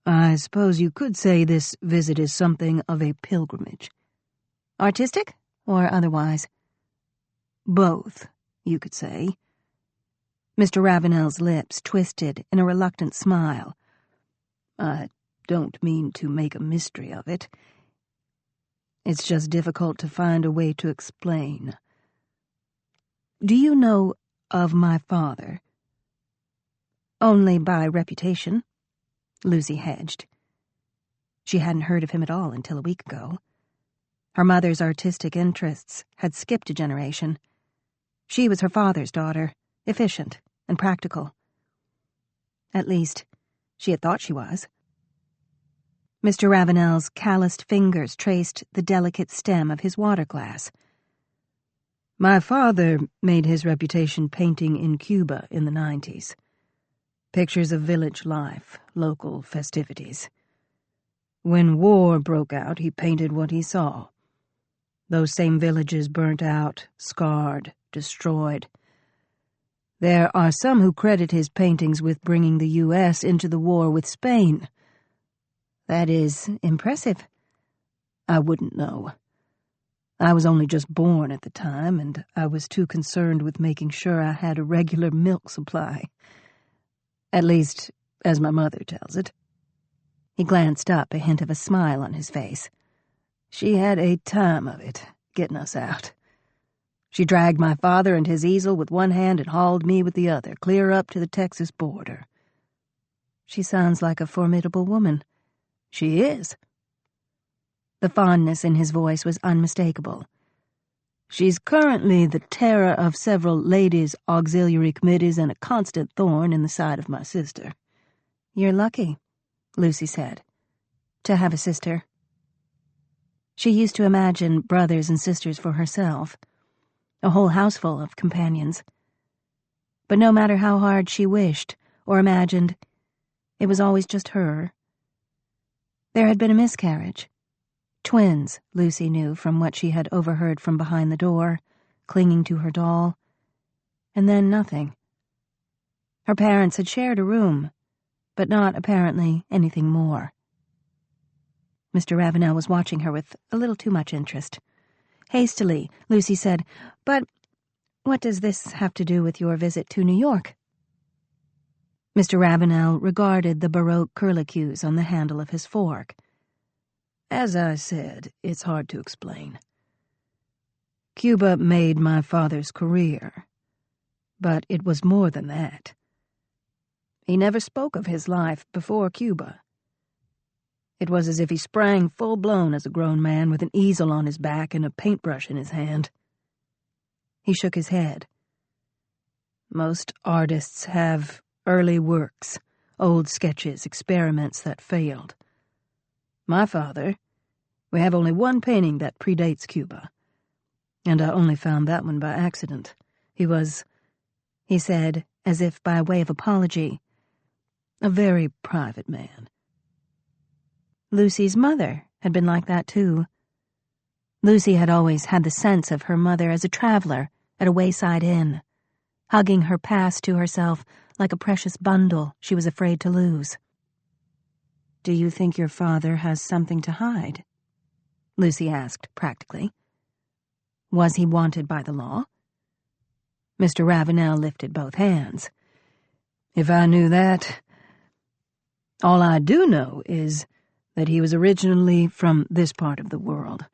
I suppose you could say this visit is something of a pilgrimage. Artistic or otherwise? Both, you could say. Mr. Ravenel's lips twisted in a reluctant smile. I don't mean to make a mystery of it. It's just difficult to find a way to explain. Do you know of my father? Only by reputation, Lucy hedged. She hadn't heard of him at all until a week ago. Her mother's artistic interests had skipped a generation. She was her father's daughter, efficient and practical. At least, she had thought she was. Mr. Ravenel's calloused fingers traced the delicate stem of his water glass. My father made his reputation painting in Cuba in the 90s. Pictures of village life, local festivities. When war broke out, he painted what he saw. Those same villages burnt out, scarred, destroyed. There are some who credit his paintings with bringing the U.S. into the war with Spain. That is impressive. I wouldn't know. I was only just born at the time, and I was too concerned with making sure I had a regular milk supply. At least, as my mother tells it. He glanced up, a hint of a smile on his face. She had a time of it, getting us out. She dragged my father and his easel with one hand and hauled me with the other, clear up to the Texas border. She sounds like a formidable woman. She is. The fondness in his voice was unmistakable. She's currently the terror of several ladies' auxiliary committees and a constant thorn in the side of my sister. You're lucky, Lucy said, to have a sister. She used to imagine brothers and sisters for herself, a whole houseful of companions. But no matter how hard she wished or imagined, it was always just her. There had been a miscarriage. Twins, Lucy knew from what she had overheard from behind the door, clinging to her doll. And then nothing. Her parents had shared a room, but not, apparently, anything more. Mr. Ravenel was watching her with a little too much interest. Hastily, Lucy said, "But what does this have to do with your visit to New York?" Mr. Ravenel regarded the Baroque curlicues on the handle of his fork. As I said, it's hard to explain. Cuba made my father's career, but it was more than that. He never spoke of his life before Cuba. It was as if he sprang full-blown as a grown man with an easel on his back and a paintbrush in his hand. He shook his head. Most artists have early works, old sketches, experiments that failed. My father, we have only one painting that predates Cuba, and I only found that one by accident. He was, he said, as if by way of apology, a very private man. Lucy's mother had been like that, too. Lucy had always had the sense of her mother as a traveler at a wayside inn, hugging her past to herself like a precious bundle she was afraid to lose. "Do you think your father has something to hide?" Lucy asked practically. Was he wanted by the law? Mr. Ravenel lifted both hands. "If I knew that. All I do know is that he was originally from this part of the world.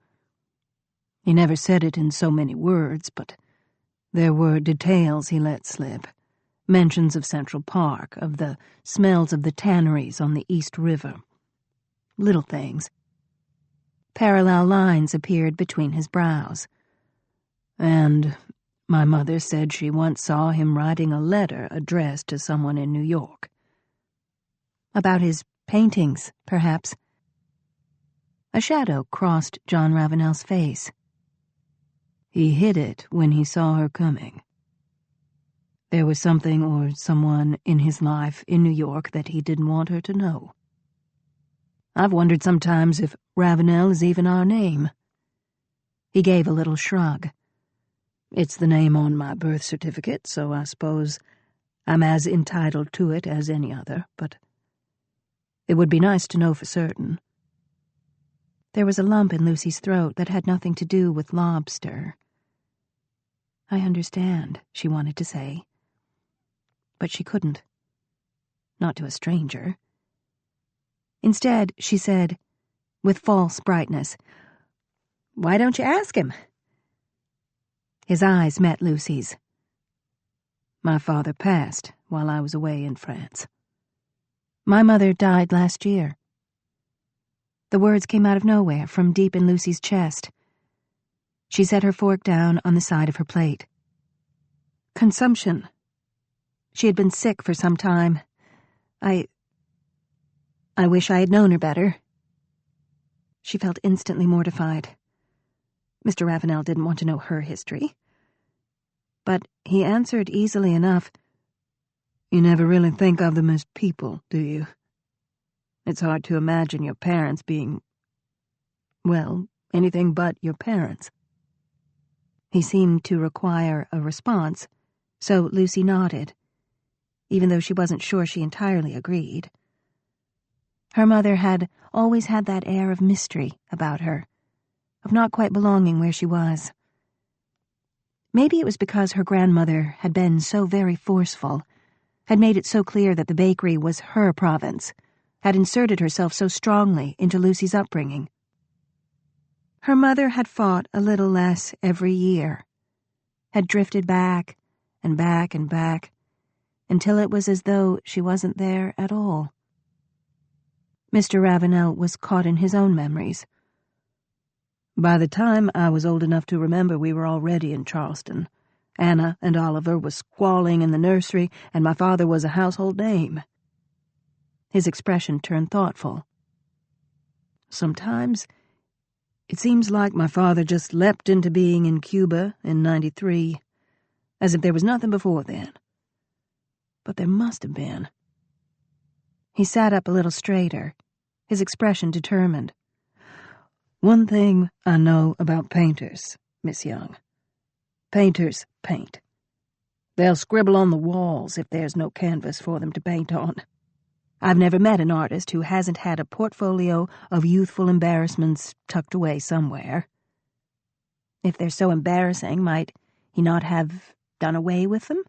He never said it in so many words, but there were details he let slip. Mentions of Central Park, of the smells of the tanneries on the East River. Little things. Parallel lines appeared between his brows. And my mother said she once saw him writing a letter addressed to someone in New York. About his paintings, perhaps." A shadow crossed John Ravenel's face. "He hid it when he saw her coming. There was something or someone in his life in New York that he didn't want her to know. I've wondered sometimes if Ravenel is even our name." He gave a little shrug. "It's the name on my birth certificate, so I suppose I'm as entitled to it as any other, but it would be nice to know for certain." There was a lump in Lucy's throat that had nothing to do with lobster. "I understand," she wanted to say. But she couldn't. Not to a stranger. Instead, she said, with false brightness, "Why don't you ask him?" His eyes met Lucy's. "My father passed while I was away in France." "My mother died last year." The words came out of nowhere, from deep in Lucy's chest. She set her fork down on the side of her plate. "Consumption. She had been sick for some time. I wish I had known her better." She felt instantly mortified. Mr. Ravenel didn't want to know her history. But he answered easily enough, "You never really think of them as people, do you? It's hard to imagine your parents being, well, anything but your parents." He seemed to require a response, so Lucy nodded, even though she wasn't sure she entirely agreed. Her mother had always had that air of mystery about her, of not quite belonging where she was. Maybe it was because her grandmother had been so very forceful, had made it so clear that the bakery was her province, had inserted herself so strongly into Lucy's upbringing. Her mother had fought a little less every year, had drifted back and back and back, until it was as though she wasn't there at all. Mr. Ravenel was caught in his own memories. "By the time I was old enough to remember, we were already in Charleston. Anna and Oliver was squalling in the nursery, and my father was a household name." His expression turned thoughtful. "Sometimes it seems like my father just leapt into being in Cuba in '93, as if there was nothing before then. But there must have been." He sat up a little straighter, his expression determined. "One thing I know about painters, Miss Young. Painters paint. They'll scribble on the walls if there's no canvas for them to paint on. I've never met an artist who hasn't had a portfolio of youthful embarrassments tucked away somewhere. If they're so embarrassing, might he not have done away with them?"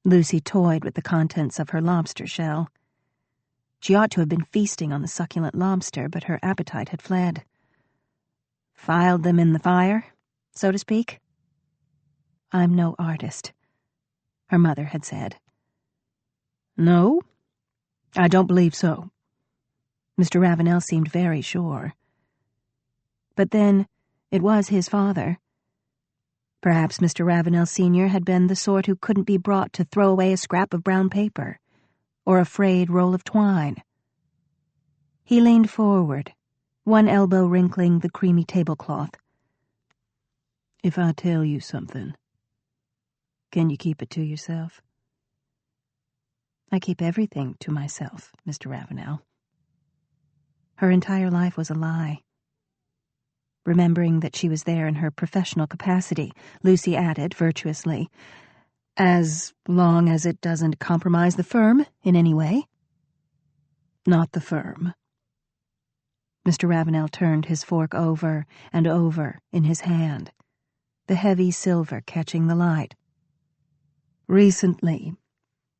Lucy toyed with the contents of her lobster shell. She ought to have been feasting on the succulent lobster, but her appetite had fled. "Filed them in the fire, so to speak?" "I'm no artist," her mother had said. "No? I don't believe so." Mr. Ravenel seemed very sure. But then, it was his father. Perhaps Mr. Ravenel Sr. had been the sort who couldn't be brought to throw away a scrap of brown paper, or a frayed roll of twine. He leaned forward, one elbow wrinkling the creamy tablecloth. "If I tell you something, can you keep it to yourself?" "I keep everything to myself, Mr. Ravenel." Her entire life was a lie. Remembering that she was there in her professional capacity, Lucy added virtuously, "As long as it doesn't compromise the firm in any way." "Not the firm." Mr. Ravenel turned his fork over and over in his hand, the heavy silver catching the light. "Recently,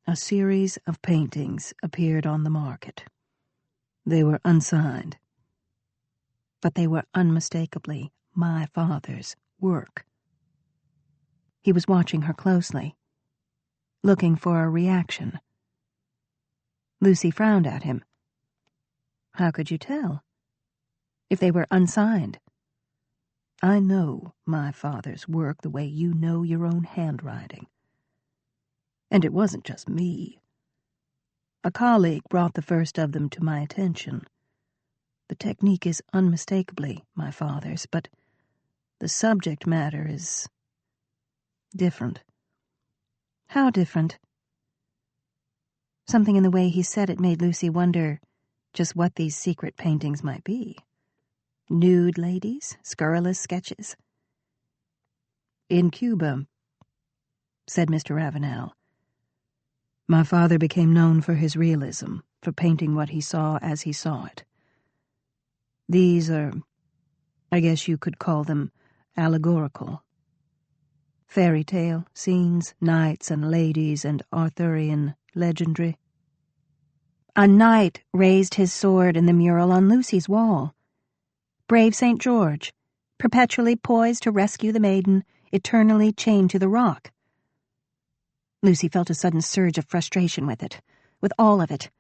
a series of paintings appeared on the market. They were unsigned, but they were unmistakably my father's work." He was watching her closely, looking for a reaction. Lucy frowned at him. "How could you tell? If they were unsigned?" "I know my father's work the way you know your own handwriting. And it wasn't just me. A colleague brought the first of them to my attention. The technique is unmistakably my father's, but the subject matter is different." "How different?" Something in the way he said it made Lucy wonder just what these secret paintings might be. Nude ladies, scurrilous sketches. "In Cuba," said Mr. Ravenel, "my father became known for his realism, for painting what he saw as he saw it. These are, I guess you could call them, allegorical. Fairy tale scenes, knights and ladies and Arthurian legendary." A knight raised his sword in the mural on Lucy's wall. Brave St. George, perpetually poised to rescue the maiden, eternally chained to the rock. Lucy felt a sudden surge of frustration with it, with all of it.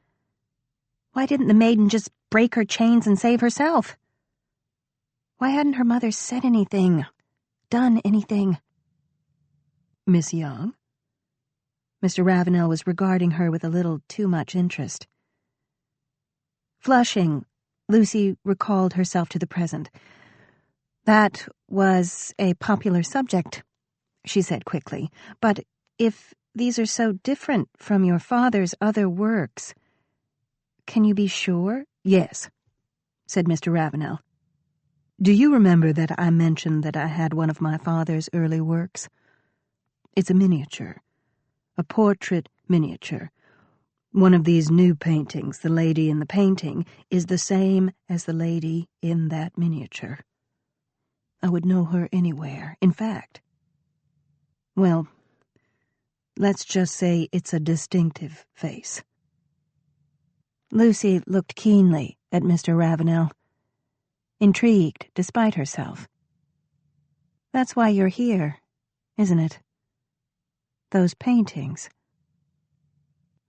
Why didn't the maiden just break her chains and save herself? Why hadn't her mother said anything, done anything? "Miss Young?" Mr. Ravenel was regarding her with a little too much interest. Flushing, Lucy recalled herself to the present. "That was a popular subject," she said quickly. "But if these are so different from your father's other works, can you be sure?" "Yes," said Mr. Ravenel. "Do you remember that I mentioned that I had one of my father's early works? It's a miniature, a portrait miniature. One of these new paintings, the lady in the painting, is the same as the lady in that miniature. I would know her anywhere. In fact, well, let's just say it's a distinctive face." Lucy looked keenly at Mr. Ravenel, intrigued despite herself. "That's why you're here, isn't it? Those paintings."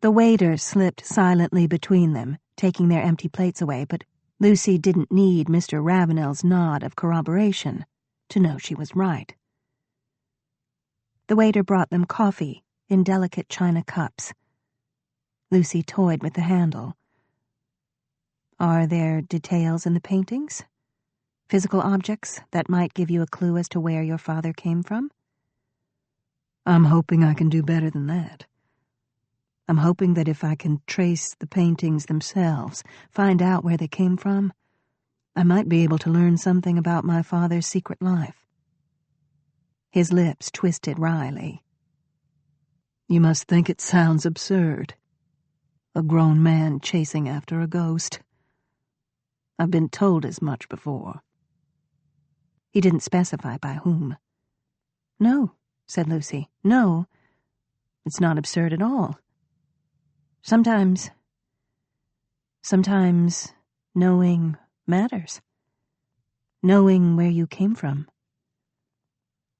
The waiter slipped silently between them, taking their empty plates away, but Lucy didn't need Mr. Ravenel's nod of corroboration to know she was right. The waiter brought them coffee in delicate china cups. Lucy toyed with the handle. "Are there details in the paintings? Physical objects that might give you a clue as to where your father came from?" "I'm hoping I can do better than that. I'm hoping that if I can trace the paintings themselves, find out where they came from, I might be able to learn something about my father's secret life." His lips twisted wryly. "You must think it sounds absurd. A grown man chasing after a ghost. I've been told as much before." He didn't specify by whom. "No," said Lucy. "No, it's not absurd at all. Sometimes knowing matters. Knowing where you came from.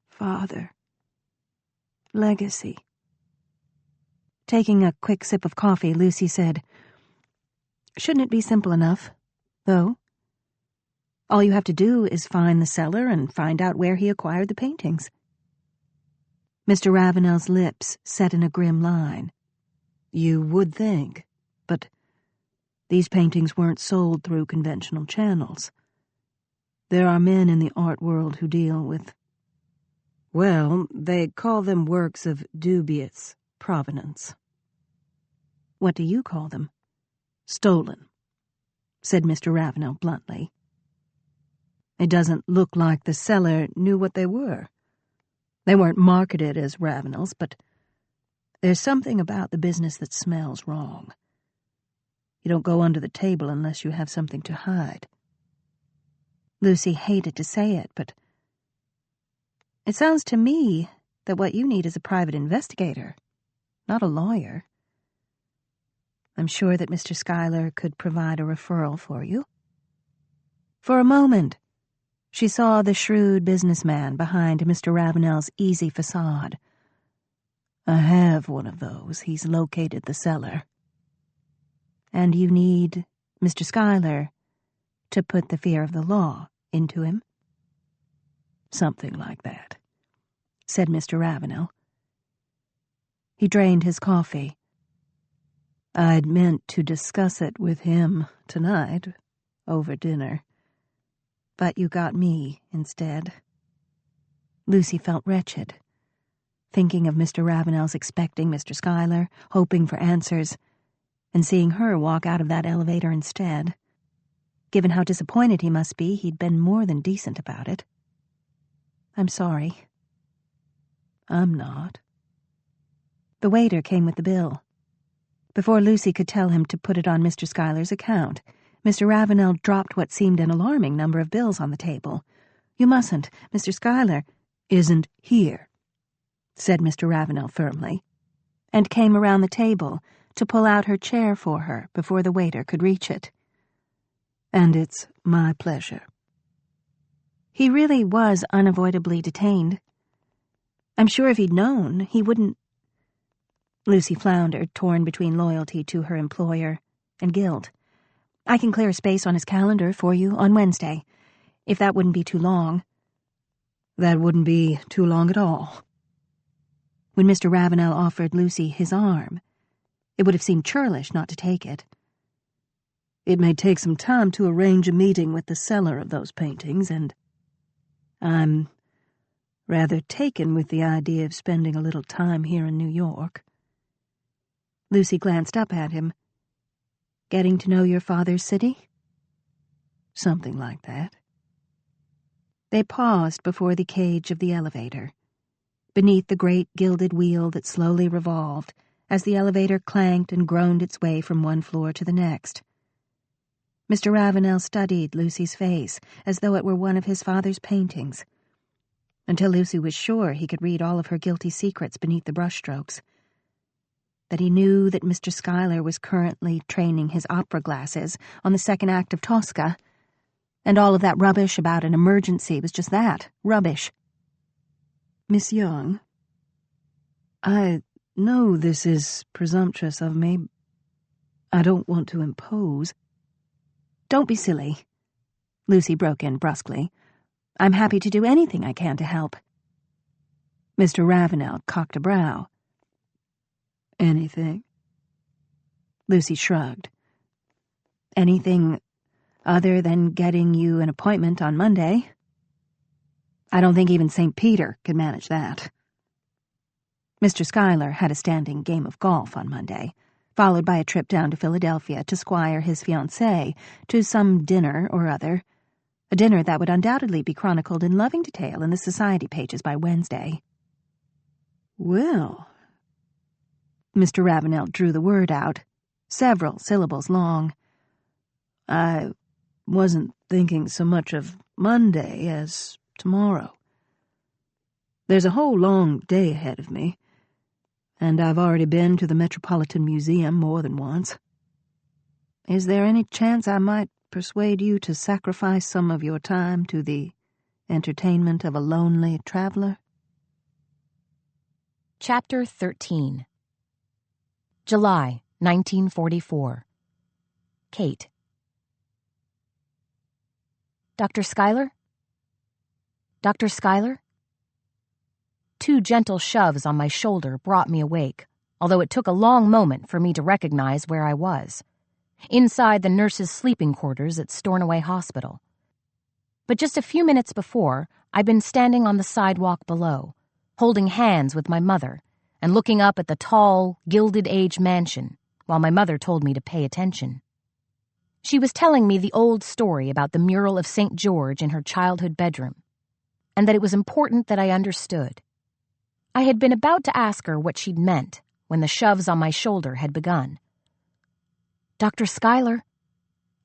Father. Legacy." Taking a quick sip of coffee, Lucy said, "Shouldn't it be simple enough, though? All you have to do is find the seller and find out where he acquired the paintings." Mr. Ravenel's lips set in a grim line. "You would think, but these paintings weren't sold through conventional channels. There are men in the art world who deal with, well, they call them works of dubious provenance." "What do you call them?" "Stolen," said Mr. Ravenel bluntly. It doesn't look like the seller knew what they were. They weren't marketed as Ravenels, but there's something about the business that smells wrong. You don't go under the table unless you have something to hide. Lucy hated to say it, but it sounds to me that what you need is a private investigator, not a lawyer. I'm sure that Mr. Schuyler could provide a referral for you. For a moment, she saw the shrewd businessman behind Mr. Ravenel's easy facade. I have one of those. He's located the cellar. And you need Mr. Schuyler to put the fear of the law into him? Something like that, said Mr. Ravenel. He drained his coffee. I'd meant to discuss it with him tonight, over dinner. But you got me instead. Lucy felt wretched, thinking of Mr. Ravenel's expecting Mr. Schuyler, hoping for answers, and seeing her walk out of that elevator instead. Given how disappointed he must be, he'd been more than decent about it. I'm sorry. I'm not. The waiter came with the bill. Before Lucy could tell him to put it on Mr. Schuyler's account, Mr. Ravenel dropped what seemed an alarming number of bills on the table. You mustn't. Mr. Schuyler isn't here, said Mr. Ravenel firmly, and came around the table to pull out her chair for her before the waiter could reach it. And it's my pleasure. He really was unavoidably detained. I'm sure if he'd known, he wouldn't. Lucy floundered, torn between loyalty to her employer and guilt. I can clear a space on his calendar for you on Wednesday, if that wouldn't be too long. That wouldn't be too long at all. When Mr. Ravenel offered Lucy his arm, it would have seemed churlish not to take it. It may take some time to arrange a meeting with the seller of those paintings, and I'm rather taken with the idea of spending a little time here in New York. Lucy glanced up at him. Getting to know your father's city? Something like that. They paused before the cage of the elevator, beneath the great gilded wheel that slowly revolved as the elevator clanked and groaned its way from one floor to the next. Mr. Ravenel studied Lucy's face as though it were one of his father's paintings, until Lucy was sure he could read all of her guilty secrets beneath the brushstrokes. That he knew that Mr. Schuyler was currently training his opera glasses on the second act of Tosca, and all of that rubbish about an emergency was just that, rubbish. Miss Young, I know this is presumptuous of me. I don't want to impose. Don't be silly, Lucy broke in brusquely. I'm happy to do anything I can to help. Mr. Ravenel cocked a brow. Anything? Lucy shrugged. Anything other than getting you an appointment on Monday? I don't think even St. Peter could manage that. Mr. Schuyler had a standing game of golf on Monday, followed by a trip down to Philadelphia to squire his fiancée to some dinner or other, a dinner that would undoubtedly be chronicled in loving detail in the society pages by Wednesday. Well, Mr. Ravenel drew the word out, several syllables long. I wasn't thinking so much of Monday as tomorrow. There's a whole long day ahead of me, and I've already been to the Metropolitan Museum more than once. Is there any chance I might persuade you to sacrifice some of your time to the entertainment of a lonely traveler? Chapter 13. July, 1944. Kate. Dr. Schuyler? Dr. Schuyler? 2 gentle shoves on my shoulder brought me awake, although it took a long moment for me to recognize where I was. Inside the nurses' sleeping quarters at Stornoway Hospital. But just a few minutes before, I'd been standing on the sidewalk below, holding hands with my mother, and looking up at the tall, Gilded Age mansion, while my mother told me to pay attention. She was telling me the old story about the mural of St. George in her childhood bedroom, and that it was important that I understood. I had been about to ask her what she'd meant when the shoves on my shoulder had begun. "Dr. Schuyler?"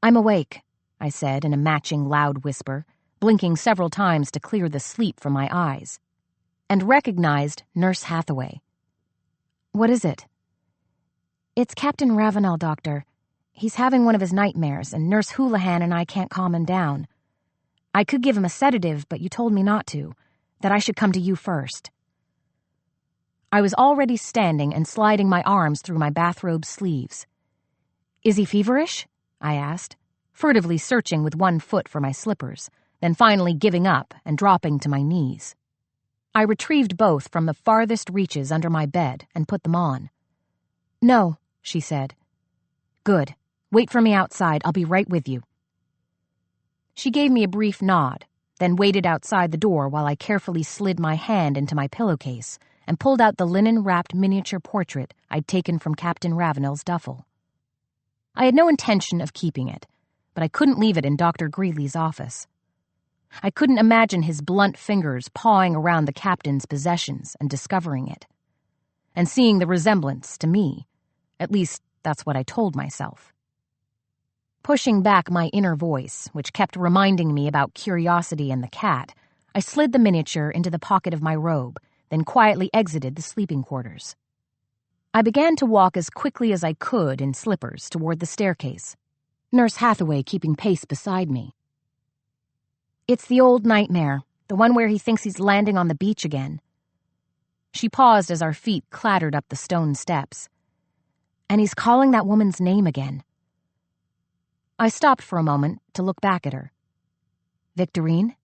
"I'm awake," I said in a matching loud whisper, blinking several times to clear the sleep from my eyes, and recognized Nurse Hathaway. "What is it?" "It's Captain Ravenel, Doctor. He's having one of his nightmares, and Nurse Houlihan and I can't calm him down. I could give him a sedative, but you told me not to, that I should come to you first." I was already standing and sliding my arms through my bathrobe sleeves. "Is he feverish?" I asked, furtively searching with one foot for my slippers, then finally giving up and dropping to my knees. I retrieved both from the farthest reaches under my bed and put them on. "No," she said. "Good. Wait for me outside. I'll be right with you." She gave me a brief nod, then waited outside the door while I carefully slid my hand into my pillowcase and pulled out the linen-wrapped miniature portrait I'd taken from Captain Ravenel's duffel. I had no intention of keeping it, but I couldn't leave it in Dr. Greeley's office. I couldn't imagine his blunt fingers pawing around the captain's possessions and discovering it, and seeing the resemblance to me. At least, that's what I told myself. Pushing back my inner voice, which kept reminding me about curiosity and the cat, I slid the miniature into the pocket of my robe, then quietly exited the sleeping quarters. I began to walk as quickly as I could in slippers toward the staircase, Nurse Hathaway keeping pace beside me. "It's the old nightmare, the one where he thinks he's landing on the beach again." She paused as our feet clattered up the stone steps. "And he's calling that woman's name again." I stopped for a moment to look back at her. "Victorine?"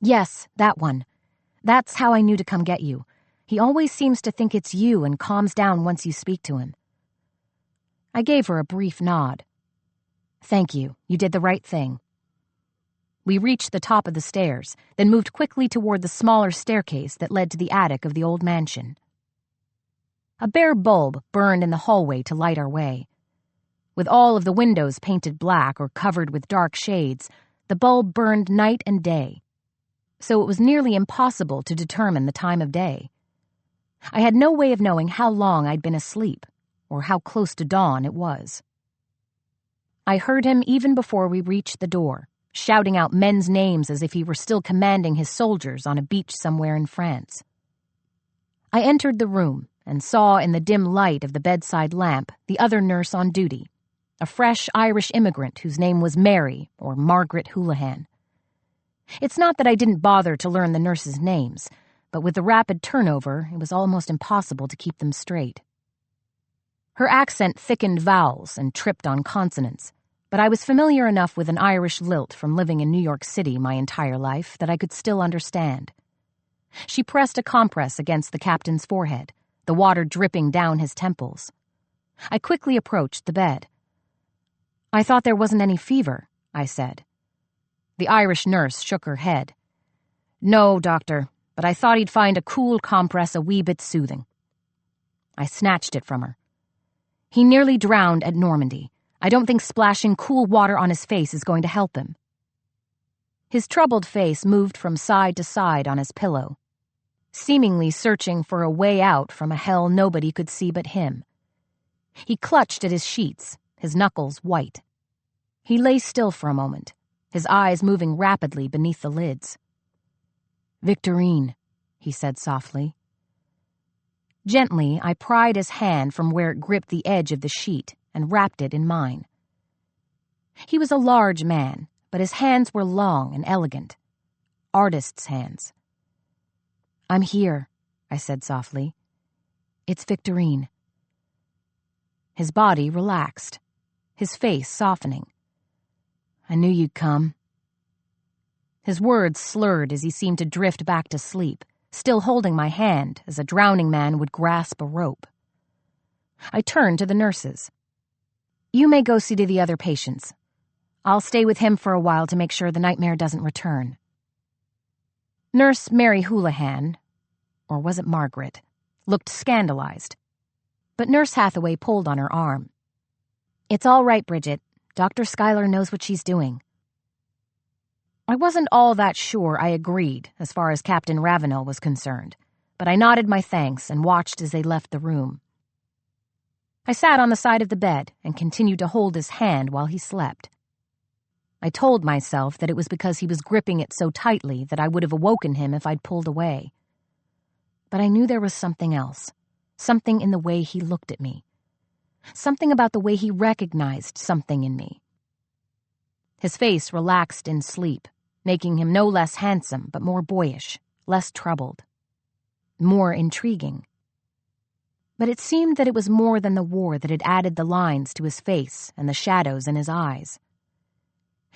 "Yes, that one. That's how I knew to come get you. He always seems to think it's you and calms down once you speak to him." I gave her a brief nod. "Thank you. You did the right thing." We reached the top of the stairs, then moved quickly toward the smaller staircase that led to the attic of the old mansion. A bare bulb burned in the hallway to light our way. With all of the windows painted black or covered with dark shades, the bulb burned night and day, so it was nearly impossible to determine the time of day. I had no way of knowing how long I'd been asleep, or how close to dawn it was. I heard him even before we reached the door, shouting out men's names as if he were still commanding his soldiers on a beach somewhere in France. I entered the room and saw in the dim light of the bedside lamp the other nurse on duty, a fresh Irish immigrant whose name was Mary or Margaret Houlihan. It's not that I didn't bother to learn the nurses' names, but with the rapid turnover, it was almost impossible to keep them straight. Her accent thickened vowels and tripped on consonants, but I was familiar enough with an Irish lilt from living in New York City my entire life that I could still understand. She pressed a compress against the captain's forehead, the water dripping down his temples. I quickly approached the bed. "I thought there wasn't any fever," I said. The Irish nurse shook her head. "No, doctor, but I thought he'd find a cool compress a wee bit soothing." I snatched it from her. "He nearly drowned at Normandy. I don't think splashing cool water on his face is going to help him." His troubled face moved from side to side on his pillow, seemingly searching for a way out from a hell nobody could see but him. He clutched at his sheets, his knuckles white. He lay still for a moment, his eyes moving rapidly beneath the lids. "Victorine," he said softly. Gently, I pried his hand from where it gripped the edge of the sheet and wrapped it in mine. He was a large man, but his hands were long and elegant. Artist's hands. "I'm here," I said softly. "It's Victorine." His body relaxed, his face softening. "I knew you'd come." His words slurred as he seemed to drift back to sleep, still holding my hand as a drowning man would grasp a rope. I turned to the nurses. "You may go see to the other patients. I'll stay with him for a while to make sure the nightmare doesn't return." Nurse Mary Houlihan, or was it Margaret, looked scandalized, but Nurse Hathaway pulled on her arm. "It's all right, Bridget. Dr. Schuyler knows what she's doing." I wasn't all that sure I agreed as far as Captain Ravenel was concerned, but I nodded my thanks and watched as they left the room. I sat on the side of the bed and continued to hold his hand while he slept. I told myself that it was because he was gripping it so tightly that I would have awoken him if I'd pulled away. But I knew there was something else, something in the way he looked at me, something about the way he recognized something in me. His face relaxed in sleep, making him no less handsome but more boyish, less troubled, more intriguing. But it seemed that it was more than the war that had added the lines to his face and the shadows in his eyes.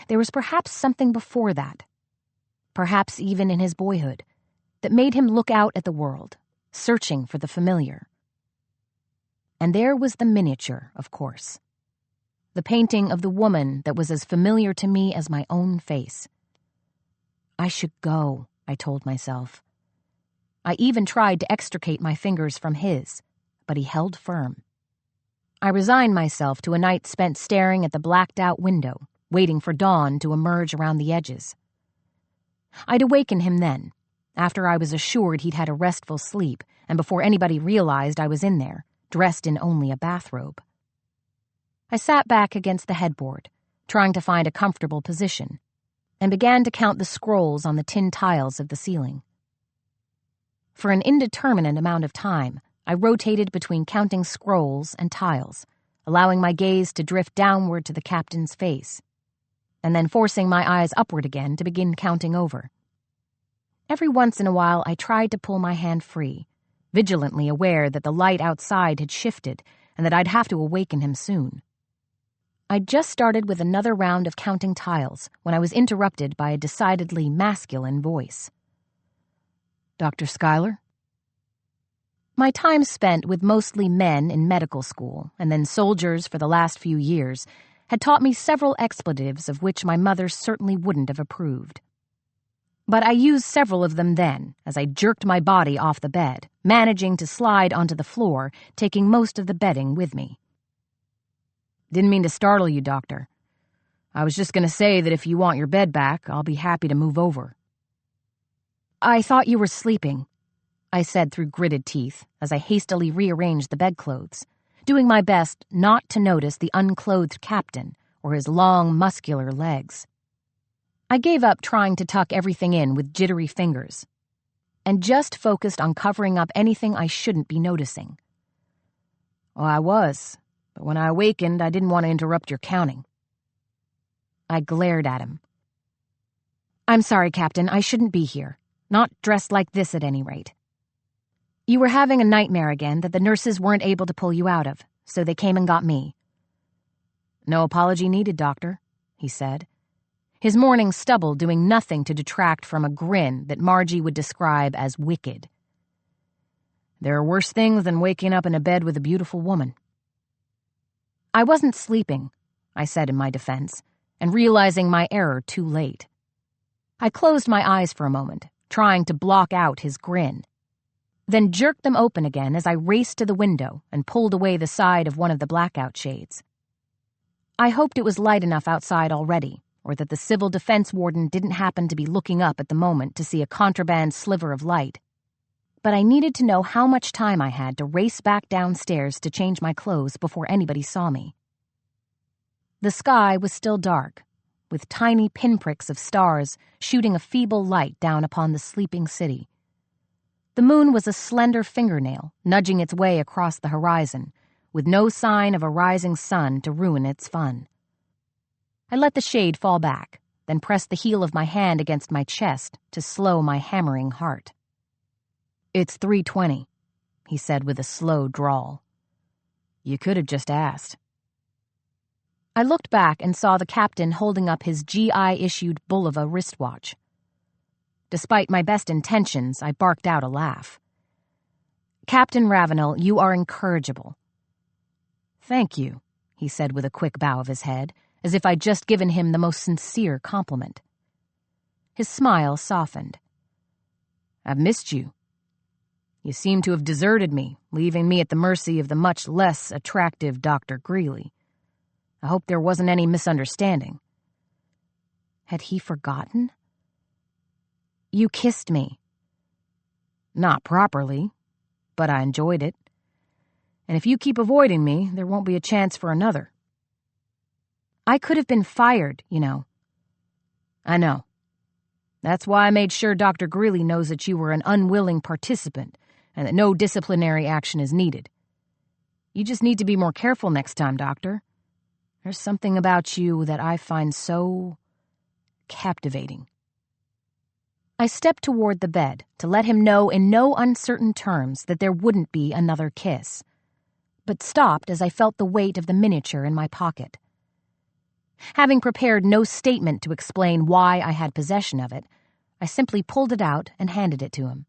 There was perhaps something before that, perhaps even in his boyhood, that made him look out at the world, searching for the familiar. And there was the miniature, of course. The painting of the woman that was as familiar to me as my own face. I should go, I told myself. I even tried to extricate my fingers from his, but he held firm. I resigned myself to a night spent staring at the blacked-out window, waiting for dawn to emerge around the edges. I'd awaken him then, after I was assured he'd had a restful sleep and before anybody realized I was in there, dressed in only a bathrobe. I sat back against the headboard, trying to find a comfortable position, and began to count the scrolls on the tin tiles of the ceiling. For an indeterminate amount of time, I rotated between counting scrolls and tiles, allowing my gaze to drift downward to the captain's face, and then forcing my eyes upward again to begin counting over. Every once in a while, I tried to pull my hand free, vigilantly aware that the light outside had shifted and that I'd have to awaken him soon. I'd just started with another round of counting tiles when I was interrupted by a decidedly masculine voice. "Dr. Schuyler?" My time spent with mostly men in medical school and then soldiers for the last few years had taught me several expletives of which my mother certainly wouldn't have approved. But I used several of them then as I jerked my body off the bed, managing to slide onto the floor, taking most of the bedding with me. "Didn't mean to startle you, Doctor. I was just going to say that if you want your bed back, I'll be happy to move over." "I thought you were sleeping," I said through gritted teeth as I hastily rearranged the bedclothes, doing my best not to notice the unclothed captain or his long, muscular legs. I gave up trying to tuck everything in with jittery fingers and just focused on covering up anything I shouldn't be noticing. "Well, I was, but when I awakened, I didn't want to interrupt your counting." I glared at him. "I'm sorry, Captain, I shouldn't be here. Not dressed like this at any rate. You were having a nightmare again that the nurses weren't able to pull you out of, so they came and got me." "No apology needed, Doctor," he said, his morning stubble doing nothing to detract from a grin that Margie would describe as wicked. "There are worse things than waking up in a bed with a beautiful woman." "I wasn't sleeping," I said in my defense, and realizing my error too late. I closed my eyes for a moment, trying to block out his grin, then jerked them open again as I raced to the window and pulled away the side of one of the blackout shades. I hoped it was light enough outside already, or that the civil defense warden didn't happen to be looking up at the moment to see a contraband sliver of light. But I needed to know how much time I had to race back downstairs to change my clothes before anybody saw me. The sky was still dark, with tiny pinpricks of stars shooting a feeble light down upon the sleeping city. The moon was a slender fingernail, nudging its way across the horizon, with no sign of a rising sun to ruin its fun. I let the shade fall back, then pressed the heel of my hand against my chest to slow my hammering heart. "It's 3:20, he said with a slow drawl. "You could have just asked." I looked back and saw the captain holding up his GI-issued Bulova wristwatch. Despite my best intentions, I barked out a laugh. "Captain Ravenel, you are incorrigible." "Thank you," he said with a quick bow of his head, as if I'd just given him the most sincere compliment. His smile softened. "I've missed you. You seem to have deserted me, leaving me at the mercy of the much less attractive Dr. Greeley. I hope there wasn't any misunderstanding. Had he forgotten? You kissed me. Not properly, but I enjoyed it. And if you keep avoiding me, there won't be a chance for another. I could have been fired, you know. I know. That's why I made sure Dr. Greeley knows that you were an unwilling participant and that no disciplinary action is needed. You just need to be more careful next time, Doctor. There's something about you that I find so captivating. I stepped toward the bed to let him know in no uncertain terms that there wouldn't be another kiss, but stopped as I felt the weight of the miniature in my pocket. Having prepared no statement to explain why I had possession of it, I simply pulled it out and handed it to him.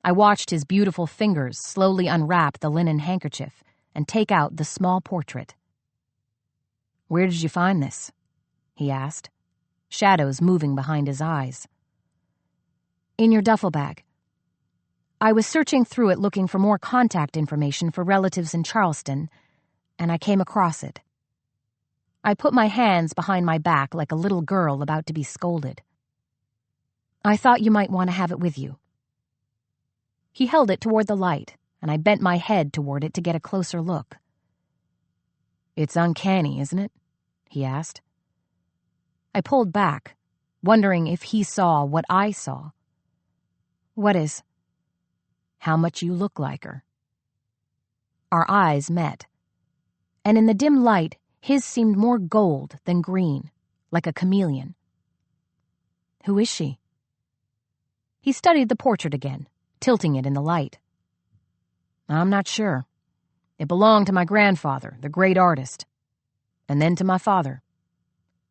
I watched his beautiful fingers slowly unwrap the linen handkerchief and take out the small portrait. "Where did you find this?" he asked, shadows moving behind his eyes. "In your duffel bag. I was searching through it looking for more contact information for relatives in Charleston, and I came across it." I put my hands behind my back like a little girl about to be scolded. "I thought you might want to have it with you." He held it toward the light, and I bent my head toward it to get a closer look. "It's uncanny, isn't it?" he asked. I pulled back, wondering if he saw what I saw. "What is?" "How much you look like her." Our eyes met, and in the dim light, his seemed more gold than green, like a chameleon. "Who is she?" He studied the portrait again, tilting it in the light. "I'm not sure. It belonged to my grandfather, the great artist, and then to my father.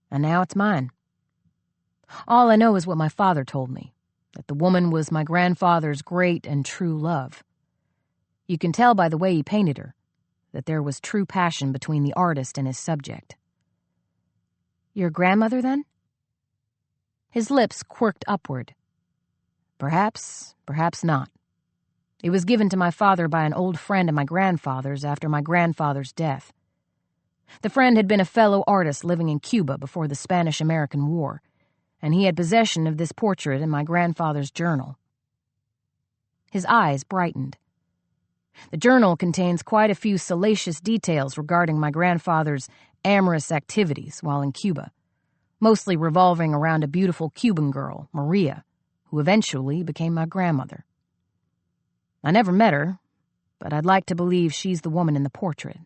And now it's mine. All I know is what my father told me, that the woman was my grandfather's great and true love. You can tell by the way he painted her that there was true passion between the artist and his subject." "Your grandmother, then?" His lips quirked upward. "Perhaps, perhaps not. It was given to my father by an old friend of my grandfather's after my grandfather's death. The friend had been a fellow artist living in Cuba before the Spanish-American War, and he had possession of this portrait in my grandfather's journal." His eyes brightened. "The journal contains quite a few salacious details regarding my grandfather's amorous activities while in Cuba, mostly revolving around a beautiful Cuban girl, Maria, who eventually became my grandmother. I never met her, but I'd like to believe she's the woman in the portrait.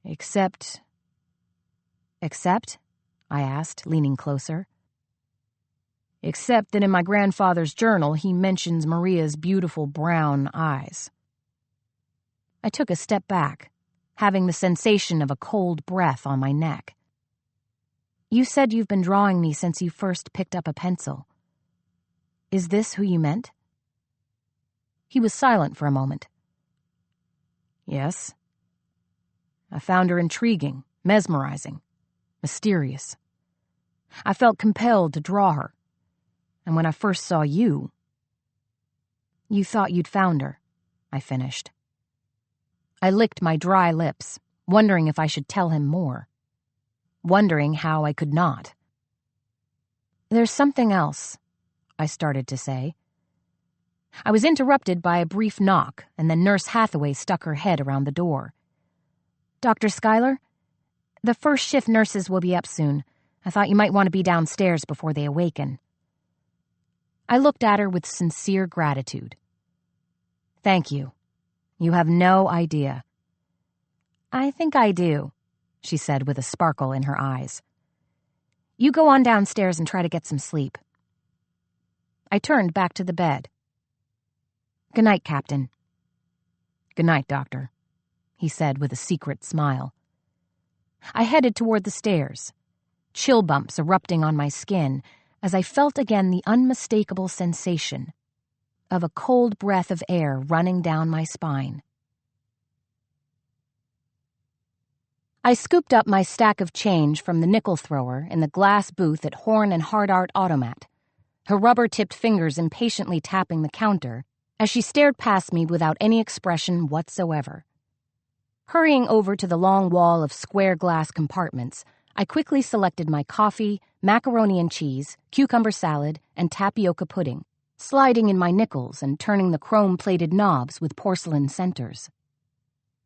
Except..." "Except?" I asked, leaning closer. "Except that in my grandfather's journal he mentions Maria's beautiful brown eyes." I took a step back, having the sensation of a cold breath on my neck. "You said you've been drawing me since you first picked up a pencil. Is this who you meant?" He was silent for a moment. "Yes. I found her intriguing, mesmerizing, mysterious. I felt compelled to draw her, and when I first saw you..." "You thought you'd found her," I finished. I licked my dry lips, wondering if I should tell him more. Wondering how I could not. "There's something else," I started to say. I was interrupted by a brief knock, and then Nurse Hathaway stuck her head around the door. "Dr. Schuyler? The first shift nurses will be up soon. I thought you might want to be downstairs before they awaken." I looked at her with sincere gratitude. "Thank you. You have no idea." "I think I do," she said with a sparkle in her eyes. "You go on downstairs and try to get some sleep." I turned back to the bed. "Good night, Captain." "Good night, Doctor," he said with a secret smile. I headed toward the stairs, chill bumps erupting on my skin as I felt again the unmistakable sensation of a cold breath of air running down my spine. I scooped up my stack of change from the nickel thrower in the glass booth at Horn and Hardart Automat, her rubber-tipped fingers impatiently tapping the counter as she stared past me without any expression whatsoever. Hurrying over to the long wall of square glass compartments, I quickly selected my coffee, macaroni and cheese, cucumber salad, and tapioca pudding, sliding in my nickels and turning the chrome-plated knobs with porcelain centers.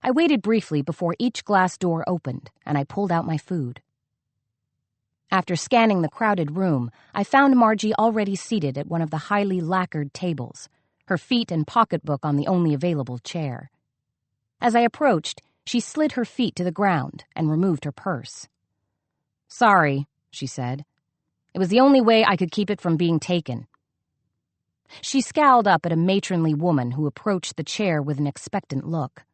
I waited briefly before each glass door opened, and I pulled out my food. After scanning the crowded room, I found Margie already seated at one of the highly lacquered tables, her feet and pocketbook on the only available chair. As I approached, she slid her feet to the ground and removed her purse. "Sorry," she said. "It was the only way I could keep it from being taken." She scowled up at a matronly woman who approached the chair with an expectant look.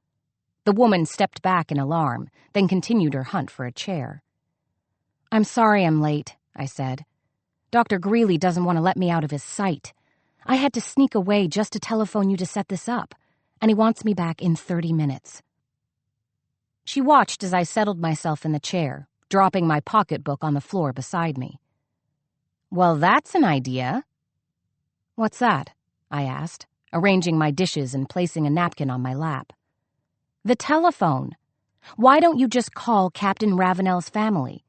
The woman stepped back in alarm, then continued her hunt for a chair. "I'm sorry I'm late," I said. "Dr. Greeley doesn't want to let me out of his sight. I had to sneak away just to telephone you to set this up, and he wants me back in 30 minutes. She watched as I settled myself in the chair, dropping my pocketbook on the floor beside me. "Well, that's an idea." "What's that?" I asked, arranging my dishes and placing a napkin on my lap. "The telephone. Why don't you just call Captain Ravenel's family?"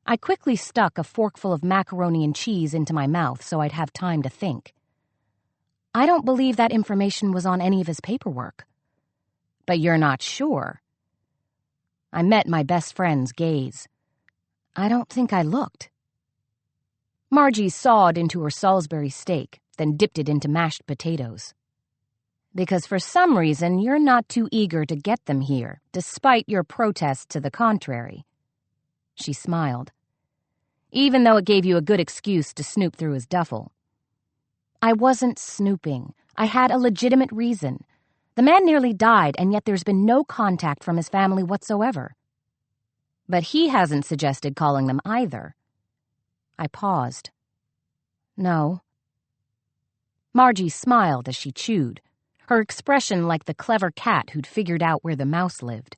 I quickly stuck a forkful of macaroni and cheese into my mouth so I'd have time to think. "I don't believe that information was on any of his paperwork." "But you're not sure?" I met my best friend's gaze. "I don't think I looked." Margie sawed into her Salisbury steak, then dipped it into mashed potatoes. "Because for some reason you're not too eager to get them here, despite your protests to the contrary." She smiled. "Even though it gave you a good excuse to snoop through his duffel." "I wasn't snooping. I had a legitimate reason. The man nearly died, and yet there's been no contact from his family whatsoever." "But he hasn't suggested calling them either." I paused. "No." Margie smiled as she chewed, her expression like the clever cat who'd figured out where the mouse lived.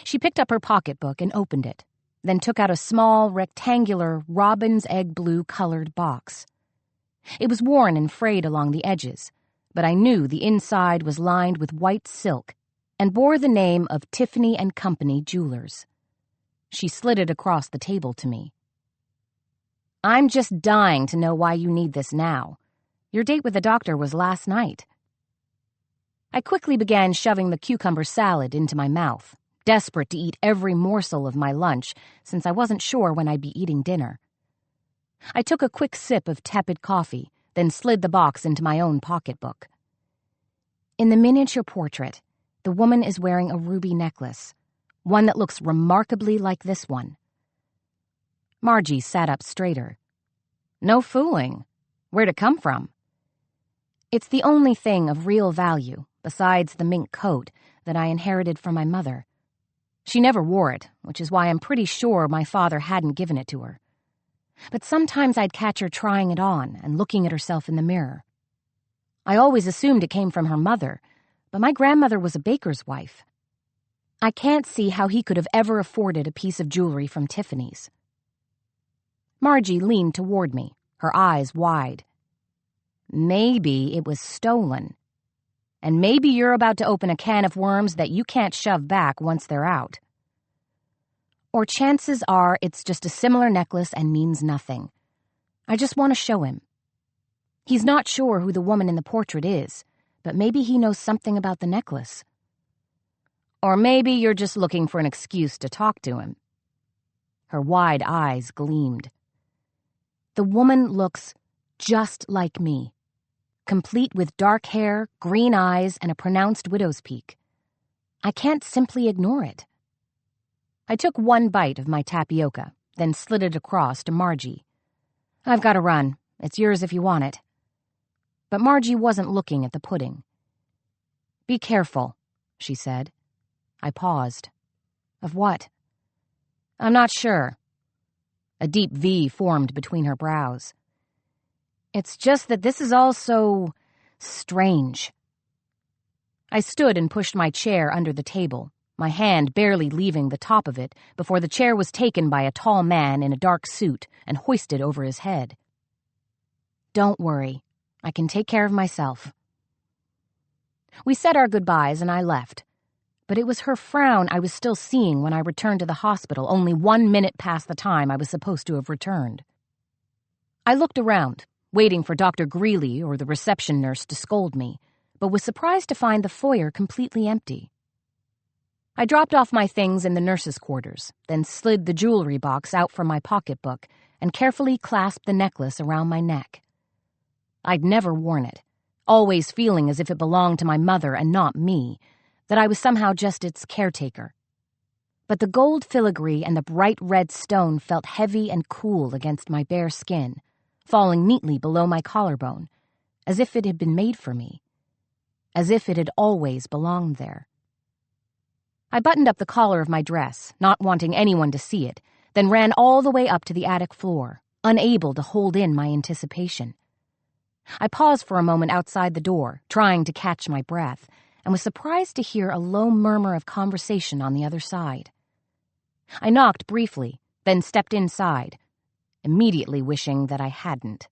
She picked up her pocketbook and opened it, then took out a small, rectangular, robin's egg blue colored box. It was worn and frayed along the edges, but I knew the inside was lined with white silk and bore the name of Tiffany & Company Jewelers. She slid it across the table to me. "I'm just dying to know why you need this now. Your date with the doctor was last night." I quickly began shoving the cucumber salad into my mouth, desperate to eat every morsel of my lunch since I wasn't sure when I'd be eating dinner. I took a quick sip of tepid coffee, then slid the box into my own pocketbook. "In the miniature portrait, the woman is wearing a ruby necklace, one that looks remarkably like this one." Margie sat up straighter. "No fooling. Where'd it come from?" "It's the only thing of real value, besides the mink coat, that I inherited from my mother. She never wore it, which is why I'm pretty sure my father hadn't given it to her. But sometimes I'd catch her trying it on and looking at herself in the mirror. I always assumed it came from her mother, but my grandmother was a baker's wife. I can't see how he could have ever afforded a piece of jewelry from Tiffany's." Margie leaned toward me, her eyes wide. "Maybe it was stolen. And maybe you're about to open a can of worms that you can't shove back once they're out. Or chances are it's just a similar necklace and means nothing. I just want to show him. He's not sure who the woman in the portrait is, but maybe he knows something about the necklace. Or maybe you're just looking for an excuse to talk to him." Her wide eyes gleamed. "The woman looks just like me, complete with dark hair, green eyes, and a pronounced widow's peak. I can't simply ignore it." I took one bite of my tapioca, then slid it across to Margie. "I've got to run. It's yours if you want it." But Margie wasn't looking at the pudding. "Be careful," she said. I paused. "Of what?" "I'm not sure." A deep V formed between her brows. "It's just that this is all so strange." I stood and pushed my chair under the table, my hand barely leaving the top of it before the chair was taken by a tall man in a dark suit and hoisted over his head. "Don't worry. I can take care of myself." We said our goodbyes and I left. but it was her frown I was still seeing when I returned to the hospital only 1 minute past the time I was supposed to have returned. I looked around, waiting for Dr. Greeley or the reception nurse to scold me, but was surprised to find the foyer completely empty. I dropped off my things in the nurses' quarters, then slid the jewelry box out from my pocketbook and carefully clasped the necklace around my neck. I'd never worn it, always feeling as if it belonged to my mother and not me, that I was somehow just its caretaker. But the gold filigree and the bright red stone felt heavy and cool against my bare skin, falling neatly below my collarbone, as if it had been made for me, as if it had always belonged there. I buttoned up the collar of my dress, not wanting anyone to see it, then ran all the way up to the attic floor, unable to hold in my anticipation. I paused for a moment outside the door, trying to catch my breath, and was surprised to hear a low murmur of conversation on the other side. I knocked briefly, then stepped inside, immediately wishing that I hadn't.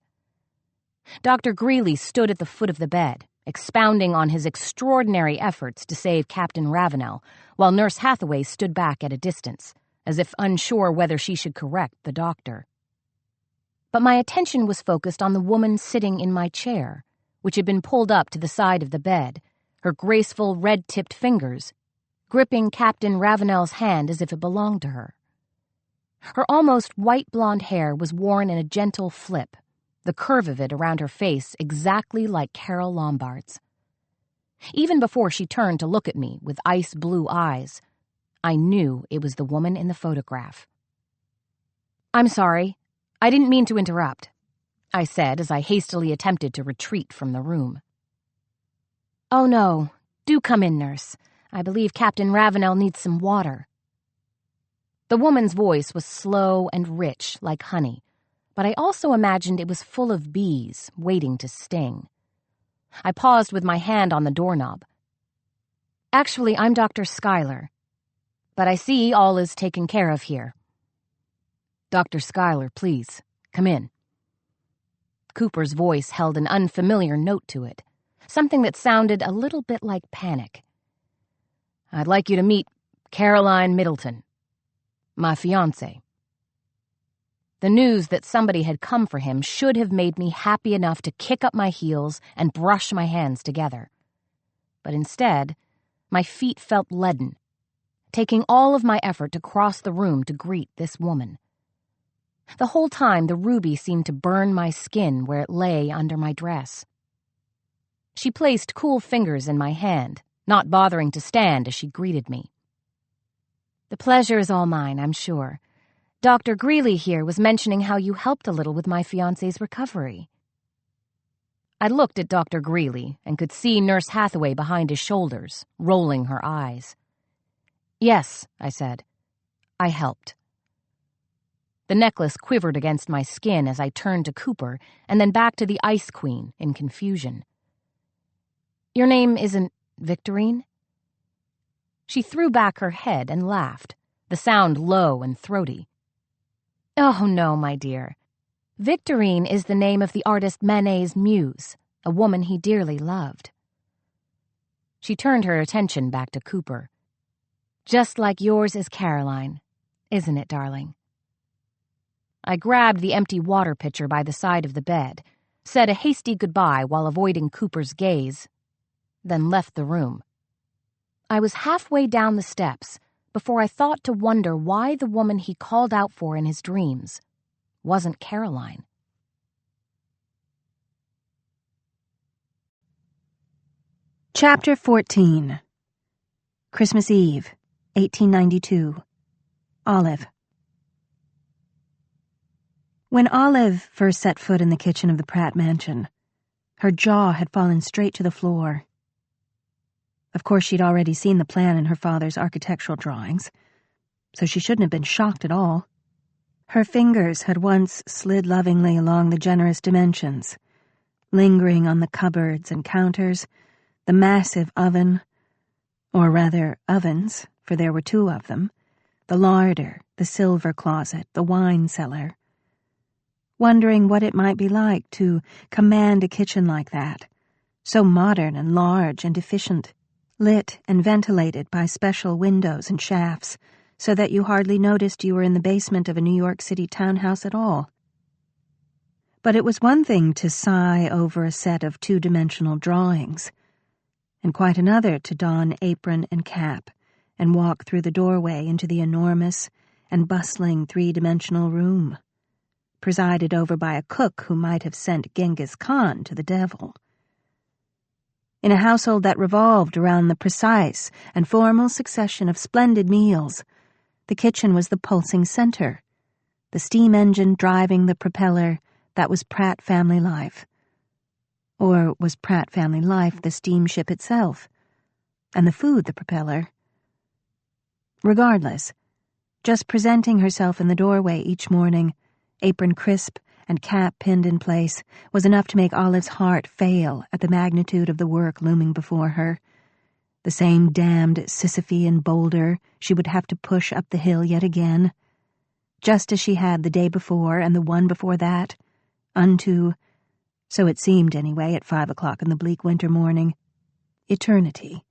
Dr. Greeley stood at the foot of the bed, expounding on his extraordinary efforts to save Captain Ravenel, while Nurse Hathaway stood back at a distance, as if unsure whether she should correct the doctor. But my attention was focused on the woman sitting in my chair, which had been pulled up to the side of the bed, her graceful red-tipped fingers gripping Captain Ravenel's hand as if it belonged to her. Her almost white blonde hair was worn in a gentle flip, the curve of it around her face exactly like Carol Lombard's. Even before she turned to look at me with ice-blue eyes, I knew it was the woman in the photograph. "I'm sorry. I didn't mean to interrupt," I said as I hastily attempted to retreat from the room. "Oh no, do come in, nurse. I believe Captain Ravenel needs some water." The woman's voice was slow and rich like honey, but I also imagined it was full of bees waiting to sting. I paused with my hand on the doorknob. "Actually, I'm Dr. Schuyler, but I see all is taken care of here." "Dr. Schuyler, please, come in." Cooper's voice held an unfamiliar note to it, something that sounded a little bit like panic. "I'd like you to meet Caroline Middleton, my fiancée." The news that somebody had come for him should have made me happy enough to kick up my heels and brush my hands together. But instead, my feet felt leaden, taking all of my effort to cross the room to greet this woman. The whole time, the ruby seemed to burn my skin where it lay under my dress. She placed cool fingers in my hand, not bothering to stand as she greeted me. "The pleasure is all mine, I'm sure. Dr. Greeley here was mentioning how you helped a little with my fiancé's recovery." I looked at Dr. Greeley and could see Nurse Hathaway behind his shoulders, rolling her eyes. "Yes," I said. "I helped." The necklace quivered against my skin as I turned to Cooper and then back to the Ice Queen in confusion. "Your name isn't Victorine?" She threw back her head and laughed, the sound low and throaty. "Oh, no, my dear. Victorine is the name of the artist Manet's muse, a woman he dearly loved." She turned her attention back to Cooper. "Just like yours is Caroline, isn't it, darling?" I grabbed the empty water pitcher by the side of the bed, said a hasty goodbye while avoiding Cooper's gaze, then left the room. I was halfway down the steps before I thought to wonder why the woman he called out for in his dreams wasn't Caroline. Chapter 14. Christmas Eve, 1892. Olive. When Olive first set foot in the kitchen of the Pratt mansion, her jaw had fallen straight to the floor. Of course, she'd already seen the plan in her father's architectural drawings, so she shouldn't have been shocked at all. Her fingers had once slid lovingly along the generous dimensions, lingering on the cupboards and counters, the massive oven, or rather ovens, for there were two of them, the larder, the silver closet, the wine cellar, wondering what it might be like to command a kitchen like that, so modern and large and efficient, lit and ventilated by special windows and shafts, so that you hardly noticed you were in the basement of a New York City townhouse at all. But it was one thing to sigh over a set of two-dimensional drawings, and quite another to don apron and cap and walk through the doorway into the enormous and bustling three-dimensional room, presided over by a cook who might have sent Genghis Khan to the devil. In a household that revolved around the precise and formal succession of splendid meals, the kitchen was the pulsing center, the steam engine driving the propeller that was Pratt family life. Or was Pratt family life the steamship itself, and the food the propeller? Regardless, just presenting herself in the doorway each morning, apron crisp and cap pinned in place, was enough to make Olive's heart fail at the magnitude of the work looming before her. The same damned Sisyphean boulder she would have to push up the hill yet again, just as she had the day before and the one before that, unto, so it seemed anyway at 5 o'clock in the bleak winter morning, eternity.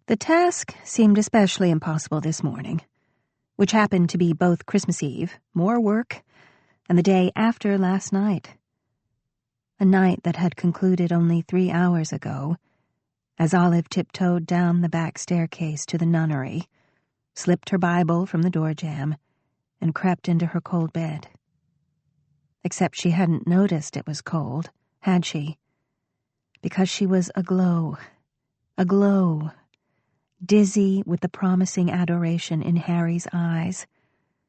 The task seemed especially impossible this morning, which happened to be both Christmas Eve, more work, and the day after last night. A night that had concluded only 3 hours ago, as Olive tiptoed down the back staircase to the nunnery, slipped her Bible from the door jamb, and crept into her cold bed. Except she hadn't noticed it was cold, had she? Because she was aglow, dizzy with the promising adoration in Harry's eyes,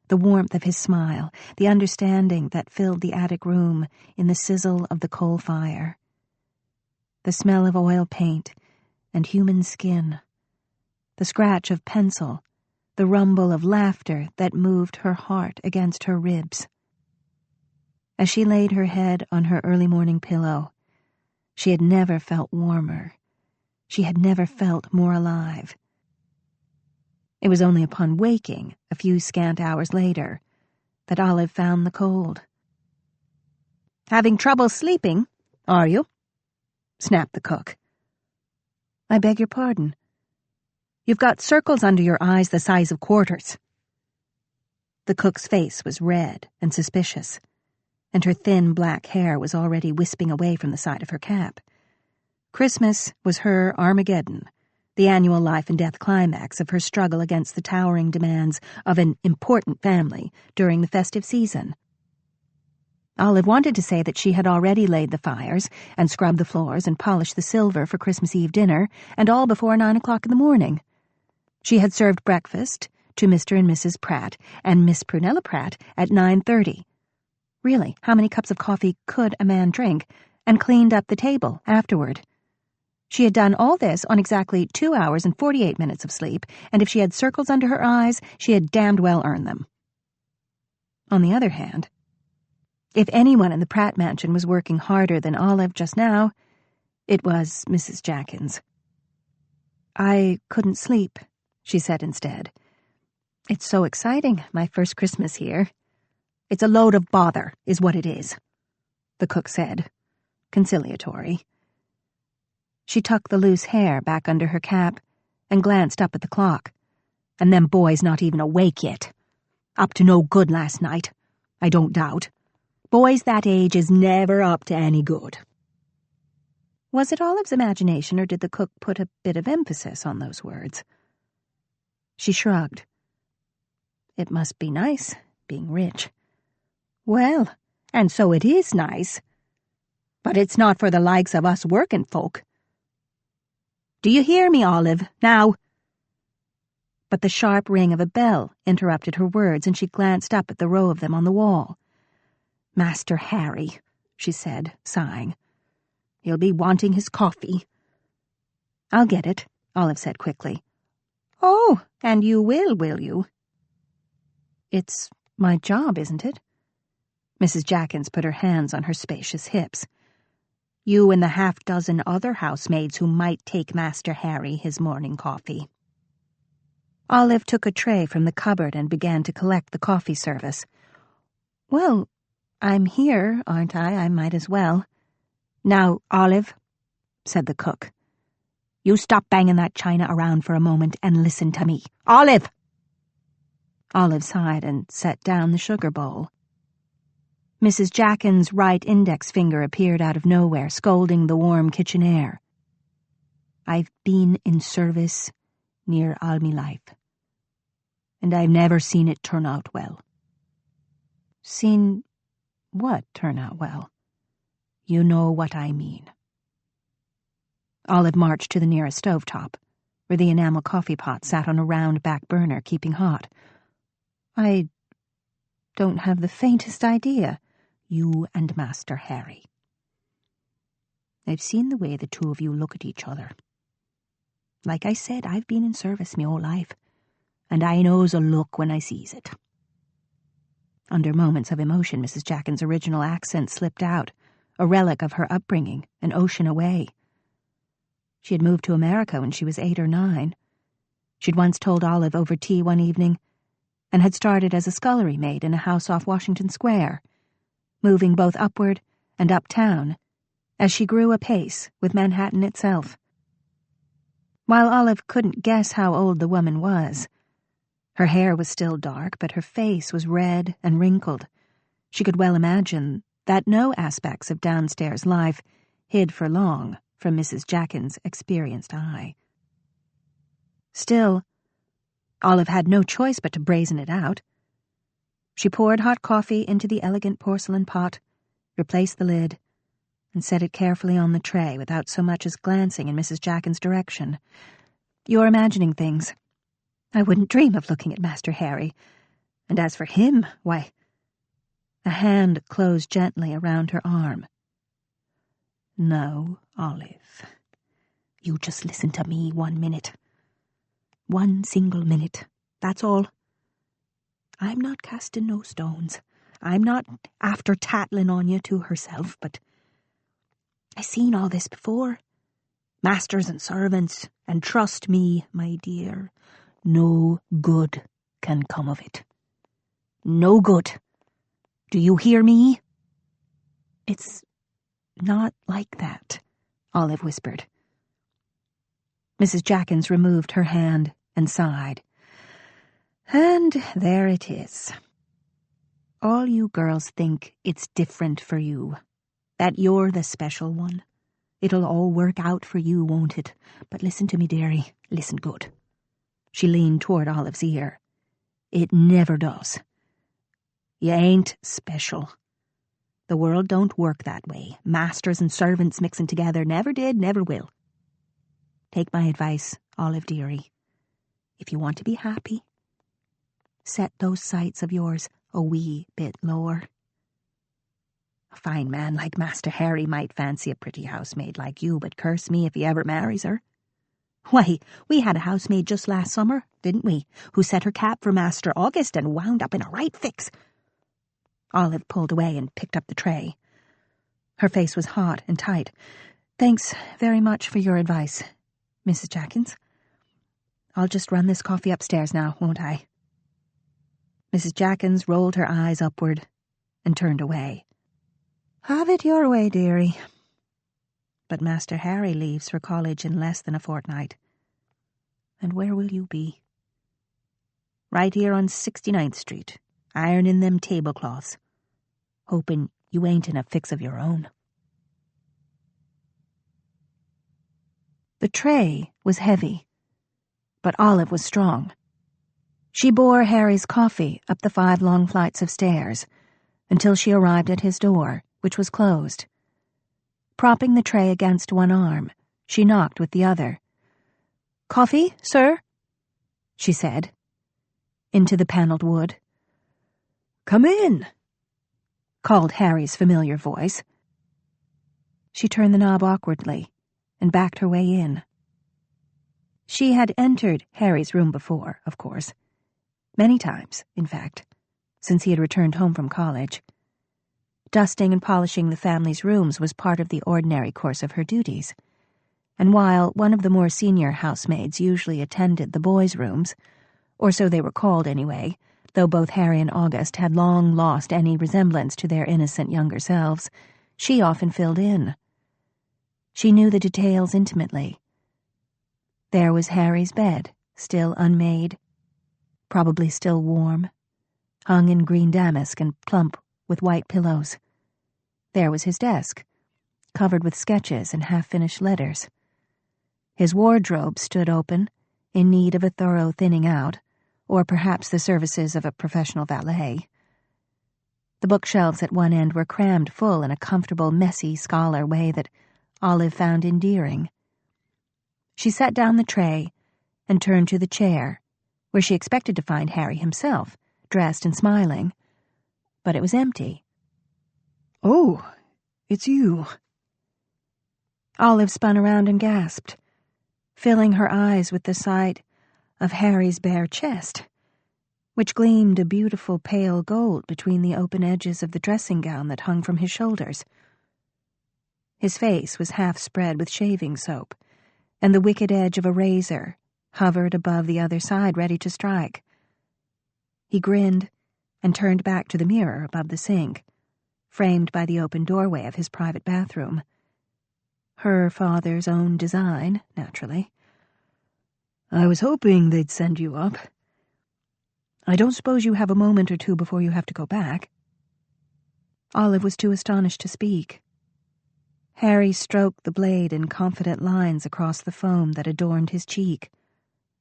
the warmth of his smile, the understanding that filled the attic room in the sizzle of the coal fire, the smell of oil paint and human skin, the scratch of pencil, the rumble of laughter that moved her heart against her ribs. As she laid her head on her early morning pillow, she had never felt warmer. She had never felt more alive. It was only upon waking, a few scant hours later, that Olive found the cold. "Having trouble sleeping, are you?" snapped the cook. "I beg your pardon." "You've got circles under your eyes the size of quarters." The cook's face was red and suspicious, and her thin black hair was already wisping away from the side of her cap. Christmas was her Armageddon, the annual life and death climax of her struggle against the towering demands of an important family during the festive season. Olive wanted to say that she had already laid the fires and scrubbed the floors and polished the silver for Christmas Eve dinner, and all before 9 o'clock in the morning. She had served breakfast to Mr. and Mrs. Pratt and Miss Prunella Pratt at 9:30. Really, how many cups of coffee could a man drink? And cleaned up the table afterward. She had done all this on exactly 2 hours and 48 minutes of sleep, and if she had circles under her eyes, she had damned well earned them. On the other hand, if anyone in the Pratt mansion was working harder than Olive just now, it was Mrs. Jackins. "I couldn't sleep," she said instead. "It's so exciting, my first Christmas here." "It's a load of bother, is what it is," the cook said, conciliatory. She tucked the loose hair back under her cap and glanced up at the clock. "And them boys not even awake yet. Up to no good last night, I don't doubt. Boys that age is never up to any good." Was it Olive's imagination, or did the cook put a bit of emphasis on those words? She shrugged. It must be nice, being rich. "Well, and so it is nice. But it's not for the likes of us working folk. Do you hear me, Olive, now?" But the sharp ring of a bell interrupted her words, and she glanced up at the row of them on the wall. "Master Harry," she said, sighing. "He'll be wanting his coffee." "I'll get it," Olive said quickly. "Oh, and you will you?" "It's my job, isn't it?" Mrs. Jackins put her hands on her spacious hips. "You and the half-dozen other housemaids who might take Master Harry his morning coffee." Olive took a tray from the cupboard and began to collect the coffee service. "Well, I'm here, aren't I? I might as well." "Now, Olive," said the cook. You stop banging that china around for a moment and listen to me. Olive! Olive sighed and set down the sugar bowl. Mrs. Jackin's right index finger appeared out of nowhere, scolding the warm kitchen air. I've been in service near all me life, and I've never seen it turn out well. Seen what turn out well? You know what I mean. Olive marched to the nearest stovetop, where the enamel coffee pot sat on a round back burner, keeping hot. I don't have the faintest idea. You and Master Harry. I've seen the way the two of you look at each other. Like I said, I've been in service me whole life, and I knows a look when I sees it. Under moments of emotion, Mrs. Jackin's original accent slipped out, a relic of her upbringing, an ocean away. She had moved to America when she was 8 or 9. She'd once told Olive over tea one evening, and had started as a scullery maid in a house off Washington Square, moving both upward and uptown as she grew apace with Manhattan itself. While Olive couldn't guess how old the woman was, her hair was still dark, but her face was red and wrinkled. She could well imagine that no aspects of downstairs life hid for long from Mrs. Jackin's experienced eye. Still, Olive had no choice but to brazen it out. She poured hot coffee into the elegant porcelain pot, replaced the lid, and set it carefully on the tray without so much as glancing in Mrs. Jackin's direction. You're imagining things. I wouldn't dream of looking at Master Harry. And as for him, why... A hand closed gently around her arm. No, Olive. You just listen to me 1 minute. 1 single minute. That's all. I'm not casting no stones. I'm not after tattling on you to herself, but I seen all this before. Masters and servants, and trust me, my dear, no good can come of it. No good. Do you hear me? It's not like that, Olive whispered. Mrs. Jackins removed her hand and sighed. And there it is. All you girls think it's different for you, that you're the special one. It'll all work out for you, won't it? But listen to me, dearie. Listen good. She leaned toward Olive's ear. It never does. You ain't special. The world don't work that way. Masters and servants mixing together never did, never will. Take my advice, Olive dearie. If you want to be happy, set those sights of yours a wee bit lower. A fine man like Master Harry might fancy a pretty housemaid like you, but curse me if he ever marries her. Why, we had a housemaid just last summer, didn't we, who set her cap for Master August and wound up in a right fix. Olive pulled away and picked up the tray. Her face was hot and tight. Thanks very much for your advice, Mrs. Jackins. I'll just run this coffee upstairs now, won't I? Mrs. Jackins rolled her eyes upward and turned away. Have it your way, dearie. But Master Harry leaves for college in less than a fortnight. And where will you be? Right here on 69th Street, ironing them tablecloths, hoping you ain't in a fix of your own. The tray was heavy, but Olive was strong. She bore Harry's coffee up the 5 long flights of stairs until she arrived at his door, which was closed. Propping the tray against one arm, she knocked with the other. "Coffee, sir?" she said, into the paneled wood. "Come in," called Harry's familiar voice. She turned the knob awkwardly and backed her way in. She had entered Harry's room before, of course. Many times, in fact, since he had returned home from college. Dusting and polishing the family's rooms was part of the ordinary course of her duties. And while one of the more senior housemaids usually attended the boys' rooms, or so they were called anyway, though both Harry and August had long lost any resemblance to their innocent younger selves, she often filled in. She knew the details intimately, There was Harry's bed, still unmade, probably still warm, hung in green damask and plump with white pillows. There was his desk, covered with sketches and half-finished letters. His wardrobe stood open, in need of a thorough thinning out, or perhaps the services of a professional valet. The bookshelves at one end were crammed full in a comfortable, messy scholar way that Olive found endearing. She set down the tray and turned to the chair, where she expected to find Harry himself, dressed and smiling. But it was empty. "Oh, it's you." Olive spun around and gasped, filling her eyes with the sight of Harry's bare chest, which gleamed a beautiful pale gold between the open edges of the dressing gown that hung from his shoulders. His face was half spread with shaving soap, and the wicked edge of a razor hovered above the other side, ready to strike. He grinned and turned back to the mirror above the sink, framed by the open doorway of his private bathroom. Her father's own design, naturally. "I was hoping they'd send you up. I don't suppose you have a moment or two before you have to go back?" Olive was too astonished to speak. Harry stroked the blade in confident lines across the foam that adorned his cheek,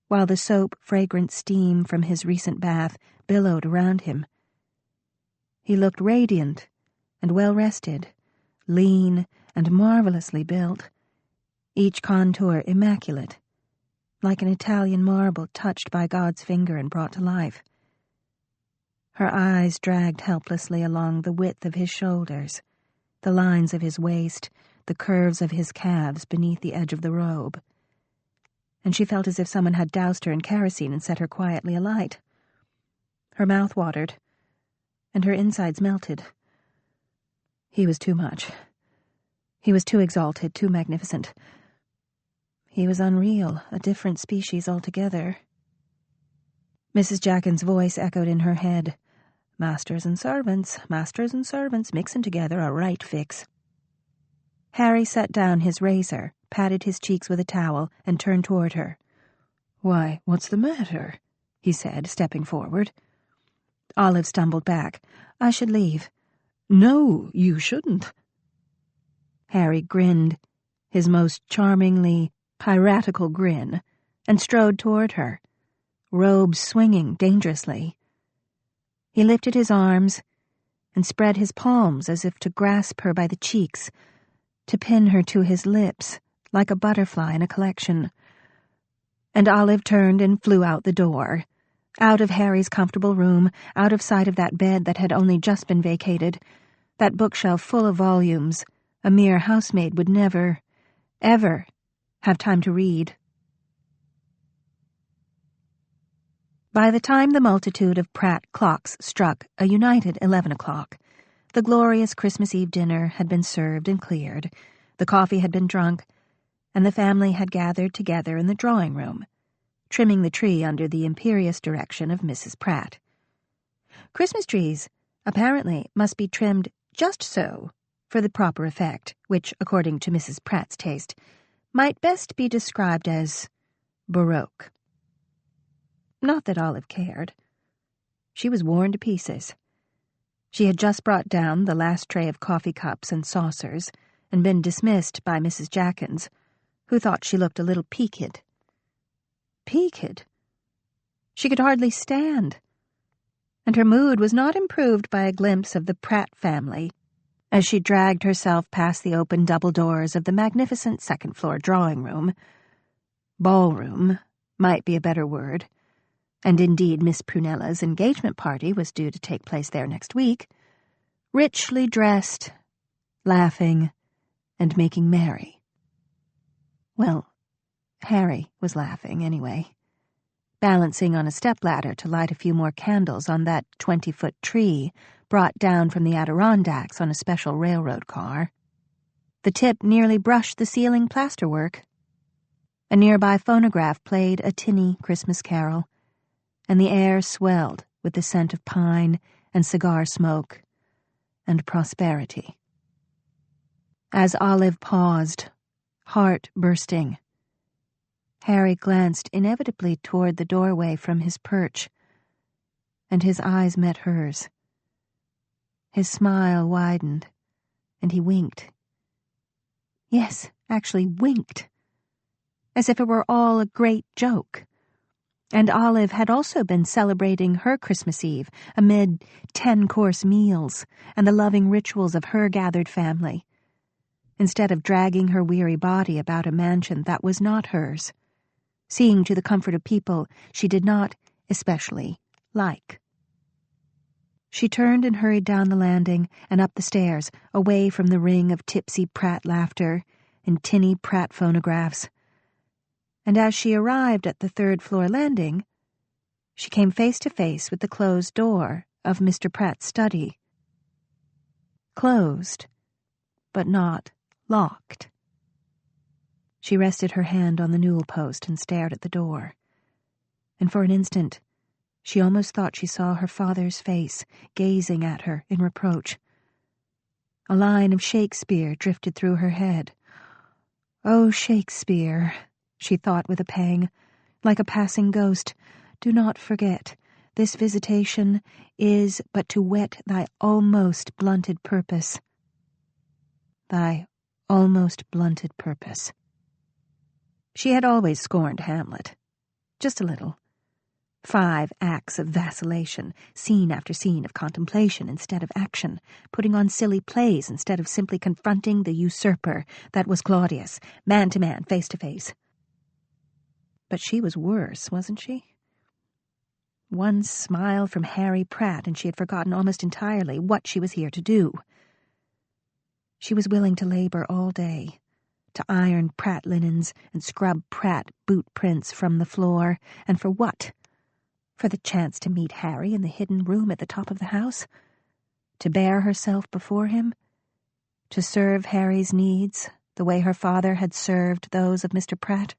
while the soap-fragrant steam from his recent bath billowed around him. He looked radiant and well-rested, lean and marvelously built, each contour immaculate, like an Italian marble touched by God's finger and brought to life. Her eyes dragged helplessly along the width of his shoulders, the lines of his waist, the curves of his calves beneath the edge of the robe, and she felt as if someone had doused her in kerosene and set her quietly alight. Her mouth watered, and her insides melted. He was too much. He was too exalted, too magnificent. He was unreal, a different species altogether. Mrs. Jackin's voice echoed in her head. Masters and servants, mixing together a right fix. Harry set down his razor, patted his cheeks with a towel, and turned toward her. "Why, what's the matter?" he said, stepping forward. Olive stumbled back. "I should leave." "No, you shouldn't." Harry grinned, his most charmingly piratical grin, and strode toward her, robes swinging dangerously. He lifted his arms and spread his palms as if to grasp her by the cheeks, to pin her to his lips like a butterfly in a collection. And Olive turned and flew out the door, out of Harry's comfortable room, out of sight of that bed that had only just been vacated, that bookshelf full of volumes a mere housemaid would never, ever have time to read. By the time the multitude of Pratt clocks struck a united 11 o'clock, the glorious Christmas Eve dinner had been served and cleared, the coffee had been drunk, and the family had gathered together in the drawing-room, trimming the tree under the imperious direction of Mrs. Pratt. Christmas trees, apparently, must be trimmed just so, for the proper effect, which, according to Mrs. Pratt's taste, might best be described as Baroque. Not that Olive cared. She was worn to pieces. She had just brought down the last tray of coffee cups and saucers and been dismissed by Mrs. Jackins, who thought she looked a little peaked. Peaked? She could hardly stand. And her mood was not improved by a glimpse of the Pratt family as she dragged herself past the open double doors of the magnificent second-floor drawing-room. Ballroom might be a better word, and indeed Miss Prunella's engagement party was due to take place there next week, richly dressed, laughing, and making merry. Well, Harry was laughing anyway, balancing on a stepladder to light a few more candles on that 20-foot tree brought down from the Adirondacks on a special railroad car. The tip nearly brushed the ceiling plasterwork. A nearby phonograph played a tinny Christmas carol, and the air swelled with the scent of pine and cigar smoke and prosperity. As Olive paused, heart bursting, Harry glanced inevitably toward the doorway from his perch, and his eyes met hers. His smile widened, and he winked. Yes, actually winked, as if it were all a great joke. And Olive had also been celebrating her Christmas Eve amid 10-course meals and the loving rituals of her gathered family, instead of dragging her weary body about a mansion that was not hers, seeing to the comfort of people she did not especially like. She turned and hurried down the landing and up the stairs, away from the ring of tipsy Pratt laughter and tinny Pratt phonographs. And as she arrived at the third-floor landing, she came face to face with the closed door of Mr. Pratt's study. Closed, but not locked. She rested her hand on the newel post and stared at the door. And for an instant, she almost thought she saw her father's face gazing at her in reproach. A line of Shakespeare drifted through her head. "Oh, Shakespeare," she thought with a pang, like a passing ghost, "do not forget, this visitation is but to whet thy almost blunted purpose." Thy almost blunted purpose. She had always scorned Hamlet. Just a little. 5 acts of vacillation, scene after scene of contemplation instead of action, putting on silly plays instead of simply confronting the usurper that was Claudius, man to man, face to face. But she was worse, wasn't she? One smile from Harry Pratt, and she had forgotten almost entirely what she was here to do. She was willing to labor all day, to iron Pratt linens and scrub Pratt boot prints from the floor, and for what? For the chance to meet Harry in the hidden room at the top of the house? To bear herself before him? To serve Harry's needs the way her father had served those of Mr. Pratt?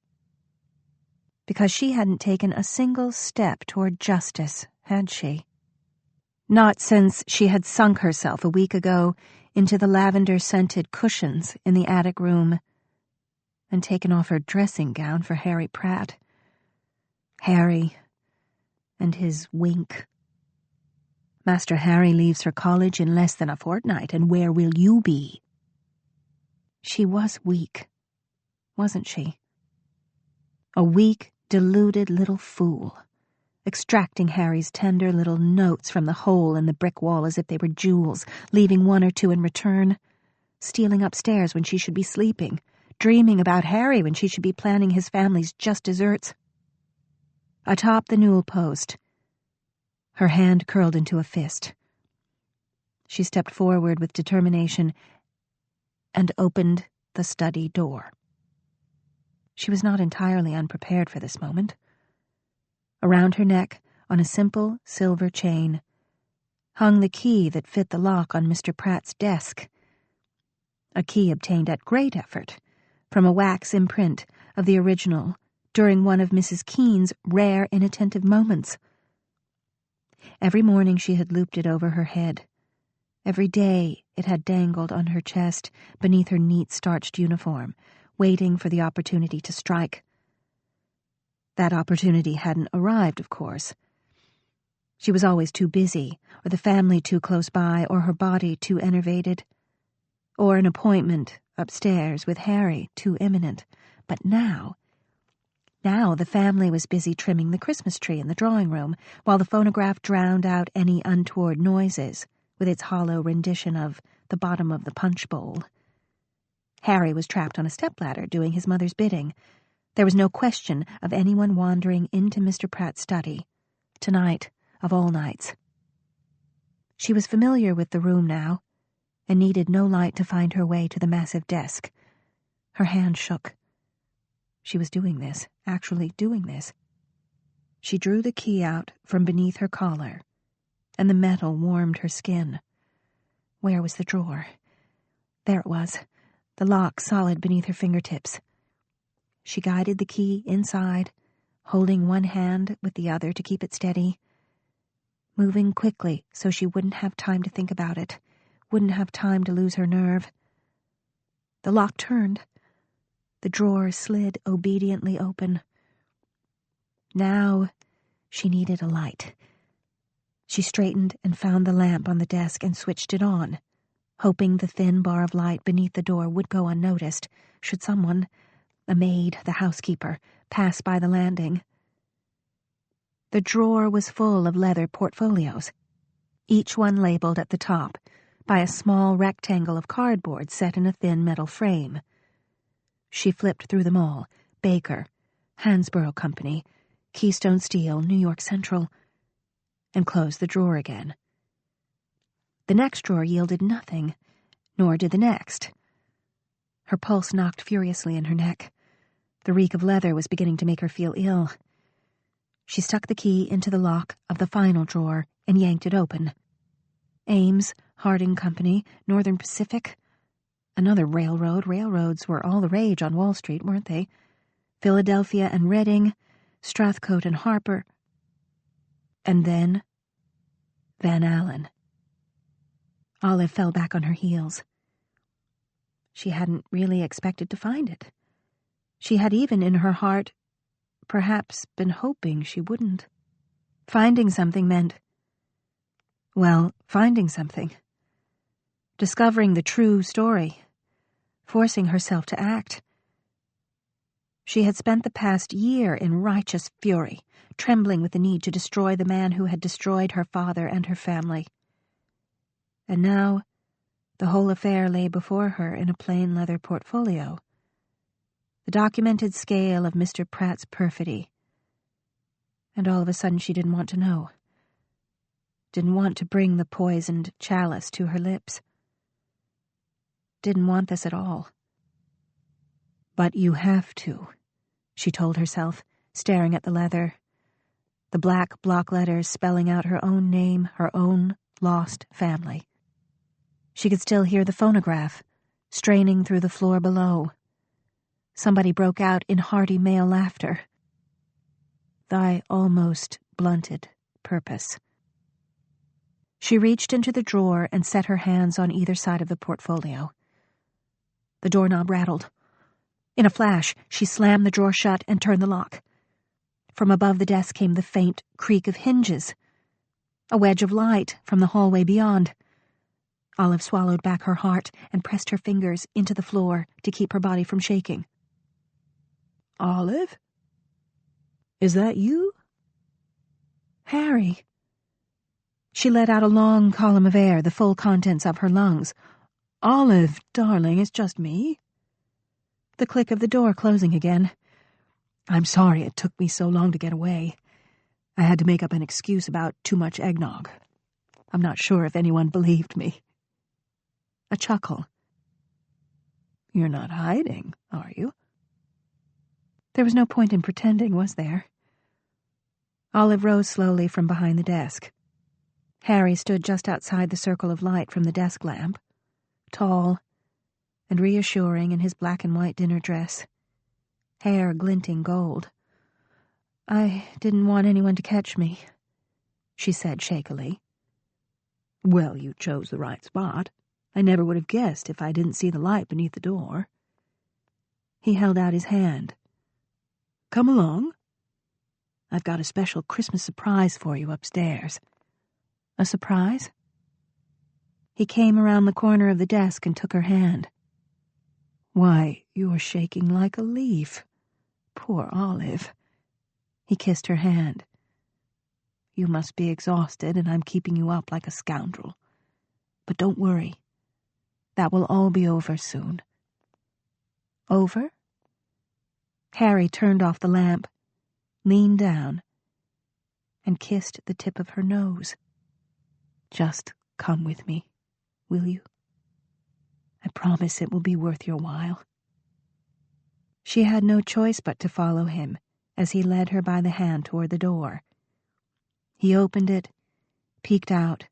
Because she hadn't taken a single step toward justice, had she? Not since she had sunk herself a week ago into the lavender-scented cushions in the attic room and taken off her dressing gown for Harry Pratt. Harry and his wink. Master Harry leaves for college in less than a fortnight, and where will you be? She was weak, wasn't she? A weak, deluded little fool, extracting Harry's tender little notes from the hole in the brick wall as if they were jewels, leaving 1 or 2 in return, stealing upstairs when she should be sleeping, dreaming about Harry when she should be planning his family's just desserts. Atop the newel post, her hand curled into a fist. She stepped forward with determination and opened the study door. She was not entirely unprepared for this moment. Around her neck, on a simple silver chain, hung the key that fit the lock on Mr. Pratt's desk, a key obtained at great effort from a wax imprint of the original during one of Mrs. Keene's rare inattentive moments. Every morning she had looped it over her head. Every day it had dangled on her chest beneath her neat starched uniform, waiting for the opportunity to strike. That opportunity hadn't arrived, of course. She was always too busy, or the family too close by, or her body too enervated, or an appointment upstairs with Harry too imminent. But now the family was busy trimming the Christmas tree in the drawing room, while the phonograph drowned out any untoward noises with its hollow rendition of The Bottom of the Punch Bowl. Harry was trapped on a stepladder doing his mother's bidding. There was no question of anyone wandering into Mr. Pratt's study, tonight of all nights. She was familiar with the room now, and needed no light to find her way to the massive desk. Her hand shook. She was doing this, actually doing this. She drew the key out from beneath her collar, and the metal warmed her skin. Where was the drawer? There it was, the lock solid beneath her fingertips. She guided the key inside, holding one hand with the other to keep it steady, moving quickly so she wouldn't have time to think about it, wouldn't have time to lose her nerve. The lock turned. The drawer slid obediently open, Now she needed a light. She straightened and found the lamp on the desk and switched it on, hoping the thin bar of light beneath the door would go unnoticed should someone, a maid, the housekeeper, pass by the landing. The drawer was full of leather portfolios, each one labeled at the top by a small rectangle of cardboard set in a thin metal frame. She flipped through them all: Baker, Hansborough Company, Keystone Steel, New York Central, and closed the drawer again. The next drawer yielded nothing, nor did the next. Her pulse knocked furiously in her neck. The reek of leather was beginning to make her feel ill. She stuck the key into the lock of the final drawer and yanked it open. Ames, Harding Company, Northern Pacific. Another railroad. Railroads were all the rage on Wall Street, weren't they? Philadelphia and Reading, Strathcote and Harper. And then Van Allen. Olive fell back on her heels. She hadn't really expected to find it. She had even in her heart perhaps been hoping she wouldn't. Finding something meant, well, finding something. Discovering the true story. Forcing herself to act. She had spent the past year in righteous fury, trembling with the need to destroy the man who had destroyed her father and her family. And now, the whole affair lay before her in a plain leather portfolio. The documented scale of Mr. Pratt's perfidy. And all of a sudden she didn't want to know. Didn't want to bring the poisoned chalice to her lips. Didn't want this at all. But you have to, she told herself, staring at the leather. The black block letters spelling out her own name, her own lost family. She could still hear the phonograph, straining through the floor below. Somebody broke out in hearty male laughter. Thy almost blunted purpose. She reached into the drawer and set her hands on either side of the portfolio. The doorknob rattled. In a flash, she slammed the drawer shut and turned the lock. From above the desk came the faint creak of hinges. A wedge of light from the hallway beyond. Olive swallowed back her heart and pressed her fingers into the floor to keep her body from shaking. Olive? Is that you? Harry. She let out a long column of air, the full contents of her lungs. Olive, darling, it's just me. The click of the door closing again. I'm sorry it took me so long to get away. I had to make up an excuse about too much eggnog. I'm not sure if anyone believed me. A chuckle. You're not hiding, are you? There was no point in pretending, was there? Olive rose slowly from behind the desk. Harry stood just outside the circle of light from the desk lamp, tall and reassuring in his black and white dinner dress, hair glinting gold. I didn't want anyone to catch me, she said shakily. Well, you chose the right spot. I never would have guessed if I didn't see the light beneath the door. He held out his hand. Come along. I've got a special Christmas surprise for you upstairs. A surprise? He came around the corner of the desk and took her hand. Why, you're shaking like a leaf. Poor Olive. He kissed her hand. You must be exhausted, and I'm keeping you up like a scoundrel. But don't worry. That will all be over soon. Over? Harry turned off the lamp, leaned down, and kissed the tip of her nose. Just come with me, will you? I promise it will be worth your while. She had no choice but to follow him as he led her by the hand toward the door. He opened it, peeked out,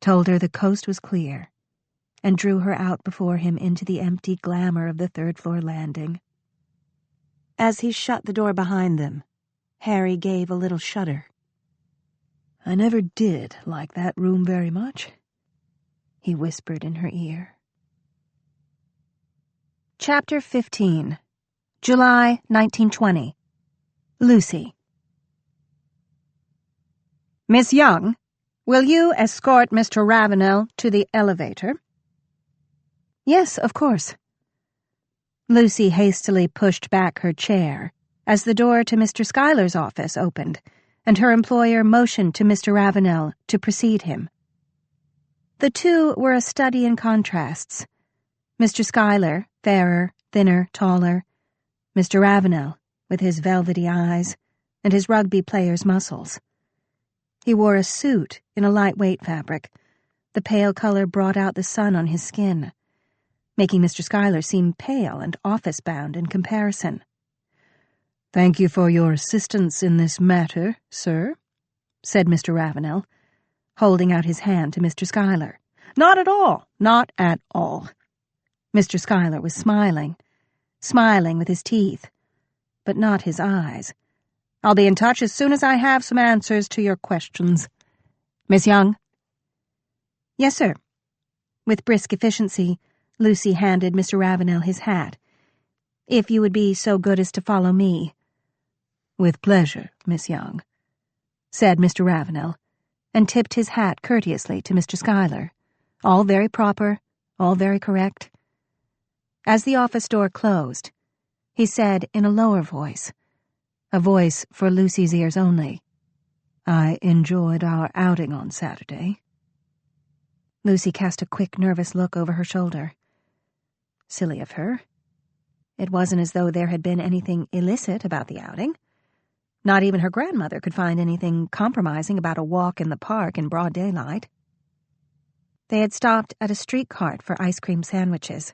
told her the coast was clear, and drew her out before him into the empty glamour of the third-floor landing. As he shut the door behind them, Harry gave a little shudder. I never did like that room very much, he whispered in her ear. Chapter 15. July 1920. Lucy. Miss Young, will you escort Mr. Ravenel to the elevator?" "Yes, of course." Lucy hastily pushed back her chair as the door to Mr. Schuyler's office opened, and her employer motioned to Mr. Ravenel to precede him. The two were a study in contrasts. Mr. Schuyler, fairer, thinner, taller. Mr. Ravenel, with his velvety eyes and his rugby player's muscles. He wore a suit in a lightweight fabric. The pale color brought out the sun on his skin, making Mr. Schuyler seem pale and office-bound in comparison. "Thank you for your assistance in this matter, sir," said Mr. Ravenel, holding out his hand to Mr. Schuyler. "Not at all, not at all." Mr. Schuyler was smiling with his teeth, but not his eyes. "I'll be in touch as soon as I have some answers to your questions. Miss Young?" "Yes, sir." With brisk efficiency, Lucy handed Mr. Ravenel his hat. "If you would be so good as to follow me." "With pleasure, Miss Young," said Mr. Ravenel, and tipped his hat courteously to Mr. Schuyler. All very proper, all very correct. As the office door closed, he said in a lower voice, a voice for Lucy's ears only, "I enjoyed our outing on Saturday." Lucy cast a quick, nervous look over her shoulder. Silly of her. It wasn't as though there had been anything illicit about the outing. Not even her grandmother could find anything compromising about a walk in the park in broad daylight. They had stopped at a street cart for ice cream sandwiches,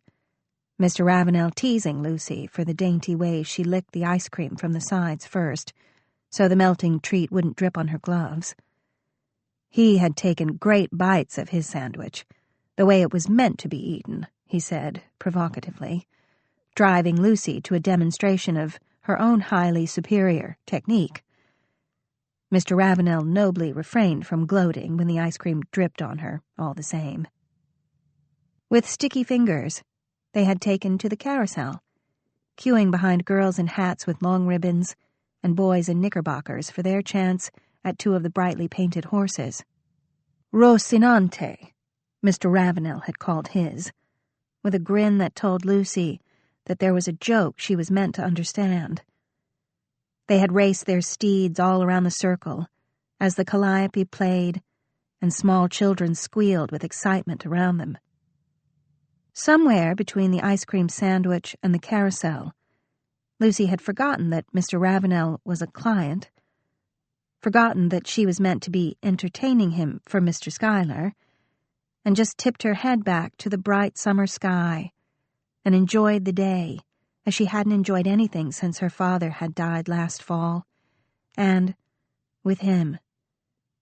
Mr. Ravenel teasing Lucy for the dainty way she licked the ice cream from the sides first, so the melting treat wouldn't drip on her gloves. He had taken great bites of his sandwich, the way it was meant to be eaten, he said, provocatively, driving Lucy to a demonstration of her own highly superior technique. Mr. Ravenel nobly refrained from gloating when the ice cream dripped on her, all the same. With sticky fingers, they had taken to the carousel, queuing behind girls in hats with long ribbons and boys in knickerbockers for their chance at two of the brightly painted horses. Rocinante, Mr. Ravenel had called his, with a grin that told Lucy that there was a joke she was meant to understand. They had raced their steeds all around the circle as the calliope played and small children squealed with excitement around them. Somewhere between the ice cream sandwich and the carousel, Lucy had forgotten that Mr. Ravenel was a client, forgotten that she was meant to be entertaining him for Mr. Schuyler, and just tipped her head back to the bright summer sky and enjoyed the day as she hadn't enjoyed anything since her father had died last fall, and, with him,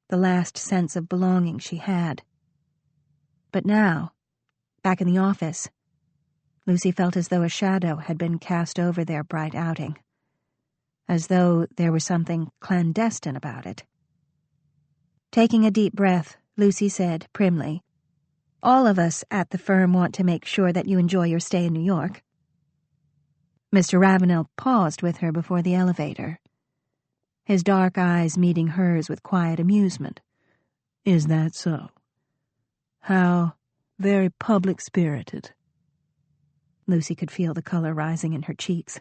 the last sense of belonging she had. But now, back in the office, Lucy felt as though a shadow had been cast over their bright outing, as though there was something clandestine about it. Taking a deep breath, Lucy said primly, "All of us at the firm want to make sure that you enjoy your stay in New York." Mr. Ravenel paused with her before the elevator, his dark eyes meeting hers with quiet amusement. "Is that so? How very public-spirited." Lucy could feel the color rising in her cheeks.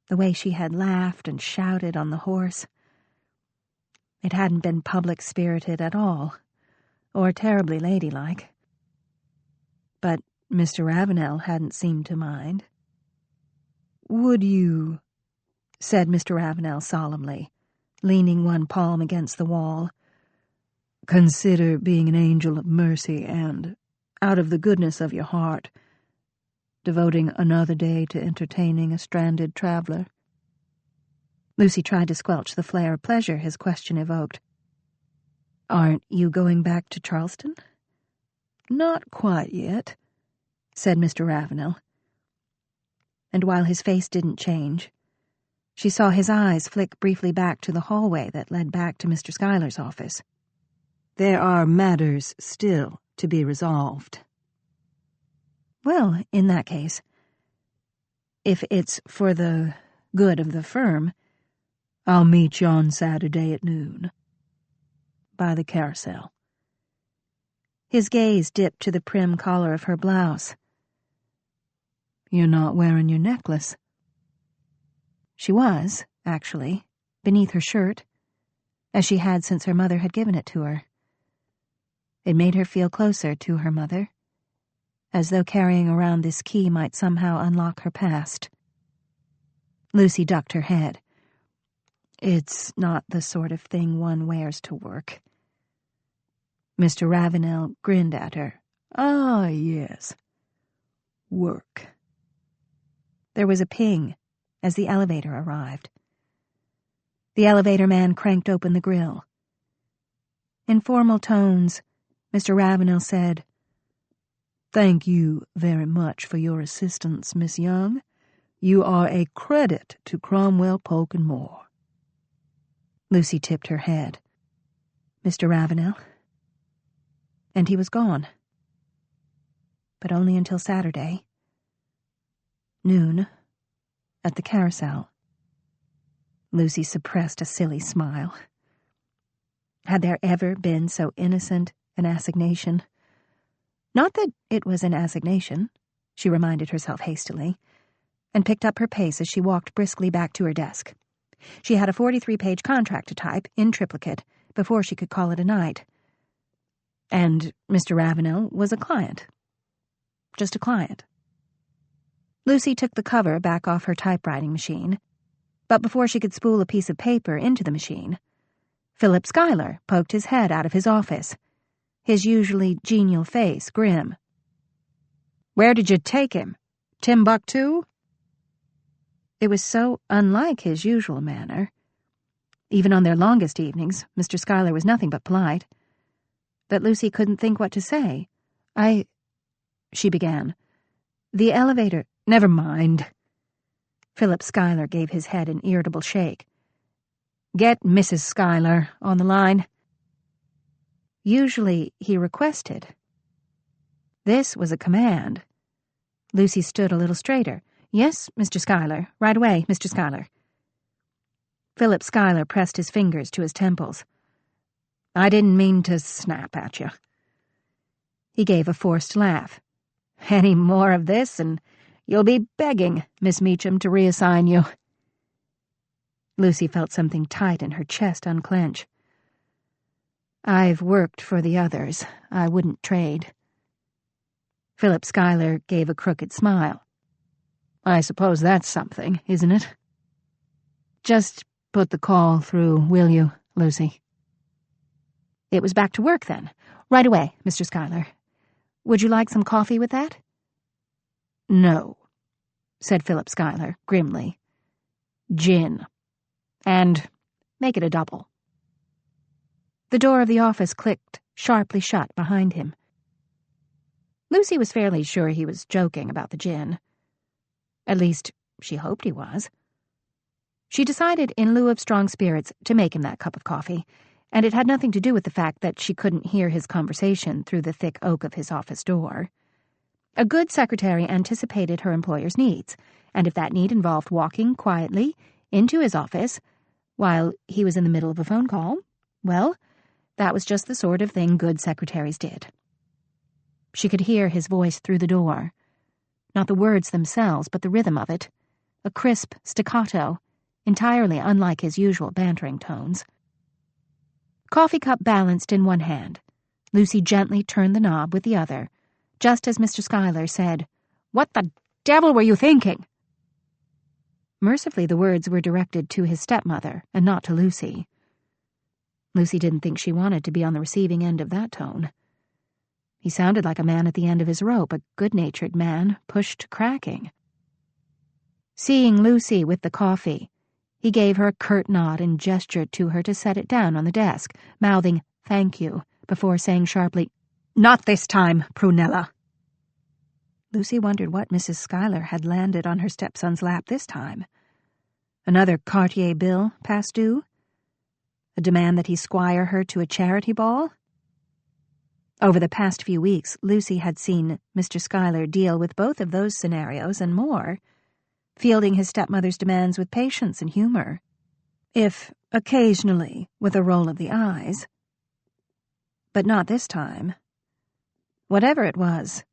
The way she had laughed and shouted on the horse. It hadn't been public-spirited at all, or terribly ladylike. But Mr. Ravenel hadn't seemed to mind. "Would you," said Mr. Ravenel solemnly, leaning one palm against the wall, "consider being an angel of mercy and, out of the goodness of your heart, devoting another day to entertaining a stranded traveler?" Lucy tried to squelch the flare of pleasure his question evoked. "Aren't you going back to Charleston?" "Not quite yet," said Mr. Ravenel. And while his face didn't change, she saw his eyes flick briefly back to the hallway that led back to Mr. Schuyler's office. "There are matters still to be resolved." "Well, in that case, if it's for the good of the firm..." "I'll meet you on Saturday at noon." by the carousel. His gaze dipped to the prim collar of her blouse. You're not wearing your necklace. She was, actually, beneath her shirt, as she had since her mother had given it to her. It made her feel closer to her mother, as though carrying around this key might somehow unlock her past. Lucy ducked her head. It's not the sort of thing one wears to work. Mr. Ravenel grinned at her. Ah, yes. Work. There was a ping as the elevator arrived. The elevator man cranked open the grill. In formal tones, Mr. Ravenel said, Thank you very much for your assistance, Miss Young. You are a credit to Cromwell, Polk & Moore. Lucy tipped her head. Mr. Ravenel. And he was gone. But only until Saturday. Noon. At the carousel. Lucy suppressed a silly smile. Had there ever been so innocent an assignation? Not that it was an assignation, she reminded herself hastily, and picked up her pace as she walked briskly back to her desk. She had a 43-page contract to type, in triplicate, before she could call it a night. And Mr. Ravenel was a client. Just a client. Lucy took the cover back off her typewriting machine, but before she could spool a piece of paper into the machine, Philip Schuyler poked his head out of his office, his usually genial face grim. Where did you take him? Timbuktu? It was so unlike his usual manner. Even on their longest evenings, Mr. Schuyler was nothing but polite, that Lucy couldn't think what to say. She began. The elevator... Never mind. Philip Schuyler gave his head an irritable shake. Get Mrs. Schuyler on the line. Usually he requested. This was a command. Lucy stood a little straighter. Yes, Mr. Schuyler. Right away, Mr. Schuyler. Philip Schuyler pressed his fingers to his temples. I didn't mean to snap at you. He gave a forced laugh. Any more of this, and you'll be begging Miss Meacham to reassign you. Lucy felt something tight in her chest unclench. I've worked for the others. I wouldn't trade. Philip Schuyler gave a crooked smile. I suppose that's something, isn't it? Just put the call through, will you, Lucy? It was back to work, then. Right away, Mr. Schuyler. Would you like some coffee with that? No, said Philip Schuyler grimly. Gin. And make it a double. The door of the office clicked sharply shut behind him. Lucy was fairly sure he was joking about the gin. At least, she hoped he was. She decided, in lieu of strong spirits, to make him that cup of coffee, and it had nothing to do with the fact that she couldn't hear his conversation through the thick oak of his office door. A good secretary anticipated her employer's needs, and if that need involved walking quietly into his office while he was in the middle of a phone call, well, that was just the sort of thing good secretaries did. She could hear his voice through the door. Not the words themselves, but the rhythm of it. A crisp staccato, entirely unlike his usual bantering tones. Coffee cup balanced in one hand, Lucy gently turned the knob with the other, just as Mr. Schuyler said, What the devil were you thinking? Mercifully, the words were directed to his stepmother, and not to Lucy. Lucy didn't think she wanted to be on the receiving end of that tone. He sounded like a man at the end of his rope, a good-natured man pushed to cracking. Seeing Lucy with the coffee, he gave her a curt nod and gestured to her to set it down on the desk, mouthing, "Thank you," before saying sharply, "Not this time, Prunella." Lucy wondered what Mrs. Schuyler had landed on her stepson's lap this time. Another Cartier bill past due? A demand that he squire her to a charity ball? Over the past few weeks, Lucy had seen Mr. Schuyler deal with both of those scenarios and more, fielding his stepmother's demands with patience and humor, if occasionally with a roll of the eyes. But not this time. Whatever it was,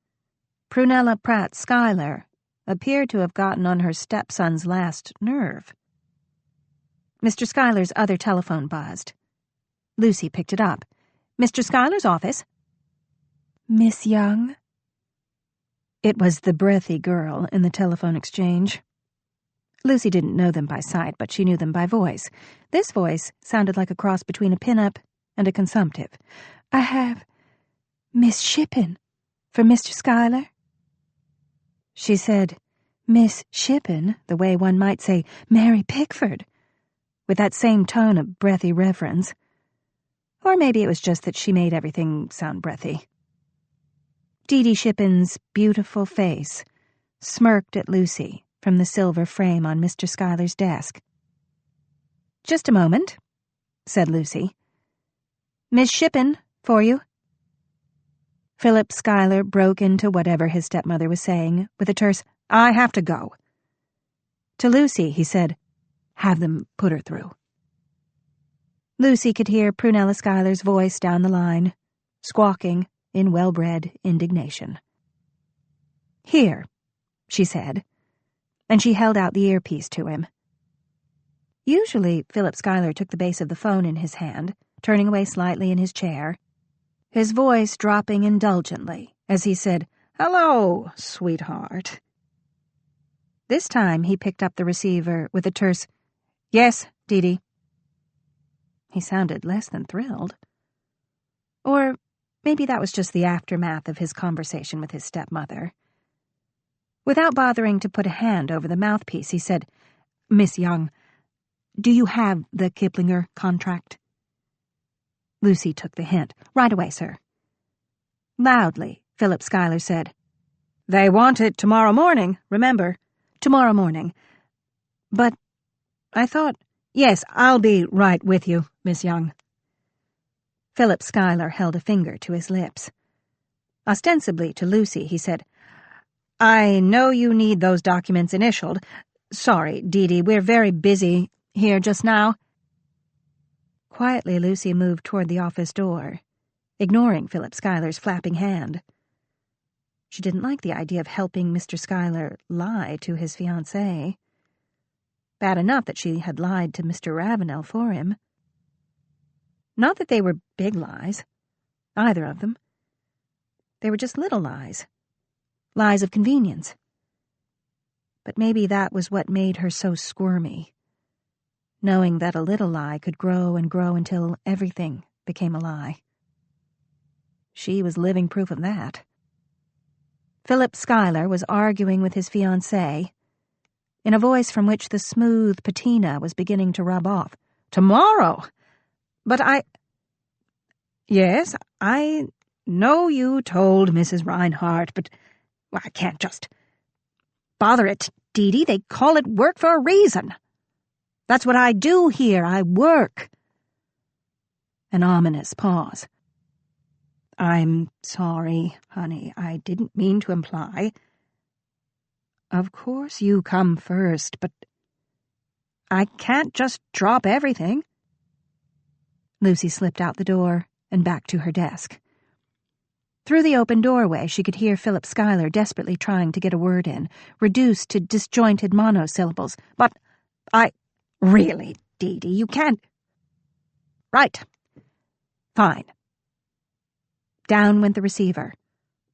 Prunella Pratt Schuyler appeared to have gotten on her stepson's last nerve. Mr. Schuyler's other telephone buzzed. Lucy picked it up. "Mr. Schuyler's office." "Miss Young?" It was the breathy girl in the telephone exchange. Lucy didn't know them by sight, but she knew them by voice. This voice sounded like a cross between a pin-up and a consumptive. "I have Miss Shippen for Mr. Schuyler." She said, "Miss Shippen," the way one might say, "Mary Pickford," with that same tone of breathy reverence. Or maybe it was just that she made everything sound breathy. Dee Dee Shippen's beautiful face smirked at Lucy from the silver frame on Mr. Schuyler's desk. "Just a moment," said Lucy. "Miss Shippen, for you." Philip Schuyler broke into whatever his stepmother was saying with a terse, "I have to go." To Lucy, he said, "Have them put her through." Lucy could hear Prunella Schuyler's voice down the line, squawking in well-bred indignation. "Here," she said, and she held out the earpiece to him. Usually, Philip Schuyler took the base of the phone in his hand, turning away slightly in his chair, his voice dropping indulgently as he said, "Hello, sweetheart." This time he picked up the receiver with a terse, "Yes, Dee Dee." He sounded less than thrilled. Or maybe that was just the aftermath of his conversation with his stepmother. Without bothering to put a hand over the mouthpiece, he said, "Miss Young, do you have the Kiplinger contract?" Lucy took the hint. "Right away, sir." Loudly, Philip Schuyler said, "They want it tomorrow morning, remember." "Tomorrow morning. But I thought—" "Yes, I'll be right with you, Miss Young." Philip Schuyler held a finger to his lips. Ostensibly to Lucy, he said, "I know you need those documents initialed. Sorry, Dee Dee, we're very busy here just now." Quietly, Lucy moved toward the office door, ignoring Philip Schuyler's flapping hand. She didn't like the idea of helping Mr. Schuyler lie to his fiancée. Bad enough that she had lied to Mr. Ravenel for him. Not that they were big lies, either of them. They were just little lies. Lies of convenience. But maybe that was what made her so squirmy, knowing that a little lie could grow and grow until everything became a lie. She was living proof of that. Philip Schuyler was arguing with his fiancée, in a voice from which the smooth patina was beginning to rub off. "Tomorrow! But Yes, I know you told Mrs. Reinhardt, but I can't just— Bother it, Dee Dee, they call it work for a reason. That's what I do here, I work." An ominous pause. "I'm sorry, honey, I didn't mean to imply—" "Of course you come first, but I can't just drop everything." Lucy slipped out the door and back to her desk. Through the open doorway, she could hear Philip Schuyler desperately trying to get a word in, reduced to disjointed monosyllables. "But really, Dee Dee, you can't—" "Right. Fine." Down went the receiver,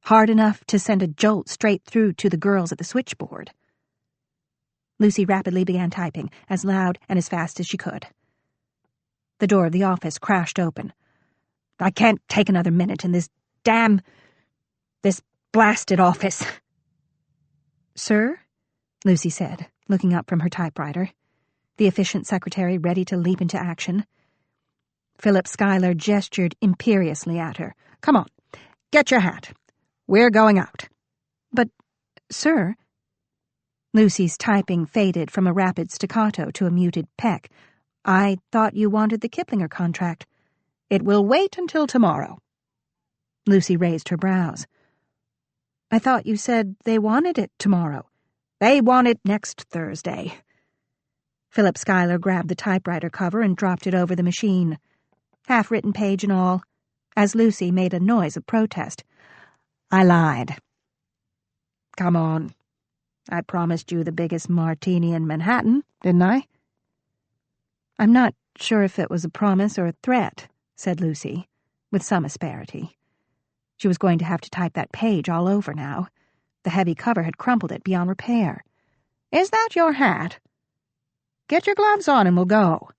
hard enough to send a jolt straight through to the girls at the switchboard. Lucy rapidly began typing, as loud and as fast as she could. The door of the office crashed open. "I can't take another minute in this blasted office." "Sir?" Lucy said, looking up from her typewriter, the efficient secretary ready to leap into action. Philip Schuyler gestured imperiously at her. "Come on, get your hat. We're going out." "But, sir—" Lucy's typing faded from a rapid staccato to a muted peck. "I thought you wanted the Kiplinger contract." "It will wait until tomorrow." Lucy raised her brows. "I thought you said they wanted it tomorrow." "They want it next Thursday." Philip Schuyler grabbed the typewriter cover and dropped it over the machine. Half-written page and all, as Lucy made a noise of protest. "I lied." "Come on. I promised you the biggest martini in Manhattan, didn't I?" "I'm not sure if it was a promise or a threat," said Lucy, with some asperity. She was going to have to type that page all over now. The heavy cover had crumpled it beyond repair. "Is that your hat? Get your gloves on and we'll go."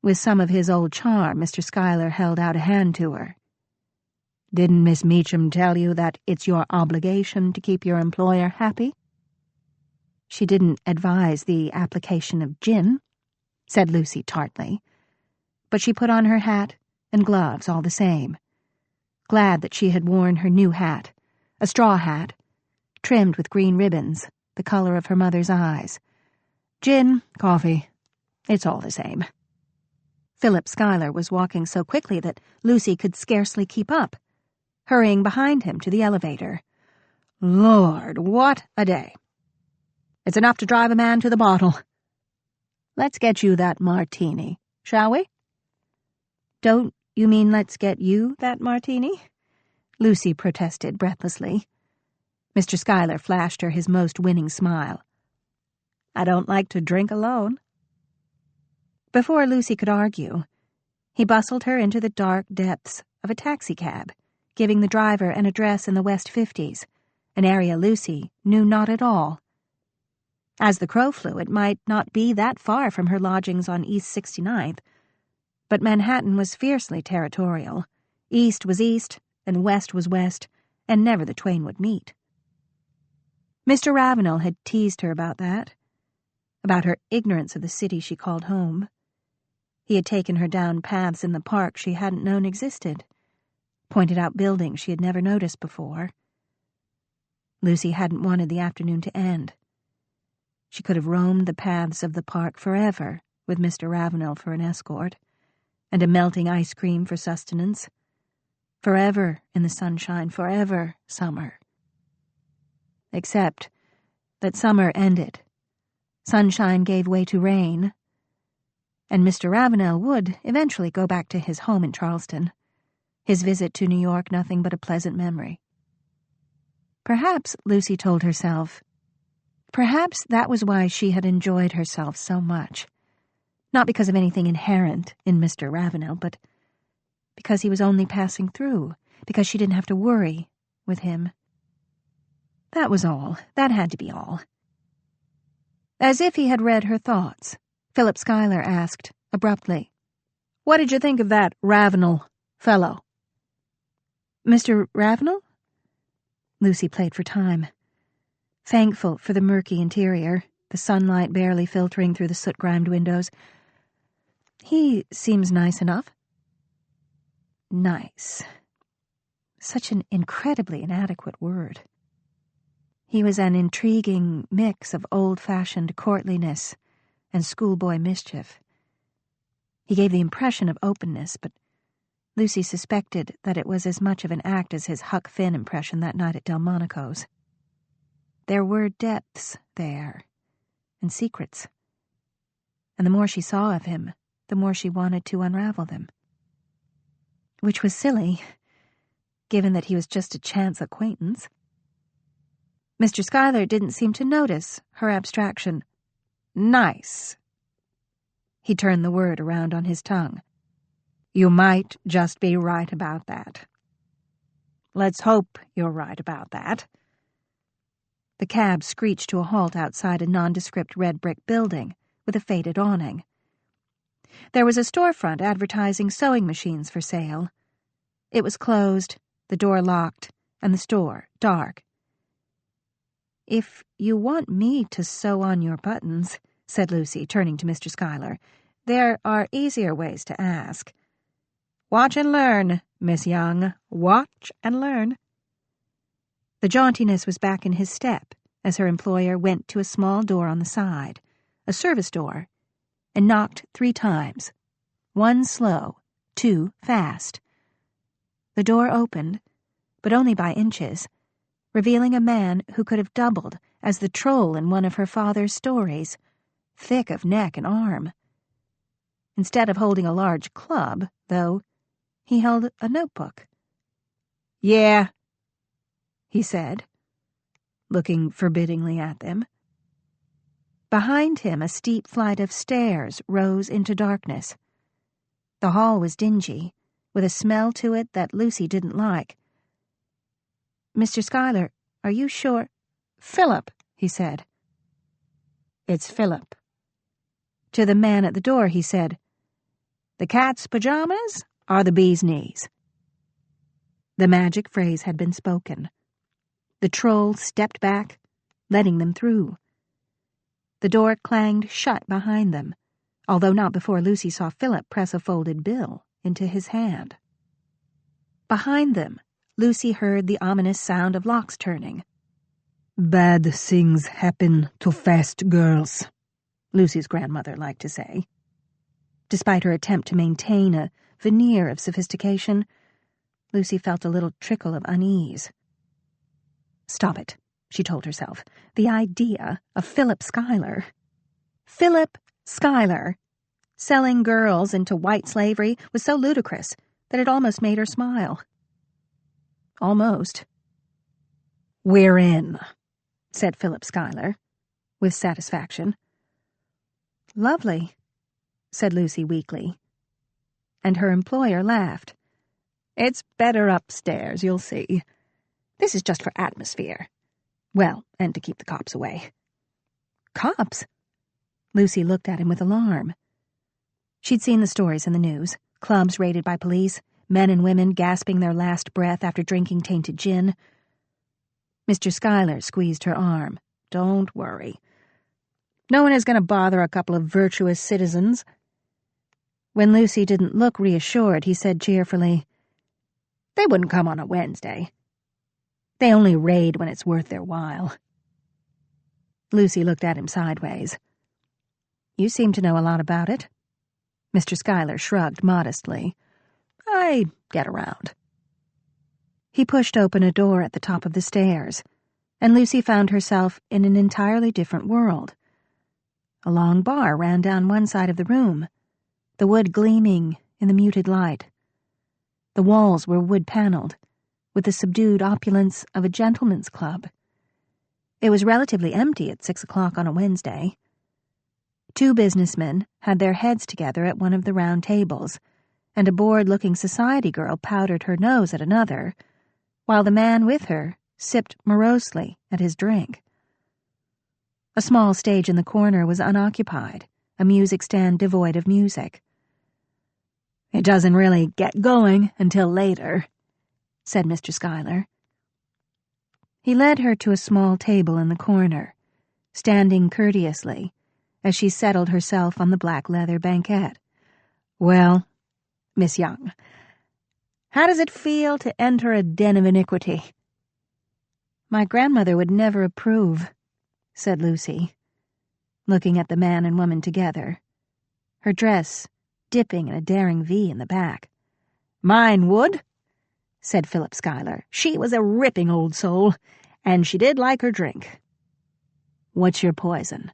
With some of his old charm, Mr. Schuyler held out a hand to her. "Didn't Miss Meacham tell you that it's your obligation to keep your employer happy?" "She didn't advise the application of gin," said Lucy tartly. But she put on her hat and gloves all the same, glad that she had worn her new hat, a straw hat, trimmed with green ribbons, the color of her mother's eyes. Gin, coffee, it's all the same. Philip Schuyler was walking so quickly that Lucy could scarcely keep up, hurrying behind him to the elevator. "Lord, what a day! It's enough to drive a man to the bottle. Let's get you that martini, shall we?" "Don't you mean let's get you that martini?" Lucy protested breathlessly. Mr. Schuyler flashed her his most winning smile. "I don't like to drink alone." Before Lucy could argue, he bustled her into the dark depths of a taxicab, giving the driver an address in the West 50s, an area Lucy knew not at all. As the crow flew, it might not be that far from her lodgings on East 69th, but Manhattan was fiercely territorial. East was east, and west was west, and never the twain would meet. Mr. Ravenel had teased her about that, about her ignorance of the city she called home. He had taken her down paths in the park she hadn't known existed, pointed out buildings she had never noticed before. Lucy hadn't wanted the afternoon to end. She could have roamed the paths of the park forever with Mr. Ravenel for an escort, and a melting ice cream for sustenance. Forever in the sunshine, forever summer. Except that summer ended. Sunshine gave way to rain, and Mr. Ravenel would eventually go back to his home in Charleston, his visit to New York nothing but a pleasant memory. Perhaps, Lucy told herself, perhaps that was why she had enjoyed herself so much. Not because of anything inherent in Mr. Ravenel, but because he was only passing through, because she didn't have to worry with him. That was all. That had to be all. As if he had read her thoughts, Philip Schuyler asked, abruptly, "What did you think of that Ravenel fellow?" "Mr. Ravenel?" Lucy played for time, thankful for the murky interior, the sunlight barely filtering through the soot-grimed windows. "He seems nice enough." Nice. Such an incredibly inadequate word. He was an intriguing mix of old-fashioned courtliness and schoolboy mischief. He gave the impression of openness, but Lucy suspected that it was as much of an act as his Huck Finn impression that night at Delmonico's. There were depths there, and secrets. And the more she saw of him, the more she wanted to unravel them. Which was silly, given that he was just a chance acquaintance. Mr. Schuyler didn't seem to notice her abstraction. "Nice." He turned the word around on his tongue. "You might just be right about that. Let's hope you're right about that." The cab screeched to a halt outside a nondescript red brick building with a faded awning. There was a storefront advertising sewing machines for sale. It was closed, the door locked, and the store dark. "If you want me to sew on your buttons," said Lucy, turning to Mr. Schuyler, "there are easier ways to ask." "Watch and learn, Miss Young. Watch and learn." The jauntiness was back in his step as her employer went to a small door on the side, a service door, and knocked 3 times. 1 slow, 2 fast. The door opened, but only by inches, revealing a man who could have doubled as the troll in one of her father's stories, thick of neck and arm. Instead of holding a large club, though, He held a notebook. "Yeah," he said, looking forbiddingly at them. Behind him, a steep flight of stairs rose into darkness. The hall was dingy, with a smell to it that Lucy didn't like. "Mr. Schuyler, are you sure?" "Philip," he said. "It's Philip." To the man at the door, he said, "The cat's pajamas are the bee's knees." The magic phrase had been spoken. The troll stepped back, letting them through. The door clanged shut behind them, although not before Lucy saw Philip press a folded bill into his hand. Behind them, Lucy heard the ominous sound of locks turning. "Bad things happen to fast girls," Lucy's grandmother liked to say. Despite her attempt to maintain a veneer of sophistication, Lucy felt a little trickle of unease. Stop it, she told herself. The idea of Philip Schuyler. Philip Schuyler! Selling girls into white slavery was so ludicrous that it almost made her smile. Almost. "We're in," said Philip Schuyler, with satisfaction. "Lovely," said Lucy weakly. And her employer laughed. "It's better upstairs, you'll see. This is just for atmosphere. Well, and to keep the cops away." "Cops?" Lucy looked at him with alarm. She'd seen the stories in the news, clubs raided by police, men and women gasping their last breath after drinking tainted gin. Mr. Schuyler squeezed her arm. "Don't worry. No one is going to bother a couple of virtuous citizens." When Lucy didn't look reassured, he said cheerfully, "They wouldn't come on a Wednesday. They only raid when it's worth their while." Lucy looked at him sideways. "You seem to know a lot about it." Mr. Schuyler shrugged modestly. "I get around." He pushed open a door at the top of the stairs, and Lucy found herself in an entirely different world. A long bar ran down one side of the room, the wood gleaming in the muted light. The walls were wood-paneled, with the subdued opulence of a gentleman's club. It was relatively empty at 6 o'clock on a Wednesday. 2 businessmen had their heads together at one of the round tables, and a bored-looking society girl powdered her nose at another, while the man with her sipped morosely at his drink. A small stage in the corner was unoccupied, a music stand devoid of music. "It doesn't really get going until later," said Mr. Schuyler. He led her to a small table in the corner, standing courteously as she settled herself on the black leather banquette. "Well, Miss Young, how does it feel to enter a den of iniquity?" "My grandmother would never approve," said Lucy, looking at the man and woman together, her dress dipping in a daring V in the back. "Mine would," said Philip Schuyler. "She was a ripping old soul, and she did like her drink. What's your poison?"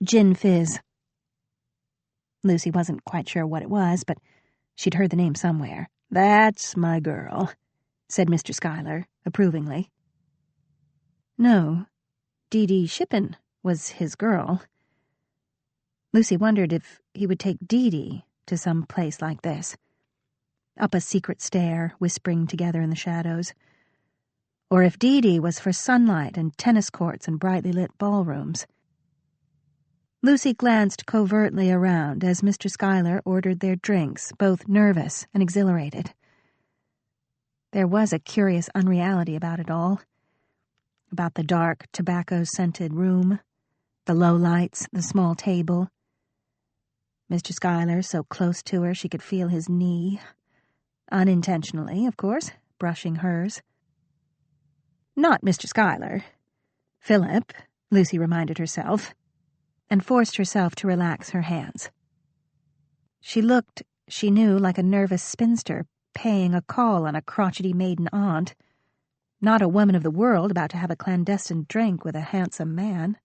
Gin fizz." Lucy wasn't quite sure what it was, but she'd heard the name somewhere. "That's my girl," said Mr. Schuyler, approvingly. No, Dee Dee Shippen was his girl. Lucy wondered if he would take Dee Dee to some place like this, up a secret stair, whispering together in the shadows, or if Dee Dee was for sunlight and tennis courts and brightly lit ballrooms. Lucy glanced covertly around as Mr. Schuyler ordered their drinks, both nervous and exhilarated. There was a curious unreality about it all, about the dark, tobacco-scented room, the low lights, the small table. Mr. Schuyler so close to her she could feel his knee, unintentionally, of course, brushing hers. Not Mr. Schuyler. Philip, Lucy reminded herself, and forced herself to relax her hands. She looked, she knew, like a nervous spinster paying a call on a crotchety maiden aunt, not a woman of the world about to have a clandestine drink with a handsome man.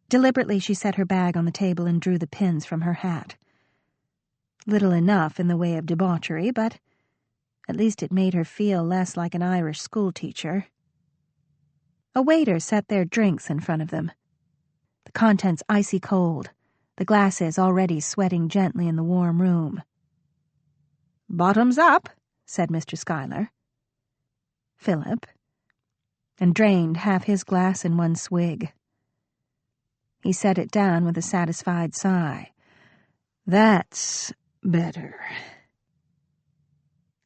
Deliberately she set her bag on the table and drew the pins from her hat. little enough in the way of debauchery, but at least it made her feel less like an Irish schoolteacher. A waiter set their drinks in front of them, the contents icy cold, the glasses already sweating gently in the warm room. "Bottoms up," said Mr. Schuyler. Philip, and drained half his glass in one swig. He set it down with a satisfied sigh. "That's better."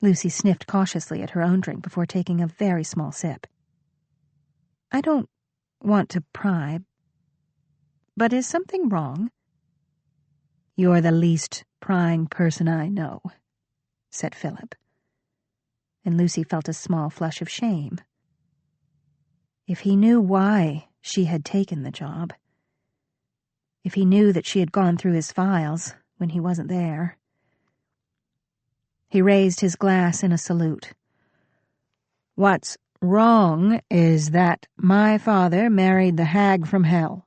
Lucy sniffed cautiously at her own drink before taking a very small sip. "I don't want to pry, but is something wrong?" "You're the least prying person I know," said Philip, and Lucy felt a small flush of shame. If he knew why she had taken the job, if he knew that she had gone through his files when he wasn't there. He raised his glass in a salute. "What's wrong is that my father married the hag from hell.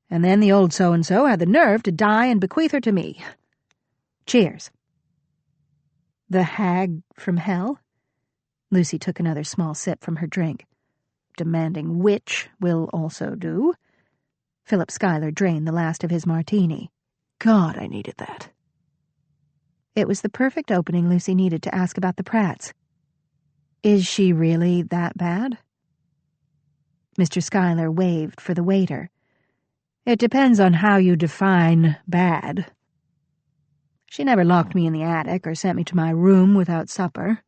And then the old so-and-so had the nerve to die and bequeath her to me. Cheers." "The hag from hell?" Lucy took another small sip from her drink. "Demanding which will also do." Philip Schuyler drained the last of his martini. "God, I needed that." It was the perfect opening Lucy needed to ask about the Pratts. "Is she really that bad?" Mr. Schuyler waved for the waiter. "It depends on how you define bad. She never locked me in the attic or sent me to my room without supper.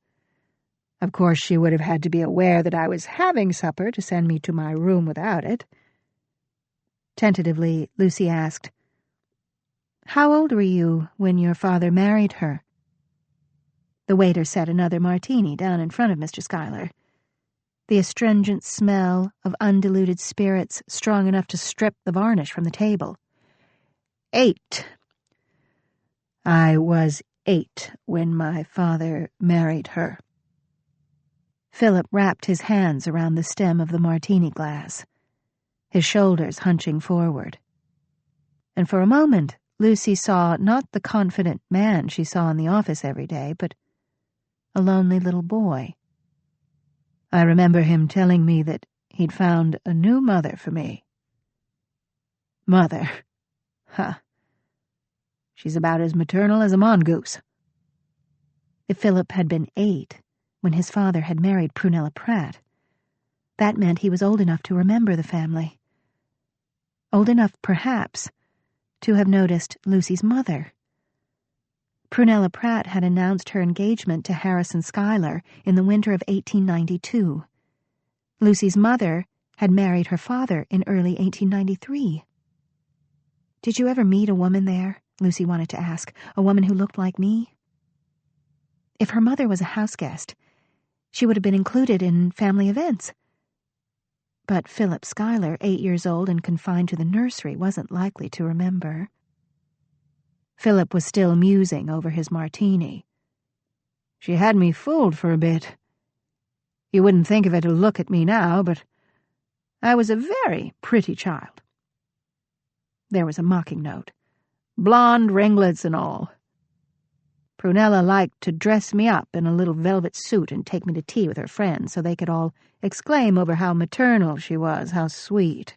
Of course, she would have had to be aware that I was having supper to send me to my room without it." Tentatively, Lucy asked, "How old were you when your father married her?" The waiter set another martini down in front of Mr. Schuyler, the astringent smell of undiluted spirits strong enough to strip the varnish from the table. 8. I was 8 when my father married her." Philip wrapped his hands around the stem of the martini glass, his shoulders hunching forward. And for a moment, Lucy saw not the confident man she saw in the office every day, but a lonely little boy. "I remember him telling me that he'd found a new mother for me." "Mother? Huh. She's about as maternal as a mongoose." If Philip had been 8 when his father had married Prunella Pratt, that meant he was old enough to remember the family. Old enough, perhaps, to have noticed Lucy's mother. Prunella Pratt had announced her engagement to Harrison Schuyler in the winter of 1892. Lucy's mother had married her father in early 1893. "Did you ever meet a woman there?" Lucy wanted to ask. "A woman who looked like me?" If her mother was a houseguest, she would have been included in family events. But Philip Schuyler, 8 years old and confined to the nursery, wasn't likely to remember. Philip was still musing over his martini. "She had me fooled for a bit. You wouldn't think of it to look at me now, but I was a very pretty child." There was a mocking note. "Blonde ringlets and all. Prunella liked to dress me up in a little velvet suit and take me to tea with her friends so they could all exclaim over how maternal she was, how sweet.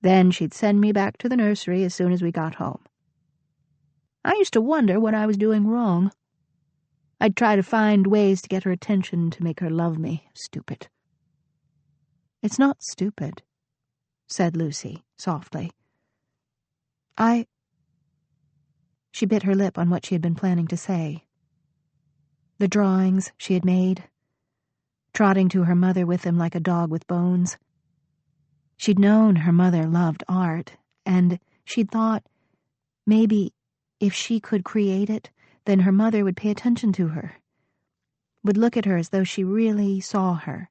Then she'd send me back to the nursery as soon as we got home. I used to wonder what I was doing wrong. I'd try to find ways to get her attention, to make her love me. Stupid." "It's not stupid," said Lucy softly. She bit her lip on what she had been planning to say. The drawings she had made, trotting to her mother with them like a dog with bones. She'd known her mother loved art, and she'd thought maybe if she could create it, then her mother would pay attention to her, would look at her as though she really saw her.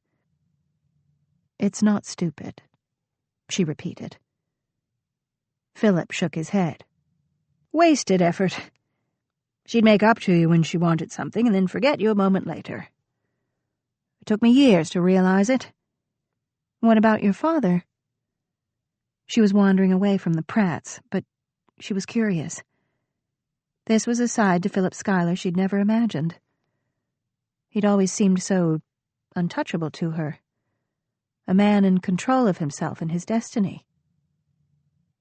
"It's not stupid," she repeated. Philip shook his head. "Wasted effort. She'd make up to you when she wanted something and then forget you a moment later. It took me years to realize it." "What about your father?" She was wandering away from the Pratts, but she was curious. This was a side to Philip Schuyler she'd never imagined. He'd always seemed so untouchable to her, a man in control of himself and his destiny.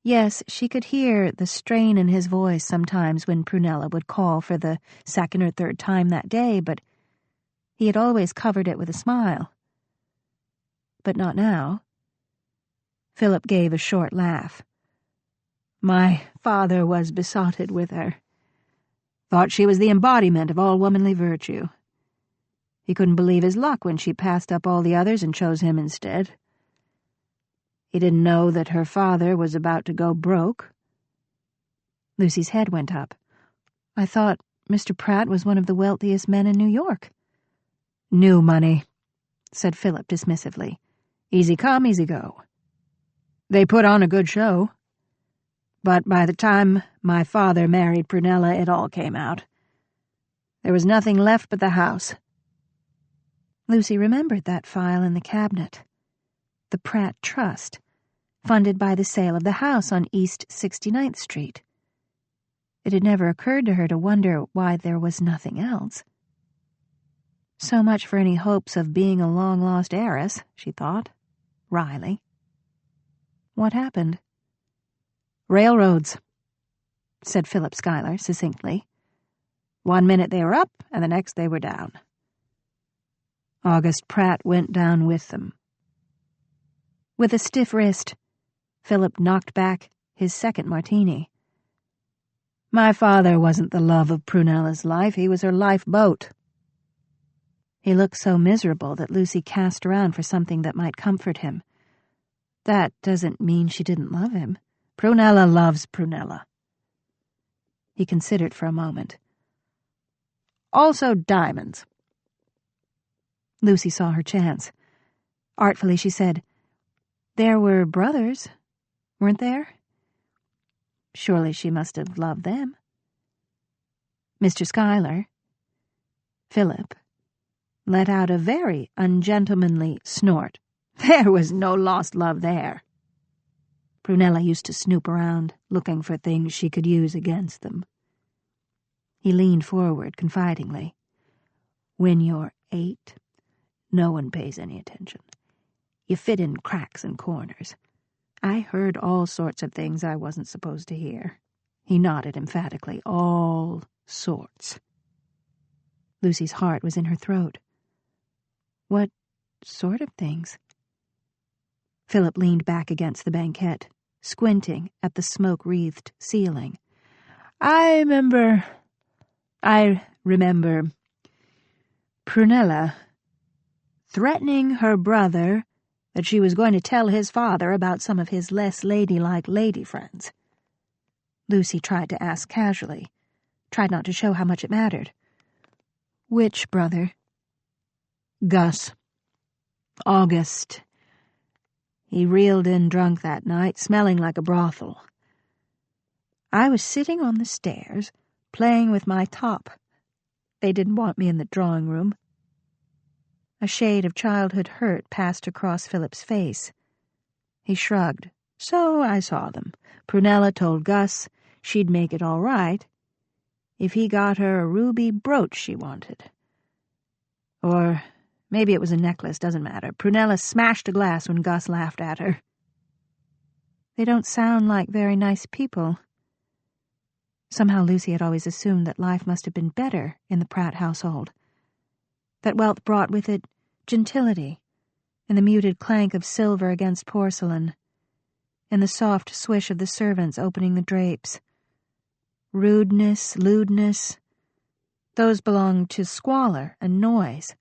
Yes, she could hear the strain in his voice sometimes when Prunella would call for the second or third time that day, but he had always covered it with a smile. But not now. Philip gave a short laugh. My father was besotted with her. Thought she was the embodiment of all womanly virtue. He couldn't believe his luck when she passed up all the others and chose him instead. He didn't know that her father was about to go broke. Lucy's head went up. I thought Mr. Pratt was one of the wealthiest men in New York. New money, said Philip dismissively. Easy come, easy go. They put on a good show. But by the time my father married Prunella, it all came out. There was nothing left but the house. Lucy remembered that file in the cabinet. The Pratt Trust, funded by the sale of the house on East 69th Street. It had never occurred to her to wonder why there was nothing else. So much for any hopes of being a long-lost heiress, she thought, wryly. What happened? Railroads, said Philip Schuyler succinctly. 1 minute they were up, and the next they were down. August Pratt went down with them. With a stiff wrist, Philip knocked back his second martini. My father wasn't the love of Prunella's life, he was her lifeboat. He looked so miserable that Lucy cast around for something that might comfort him. That doesn't mean she didn't love him. Prunella loves Prunella. He considered for a moment. Also diamonds. Lucy saw her chance. Artfully she said, There were brothers, weren't there? Surely she must have loved them. Mr. Schuyler, Philip, let out a very ungentlemanly snort. There was no lost love there. Prunella used to snoop around, looking for things she could use against them. He leaned forward confidingly. When you're 8, no one pays any attention. You fit in cracks and corners. I heard all sorts of things I wasn't supposed to hear. He nodded emphatically. All sorts. Lucy's heart was in her throat. What sort of things? Philip leaned back against the banquette, squinting at the smoke-wreathed ceiling. I remember Prunella threatening her brother that she was going to tell his father about some of his less ladylike lady friends. Lucy tried to ask casually, tried not to show how much it mattered. Which brother? Gus. August. He reeled in drunk that night, smelling like a brothel. I was sitting on the stairs, playing with my top. They didn't want me in the drawing room. A shade of childhood hurt passed across Philip's face. He shrugged. So I saw them. Prunella told Gus she'd make it all right if he got her a ruby brooch she wanted. Or maybe it was a necklace, doesn't matter. Prunella smashed a glass when Gus laughed at her. They don't sound like very nice people. Somehow Lucy had always assumed that life must have been better in the Pratt household, that wealth brought with it gentility, and the muted clank of silver against porcelain, and the soft swish of the servants opening the drapes. Rudeness, lewdness, those belonged to squalor and noise,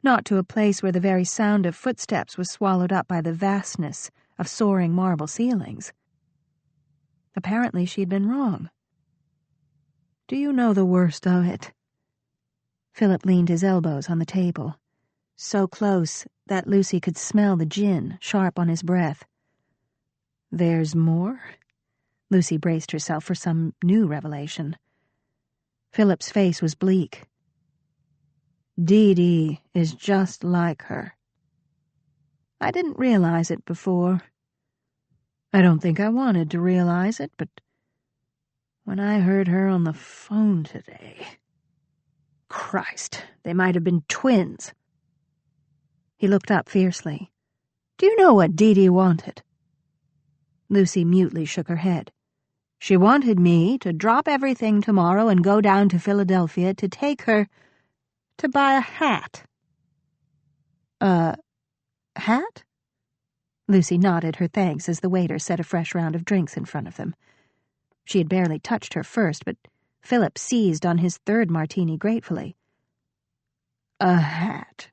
not to a place where the very sound of footsteps was swallowed up by the vastness of soaring marble ceilings. Apparently she had been wrong. Do you know the worst of it? Philip leaned his elbows on the table, so close that Lucy could smell the gin sharp on his breath. There's more? Lucy braced herself for some new revelation. Philip's face was bleak. Dee Dee is just like her. I didn't realize it before. I don't think I wanted to realize it, but When I heard her on the phone today... Christ, they might have been twins. He looked up fiercely. Do you know what Dee Dee wanted? Lucy mutely shook her head. She wanted me to drop everything tomorrow and go down to Philadelphia to take her to buy a hat. A hat? Lucy nodded her thanks as the waiter set a fresh round of drinks in front of them. She had barely touched her first, but Philip seized on his third martini gratefully. A hat,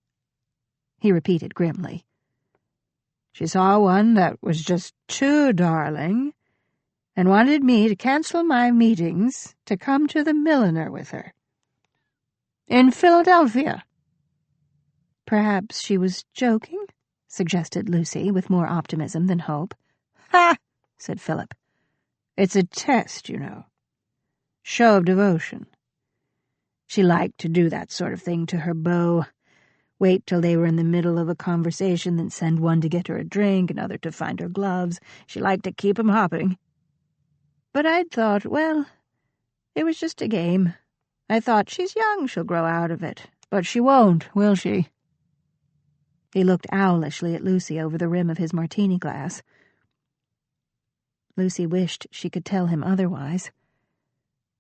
he repeated grimly. She saw one that was just too darling and wanted me to cancel my meetings to come to the milliner with her. In Philadelphia. Perhaps she was joking, suggested Lucy with more optimism than hope. Ha! Said Philip. It's a test, you know. Show of devotion. She liked to do that sort of thing to her beau. Wait till they were in the middle of a conversation, then send one to get her a drink, another to find her gloves. She liked to keep 'em hopping. But I'd thought, well, it was just a game. I thought, she's young, she'll grow out of it. But she won't, will she? He looked owlishly at Lucy over the rim of his martini glass. Lucy wished she could tell him otherwise.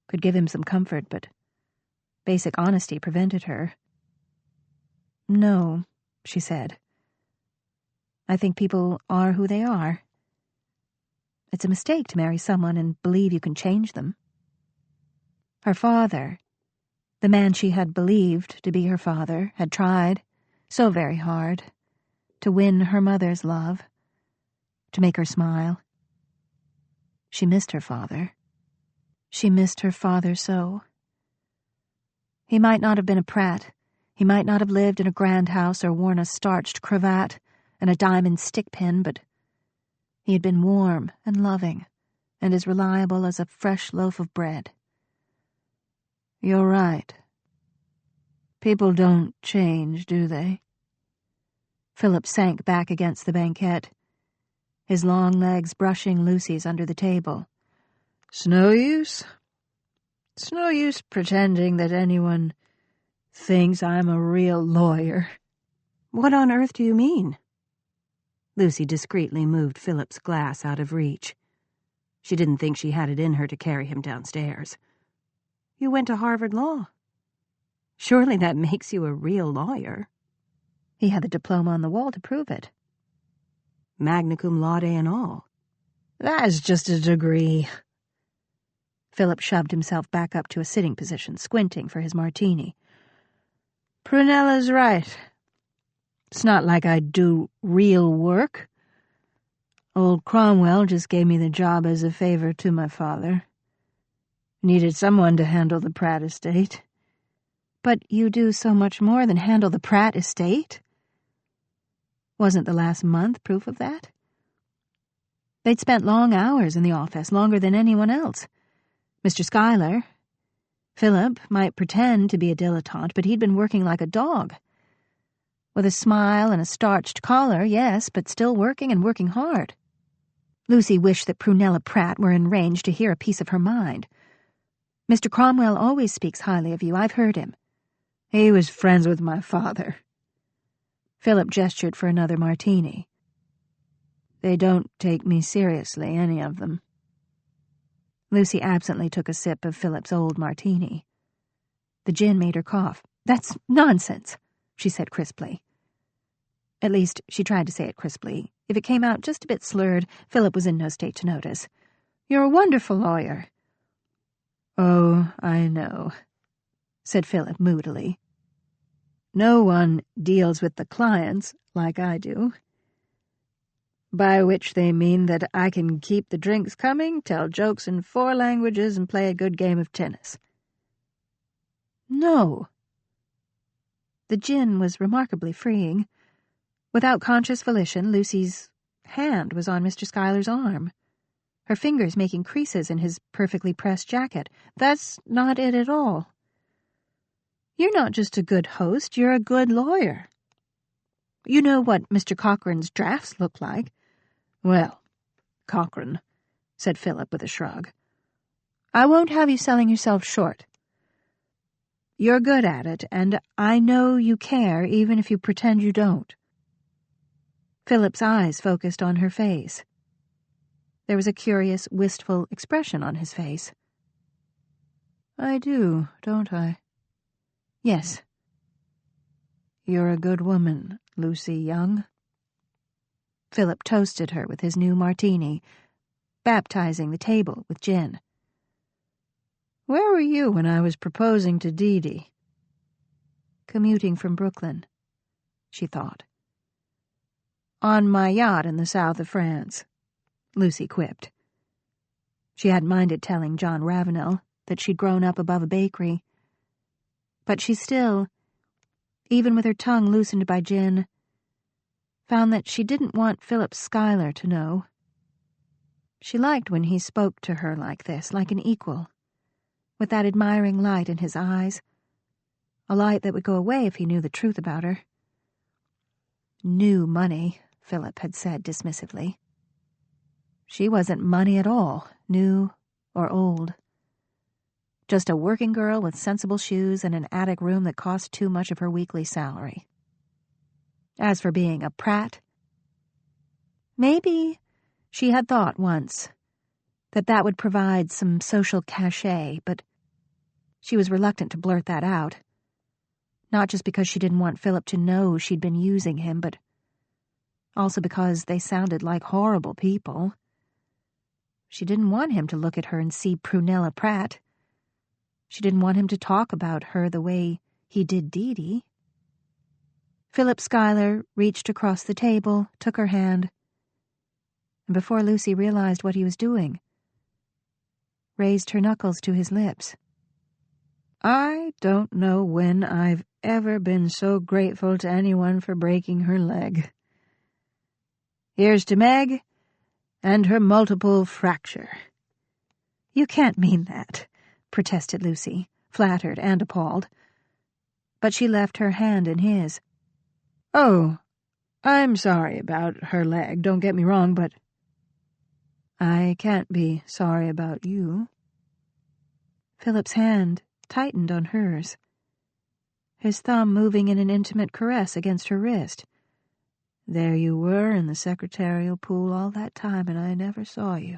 Could give him some comfort, but basic honesty prevented her. No, she said. I think people are who they are. It's a mistake to marry someone and believe you can change them. Her father, the man she had believed to be her father, had tried, so very hard, to win her mother's love, to make her smile. She missed her father. She missed her father so. He might not have been a Pratt. He might not have lived in a grand house or worn a starched cravat and a diamond stick-pin, but he had been warm and loving and as reliable as a fresh loaf of bread. You're right. People don't change, do they? Philip sank back against the banquette, his long legs brushing Lucy's under the table. It's no use. It's no use pretending that anyone thinks I'm a real lawyer. What on earth do you mean? Lucy discreetly moved Philip's glass out of reach. She didn't think she had it in her to carry him downstairs. You went to Harvard Law. Surely that makes you a real lawyer. He had the diploma on the wall to prove it. Magna cum laude and all. That's just a degree. Philip shoved himself back up to a sitting position, squinting for his martini. Prunella's right. It's not like I do real work. Old Cromwell just gave me the job as a favor to my father. Needed someone to handle the Pratt estate. But you do so much more than handle the Pratt estate. Wasn't the last month proof of that? They'd spent long hours in the office, longer than anyone else. Mr. Schuyler. Philip might pretend to be a dilettante, but he'd been working like a dog. With a smile and a starched collar, yes, but still working and working hard. Lucy wished that Prunella Pratt were in range to hear a piece of her mind. Mr. Cromwell always speaks highly of you. I've heard him. He was friends with my father. Philip gestured for another martini. They don't take me seriously, any of them. Lucy absently took a sip of Philip's old martini. The gin made her cough. That's nonsense, she said crisply. At least, she tried to say it crisply. If it came out just a bit slurred, Philip was in no state to notice. You're a wonderful lawyer. Oh, I know, said Philip moodily. No one deals with the clients like I do. By which they mean that I can keep the drinks coming, tell jokes in 4 languages, and play a good game of tennis. No. The gin was remarkably freeing. Without conscious volition, Lucy's hand was on Mr. Schuyler's arm, her fingers making creases in his perfectly pressed jacket. That's not it at all. You're not just a good host, you're a good lawyer. You know what Mr. Cochrane's drafts look like. Well, Cochrane, said Philip with a shrug. I won't have you selling yourself short. You're good at it, and I know you care even if you pretend you don't." Philip's eyes focused on her face. There was a curious, wistful expression on his face. "I do, don't I?" "Yes." "You're a good woman, Lucy Young." Philip toasted her with his new martini, baptizing the table with gin. "Where were you when I was proposing to Dee Dee?" "Commuting from Brooklyn," she thought. "On my yacht in the south of France," Lucy quipped. She hadn't minded telling John Ravenel that she'd grown up above a bakery. But she still, even with her tongue loosened by gin, found that she didn't want Philip Schuyler to know. She liked when he spoke to her like this, like an equal, with that admiring light in his eyes, a light that would go away if he knew the truth about her. "New money," Philip had said dismissively. She wasn't money at all, new or old. Just a working girl with sensible shoes and an attic room that cost too much of her weekly salary. As for being a prat, maybe she had thought once that would provide some social cachet, but she was reluctant to blurt that out. Not just because she didn't want Philip to know she'd been using him, but also because they sounded like horrible people. She didn't want him to look at her and see Prunella Pratt. She didn't want him to talk about her the way he did Dee Dee. Philip Schuyler reached across the table, took her hand, and before Lucy realized what he was doing, raised her knuckles to his lips. "I don't know when I've ever been so grateful to anyone for breaking her leg. Here's to Meg and her multiple fracture." "You can't mean that," protested Lucy, flattered and appalled. But she left her hand in his. "Oh, I'm sorry about her leg, don't get me wrong, but I can't be sorry about you." Philip's hand tightened on hers, his thumb moving in an intimate caress against her wrist. "There you were in the secretarial pool all that time, and I never saw you."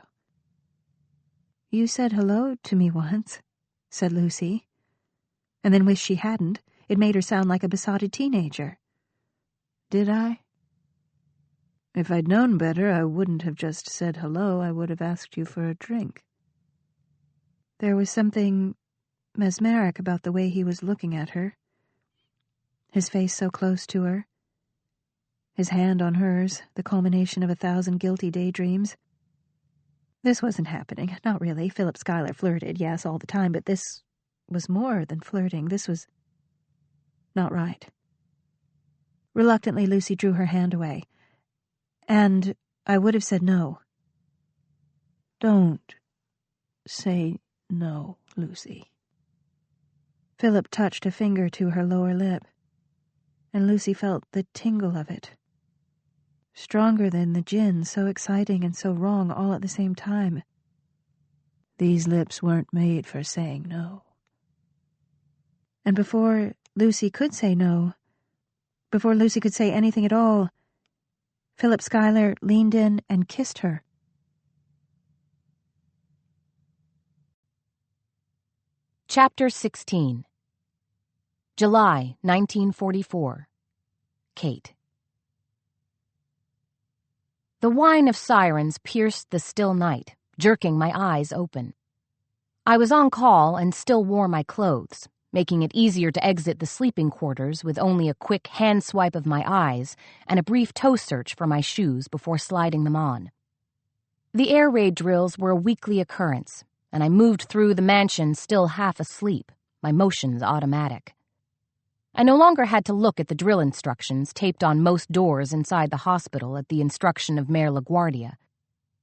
"You said hello to me once," said Lucy, and then wished she hadn't. It made her sound like a besotted teenager. "Did I? If I'd known better, I wouldn't have just said hello. I would have asked you for a drink." There was something mesmeric about the way he was looking at her, his face so close to her, his hand on hers, the culmination of 1,000 guilty daydreams. This wasn't happening, not really. Philip Schuyler flirted, yes, all the time, but this was more than flirting. This was not right. Reluctantly, Lucy drew her hand away. "And I would have said no." "Don't say no, Lucy." Philip touched a finger to her lower lip, and Lucy felt the tingle of it. Stronger than the gin, so exciting and so wrong all at the same time. These lips weren't made for saying no. And before Lucy could say no, before Lucy could say anything at all, Philip Schuyler leaned in and kissed her. Chapter 16. July 1944. Kate. The whine of sirens pierced the still night, jerking my eyes open. I was on call and still wore my clothes, making it easier to exit the sleeping quarters with only a quick hand swipe of my eyes and a brief toe search for my shoes before sliding them on. The air raid drills were a weekly occurrence, and I moved through the mansion still half asleep, my motions automatic. I no longer had to look at the drill instructions taped on most doors inside the hospital at the instruction of Mayor LaGuardia.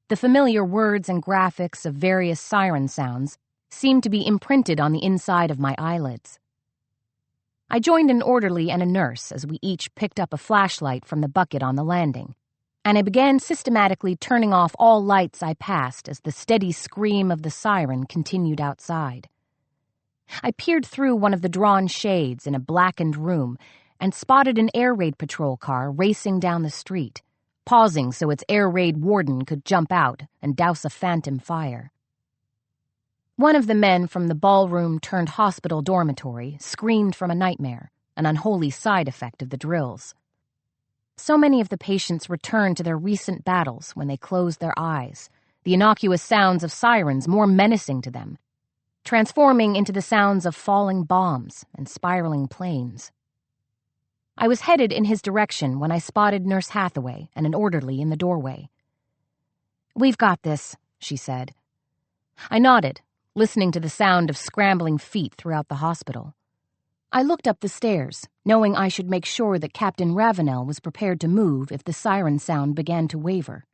The familiar words and graphics of various siren sounds seemed to be imprinted on the inside of my eyelids. I joined an orderly and a nurse as we each picked up a flashlight from the bucket on the landing, and I began systematically turning off all lights I passed as the steady scream of the siren continued outside. I peered through one of the drawn shades in a blackened room and spotted an air raid patrol car racing down the street, pausing so its air raid warden could jump out and douse a phantom fire. One of the men from the ballroom-turned-hospital dormitory screamed from a nightmare, an unholy side effect of the drills. So many of the patients returned to their recent battles when they closed their eyes, the innocuous sounds of sirens more menacing to them, transforming into the sounds of falling bombs and spiraling planes. I was headed in his direction when I spotted Nurse Hathaway and an orderly in the doorway. "We've got this," she said. I nodded, listening to the sound of scrambling feet throughout the hospital. I looked up the stairs, knowing I should make sure that Captain Ravenel was prepared to move if the siren sound began to waver,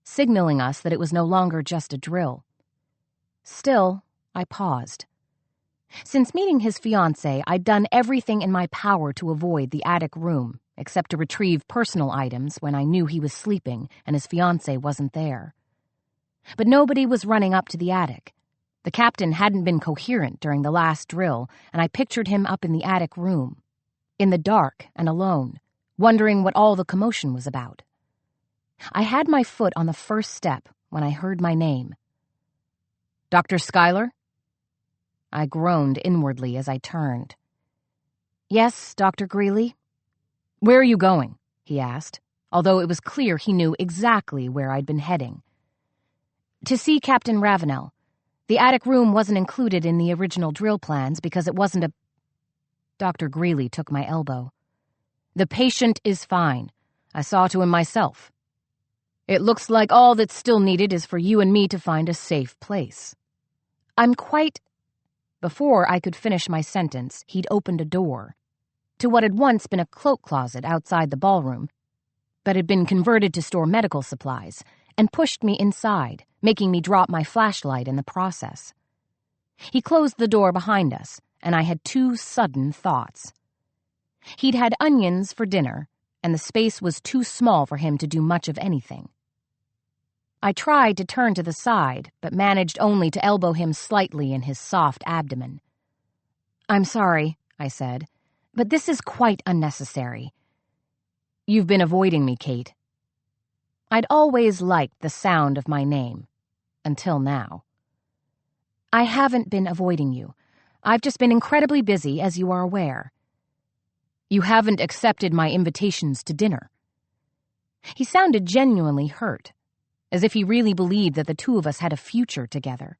signaling us that it was no longer just a drill. Still, I paused. Since meeting his fiancée, I'd done everything in my power to avoid the attic room, except to retrieve personal items when I knew he was sleeping and his fiancée wasn't there. But nobody was running up to the attic. The captain hadn't been coherent during the last drill, and I pictured him up in the attic room, in the dark and alone, wondering what all the commotion was about. I had my foot on the first step when I heard my name. "Dr. Schuyler?" I groaned inwardly as I turned. "Yes, Dr. Greeley?" "Where are you going?" he asked, although it was clear he knew exactly where I'd been heading. "To see Captain Ravenel. The attic room wasn't included in the original drill plans because it wasn't a—" Dr. Greeley took my elbow. "The patient is fine. I saw to him myself. It looks like all that's still needed is for you and me to find a safe place." "I'm quite—" Before I could finish my sentence, he'd opened a door to what had once been a cloak closet outside the ballroom, but had been converted to store medical supplies, and pushed me inside, making me drop my flashlight in the process. He closed the door behind us, and I had two sudden thoughts. He'd had onions for dinner, and the space was too small for him to do much of anything. I tried to turn to the side, but managed only to elbow him slightly in his soft abdomen. "I'm sorry," I said, "but this is quite unnecessary." "You've been avoiding me, Kate." I'd always liked the sound of my name, until now. "I haven't been avoiding you. I've just been incredibly busy, as you are aware." "You haven't accepted my invitations to dinner." He sounded genuinely hurt, as if he really believed that the two of us had a future together.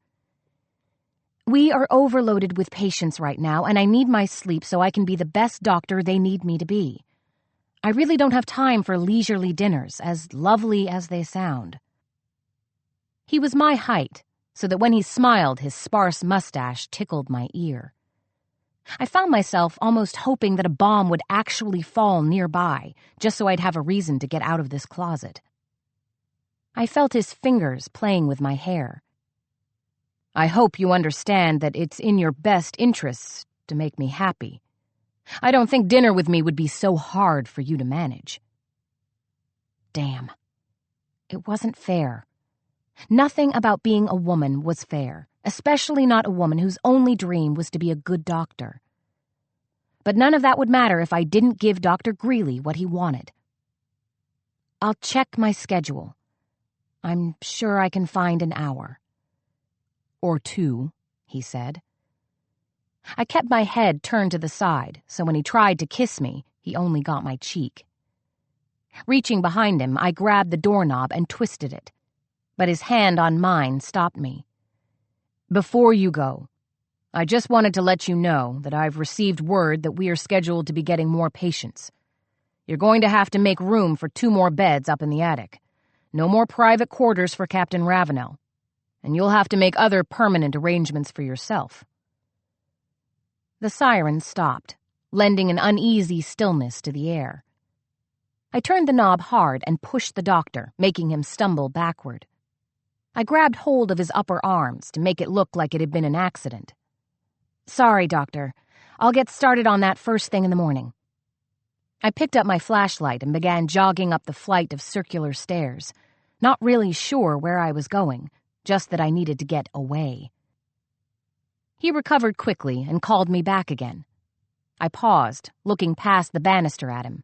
"We are overloaded with patients right now, and I need my sleep so I can be the best doctor they need me to be. I really don't have time for leisurely dinners, as lovely as they sound." He was my height, so that when he smiled, his sparse mustache tickled my ear. I found myself almost hoping that a bomb would actually fall nearby, just so I'd have a reason to get out of this closet. I felt his fingers playing with my hair. "I hope you understand that it's in your best interests to make me happy. I don't think dinner with me would be so hard for you to manage." Damn. It wasn't fair. Nothing about being a woman was fair, especially not a woman whose only dream was to be a good doctor. But none of that would matter if I didn't give Dr. Greeley what he wanted. "I'll check my schedule. I'm sure I can find an hour." "Or two," he said. I kept my head turned to the side, so when he tried to kiss me, he only got my cheek. Reaching behind him, I grabbed the doorknob and twisted it, but his hand on mine stopped me. "Before you go, I just wanted to let you know that I've received word that we are scheduled to be getting more patients. You're going to have to make room for 2 more beds up in the attic. No more private quarters for Captain Ravenel, and you'll have to make other permanent arrangements for yourself." The siren stopped, lending an uneasy stillness to the air. I turned the knob hard and pushed the doctor, making him stumble backward. I grabbed hold of his upper arms to make it look like it had been an accident. "Sorry, doctor. I'll get started on that first thing in the morning." I picked up my flashlight and began jogging up the flight of circular stairs, not really sure where I was going, just that I needed to get away. He recovered quickly and called me back again. I paused, looking past the banister at him,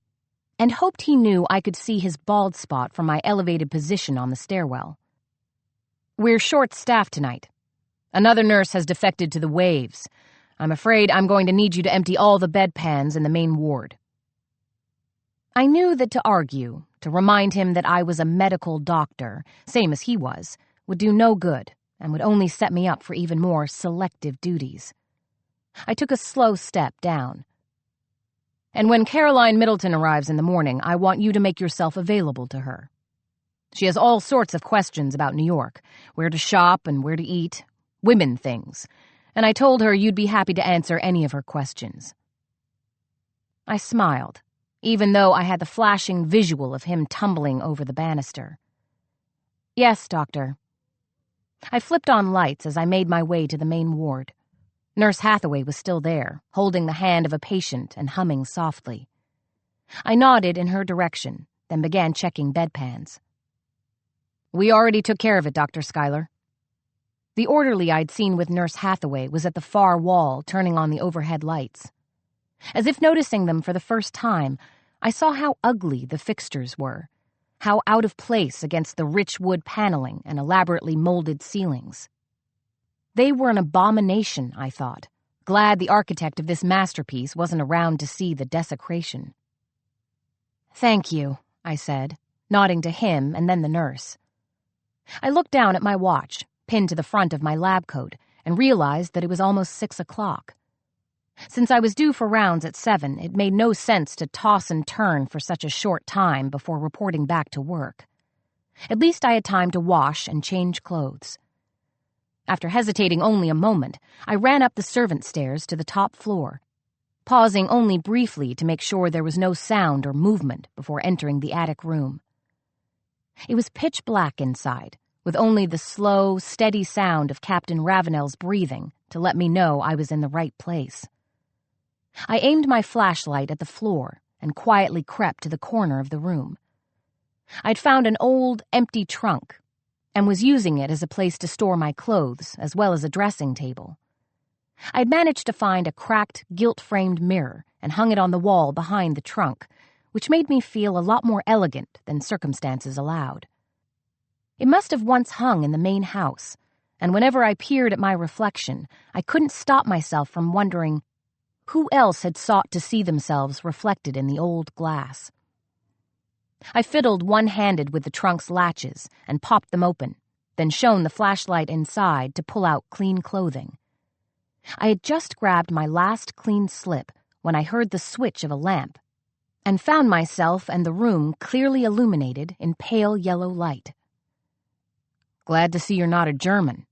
and hoped he knew I could see his bald spot from my elevated position on the stairwell. "We're short-staffed tonight. Another nurse has defected to the waves. I'm afraid I'm going to need you to empty all the bedpans in the main ward." I knew that to argue, to remind him that I was a medical doctor, same as he was, would do no good and would only set me up for even more selective duties. I took a slow step down. "And when Caroline Middleton arrives in the morning, I want you to make yourself available to her. She has all sorts of questions about New York, where to shop and where to eat, women things, and I told her you'd be happy to answer any of her questions." I smiled, even though I had the flashing visual of him tumbling over the banister. "Yes, doctor." I flipped on lights as I made my way to the main ward. Nurse Hathaway was still there, holding the hand of a patient and humming softly. I nodded in her direction, then began checking bedpans. "We already took care of it, Dr. Schuyler." The orderly I'd seen with Nurse Hathaway was at the far wall, turning on the overhead lights. As if noticing them for the first time, I saw how ugly the fixtures were, how out of place against the rich wood paneling and elaborately molded ceilings. They were an abomination, I thought, glad the architect of this masterpiece wasn't around to see the desecration. "Thank you," I said, nodding to him and then the nurse. I looked down at my watch, pinned to the front of my lab coat, and realized that it was almost 6 o'clock. Since I was due for rounds at 7, it made no sense to toss and turn for such a short time before reporting back to work. At least I had time to wash and change clothes. After hesitating only a moment, I ran up the servant stairs to the top floor, pausing only briefly to make sure there was no sound or movement before entering the attic room. It was pitch black inside, with only the slow, steady sound of Captain Ravenel's breathing to let me know I was in the right place. I aimed my flashlight at the floor and quietly crept to the corner of the room. I'd found an old, empty trunk and was using it as a place to store my clothes as well as a dressing table. I'd managed to find a cracked, gilt-framed mirror and hung it on the wall behind the trunk, which made me feel a lot more elegant than circumstances allowed. It must have once hung in the main house, and whenever I peered at my reflection, I couldn't stop myself from wondering who else had sought to see themselves reflected in the old glass. I fiddled one-handed with the trunk's latches and popped them open, then shone the flashlight inside to pull out clean clothing. I had just grabbed my last clean slip when I heard the switch of a lamp and found myself and the room clearly illuminated in pale yellow light. "Glad to see you're not a German."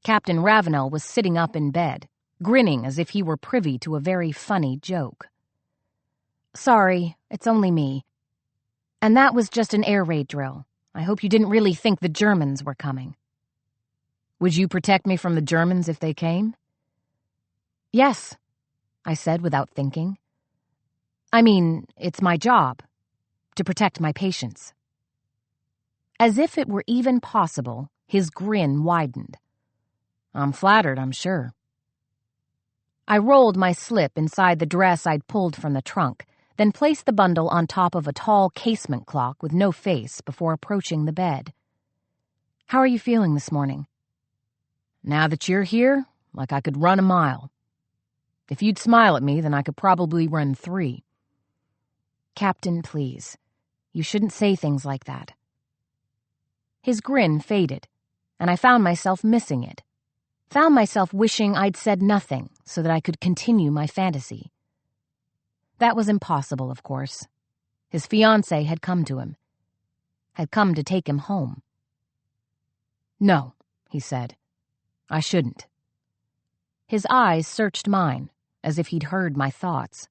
Captain Ravenel was sitting up in bed, grinning as if he were privy to a very funny joke. "Sorry, it's only me. And that was just an air raid drill. I hope you didn't really think the Germans were coming." "Would you protect me from the Germans if they came?" "Yes," I said without thinking. "I mean, it's my job, to protect my patients." As if it were even possible, his grin widened. "I'm flattered, I'm sure." I rolled my slip inside the dress I'd pulled from the trunk, then placed the bundle on top of a tall casement clock with no face before approaching the bed. "How are you feeling this morning?" "Now that you're here, like I could run a mile. If you'd smile at me, then I could probably run 3. "Captain, please. You shouldn't say things like that." His grin faded, and I found myself missing it. Found myself wishing I'd said nothing so that I could continue my fantasy. That was impossible, of course. His fiancée had come to him. Had come to take him home. "No," he said. "I shouldn't." His eyes searched mine, as if he'd heard my thoughts.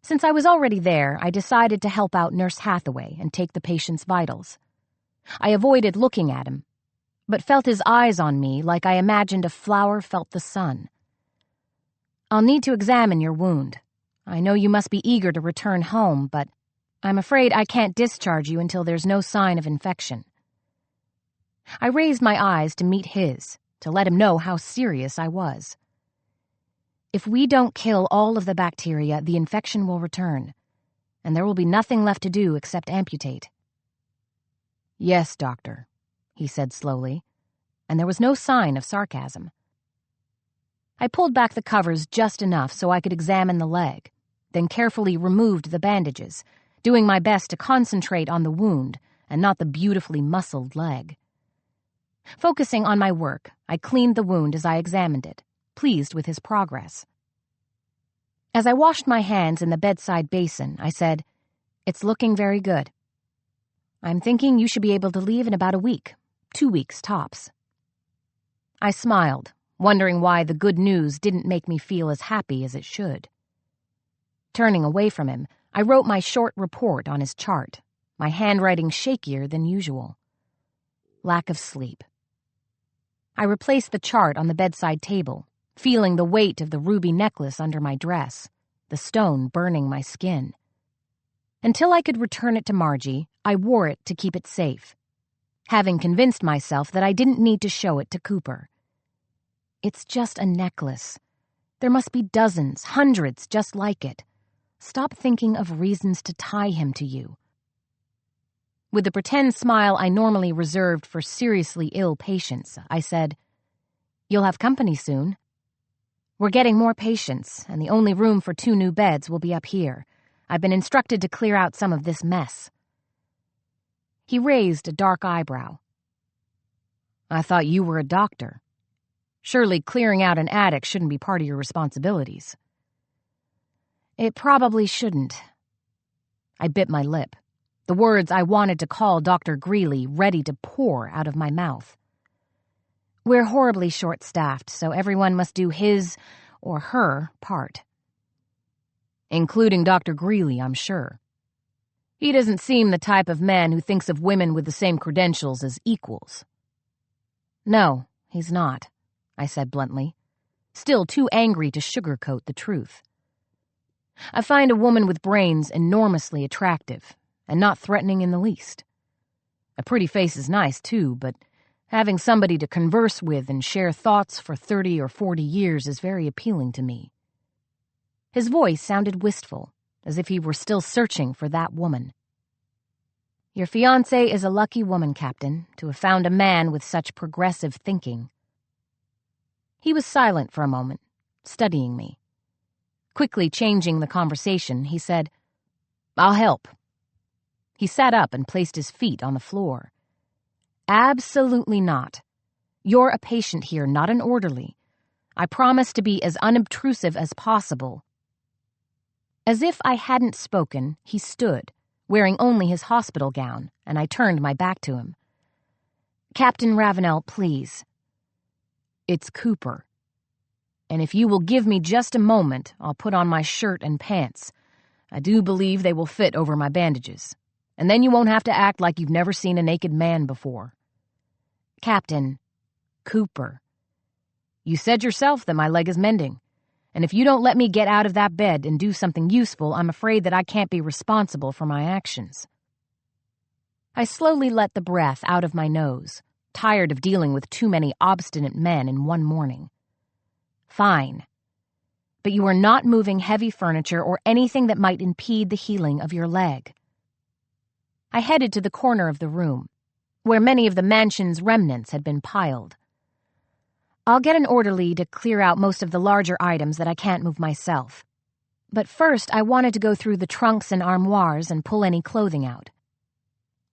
Since I was already there, I decided to help out Nurse Hathaway and take the patient's vitals. I avoided looking at him, but felt his eyes on me like I imagined a flower felt the sun. "I'll need to examine your wound. I know you must be eager to return home, but I'm afraid I can't discharge you until there's no sign of infection." I raised my eyes to meet his, to let him know how serious I was. "If we don't kill all of the bacteria, the infection will return, and there will be nothing left to do except amputate." "Yes, doctor," he said slowly, and there was no sign of sarcasm. I pulled back the covers just enough so I could examine the leg, then carefully removed the bandages, doing my best to concentrate on the wound and not the beautifully muscled leg. Focusing on my work, I cleaned the wound as I examined it, pleased with his progress. As I washed my hands in the bedside basin, I said, "It's looking very good. I'm thinking you should be able to leave in about a week, 2 weeks tops." I smiled, wondering why the good news didn't make me feel as happy as it should. Turning away from him, I wrote my short report on his chart, my handwriting shakier than usual. Lack of sleep. I replaced the chart on the bedside table, feeling the weight of the ruby necklace under my dress, the stone burning my skin. Until I could return it to Margie, I wore it to keep it safe, having convinced myself that I didn't need to show it to Cooper. It's just a necklace. There must be dozens, hundreds just like it. Stop thinking of reasons to tie him to you. With the pretend smile I normally reserved for seriously ill patients, I said, "You'll have company soon. We're getting more patients, and the only room for 2 new beds will be up here. I've been instructed to clear out some of this mess." He raised a dark eyebrow. "I thought you were a doctor. Surely clearing out an attic shouldn't be part of your responsibilities." "It probably shouldn't." I bit my lip, the words I wanted to call Dr. Greeley ready to pour out of my mouth. "We're horribly short-staffed, so everyone must do his or her part." "Including Dr. Greeley, I'm sure. He doesn't seem the type of man who thinks of women with the same credentials as equals." "No, he's not," I said bluntly, still too angry to sugarcoat the truth. "I find a woman with brains enormously attractive, and not threatening in the least. A pretty face is nice, too, but having somebody to converse with and share thoughts for 30 or 40 years is very appealing to me." His voice sounded wistful, as if he were still searching for that woman. "Your fiancée is a lucky woman, Captain, to have found a man with such progressive thinking." He was silent for a moment, studying me. Quickly changing the conversation, he said, "I'll help." He sat up and placed his feet on the floor. "Absolutely not. You're a patient here, not an orderly. I promise to be as unobtrusive as possible." As if I hadn't spoken, he stood, wearing only his hospital gown, and I turned my back to him. "Captain Ravenel, please." "It's Cooper. And if you will give me just a moment, I'll put on my shirt and pants. I do believe they will fit over my bandages. And then you won't have to act like you've never seen a naked man before." "Captain." "Cooper. You said yourself that my leg is mending. And if you don't let me get out of that bed and do something useful, I'm afraid that I can't be responsible for my actions." I slowly let the breath out of my nose, tired of dealing with too many obstinate men in one morning. "Fine. But you are not moving heavy furniture or anything that might impede the healing of your leg." I headed to the corner of the room, where many of the mansion's remnants had been piled. "I'll get an orderly to clear out most of the larger items that I can't move myself. But first, I wanted to go through the trunks and armoires and pull any clothing out.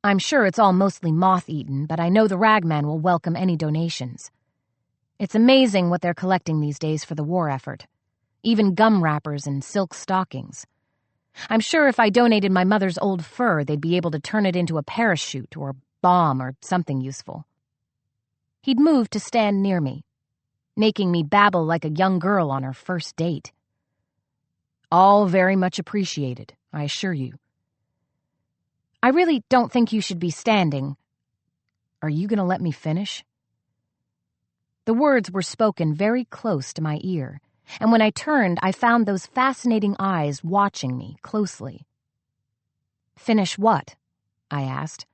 I'm sure it's all mostly moth-eaten, but I know the ragman will welcome any donations. It's amazing what they're collecting these days for the war effort. Even gum wrappers and silk stockings. I'm sure if I donated my mother's old fur, they'd be able to turn it into a parachute or bomb or something useful." He'd moved to stand near me, making me babble like a young girl on her first date. "All very much appreciated, I assure you." "I really don't think you should be standing." "Are you going to let me finish?" The words were spoken very close to my ear, And when I turned, I found those fascinating eyes watching me closely. "Finish what?" I asked,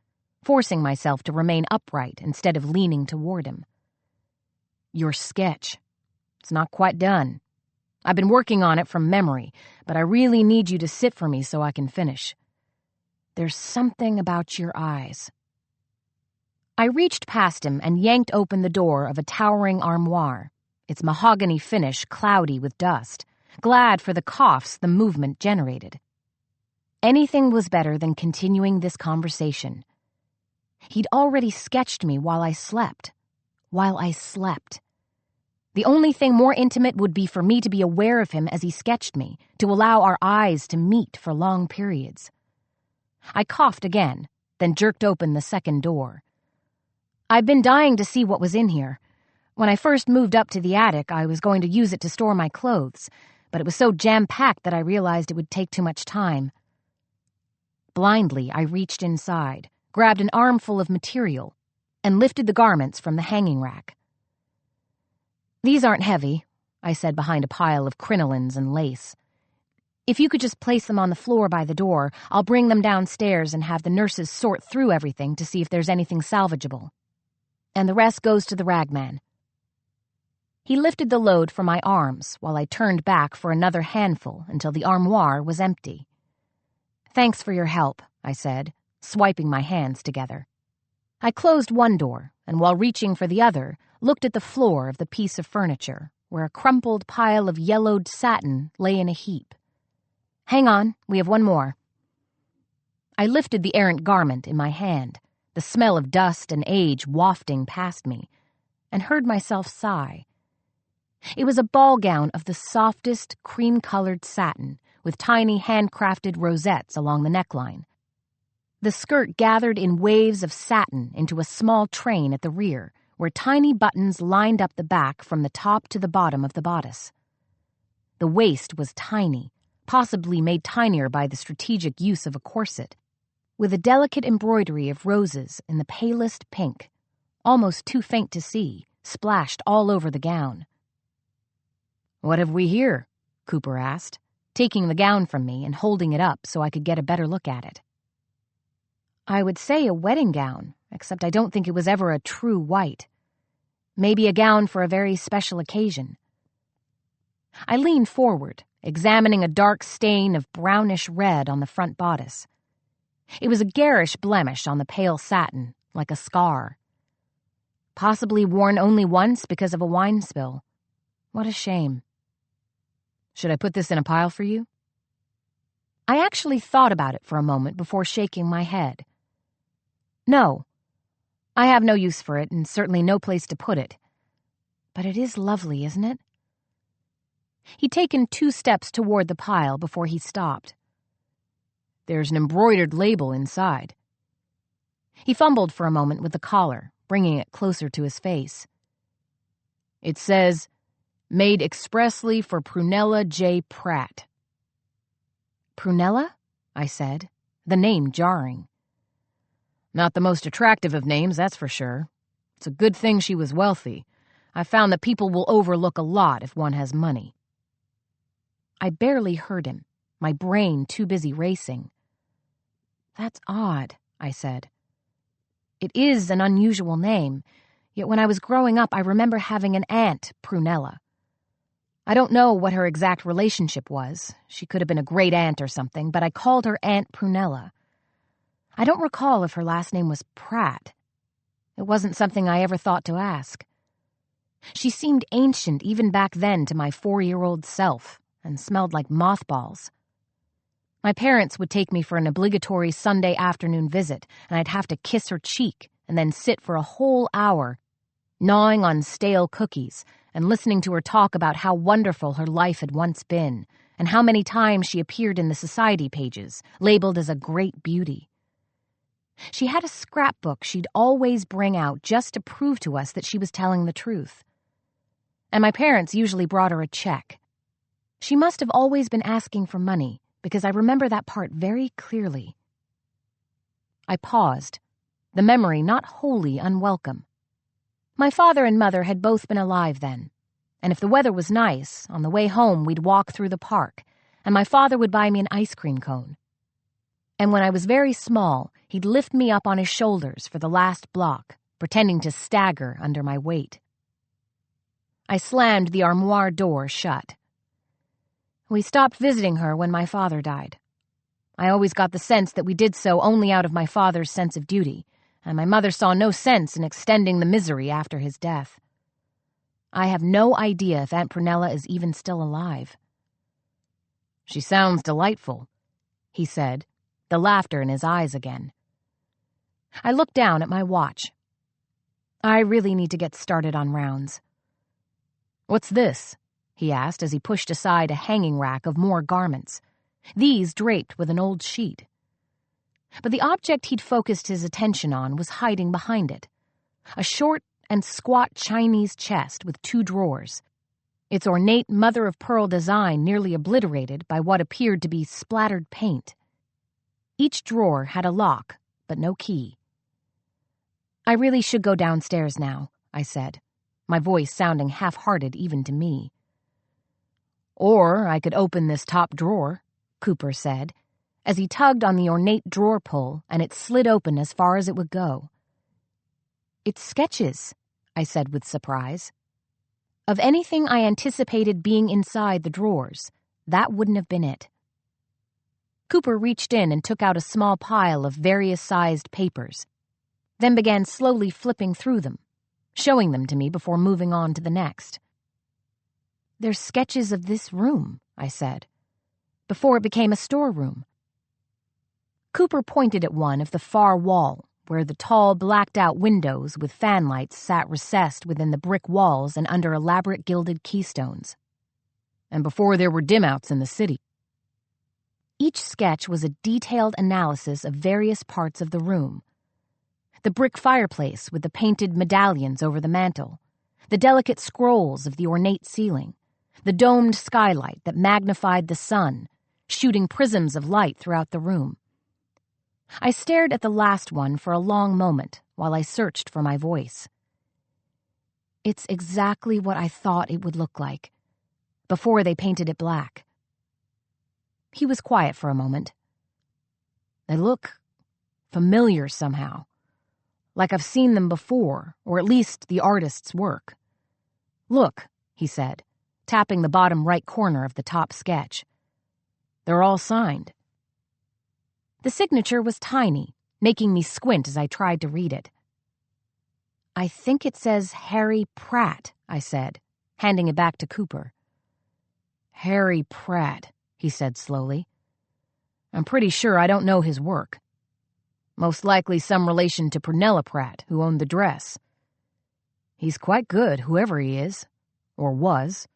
forcing myself to remain upright instead of leaning toward him. "Your sketch. It's not quite done. I've been working on it from memory, but I really need you to sit for me so I can finish. There's something about your eyes." I reached past him and yanked open the door of a towering armoire, its mahogany finish cloudy with dust, glad for the coughs the movement generated. Anything was better than continuing this conversation. He'd already sketched me while I slept. The only thing more intimate would be for me to be aware of him as he sketched me, to allow our eyes to meet for long periods. I coughed again, then jerked open the second door. I'd been dying to see what was in here. When I first moved up to the attic, I was going to use it to store my clothes, but it was so jam-packed that I realized it would take too much time. Blindly, I reached inside, grabbed an armful of material, and lifted the garments from the hanging rack. "These aren't heavy," I said behind a pile of crinolines and lace. "If you could just place them on the floor by the door, I'll bring them downstairs and have the nurses sort through everything to see if there's anything salvageable. And the rest goes to the ragman." He lifted the load from my arms while I turned back for another handful until the armoire was empty. "Thanks for your help," I said, swiping my hands together. I closed one door, and while reaching for the other, looked at the floor of the piece of furniture, where a crumpled pile of yellowed satin lay in a heap. "Hang on, we have one more." I lifted the errant garment in my hand, the smell of dust and age wafting past me, and heard myself sigh. It was a ball gown of the softest, cream-colored satin, with tiny handcrafted rosettes along the neckline. The skirt gathered in waves of satin into a small train at the rear, where tiny buttons lined up the back from the top to the bottom of the bodice. The waist was tiny, possibly made tinier by the strategic use of a corset, with a delicate embroidery of roses in the palest pink, almost too faint to see, splashed all over the gown. "What have we here?" Cooper asked, taking the gown from me and holding it up so I could get a better look at it. "I would say a wedding gown, except I don't think it was ever a true white. Maybe a gown for a very special occasion." I leaned forward, examining a dark stain of brownish red on the front bodice. It was a garish blemish on the pale satin, like a scar. Possibly worn only once because of a wine spill. What a shame. "Should I put this in a pile for you?" I actually thought about it for a moment before shaking my head. "No. I have no use for it, and certainly no place to put it. But it is lovely, isn't it?" He'd taken 2 steps toward the pile before he stopped. "There's an embroidered label inside." He fumbled for a moment with the collar, bringing it closer to his face. "It says, 'Made expressly for Prunella J. Pratt.'" "Prunella?" I said, the name jarring. "Not the most attractive of names, that's for sure. It's a good thing she was wealthy. I've found that people will overlook a lot if one has money." I barely heard him, my brain too busy racing. "That's odd," I said. "It is an unusual name, yet when I was growing up I remember having an aunt, Prunella. I don't know what her exact relationship was. She could have been a great-aunt or something, but I called her Aunt Prunella. I don't recall if her last name was Pratt. It wasn't something I ever thought to ask. She seemed ancient even back then to my 4-year-old self, and smelled like mothballs. My parents would take me for an obligatory Sunday afternoon visit, and I'd have to kiss her cheek and then sit for a whole hour, gnawing on stale cookies and listening to her talk about how wonderful her life had once been, and how many times she appeared in the society pages, labeled as a great beauty. She had a scrapbook she'd always bring out just to prove to us that she was telling the truth. And my parents usually brought her a check. She must have always been asking for money, because I remember that part very clearly. I paused, the memory not wholly unwelcome. My father and mother had both been alive then. And if the weather was nice, on the way home we'd walk through the park, and my father would buy me an ice cream cone. And when I was very small, he'd lift me up on his shoulders for the last block, pretending to stagger under my weight. I slammed the armoire door shut. We stopped visiting her when my father died. I always got the sense that we did so only out of my father's sense of duty, and my mother saw no sense in extending the misery after his death. I have no idea if Aunt Prunella is even still alive. She sounds delightful, he said, the laughter in his eyes again. I looked down at my watch. I really need to get started on rounds. What's this? He asked as he pushed aside a hanging rack of more garments, these draped with an old sheet. But the object he'd focused his attention on was hiding behind it, a short and squat Chinese chest with 2 drawers, its ornate mother-of-pearl design nearly obliterated by what appeared to be splattered paint. Each drawer had a lock, but no key. I really should go downstairs now, I said, my voice sounding half-hearted even to me. Or I could open this top drawer, Cooper said, as he tugged on the ornate drawer pull and it slid open as far as it would go. It's sketches, I said with surprise. Of anything I anticipated being inside the drawers, that wouldn't have been it. Cooper reached in and took out a small pile of various-sized papers, then began slowly flipping through them, showing them to me before moving on to the next. They're sketches of this room, I said, before it became a storeroom. Cooper pointed at one of the far wall, where the tall, blacked-out windows with fanlights sat recessed within the brick walls and under elaborate gilded keystones. And before there were dim-outs in the city. Each sketch was a detailed analysis of various parts of the room. The brick fireplace with the painted medallions over the mantel, the delicate scrolls of the ornate ceiling, the domed skylight that magnified the sun, shooting prisms of light throughout the room. I stared at the last one for a long moment while I searched for my voice. It's exactly what I thought it would look like, before they painted it black. He was quiet for a moment. They look familiar somehow, like I've seen them before, or at least the artist's work. Look, he said, tapping the bottom right corner of the top sketch. They're all signed. The signature was tiny, making me squint as I tried to read it. I think it says Harry Pratt, I said, handing it back to Cooper. Harry Pratt, he said slowly. I'm pretty sure I don't know his work. Most likely some relation to Prunella Pratt, who owned the dress. He's quite good, whoever he is, or was.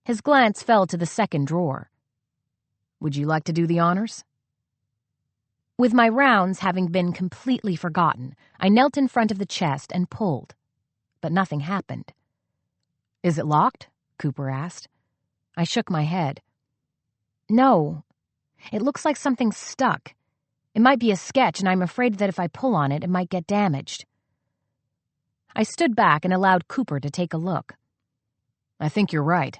His glance fell to the second drawer. Would you like to do the honors? With my rounds having been completely forgotten, I knelt in front of the chest and pulled. But nothing happened. Is it locked? Cooper asked. I shook my head. No. It looks like something's stuck. It might be a sketch, and I'm afraid that if I pull on it, it might get damaged. I stood back and allowed Cooper to take a look. I think you're right.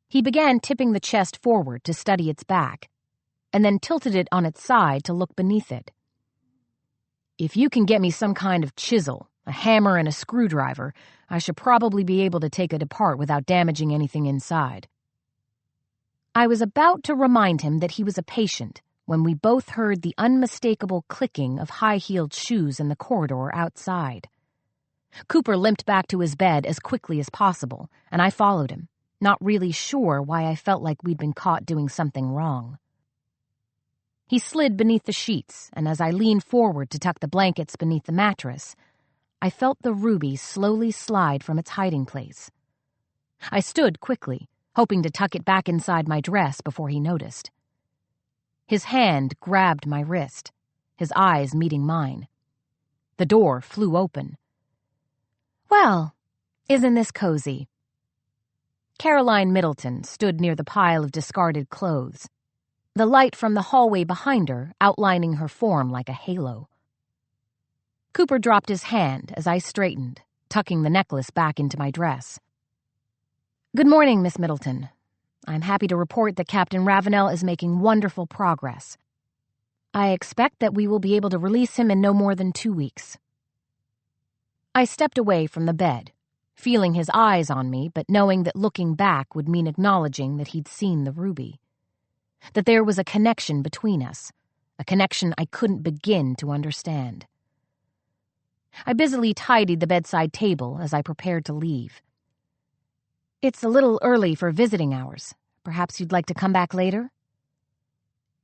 He began tipping the chest forward to study its back, and then tilted it on its side to look beneath it. If you can get me some kind of chisel, a hammer, and a screwdriver, I should probably be able to take it apart without damaging anything inside. I was about to remind him that he was a patient when we both heard the unmistakable clicking of high-heeled shoes in the corridor outside. Cooper limped back to his bed as quickly as possible, and I followed him, not really sure why I felt like we'd been caught doing something wrong. He slid beneath the sheets, and as I leaned forward to tuck the blankets beneath the mattress, I felt the ruby slowly slide from its hiding place. I stood quickly, hoping to tuck it back inside my dress before he noticed. His hand grabbed my wrist, his eyes meeting mine. The door flew open. Well, isn't this cozy? Caroline Middleton stood near the pile of discarded clothes, the light from the hallway behind her outlining her form like a halo. Cooper dropped his hand as I straightened, tucking the necklace back into my dress. Good morning, Miss Middleton. I'm happy to report that Captain Ravenel is making wonderful progress. I expect that we will be able to release him in no more than 2 weeks. I stepped away from the bed, feeling his eyes on me, but knowing that looking back would mean acknowledging that he'd seen the ruby. That there was a connection between us, a connection I couldn't begin to understand. I busily tidied the bedside table as I prepared to leave. It's a little early for visiting hours. Perhaps you'd like to come back later?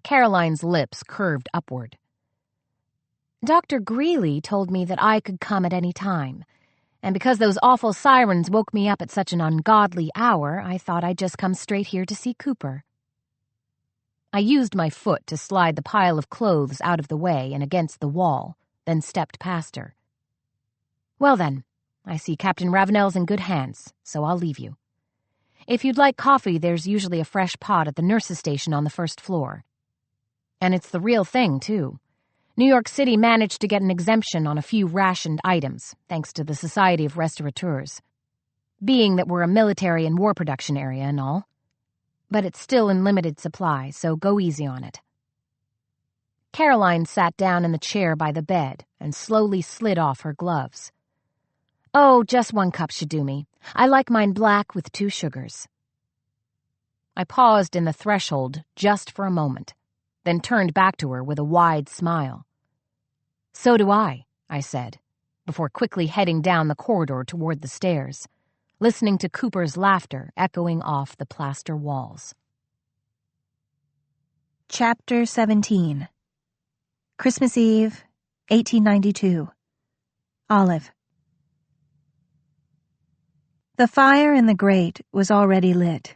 Caroline's lips curved upward. Dr. Greeley told me that I could come at any time, and because those awful sirens woke me up at such an ungodly hour, I thought I'd just come straight here to see Cooper. I used my foot to slide the pile of clothes out of the way and against the wall, then stepped past her. Well then, I see Captain Ravenel's in good hands, so I'll leave you. If you'd like coffee, there's usually a fresh pot at the nurse's station on the first floor. And it's the real thing, too. New York City managed to get an exemption on a few rationed items, thanks to the Society of Restaurateurs. Being that we're a military and war production area and all. But it's still in limited supply, so go easy on it. Caroline sat down in the chair by the bed and slowly slid off her gloves. Oh, just 1 cup should do me. I like mine black with 2 sugars. I paused in the threshold just for a moment, then turned back to her with a wide smile. So do I said, before quickly heading down the corridor toward the stairs, listening to Cooper's laughter echoing off the plaster walls. Chapter 17. Christmas Eve, 1892. Olive. The fire in the grate was already lit,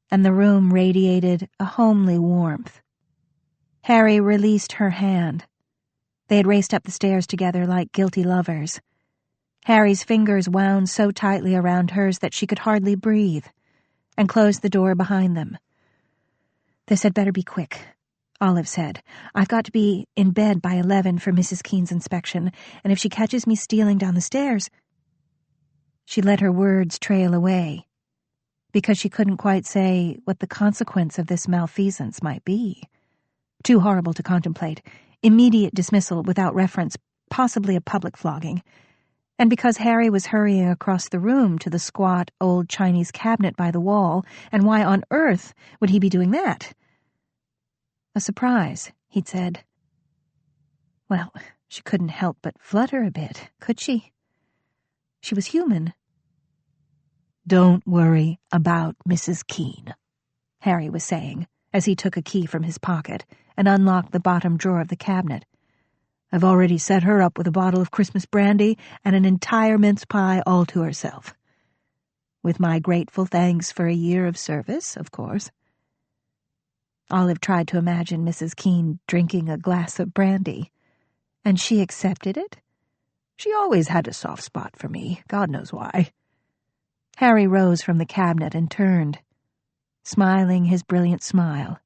and the room radiated a homely warmth. Harry released her hand. They had raced up the stairs together like guilty lovers. Harry's fingers wound so tightly around hers that she could hardly breathe, and closed the door behind them. "This had better be quick," Olive said. "I've got to be in bed by 11 for Mrs. Keene's inspection, and if she catches me stealing down the stairs—" She let her words trail away, because she couldn't quite say what the consequence of this malfeasance might be. Too horrible to contemplate, immediate dismissal without reference, possibly a public flogging, and because Harry was hurrying across the room to the squat old Chinese cabinet by the wall, and why on earth would he be doing that? A surprise, he'd said. Well, she couldn't help but flutter a bit, could she? She was human. "Don't worry about Mrs. Keene," Harry was saying, as he took a key from his pocket and unlocked the bottom drawer of the cabinet. "I've already set her up with a bottle of Christmas brandy and an entire mince pie all to herself. With my grateful thanks for a year of service, of course." Olive tried to imagine Mrs. Keene drinking a glass of brandy. And she accepted it? She always had a soft spot for me, God knows why. Harry rose from the cabinet and turned, smiling his brilliant smile.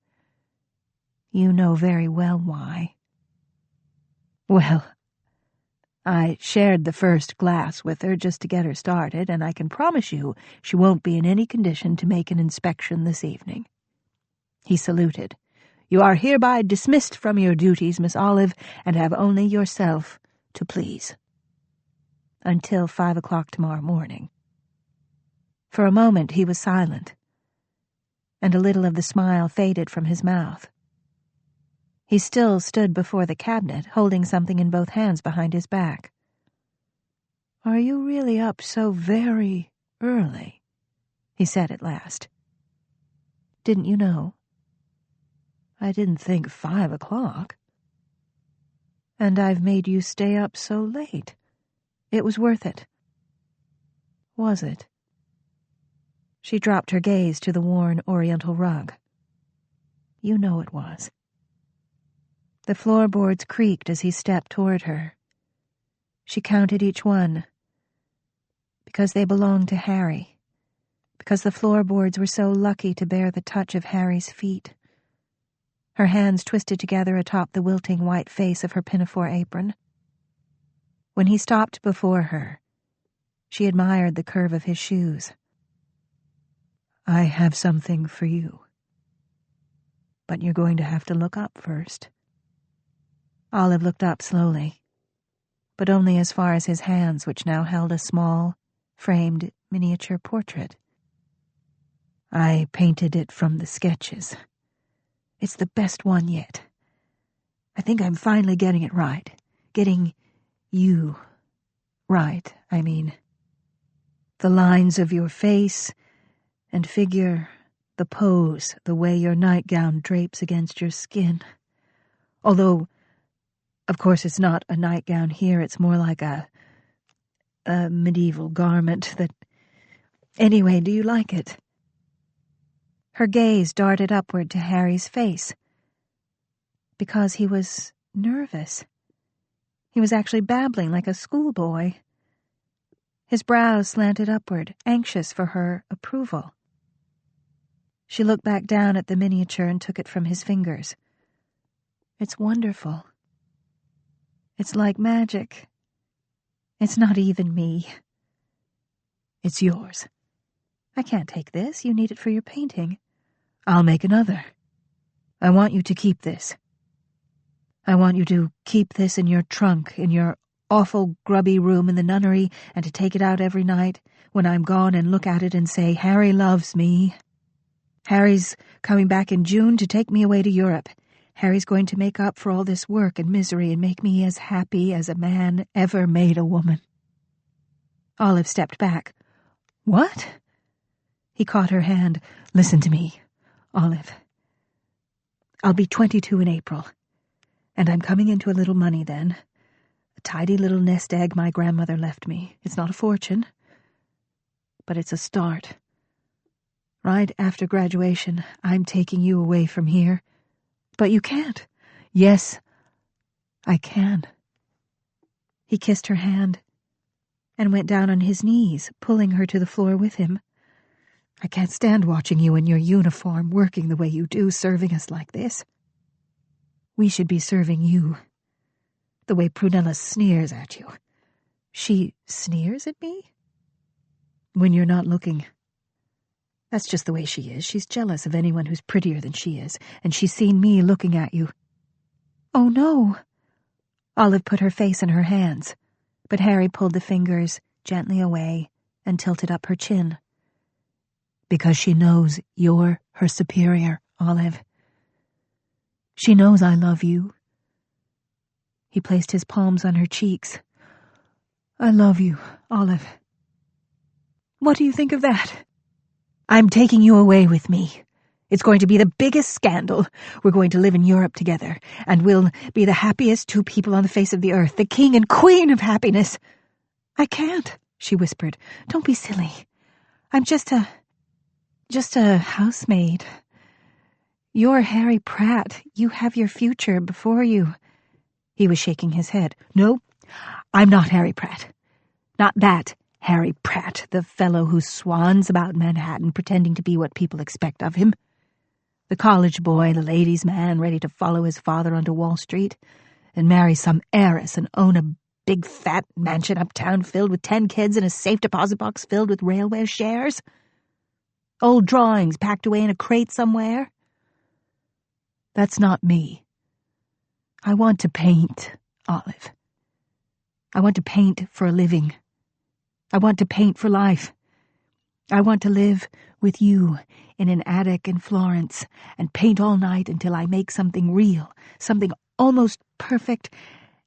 "You know very well why." "Well, I shared the first glass with her just to get her started, and I can promise you she won't be in any condition to make an inspection this evening." He saluted. "You are hereby dismissed from your duties, Miss Olive, and have only yourself to please. Until 5 o'clock tomorrow morning." For a moment he was silent, and a little of the smile faded from his mouth. He still stood before the cabinet, holding something in both hands behind his back. "Are you really up so very early?" he said at last. "Didn't you know?" "I didn't think 5 o'clock. And I've made you stay up so late. It was worth it." "Was it?" She dropped her gaze to the worn oriental rug. "You know it was." The floorboards creaked as he stepped toward her. She counted each one, because they belonged to Harry, because the floorboards were so lucky to bear the touch of Harry's feet. Her hands twisted together atop the wilting white face of her pinafore apron. When he stopped before her, she admired the curve of his shoes. I have something for you. But you're going to have to look up first. Olive looked up slowly, but only as far as his hands, which now held a small, framed miniature portrait. I painted it from the sketches. It's the best one yet. I think I'm finally getting it right. Getting you right, I mean. The lines of your face and figure, the pose, the way your nightgown drapes against your skin. Although, of course, it's not a nightgown here, it's more like a medieval garment that... Anyway, do you like it? Her gaze darted upward to Harry's face. Because he was nervous. He was actually babbling like a schoolboy. His brows slanted upward, anxious for her approval. She looked back down at the miniature and took it from his fingers. It's wonderful. It's like magic. It's not even me. It's yours. I can't take this. You need it for your painting. I'll make another. I want you to keep this. I want you to keep this in your trunk, in your awful grubby room in the nunnery, and to take it out every night when I'm gone and look at it and say, Harry loves me. Harry's coming back in June to take me away to Europe. Harry's going to make up for all this work and misery and make me as happy as a man ever made a woman. Olive stepped back. What? He caught her hand. Listen to me, Olive. I'll be 22 in April, and I'm coming into a little money then. A tidy little nest egg my grandmother left me. It's not a fortune, but it's a start. Right after graduation, I'm taking you away from here. But you can't. Yes, I can. He kissed her hand and went down on his knees, pulling her to the floor with him. I can't stand watching you in your uniform, working the way you do, serving us like this. We should be serving you. The way Prunella sneers at you. She sneers at me? When you're not looking. That's just the way she is. She's jealous of anyone who's prettier than she is, and she's seen me looking at you. Oh, no. Olive put her face in her hands, but Harry pulled the fingers gently away and tilted up her chin. Because she knows you're her superior, Olive. She knows I love you. He placed his palms on her cheeks. I love you, Olive. What do you think of that? I'm taking you away with me. It's going to be the biggest scandal. We're going to live in Europe together, and we'll be the happiest two people on the face of the earth, the king and queen of happiness. I can't, she whispered. Don't be silly. I'm just a housemaid. You're Harry Pratt. You have your future before you. He was shaking his head. No, I'm not Harry Pratt. Not that Harry Pratt, the fellow who swans about Manhattan pretending to be what people expect of him. The college boy, the ladies' man, ready to follow his father onto Wall Street and marry some heiress and own a big fat mansion uptown filled with 10 kids and a safe deposit box filled with railway shares. Old drawings packed away in a crate somewhere. That's not me. I want to paint, Olive. I want to paint for a living. I want to paint for life. I want to live with you in an attic in Florence and paint all night until I make something real, something almost perfect,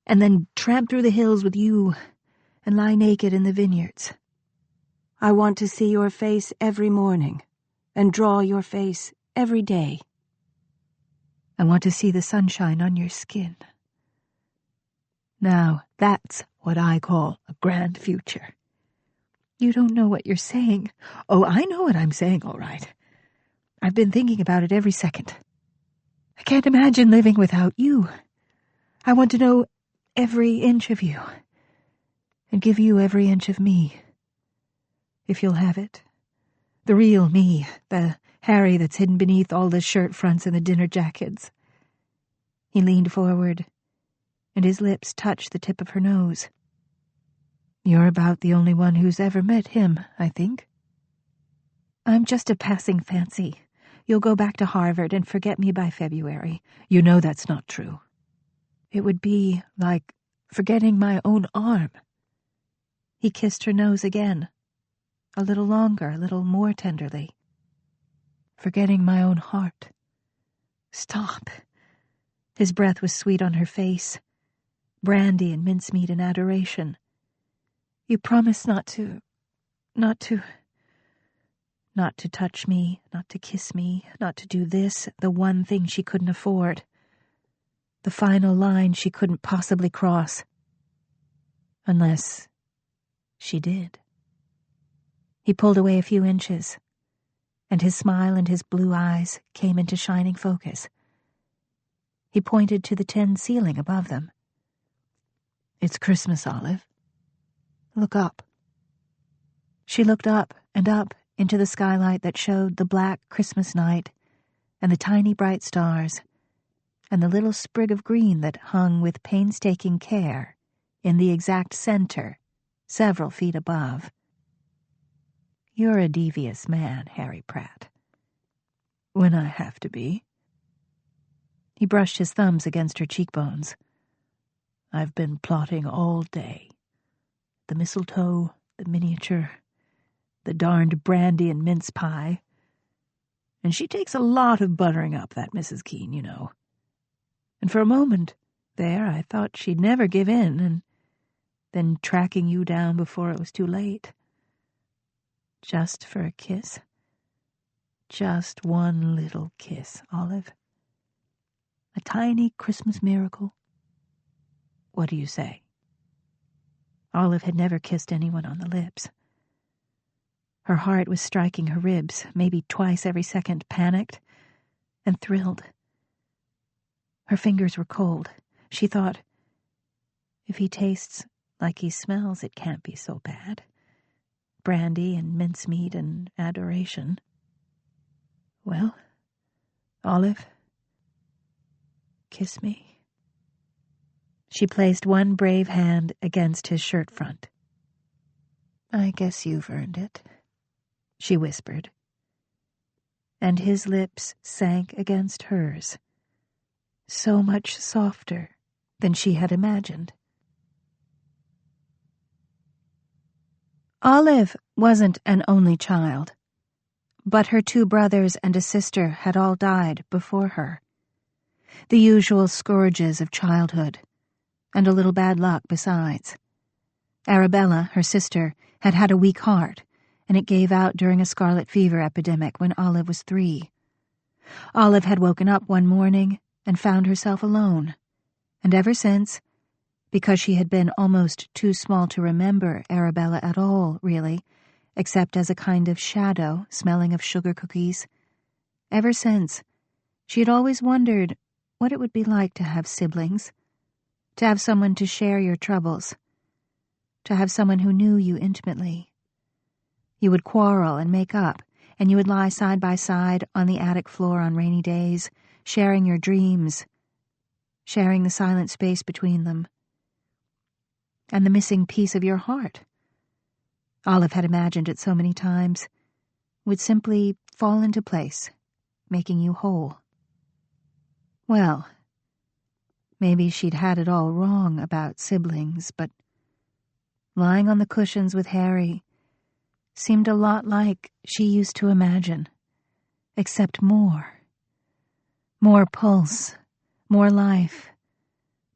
and then tramp through the hills with you and lie naked in the vineyards. I want to see your face every morning and draw your face every day. I want to see the sunshine on your skin. Now, that's what I call a grand future. You don't know what you're saying. Oh, I know what I'm saying, all right. I've been thinking about it every second. I can't imagine living without you. I want to know every inch of you and give you every inch of me. If you'll have it. The real me, the Harry that's hidden beneath all the shirt fronts and the dinner jackets. He leaned forward, and his lips touched the tip of her nose. You're about the only one who's ever met him, I think. I'm just a passing fancy. You'll go back to Harvard and forget me by February. You know that's not true. It would be like forgetting my own arm. He kissed her nose again, a little longer, a little more tenderly. Forgetting my own heart. Stop. His breath was sweet on her face, brandy and mincemeat and adoration. You promised not to touch me, not to kiss me, not to do this, the one thing she couldn't afford. The final line she couldn't possibly cross. Unless she did. He pulled away a few inches, and his smile and his blue eyes came into shining focus. He pointed to the tin ceiling above them. It's Christmas, Olive. Look up. She looked up and up into the skylight that showed the black Christmas night and the tiny bright stars and the little sprig of green that hung with painstaking care in the exact center, several feet above. You're a devious man, Harry Pratt. When I have to be. He brushed his thumbs against her cheekbones. I've been plotting all day. The mistletoe, the miniature, the darned brandy and mince pie. And she takes a lot of buttering up, that Mrs. Keene, you know. And for a moment there I thought she'd never give in, and then tracking you down before it was too late. Just for a kiss. Just one little kiss, Olive. A tiny Christmas miracle. What do you say? Olive had never kissed anyone on the lips. Her heart was striking her ribs, maybe twice every second, panicked and thrilled. Her fingers were cold. She thought, if he tastes like he smells, it can't be so bad. Brandy and mincemeat and adoration. Well, Olive, kiss me. She placed one brave hand against his shirt front. I guess you've earned it, she whispered. And his lips sank against hers, so much softer than she had imagined. Olive wasn't an only child, but her 2 brothers and a sister had all died before her. The usual scourges of childhood, and a little bad luck besides. Arabella, her sister, had had a weak heart, and it gave out during a scarlet fever epidemic when Olive was 3. Olive had woken up one morning and found herself alone, and ever since, because she had been almost too small to remember Arabella at all, really, except as a kind of shadow smelling of sugar cookies, ever since, she had always wondered what it would be like to have siblings, to have someone to share your troubles, to have someone who knew you intimately. You would quarrel and make up, and you would lie side by side on the attic floor on rainy days, sharing your dreams, sharing the silent space between them. And the missing piece of your heart, Olive had imagined it so many times, would simply fall into place, making you whole. Well, maybe she'd had it all wrong about siblings, but lying on the cushions with Harry seemed a lot like she used to imagine, except more. More pulse, more life,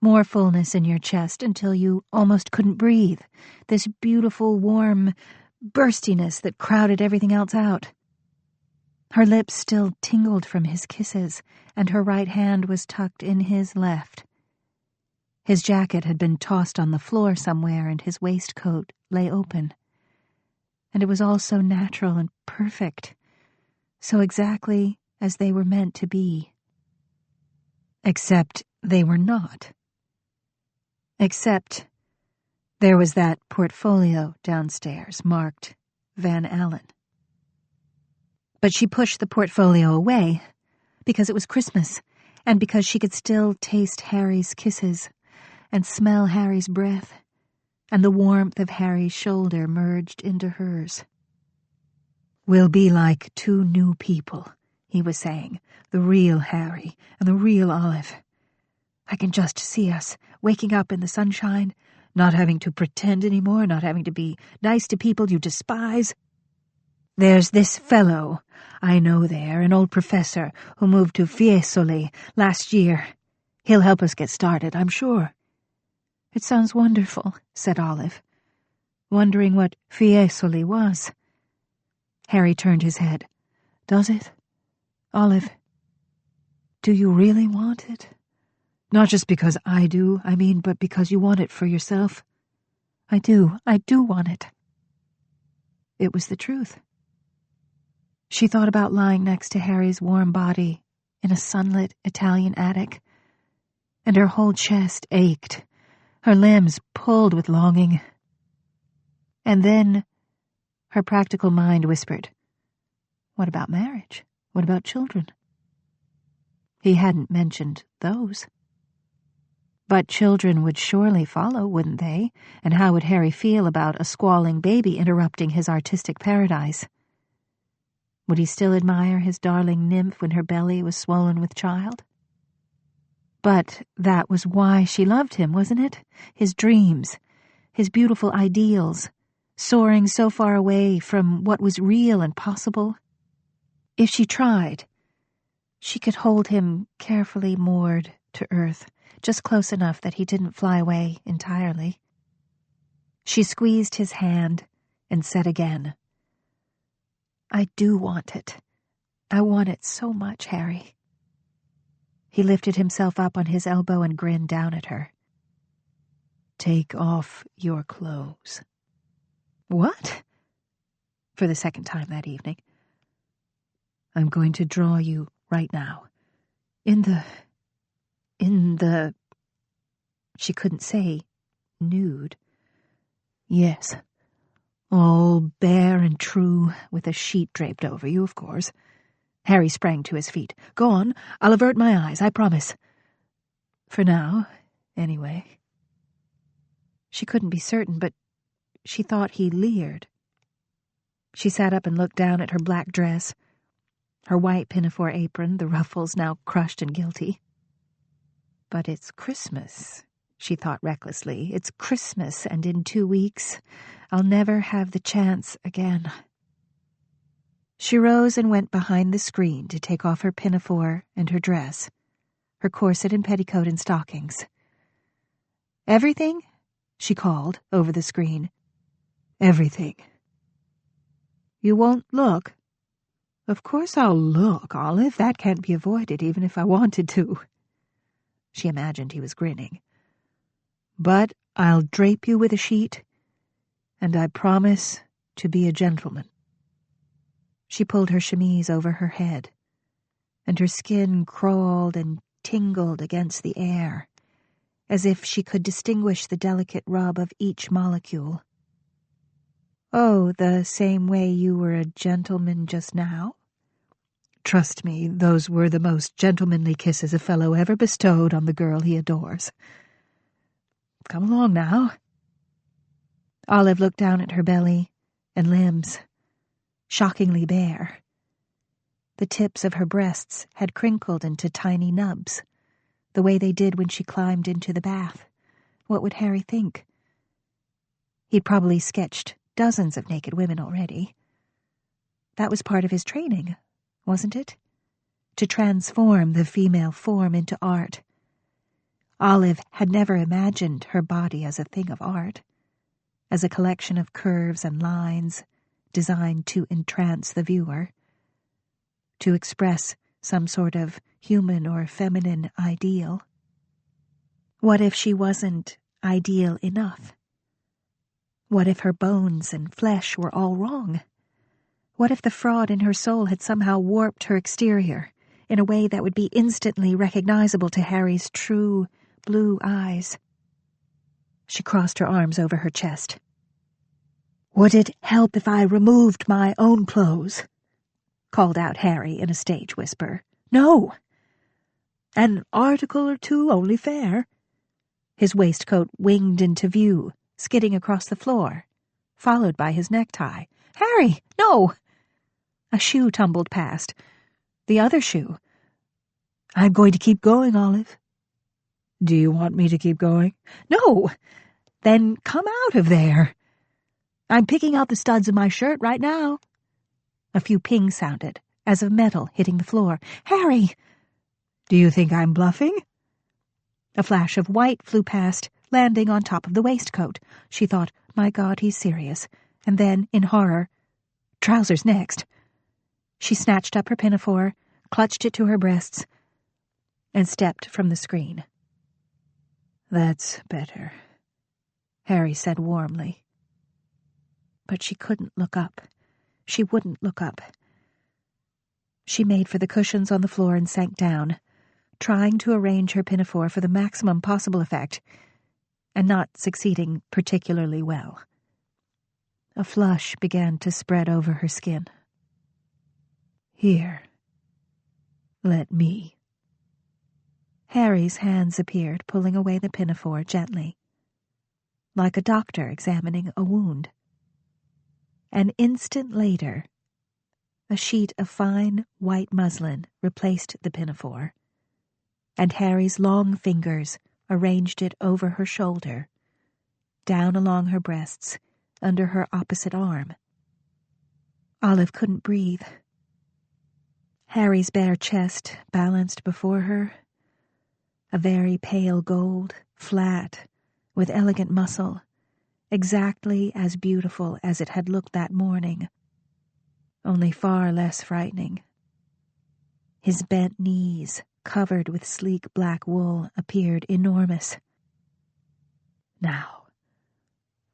more fullness in your chest until you almost couldn't breathe, this beautiful, warm burstiness that crowded everything else out. Her lips still tingled from his kisses, and her right hand was tucked in his left. His jacket had been tossed on the floor somewhere, and his waistcoat lay open. And it was all so natural and perfect, so exactly as they were meant to be. Except they were not. Except there was that portfolio downstairs marked Van Alen. But she pushed the portfolio away because it was Christmas and because she could still taste Harry's kisses and smell Harry's breath, and the warmth of Harry's shoulder merged into hers. We'll be like two new people, he was saying, the real Harry and the real Olive. I can just see us, waking up in the sunshine, not having to pretend anymore, not having to be nice to people you despise. There's this fellow I know there, an old professor who moved to Fiesole last year. He'll help us get started, I'm sure. It sounds wonderful, said Olive, wondering what Fiesole was. Harry turned his head. Does it? Olive, do you really want it? Not just because I do, but because you want it for yourself. I do want it. It was the truth. She thought about lying next to Harry's warm body in a sunlit Italian attic, and her whole chest ached, her limbs pulled with longing. And then her practical mind whispered, what about marriage? What about children? He hadn't mentioned those. But children would surely follow, wouldn't they? And how would Harry feel about a squalling baby interrupting his artistic paradise? Would he still admire his darling nymph when her belly was swollen with child? But that was why she loved him, wasn't it? His dreams, his beautiful ideals, soaring so far away from what was real and possible. If she tried, she could hold him carefully moored to earth, just close enough that he didn't fly away entirely. She squeezed his hand and said again, I do want it. I want it so much, Harry. He lifted himself up on his elbow and grinned down at her. Take off your clothes. What? For the second time that evening. I'm going to draw you right now. In the... She couldn't say nude. Yes. All bare and true, with a sheet draped over you, of course. Harry sprang to his feet. Go on, I'll avert my eyes, I promise. For now, anyway. She couldn't be certain, but she thought he leered. She sat up and looked down at her black dress, her white pinafore apron, the ruffles now crushed and guilty. But it's Christmas, she thought recklessly. It's Christmas, and in 2 weeks I'll never have the chance again. She rose and went behind the screen to take off her pinafore and her dress, her corset and petticoat and stockings. Everything? She called over the screen. Everything. You won't look? Of course I'll look, Olive. That can't be avoided, even if I wanted to. She imagined he was grinning. But I'll drape you with a sheet, and I promise to be a gentleman. She pulled her chemise over her head, and her skin crawled and tingled against the air, as if she could distinguish the delicate rub of each molecule. Oh, the same way you were a gentleman just now? Trust me, those were the most gentlemanly kisses a fellow ever bestowed on the girl he adores. Come along now. Olive looked down at her belly and limbs, shockingly bare. The tips of her breasts had crinkled into tiny nubs, the way they did when she climbed into the bath. What would Harry think? He'd probably sketched dozens of naked women already. That was part of his training, wasn't it? To transform the female form into art. Olive had never imagined her body as a thing of art, as a collection of curves and lines designed to entrance the viewer, to express some sort of human or feminine ideal. What if she wasn't ideal enough? What if her bones and flesh were all wrong? What if the fraud in her soul had somehow warped her exterior in a way that would be instantly recognizable to Harry's true blue eyes? She crossed her arms over her chest. Would it help if I removed my own clothes? Called out Harry in a stage whisper. No! An article or two, only fair. His waistcoat winged into view, skidding across the floor, followed by his necktie. Harry, no! A shoe tumbled past. The other shoe. "I'm going to keep going, Olive." "Do you want me to keep going?" "No." "Then come out of there." "I'm picking out the studs of my shirt right now." A few pings sounded, as of metal hitting the floor. "Harry!" "Do you think I'm bluffing?" A flash of white flew past, landing on top of the waistcoat. She thought, "My God, he's serious." And then, in horror, "Trousers next." She snatched up her pinafore, clutched it to her breasts, and stepped from the screen. "That's better," Harry said warmly. But she couldn't look up. She wouldn't look up. She made for the cushions on the floor and sank down, trying to arrange her pinafore for the maximum possible effect, and not succeeding particularly well. A flush began to spread over her skin. "Here. Let me." Harry's hands appeared, pulling away the pinafore gently, like a doctor examining a wound. An instant later, a sheet of fine white muslin replaced the pinafore, and Harry's long fingers arranged it over her shoulder, down along her breasts, under her opposite arm. Olive couldn't breathe. Harry's bare chest balanced before her, a very pale gold, flat, with elegant muscle, exactly as beautiful as it had looked that morning, only far less frightening. His bent knees, covered with sleek black wool, appeared enormous. "Now,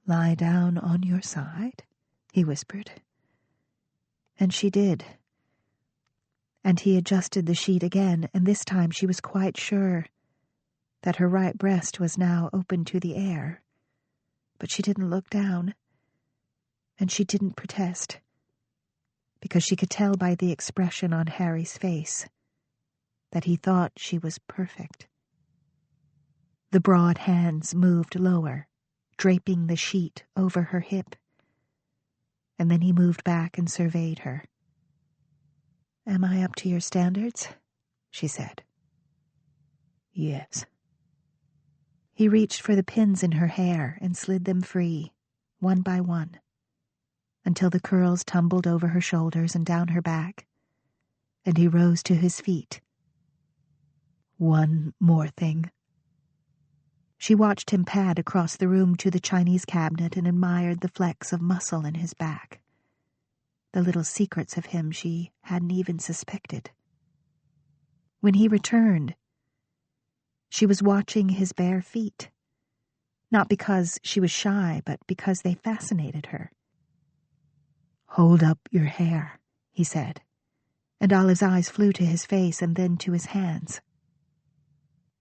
lie down on your side," he whispered. And she did. And he adjusted the sheet again, and this time she was quite sure that her right breast was now open to the air. But she didn't look down, and she didn't protest, because she could tell by the expression on Harry's face that he thought she was perfect. The broad hands moved lower, draping the sheet over her hip, and then he moved back and surveyed her. "Am I up to your standards?" she said. "Yes." He reached for the pins in her hair and slid them free, one by one, until the curls tumbled over her shoulders and down her back, and he rose to his feet. "One more thing." She watched him pad across the room to the Chinese cabinet and admired the flecks of muscle in his back, the little secrets of him she hadn't even suspected. When he returned, she was watching his bare feet, not because she was shy, but because they fascinated her. "Hold up your hair," he said, and Olive's eyes flew to his face and then to his hands.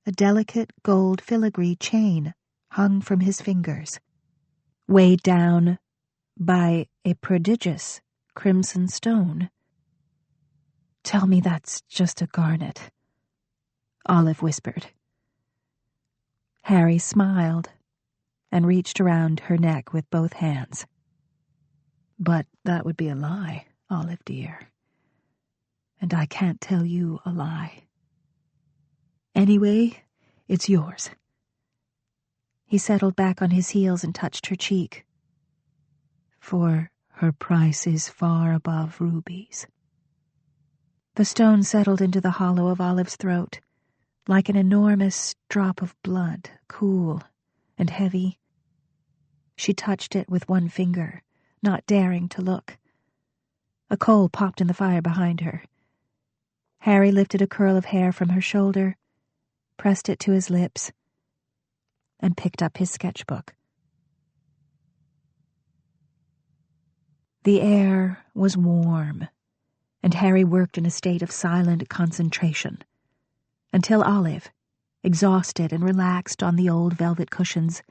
A delicate gold filigree chain hung from his fingers, weighed down by a prodigious crimson stone. "Tell me that's just a garnet," Olive whispered. Harry smiled and reached around her neck with both hands. "But that would be a lie, Olive dear. And I can't tell you a lie. Anyway, it's yours." He settled back on his heels and touched her cheek. "For her price is far above rubies." The stone settled into the hollow of Olive's throat, like an enormous drop of blood, cool and heavy. She touched it with one finger, not daring to look. A coal popped in the fire behind her. Harry lifted a curl of hair from her shoulder, pressed it to his lips, and picked up his sketchbook. The air was warm, and Harry worked in a state of silent concentration, until Olive, exhausted and relaxed on the old velvet cushions,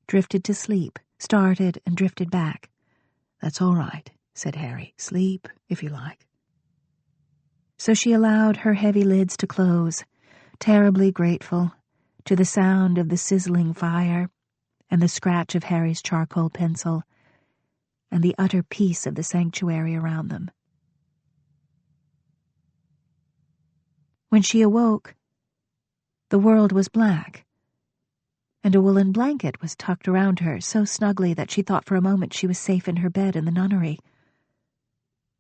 drifted to sleep, started and drifted back. "That's all right," said Harry. "Sleep, if you like." So she allowed her heavy lids to close, terribly grateful, to the sound of the sizzling fire and the scratch of Harry's charcoal pencil and the utter peace of the sanctuary around them. When she awoke, the world was black, and a woolen blanket was tucked around her so snugly that she thought for a moment she was safe in her bed in the nunnery.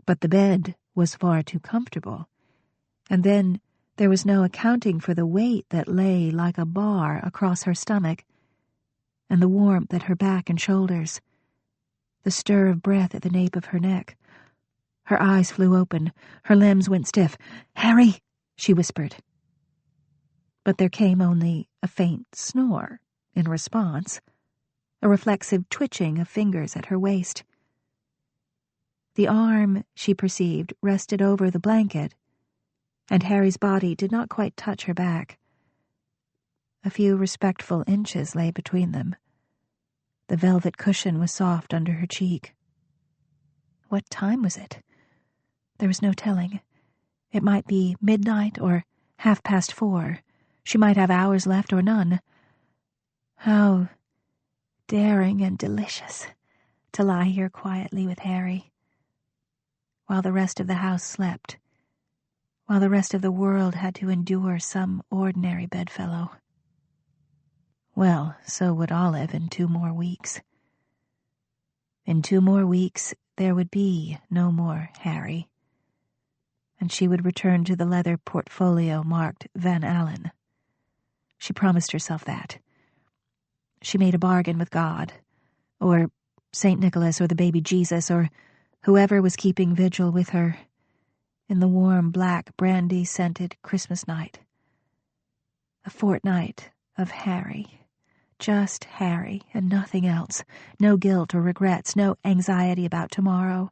But the bed was far too comfortable, and then there was no accounting for the weight that lay like a bar across her stomach, and the warmth at her back and shoulders, the stir of breath at the nape of her neck. Her eyes flew open, her limbs went stiff. "Harry!" she whispered. But there came only a faint snore in response, a reflexive twitching of fingers at her waist. The arm, she perceived, rested over the blanket, and Harry's body did not quite touch her back. A few respectful inches lay between them. The velvet cushion was soft under her cheek. What time was it? There was no telling. It might be midnight or 4:30. She might have hours left or none. How daring and delicious to lie here quietly with Harry, while the rest of the house slept, while the rest of the world had to endure some ordinary bedfellow. Well, so would Olive in 2 more weeks. In 2 more weeks there would be no more Harry, and she would return to the leather portfolio marked Van Alen. She promised herself that. She made a bargain with God, or St. Nicholas, or the baby Jesus, or whoever was keeping vigil with her, in the warm, black, brandy-scented Christmas night. A fortnight of Harry. Just Harry, and nothing else. No guilt or regrets, no anxiety about tomorrow.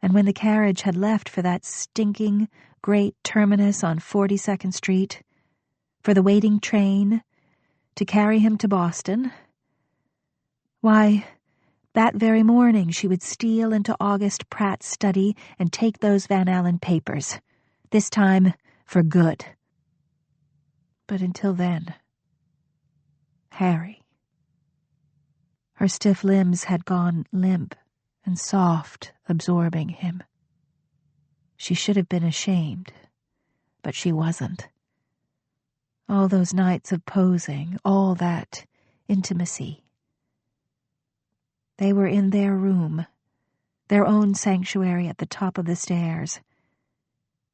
And when the carriage had left for that stinking, great terminus on 42nd Street, for the waiting train to carry him to Boston, why, that very morning she would steal into August Pratt's study and take those Van Alen papers, this time for good. But until then, Harry. Her stiff limbs had gone limp and soft, absorbing him. She should have been ashamed, but she wasn't. All those nights of posing, all that intimacy. They were in their room, their own sanctuary at the top of the stairs,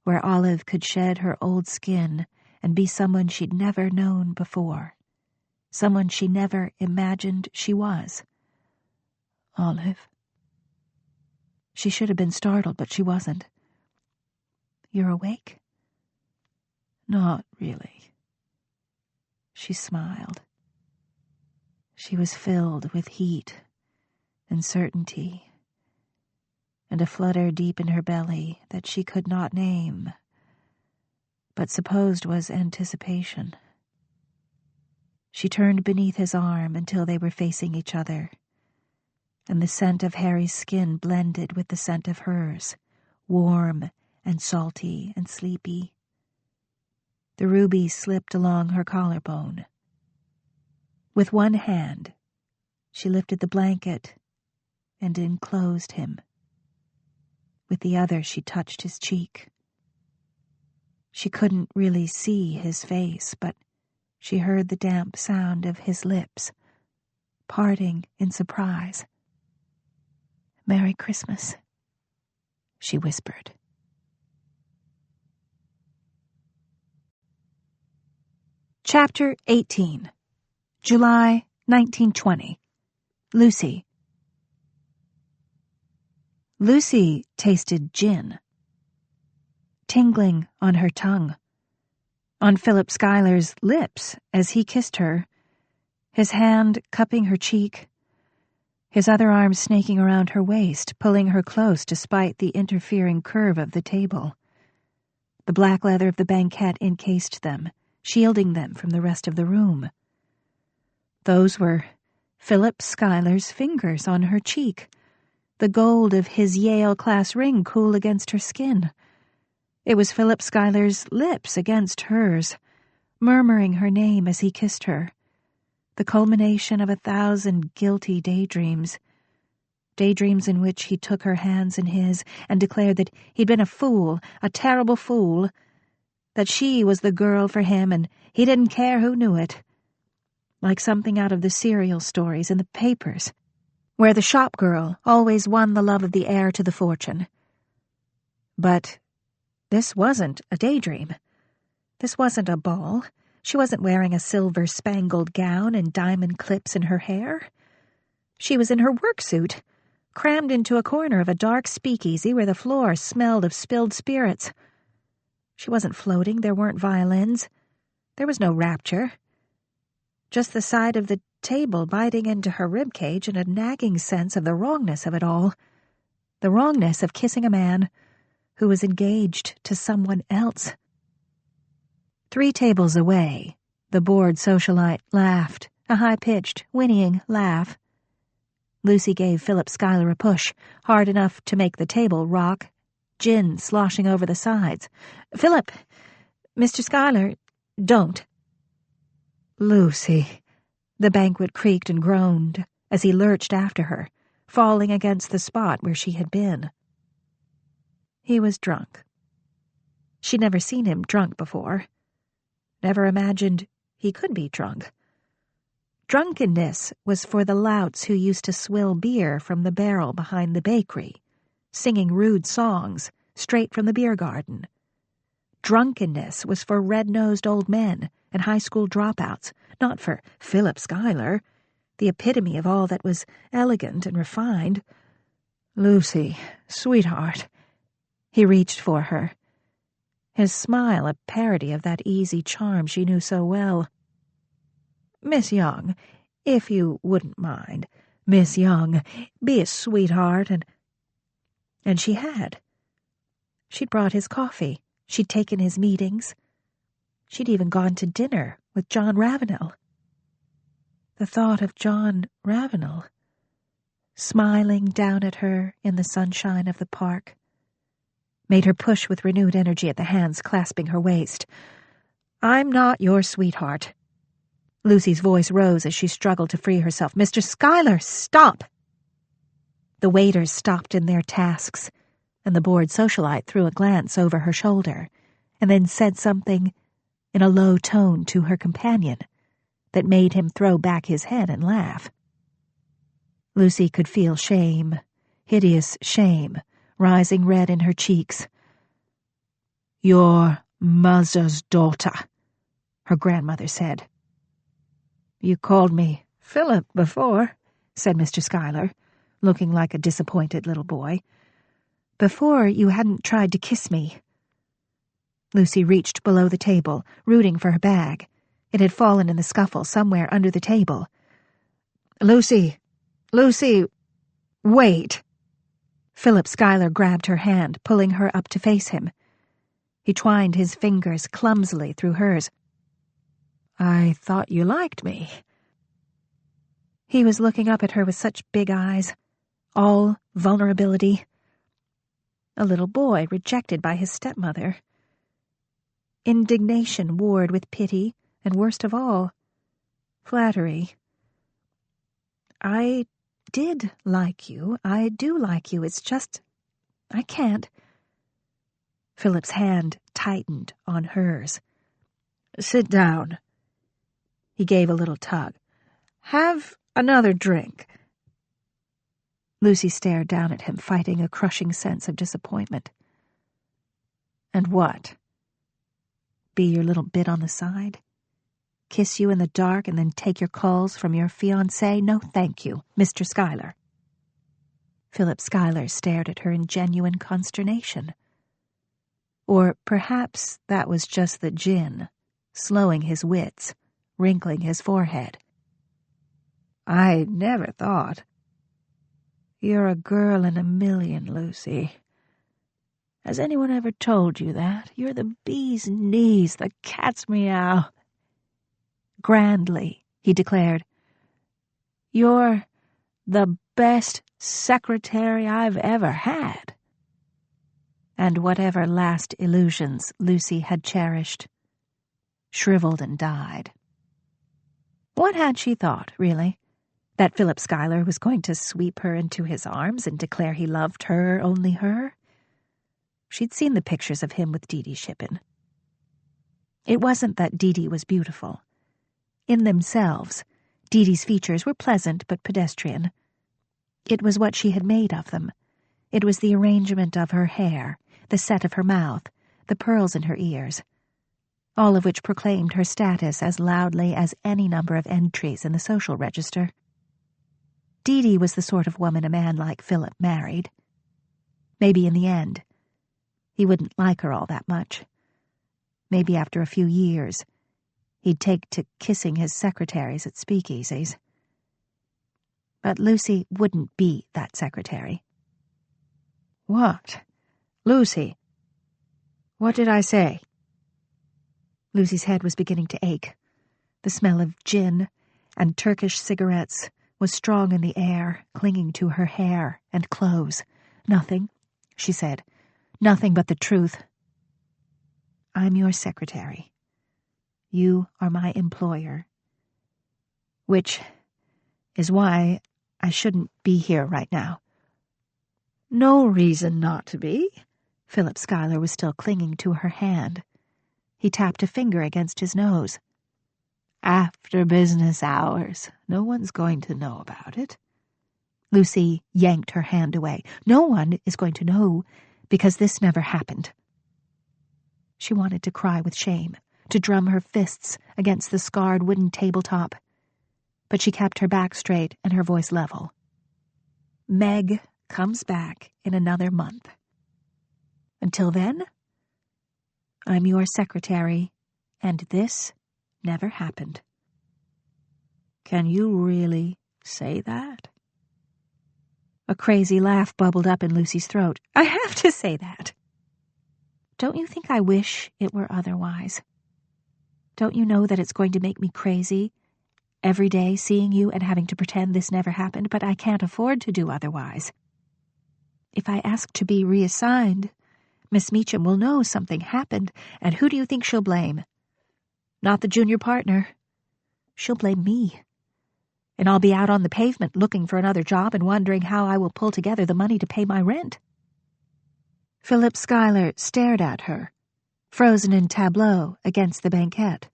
where Olive could shed her old skin and be someone she'd never known before, someone she never imagined she was. Olive. She should have been startled, but she wasn't. "You're awake?" "Not really." She smiled. She was filled with heat and certainty, and a flutter deep in her belly that she could not name, but supposed was anticipation. She turned beneath his arm until they were facing each other, and the scent of Harry's skin blended with the scent of hers, warm and salty and sleepy. The ruby slipped along her collarbone. With one hand, she lifted the blanket and enclosed him. With the other, she touched his cheek. She couldn't really see his face, but she heard the damp sound of his lips, parting in surprise. "Merry Christmas," she whispered. Chapter 18. July 1920. Lucy. Lucy tasted gin, tingling on her tongue, on Philip Schuyler's lips as he kissed her, his hand cupping her cheek, his other arm snaking around her waist, pulling her close despite the interfering curve of the table. The black leather of the banquette encased them, shielding them from the rest of the room. Those were Philip Schuyler's fingers on her cheek, the gold of his Yale class ring cool against her skin. It was Philip Schuyler's lips against hers, murmuring her name as he kissed her, the culmination of 1,000 guilty daydreams in which he took her hands in his and declared that he'd been a fool, a terrible fool, that she was the girl for him and he didn't care who knew it. Like something out of the serial stories in the papers, where the shop girl always won the love of the heir to the fortune. But this wasn't a daydream. This wasn't a ball. She wasn't wearing a silver-spangled gown and diamond clips in her hair. She was in her work suit, crammed into a corner of a dark speakeasy where the floor smelled of spilled spirits. She wasn't floating, there weren't violins. There was no rapture. Just the side of the table biting into her ribcage and a nagging sense of the wrongness of it all. The wrongness of kissing a man who was engaged to someone else. 3 tables away, the bored socialite laughed, a high-pitched, whinnying laugh. Lucy gave Philip Schuyler a push, hard enough to make the table rock, gin sloshing over the sides. "Philip! Mr. Schuyler, don't." "Lucy." The banquet creaked and groaned as he lurched after her, falling against the spot where she had been. He was drunk. She'd never seen him drunk before. Never imagined he could be drunk. Drunkenness was for the louts who used to swill beer from the barrel behind the bakery, singing rude songs straight from the beer garden. Drunkenness was for red-nosed old men and high school dropouts, not for Philip Schuyler, the epitome of all that was elegant and refined. "Lucy, sweetheart." He reached for her, his smile a parody of that easy charm she knew so well. "Miss Young, if you wouldn't mind, Miss Young, be a sweetheart," and she had. She'd brought his coffee. She'd taken his meetings. She'd even gone to dinner with John Ravenel. The thought of John Ravenel, smiling down at her in the sunshine of the park, made her push with renewed energy at the hands clasping her waist. "I'm not your sweetheart." Lucy's voice rose as she struggled to free herself. "Mr. Schuyler, stop!" The waiters stopped in their tasks, and the bored socialite threw a glance over her shoulder, and then said something in a low tone to her companion that made him throw back his head and laugh. Lucy could feel shame, hideous shame, rising red in her cheeks. "Your mother's daughter," her grandmother said. "You called me Philip before," said Mr. Schuyler, looking like a disappointed little boy. "Before you hadn't tried to kiss me." Lucy reached below the table, rooting for her bag. It had fallen in the scuffle somewhere under the table. Lucy, wait." Philip Schuyler grabbed her hand, pulling her up to face him. He twined his fingers clumsily through hers. "I thought you liked me." He was looking up at her with such big eyes, all vulnerability. A little boy rejected by his stepmother. Indignation warred with pity, and worst of all, flattery. "I did like you. I do like you. It's just, I can't." Philip's hand tightened on hers. "Sit down." He gave a little tug. "Have another drink." Lucy stared down at him, fighting a crushing sense of disappointment. "And what? Be your little bit on the side? Kiss you in the dark and then take your calls from your fiancé? No, thank you, Mr. Schuyler." Philip Schuyler stared at her in genuine consternation. Or perhaps that was just the gin, slowing his wits, wrinkling his forehead. "I never thought." "You're a girl in a million, Lucy. Has anyone ever told you that? You're the bee's knees, the cat's meow." Grandly, he declared, "You're the best secretary I've ever had." And whatever last illusions Lucy had cherished shriveled and died. What had she thought, really? That Philip Schuyler was going to sweep her into his arms and declare he loved her, only her? She'd seen the pictures of him with Dee Dee Shippen. It wasn't that Dee Dee was beautiful. In themselves, Dee Dee's features were pleasant but pedestrian. It was what she had made of them. It was the arrangement of her hair, the set of her mouth, the pearls in her ears, all of which proclaimed her status as loudly as any number of entries in the social register. Dee Dee was the sort of woman a man like Philip married. Maybe in the end, he wouldn't like her all that much. Maybe after a few years, he'd take to kissing his secretaries at speakeasies. But Lucy wouldn't be that secretary. What? Lucy? What did I say? Lucy's head was beginning to ache. The smell of gin and Turkish cigarettes was strong in the air, clinging to her hair and clothes. Nothing, she said. Nothing but the truth. I'm your secretary. You are my employer. Which is why I shouldn't be here right now. No reason not to be. Philip Schuyler was still clinging to her hand. He tapped a finger against his nose. After business hours. No one's going to know about it. Lucy yanked her hand away. No one is going to know, because this never happened. She wanted to cry with shame, to drum her fists against the scarred wooden tabletop. But she kept her back straight and her voice level. Meg comes back in another month. Until then, I'm your secretary, and this never happened. Can you really say that? A crazy laugh bubbled up in Lucy's throat. I have to say that. Don't you think I wish it were otherwise? Don't you know that it's going to make me crazy every day seeing you and having to pretend this never happened, but I can't afford to do otherwise. If I ask to be reassigned, Miss Meacham will know something happened, and who do you think she'll blame? Not the junior partner. She'll blame me. And I'll be out on the pavement looking for another job and wondering how I will pull together the money to pay my rent. Philip Schuyler stared at her, frozen in tableau against the banquette.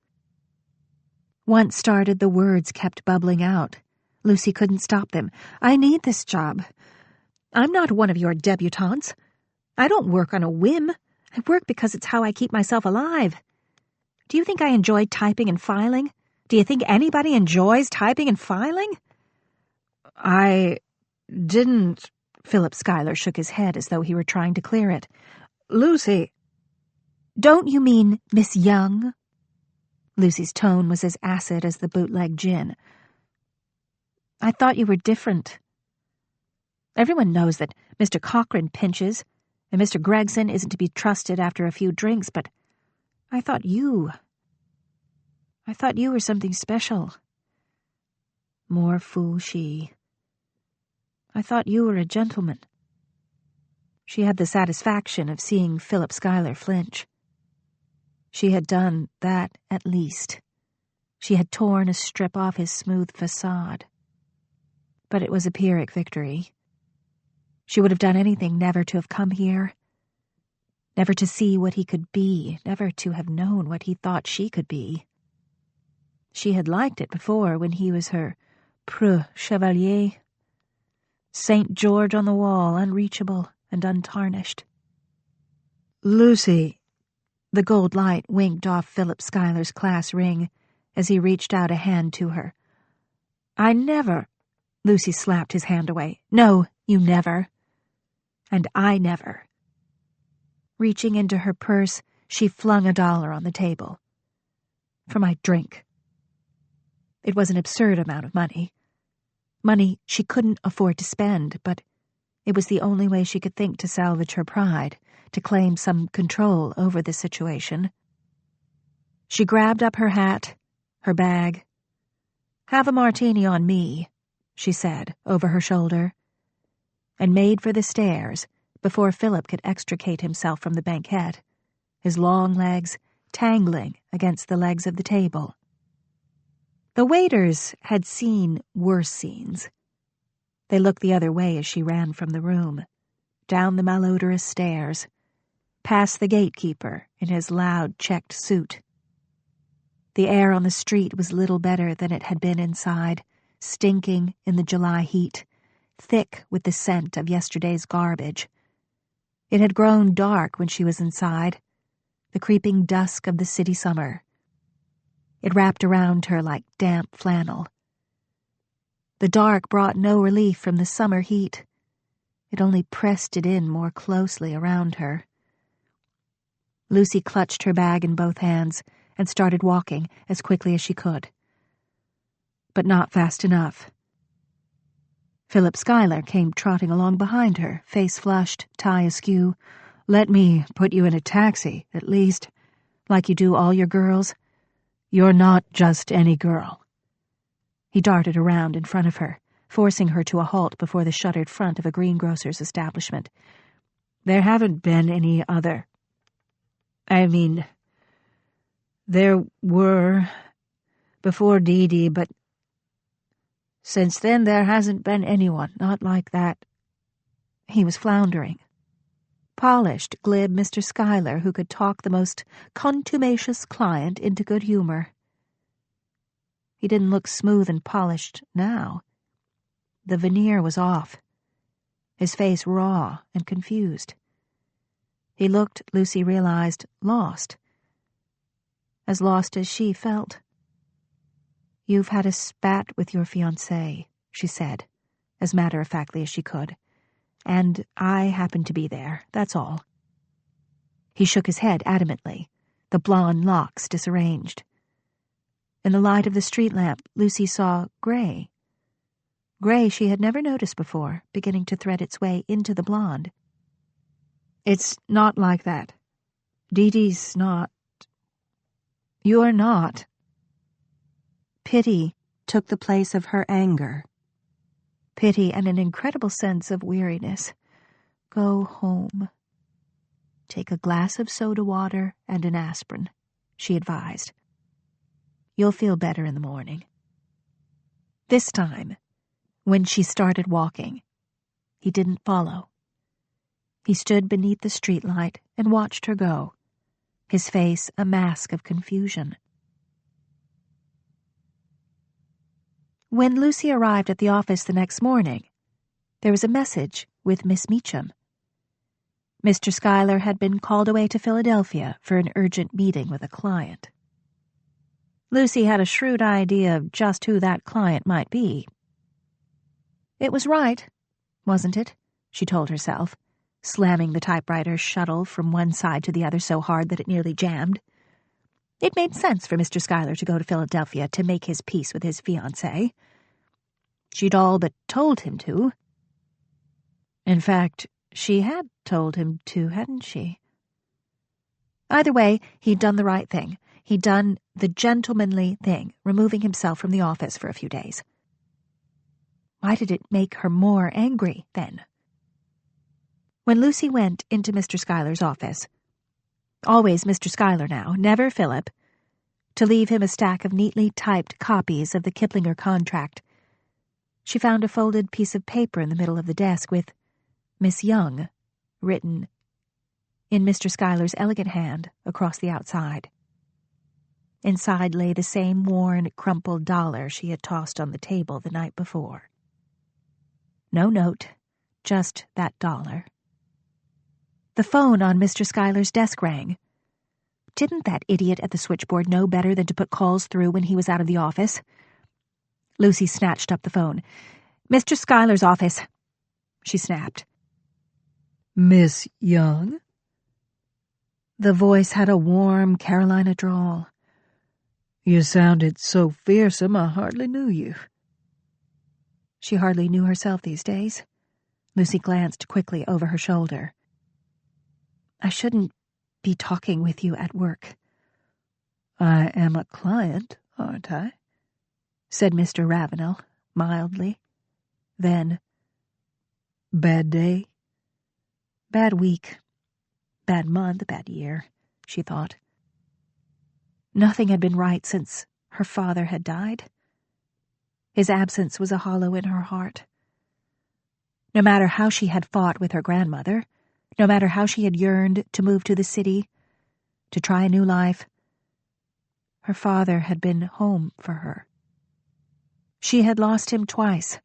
Once started, the words kept bubbling out. Lucy couldn't stop them. I need this job. I'm not one of your debutantes. I don't work on a whim. I work because it's how I keep myself alive. Do you think I enjoy typing and filing? Do you think anybody enjoys typing and filing? I didn't... Philip Schuyler shook his head as though he were trying to clear it. Lucy... Don't you mean Miss Young? Lucy's tone was as acid as the bootleg gin. I thought you were different. Everyone knows that Mr. Cochrane pinches, and Mr. Gregson isn't to be trusted after a few drinks, but I thought you were something special. More fool she. I thought you were a gentleman. She had the satisfaction of seeing Philip Schuyler flinch. She had done that at least. She had torn a strip off his smooth facade. But it was a Pyrrhic victory. She would have done anything never to have come here, never to see what he could be, never to have known what he thought she could be. She had liked it before when he was her preux chevalier, St. George on the wall, unreachable and untarnished. Lucy... The gold light winked off Philip Schuyler's class ring as he reached out a hand to her. I never... Lucy slapped his hand away. No, you never. And I never. Reaching into her purse, she flung $1 on the table. For my drink. It was an absurd amount of money. Money she couldn't afford to spend, but it was the only way she could think to salvage her pride, to claim some control over the situation. She grabbed up her hat, her bag. Have a martini on me, she said, over her shoulder, and made for the stairs before Philip could extricate himself from the banquette, his long legs tangling against the legs of the table. The waiters had seen worse scenes. They looked the other way as she ran from the room, down the malodorous stairs, past the gatekeeper in his loud checked suit, The air on the street was little better than it had been inside, stinking in the July heat, thick with the scent of yesterday's garbage. It had grown dark when she was inside, the creeping dusk of the city summer. It wrapped around her like damp flannel. The dark brought no relief from the summer heat. It only pressed it in more closely around her. Lucy clutched her bag in both hands and started walking as quickly as she could. But not fast enough. Philip Schuyler came trotting along behind her, face flushed, tie askew. "Let me put you in a taxi, at least, like you do all your girls. You're not just any girl." He darted around in front of her, forcing her to a halt before the shuttered front of a greengrocer's establishment. "There haven't been any other. There were before Dee Dee, but since then there hasn't been anyone, not like that." He was floundering. Polished, glib Mr. Schuyler, who could talk the most contumacious client into good humor. He didn't look smooth and polished now. The veneer was off, his face raw and confused. He looked, Lucy realized, lost. As lost as she felt. "You've had a spat with your fiancé," she said, as matter-of-factly as she could. "And I happened to be there, that's all." He shook his head adamantly, the blonde locks disarranged. In the light of the street lamp, Lucy saw gray. Gray she had never noticed before, beginning to thread its way into the blonde. "It's not like that. Dee Dee's not. You're not." Pity took the place of her anger. Pity and an incredible sense of weariness. "Go home. Take a glass of soda water and an aspirin," she advised. "You'll feel better in the morning." This time, when she started walking, he didn't follow. He stood beneath the streetlight and watched her go, his face a mask of confusion. When Lucy arrived at the office the next morning, there was a message with Miss Meacham. Mr. Schuyler had been called away to Philadelphia for an urgent meeting with a client. Lucy had a shrewd idea of just who that client might be. It was right, wasn't it? She told herself, slamming the typewriter's shuttle from one side to the other so hard that it nearly jammed. It made sense for Mr. Schuyler to go to Philadelphia to make his peace with his fiancée. She'd all but told him to. In fact, she had told him to, hadn't she? Either way, he'd done the right thing. He'd done the gentlemanly thing, removing himself from the office for a few days. Why did it make her more angry, then? When Lucy went into Mr. Schuyler's office, always Mr. Schuyler now, never Philip, to leave him a stack of neatly typed copies of the Kiplinger contract, she found a folded piece of paper in the middle of the desk with Miss Young written in Mr. Schuyler's elegant hand across the outside. Inside lay the same worn, crumpled dollar she had tossed on the table the night before. No note, just that dollar. The phone on Mr. Schuyler's desk rang. Didn't that idiot at the switchboard know better than to put calls through when he was out of the office? Lucy snatched up the phone. "Mr. Schuyler's office," she snapped. "Miss Young?" The voice had a warm Carolina drawl. "You sounded so fearsome I hardly knew you." She hardly knew herself these days. Lucy glanced quickly over her shoulder. "I shouldn't be talking with you at work." "I am a client, aren't I?" said Mr. Ravenel, mildly. Then, "Bad day?" "Bad week. Bad month, bad year," she thought. Nothing had been right since her father had died. His absence was a hollow in her heart. No matter how she had fought with her grandmother, no matter how she had yearned to move to the city, to try a new life, her father had been home for her. She had lost him twice,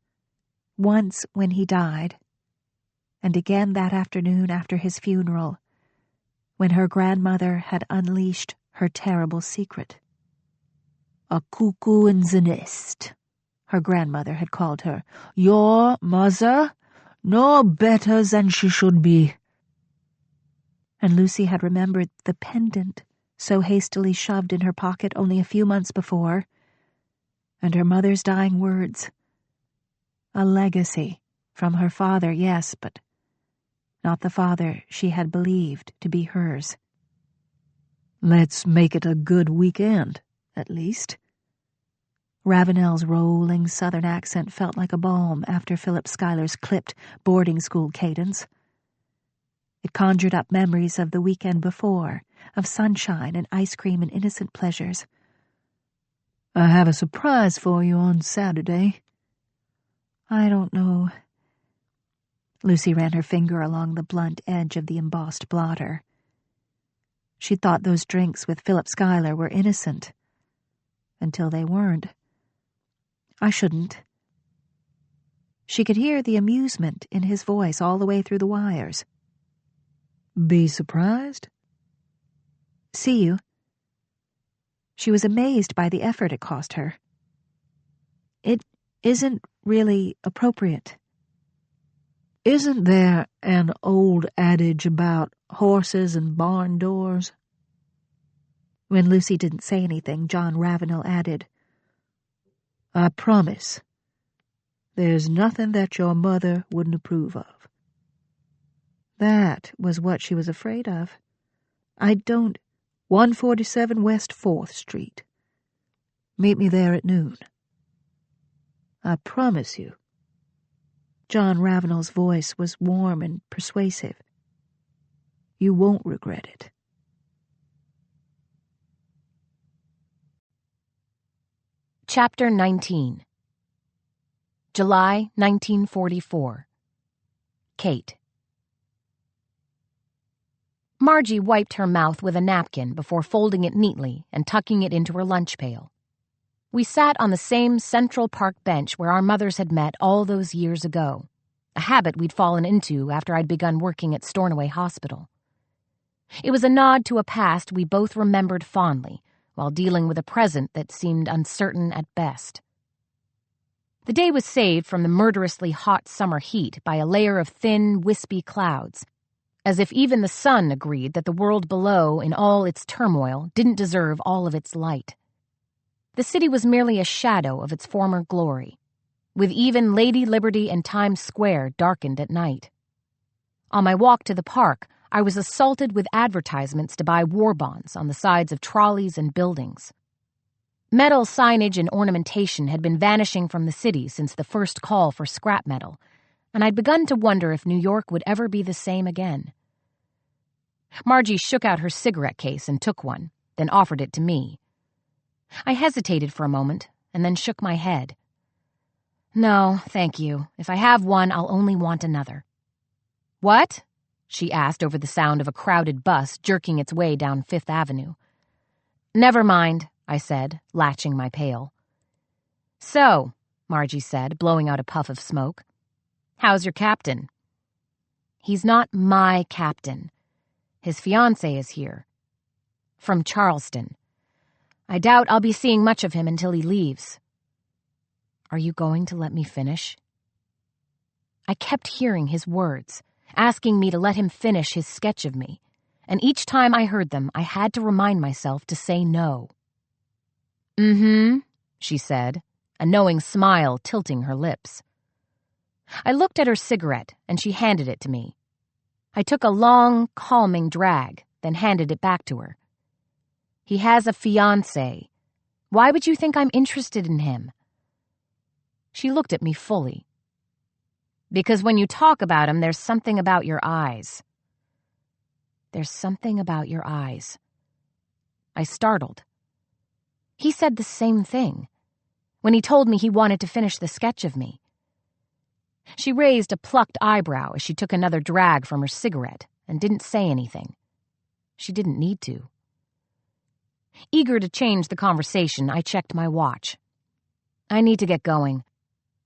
once when he died, and again that afternoon after his funeral, when her grandmother had unleashed her terrible secret. A cuckoo in the nest, her grandmother had called her. Your mother no better than she should be. And Lucy had remembered the pendant so hastily shoved in her pocket only a few months before, and her mother's dying words. A legacy from her father, yes, but not the father she had believed to be hers. Let's make it a good weekend, at least. Ravenel's rolling southern accent felt like a balm after Philip Schuyler's clipped boarding school cadence. It conjured up memories of the weekend before, of sunshine and ice cream and innocent pleasures. I have a surprise for you on Saturday. I don't know. Lucy ran her finger along the blunt edge of the embossed blotter. She'd thought those drinks with Philip Schuyler were innocent, until they weren't. I shouldn't. She could hear the amusement in his voice all the way through the wires. Be surprised? See you. She was amazed by the effort it cost her. It isn't really appropriate. Isn't there an old adage about horses and barn doors? When Lucy didn't say anything, John Ravenel added, I promise, there's nothing that your mother wouldn't approve of. That was what she was afraid of. 147 West 4th Street. Meet me there at noon. I promise you. John Ravenel's voice was warm and persuasive. You won't regret it. Chapter 19. July 1944. Kate. Margie wiped her mouth with a napkin before folding it neatly and tucking it into her lunch pail. We sat on the same Central Park bench where our mothers had met all those years ago, a habit we'd fallen into after I'd begun working at Stornoway Hospital. It was a nod to a past we both remembered fondly, while dealing with a present that seemed uncertain at best. The day was saved from the murderously hot summer heat by a layer of thin, wispy clouds, as if even the sun agreed that the world below, in all its turmoil, didn't deserve all of its light. The city was merely a shadow of its former glory, with even Lady Liberty and Times Square darkened at night. On my walk to the park, I was assaulted with advertisements to buy war bonds on the sides of trolleys and buildings. Metal signage and ornamentation had been vanishing from the city since the first call for scrap metal, and I'd begun to wonder if New York would ever be the same again. Margie shook out her cigarette case and took one, then offered it to me. I hesitated for a moment, and then shook my head. No, thank you. If I have one, I'll only want another. What? She asked over the sound of a crowded bus jerking its way down Fifth Avenue. Never mind, I said, latching my pail. So, Margie said, blowing out a puff of smoke. How's your captain? He's not my captain. His fiancée is here. From Charleston. I doubt I'll be seeing much of him until he leaves. Are you going to let me finish? I kept hearing his words, asking me to let him finish his sketch of me, and each time I heard them, I had to remind myself to say no. Mm-hmm, she said, a knowing smile tilting her lips. I looked at her cigarette, and she handed it to me. I took a long, calming drag, then handed it back to her. He has a fiancée. Why would you think I'm interested in him? She looked at me fully. Because when you talk about him, there's something about your eyes. There's something about your eyes. I startled. He said the same thing when he told me he wanted to finish the sketch of me. She raised a plucked eyebrow as she took another drag from her cigarette and didn't say anything. She didn't need to. Eager to change the conversation, I checked my watch. I need to get going.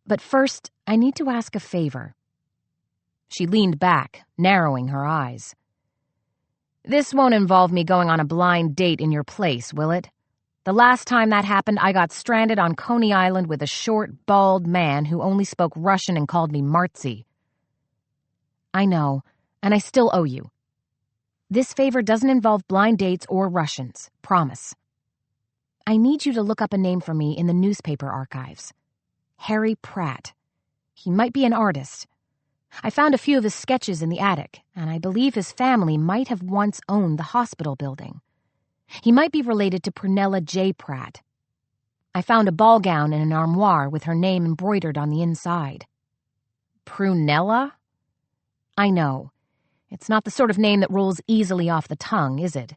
But first, I need to ask a favor. She leaned back, narrowing her eyes. This won't involve me going on a blind date in your place, will it? The last time that happened, I got stranded on Coney Island with a short, bald man who only spoke Russian and called me Martzi. I know, and I still owe you. This favor doesn't involve blind dates or Russians, promise. I need you to look up a name for me in the newspaper archives. Harry Pratt. He might be an artist. I found a few of his sketches in the attic, and I believe his family might have once owned the hospital building. He might be related to Prunella J. Pratt. I found a ball gown in an armoire with her name embroidered on the inside. Prunella? I know. It's not the sort of name that rolls easily off the tongue, is it?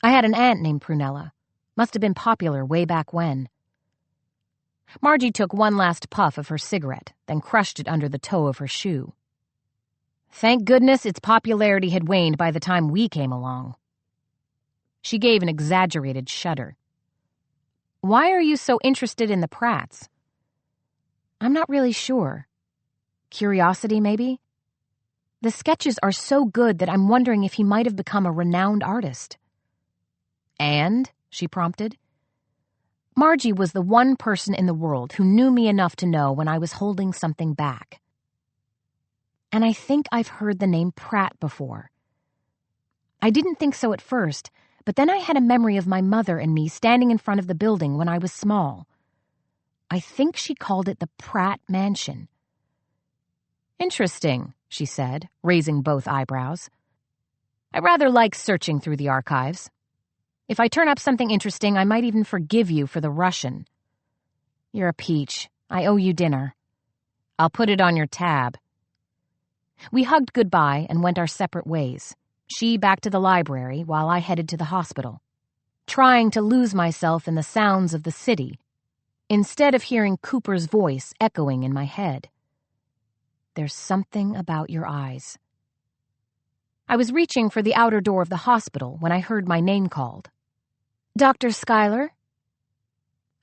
I had an aunt named Prunella. Must have been popular way back when. Margie took one last puff of her cigarette, then crushed it under the toe of her shoe. Thank goodness its popularity had waned by the time we came along. She gave an exaggerated shudder. Why are you so interested in the Pratts? I'm not really sure. Curiosity, maybe? The sketches are so good that I'm wondering if he might have become a renowned artist. And? She prompted. Margie was the one person in the world who knew me enough to know when I was holding something back. And I think I've heard the name Pratt before. I didn't think so at first, but then I had a memory of my mother and me standing in front of the building when I was small. I think she called it the Pratt Mansion. Interesting, she said, raising both eyebrows. I rather like searching through the archives. If I turn up something interesting, I might even forgive you for the Russian. You're a peach. I owe you dinner. I'll put it on your tab. We hugged goodbye and went our separate ways, she back to the library while I headed to the hospital, trying to lose myself in the sounds of the city, instead of hearing Cooper's voice echoing in my head. There's something about your eyes. I was reaching for the outer door of the hospital when I heard my name called. Dr. Schuyler?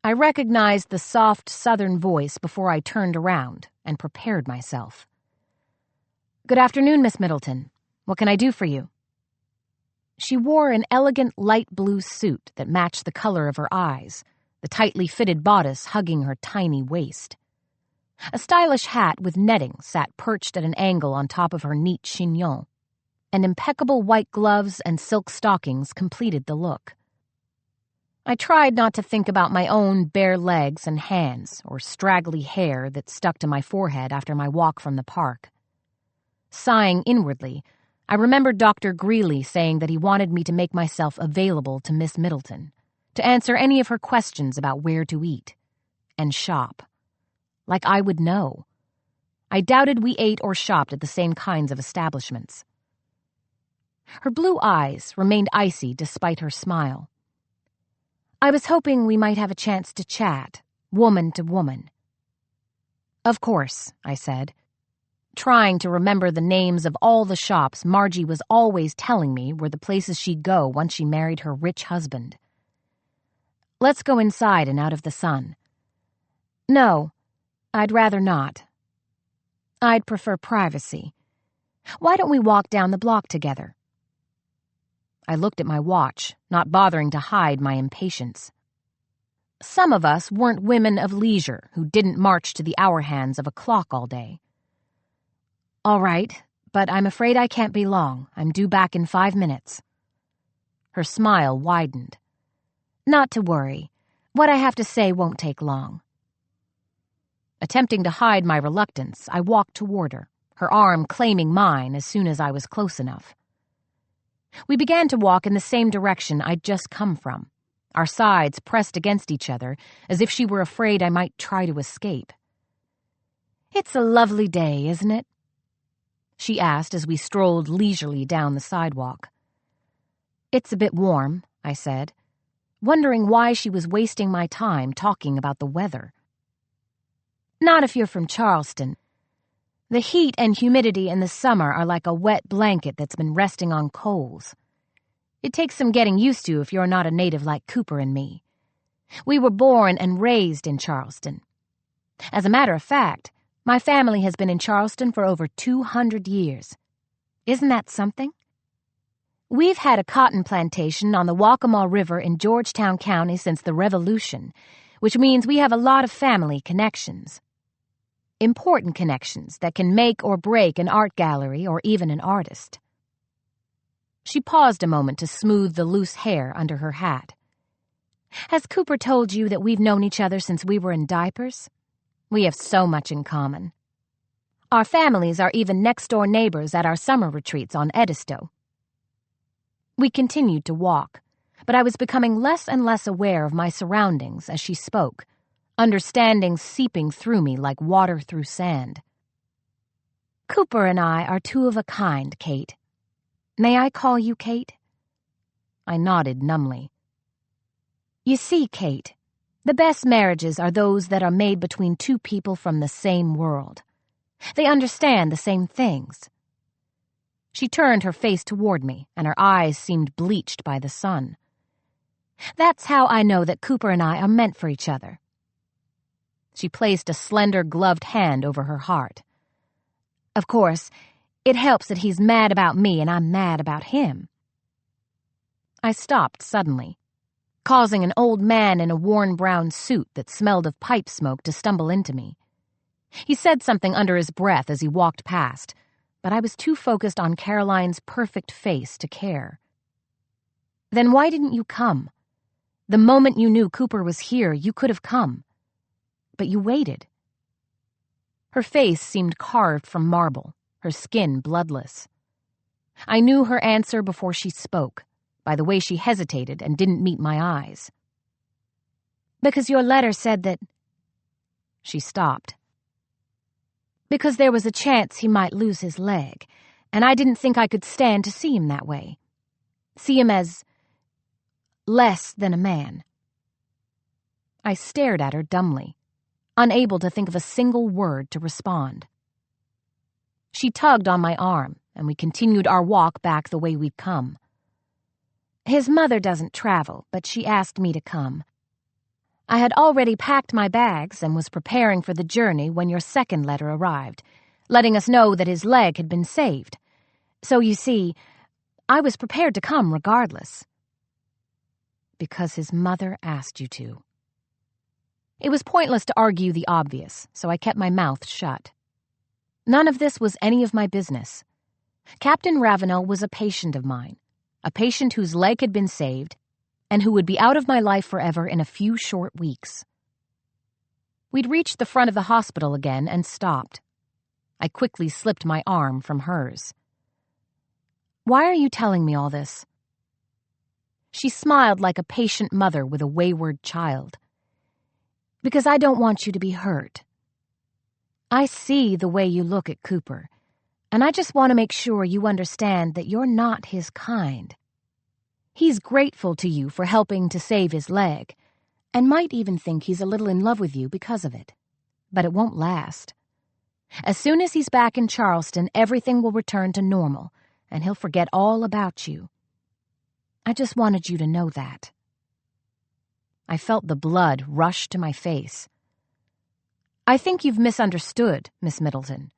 I recognized the soft southern voice before I turned around and prepared myself. Good afternoon, Miss Middleton. What can I do for you? She wore an elegant light blue suit that matched the color of her eyes, the tightly fitted bodice hugging her tiny waist. A stylish hat with netting sat perched at an angle on top of her neat chignon, and impeccable white gloves and silk stockings completed the look. I tried not to think about my own bare legs and hands or straggly hair that stuck to my forehead after my walk from the park. Sighing inwardly, I remembered Dr. Greeley saying that he wanted me to make myself available to Miss Middleton, to answer any of her questions about where to eat and shop. Like I would know. I doubted we ate or shopped at the same kinds of establishments. Her blue eyes remained icy despite her smile. I was hoping we might have a chance to chat, woman to woman. Of course, I said, trying to remember the names of all the shops Margie was always telling me were the places she'd go once she married her rich husband. Let's go inside and out of the sun. No, I'd rather not. I'd prefer privacy. Why don't we walk down the block together? I looked at my watch, not bothering to hide my impatience. Some of us weren't women of leisure who didn't march to the hour hands of a clock all day. All right, but I'm afraid I can't be long. I'm due back in 5 minutes. Her smile widened. Not to worry. What I have to say won't take long. Attempting to hide my reluctance, I walked toward her arm claiming mine as soon as I was close enough. We began to walk in the same direction I'd just come from, our sides pressed against each other as if she were afraid I might try to escape. It's a lovely day, isn't it? She asked as we strolled leisurely down the sidewalk. It's a bit warm, I said, wondering why she was wasting my time talking about the weather. Not if you're from Charleston. The heat and humidity in the summer are like a wet blanket that's been resting on coals. It takes some getting used to if you're not a native like Cooper and me. We were born and raised in Charleston. As a matter of fact, my family has been in Charleston for over 200 years. Isn't that something? We've had a cotton plantation on the Waccamaw River in Georgetown County since the Revolution, which means we have a lot of family connections. Important connections that can make or break an art gallery or even an artist. She paused a moment to smooth the loose hair under her hat. Has Cooper told you that we've known each other since we were in diapers? We have so much in common. Our families are even next-door neighbors at our summer retreats on Edisto. We continued to walk, but I was becoming less and less aware of my surroundings as she spoke, understanding seeping through me like water through sand. Cooper and I are two of a kind, Kate. May I call you Kate? I nodded numbly. You see, Kate, the best marriages are those that are made between two people from the same world. They understand the same things. She turned her face toward me, and her eyes seemed bleached by the sun. That's how I know that Cooper and I are meant for each other. She placed a slender gloved hand over her heart. Of course, it helps that he's mad about me and I'm mad about him. I stopped suddenly, causing an old man in a worn brown suit that smelled of pipe smoke to stumble into me. He said something under his breath as he walked past, but I was too focused on Caroline's perfect face to care. Then why didn't you come? The moment you knew Cooper was here, you could have come. But you waited. Her face seemed carved from marble, her skin bloodless. I knew her answer before she spoke, by the way she hesitated and didn't meet my eyes. Because your letter said that... She stopped. Because there was a chance he might lose his leg, and I didn't think I could stand to see him that way. See him as... less than a man. I stared at her dumbly, unable to think of a single word to respond. She tugged on my arm, and we continued our walk back the way we'd come. His mother doesn't travel, but she asked me to come. I had already packed my bags and was preparing for the journey when your second letter arrived, letting us know that his leg had been saved. So you see, I was prepared to come regardless. Because his mother asked you to. It was pointless to argue the obvious, so I kept my mouth shut. None of this was any of my business. Captain Ravenel was a patient of mine, a patient whose leg had been saved, and who would be out of my life forever in a few short weeks. We'd reached the front of the hospital again and stopped. I quickly slipped my arm from hers. Why are you telling me all this? She smiled like a patient mother with a wayward child. Because I don't want you to be hurt. I see the way you look at Cooper, and I just want to make sure you understand that you're not his kind. He's grateful to you for helping to save his leg, and might even think he's a little in love with you because of it. But it won't last. As soon as he's back in Charleston, everything will return to normal, and he'll forget all about you. I just wanted you to know that. I felt the blood rush to my face. I think you've misunderstood, Miss Middleton.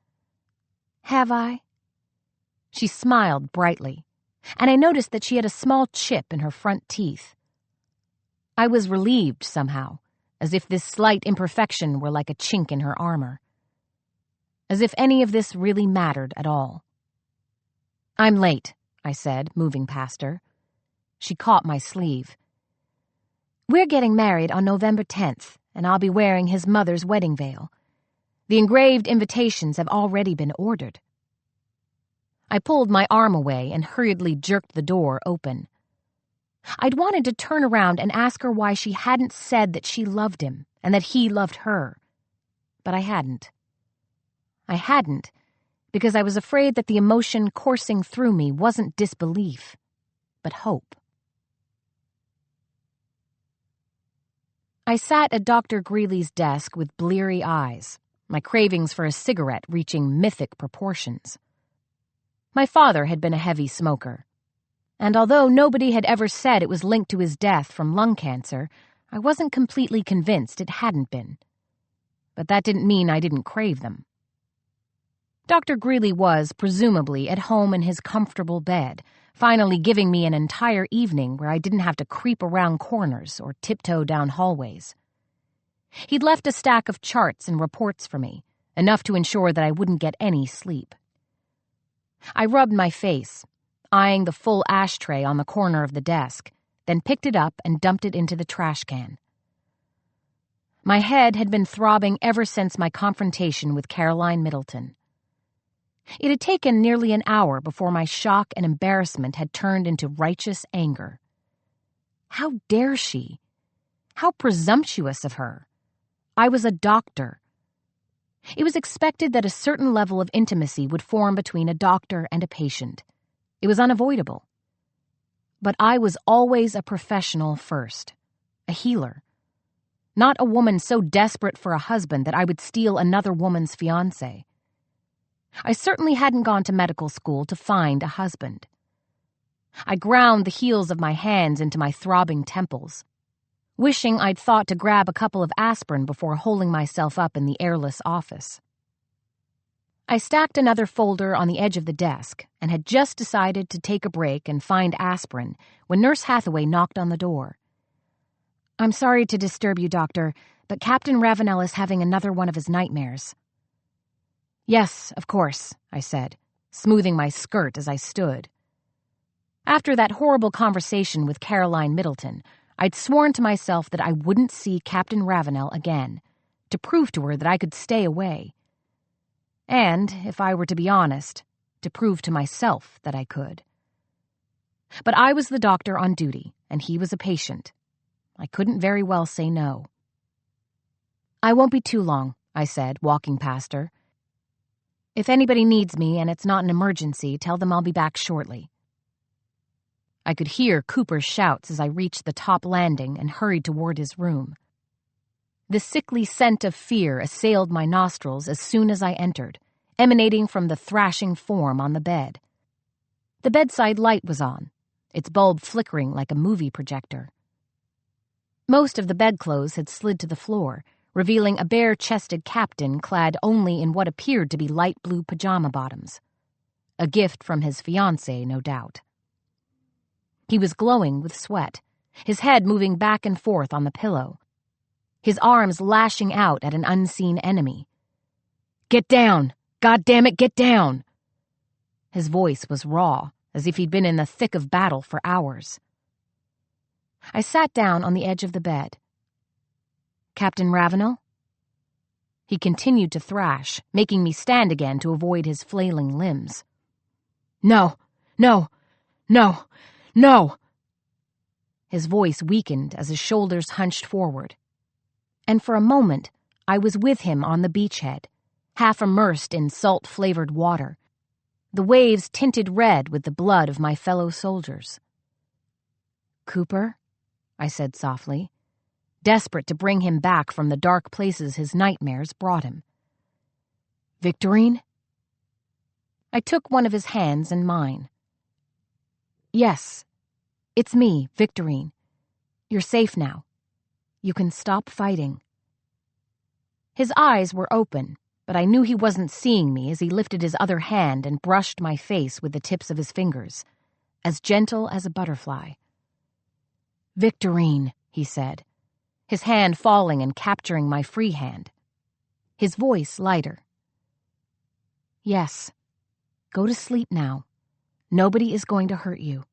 Have I? She smiled brightly, and I noticed that she had a small chip in her front teeth. I was relieved somehow, as if this slight imperfection were like a chink in her armor. As if any of this really mattered at all. I'm late, I said, moving past her. She caught my sleeve. We're getting married on November 10th, and I'll be wearing his mother's wedding veil. The engraved invitations have already been ordered. I pulled my arm away and hurriedly jerked the door open. I'd wanted to turn around and ask her why she hadn't said that she loved him and that he loved her. But I hadn't. I hadn't because I was afraid that the emotion coursing through me wasn't disbelief, but hope. I sat at Dr. Greeley's desk with bleary eyes, my cravings for a cigarette reaching mythic proportions. My father had been a heavy smoker. And although nobody had ever said it was linked to his death from lung cancer, I wasn't completely convinced it hadn't been. But that didn't mean I didn't crave them. Dr. Greeley was, presumably, at home in his comfortable bed, finally giving me an entire evening where I didn't have to creep around corners or tiptoe down hallways. He'd left a stack of charts and reports for me, enough to ensure that I wouldn't get any sleep. I rubbed my face, eyeing the full ashtray on the corner of the desk, then picked it up and dumped it into the trash can. My head had been throbbing ever since my confrontation with Caroline Middleton. It had taken nearly an hour before my shock and embarrassment had turned into righteous anger. How dare she? How presumptuous of her! I was a doctor. It was expected that a certain level of intimacy would form between a doctor and a patient. It was unavoidable. But I was always a professional first, a healer. Not a woman so desperate for a husband that I would steal another woman's fiancé. I certainly hadn't gone to medical school to find a husband. I ground the heels of my hands into my throbbing temples, wishing I'd thought to grab a couple of aspirin before holding myself up in the airless office. I stacked another folder on the edge of the desk and had just decided to take a break and find aspirin when Nurse Hathaway knocked on the door. "I'm sorry to disturb you, Doctor, but Captain Ravenel is having another one of his nightmares." "Yes, of course," I said, smoothing my skirt as I stood. After that horrible conversation with Caroline Middleton, I'd sworn to myself that I wouldn't see Captain Ravenel again, to prove to her that I could stay away. And, if I were to be honest, to prove to myself that I could. But I was the doctor on duty, and he was a patient. I couldn't very well say no. "I won't be too long," I said, walking past her. "If anybody needs me and it's not an emergency, tell them I'll be back shortly." I could hear Cooper's shouts as I reached the top landing and hurried toward his room. The sickly scent of fear assailed my nostrils as soon as I entered, emanating from the thrashing form on the bed. The bedside light was on, its bulb flickering like a movie projector. Most of the bedclothes had slid to the floor, revealing a bare-chested captain clad only in what appeared to be light blue pajama bottoms. A gift from his fiancée, no doubt. He was glowing with sweat, his head moving back and forth on the pillow, his arms lashing out at an unseen enemy. "Get down! God damn it, get down!" His voice was raw, as if he'd been in the thick of battle for hours. I sat down on the edge of the bed. "Captain Ravenel?" He continued to thrash, making me stand again to avoid his flailing limbs. "No, no, no, no!" His voice weakened as his shoulders hunched forward. And for a moment, I was with him on the beachhead, half immersed in salt-flavored water, the waves tinted red with the blood of my fellow soldiers. "Cooper?" I said softly, desperate to bring him back from the dark places his nightmares brought him. "Victorine?" I took one of his hands in mine. "Yes, it's me, Victorine. You're safe now. You can stop fighting." His eyes were open, but I knew he wasn't seeing me as he lifted his other hand and brushed my face with the tips of his fingers, as gentle as a butterfly. "Victorine," he said, his hand falling and capturing my free hand, his voice lighter. "Yes, go to sleep now. Nobody is going to hurt you."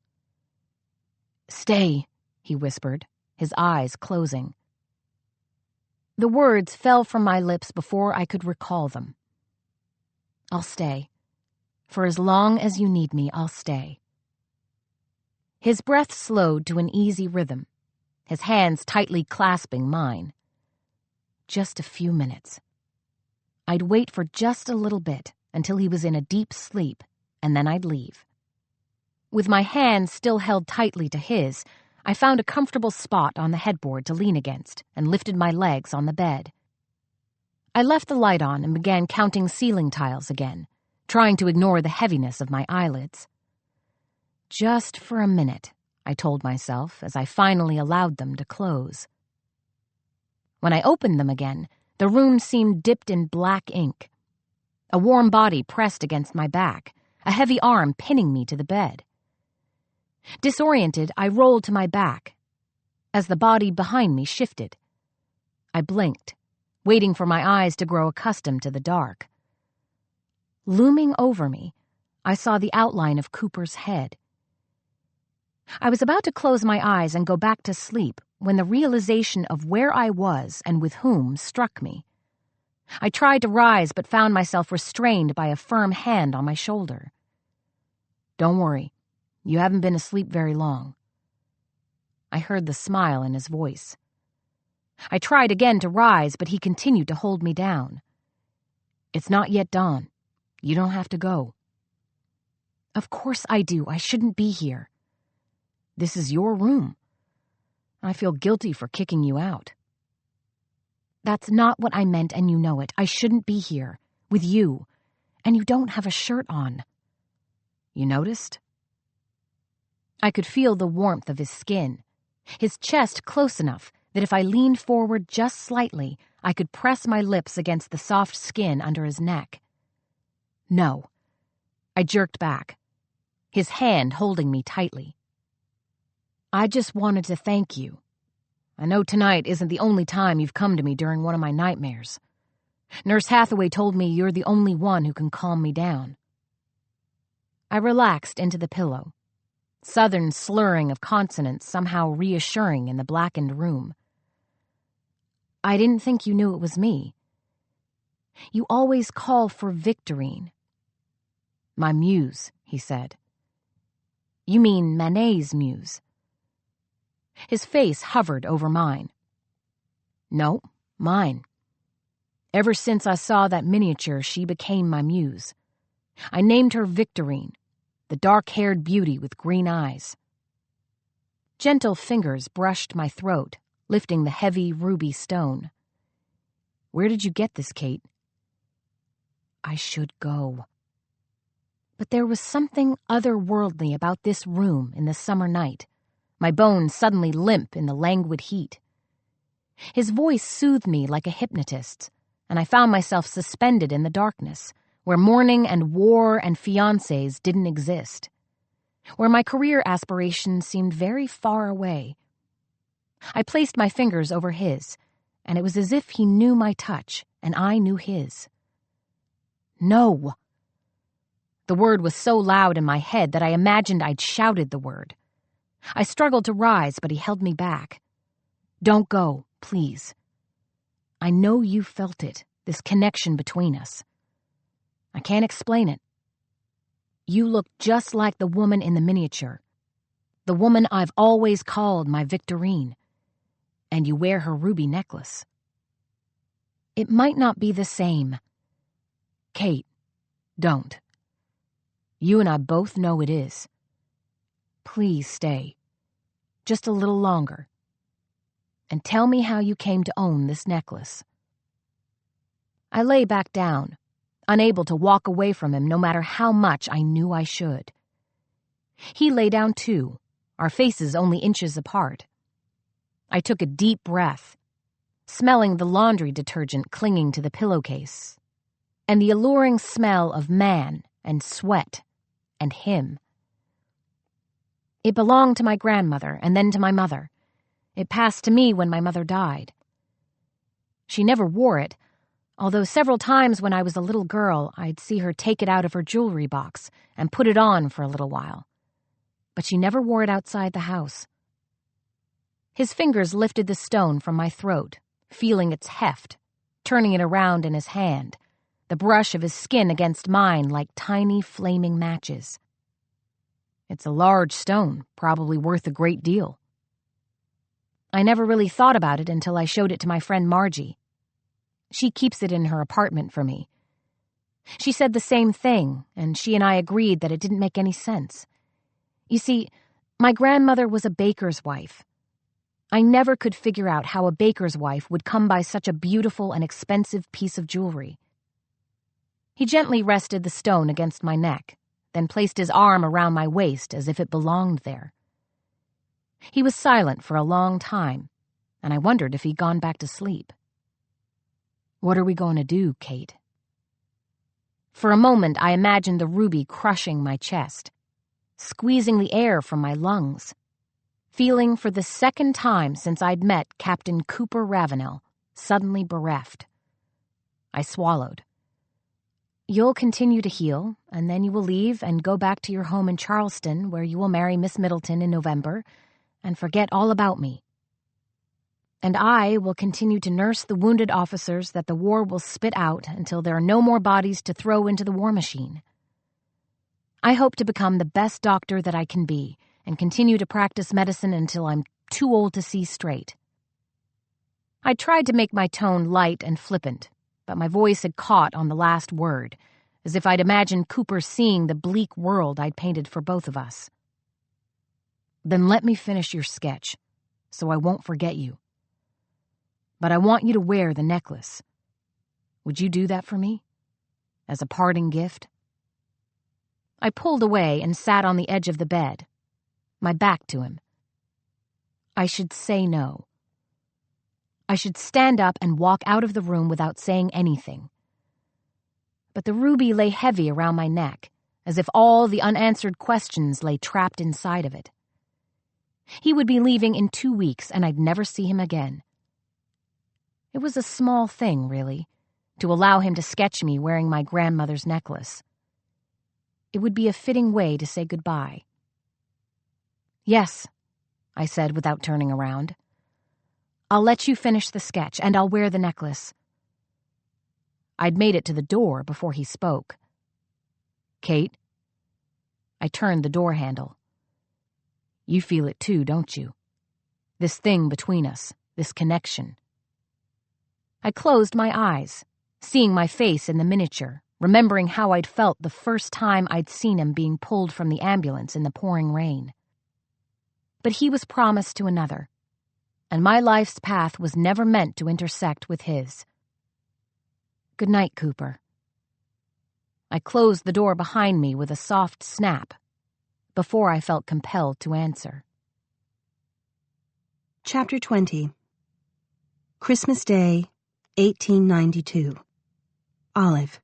"Stay," he whispered, his eyes closing. The words fell from my lips before I could recall them. "I'll stay. For as long as you need me, I'll stay." His breath slowed to an easy rhythm, his hands tightly clasping mine. Just a few minutes. I'd wait for just a little bit until he was in a deep sleep, and then I'd leave. With my hands still held tightly to his, I found a comfortable spot on the headboard to lean against and lifted my legs on the bed. I left the light on and began counting ceiling tiles again, trying to ignore the heaviness of my eyelids. Just for a minute, I told myself as I finally allowed them to close. When I opened them again, the room seemed dipped in black ink. A warm body pressed against my back, a heavy arm pinning me to the bed. Disoriented, I rolled to my back as the body behind me shifted. I blinked, waiting for my eyes to grow accustomed to the dark. Looming over me, I saw the outline of Cooper's head. I was about to close my eyes and go back to sleep when the realization of where I was and with whom struck me. I tried to rise but found myself restrained by a firm hand on my shoulder. "Don't worry, you haven't been asleep very long." I heard the smile in his voice. I tried again to rise, but he continued to hold me down. "It's not yet dawn. You don't have to go." "Of course I do. I shouldn't be here." "This is your room. I feel guilty for kicking you out." "That's not what I meant, and you know it. I shouldn't be here, with you, and you don't have a shirt on." "You noticed?" I could feel the warmth of his skin, his chest close enough that if I leaned forward just slightly, I could press my lips against the soft skin under his neck. "No." I jerked back, his hand holding me tightly. "I just wanted to thank you. I know tonight isn't the only time you've come to me during one of my nightmares. Nurse Hathaway told me you're the only one who can calm me down." I relaxed into the pillow, southern slurring of consonants somehow reassuring in the blackened room. "I didn't think you knew it was me. You always call for Victorine." "My muse," he said. "You mean Manet's muse?" His face hovered over mine. "No, mine. Ever since I saw that miniature, she became my muse. I named her Victorine, the dark-haired beauty with green eyes." Gentle fingers brushed my throat, lifting the heavy ruby stone. "Where did you get this, Kate?" I should go. But there was something otherworldly about this room in the summer night, my bones suddenly limp in the languid heat. His voice soothed me like a hypnotist's, and I found myself suspended in the darkness, where mourning and war and fiancés didn't exist, where my career aspirations seemed very far away. I placed my fingers over his, and it was as if he knew my touch and I knew his. "No!" The word was so loud in my head that I imagined I'd shouted the word. I struggled to rise, but he held me back. "Don't go, please. I know you felt it, this connection between us. I can't explain it. You look just like the woman in the miniature, the woman I've always called my Victorine, and you wear her ruby necklace. It might not be the same. Kate, don't. You and I both know it is. Please stay. Just a little longer. And tell me how you came to own this necklace." I lay back down, unable to walk away from him no matter how much I knew I should. He lay down too, our faces only inches apart. I took a deep breath, smelling the laundry detergent clinging to the pillowcase, and the alluring smell of man and sweat and him. It belonged to my grandmother and then to my mother. It passed to me when my mother died. She never wore it, although several times when I was a little girl I'd see her take it out of her jewelry box and put it on for a little while. But she never wore it outside the house. His fingers lifted the stone from my throat, feeling its heft, turning it around in his hand, the brush of his skin against mine like tiny flaming matches. "It's a large stone, probably worth a great deal." I never really thought about it until I showed it to my friend Margie. She keeps it in her apartment for me. She said the same thing, and she and I agreed that it didn't make any sense. You see, my grandmother was a baker's wife. I never could figure out how a baker's wife would come by such a beautiful and expensive piece of jewelry. He gently rested the stone against my neck, then placed his arm around my waist as if it belonged there. He was silent for a long time, and I wondered if he'd gone back to sleep. "What are we going to do, Kate?" For a moment, I imagined the ruby crushing my chest, squeezing the air from my lungs, feeling for the second time since I'd met Captain Cooper Ravenel, suddenly bereft. I swallowed. "You'll continue to heal, and then you will leave and go back to your home in Charleston, where you will marry Miss Middleton in November, and forget all about me. And I will continue to nurse the wounded officers that the war will spit out until there are no more bodies to throw into the war machine. I hope to become the best doctor that I can be and continue to practice medicine until I'm too old to see straight." I tried to make my tone light and flippant, but my voice had caught on the last word, as if I'd imagined Cooper seeing the bleak world I'd painted for both of us. "Then let me finish your sketch, so I won't forget you. But I want you to wear the necklace. Would you do that for me? As a parting gift?" I pulled away and sat on the edge of the bed, my back to him. I should say no. I should stand up and walk out of the room without saying anything. But the ruby lay heavy around my neck, as if all the unanswered questions lay trapped inside of it. He would be leaving in 2 weeks, and I'd never see him again. It was a small thing, really, to allow him to sketch me wearing my grandmother's necklace. It would be a fitting way to say goodbye. "Yes," I said without turning around. "I'll let you finish the sketch, and I'll wear the necklace." I'd made it to the door before he spoke. "Kate?" I turned the door handle. "You feel it too, don't you? This thing between us, this connection." I closed my eyes, seeing my face in the miniature, remembering how I'd felt the first time I'd seen him being pulled from the ambulance in the pouring rain. But he was promised to another, and my life's path was never meant to intersect with his. "Good night, Cooper." I closed the door behind me with a soft snap before I felt compelled to answer. Chapter 20. Christmas Day, 1892. Olive.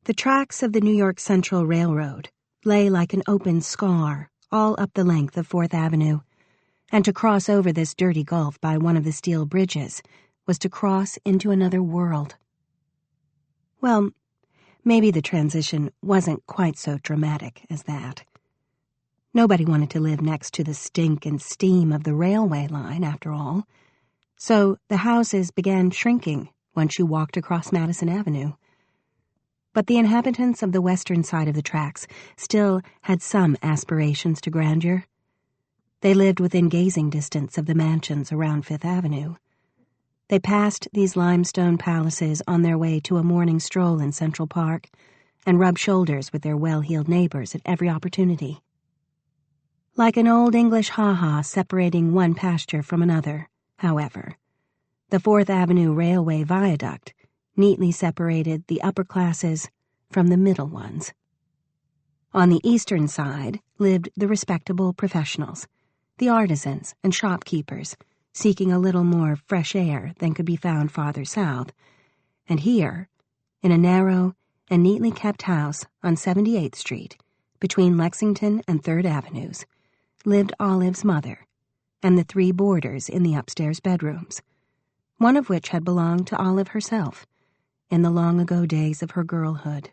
The tracks of the New York Central Railroad lay like an open scar all up the length of 4th Avenue, and to cross over this dirty gulf by one of the steel bridges was to cross into another world. Well, maybe the transition wasn't quite so dramatic as that. Nobody wanted to live next to the stink and steam of the railway line, after all. So the houses began shrinking once you walked across Madison Avenue. But the inhabitants of the western side of the tracks still had some aspirations to grandeur. They lived within gazing distance of the mansions around 5th Avenue. They passed these limestone palaces on their way to a morning stroll in Central Park and rubbed shoulders with their well-heeled neighbors at every opportunity. Like an old English ha-ha separating one pasture from another, however, the 4th Avenue Railway Viaduct neatly separated the upper classes from the middle ones. On the eastern side lived the respectable professionals, the artisans and shopkeepers, seeking a little more fresh air than could be found farther south, and here, in a narrow and neatly kept house on 78th Street, between Lexington and 3rd Avenues, lived Olive's mother and the 3 boarders in the upstairs bedrooms, one of which had belonged to Olive herself in the long-ago days of her girlhood.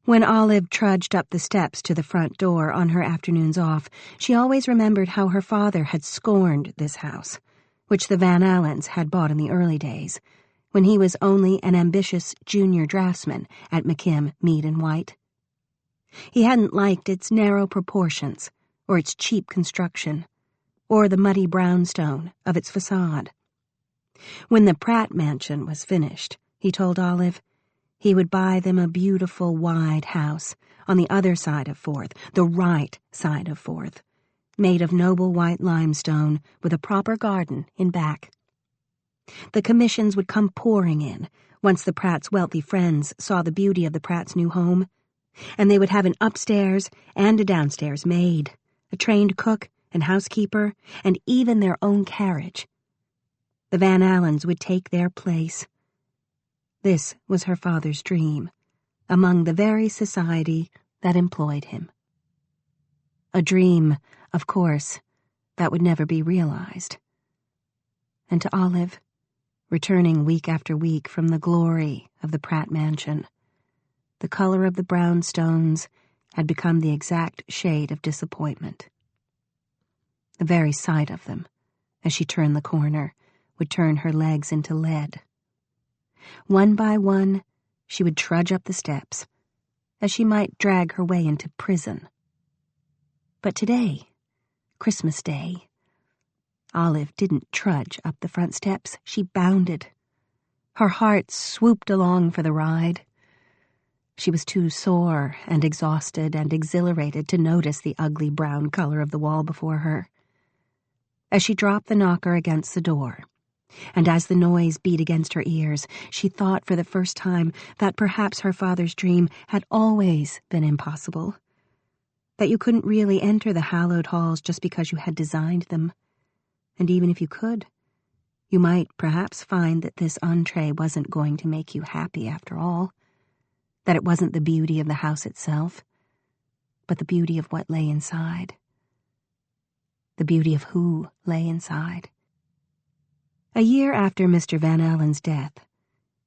When Olive trudged up the steps to the front door on her afternoons off, she always remembered how her father had scorned this house, which the Van Allens had bought in the early days, when he was only an ambitious junior draftsman at McKim, Mead & White. He hadn't liked its narrow proportions, or its cheap construction, or the muddy brownstone of its facade. When the Pratt mansion was finished, he told Olive, he would buy them a beautiful wide house on the other side of 4th, the right side of 4th, made of noble white limestone with a proper garden in back. The commissions would come pouring in, once the Pratts' wealthy friends saw the beauty of the Pratts' new home, and they would have an upstairs and a downstairs maid, a trained cook and housekeeper, and even their own carriage. The Van Allens would take their place. This was her father's dream, among the very society that employed him. A dream, of course, that would never be realized. And to Olive, returning week after week from the glory of the Pratt mansion, the color of the brownstones had become the exact shade of disappointment. The very sight of them, as she turned the corner, would turn her legs into lead. One by one, she would trudge up the steps, as she might drag her way into prison. But today, Christmas Day, Olive didn't trudge up the front steps, she bounded. Her heart swooped along for the ride. She was too sore and exhausted and exhilarated to notice the ugly brown color of the wall before her. As she dropped the knocker against the door, and as the noise beat against her ears, she thought for the first time that perhaps her father's dream had always been impossible, that you couldn't really enter the hallowed halls just because you had designed them, and even if you could, you might perhaps find that this entree wasn't going to make you happy after all, that it wasn't the beauty of the house itself, but the beauty of what lay inside. The beauty of who lay inside. A year after Mr. Van Allen's death,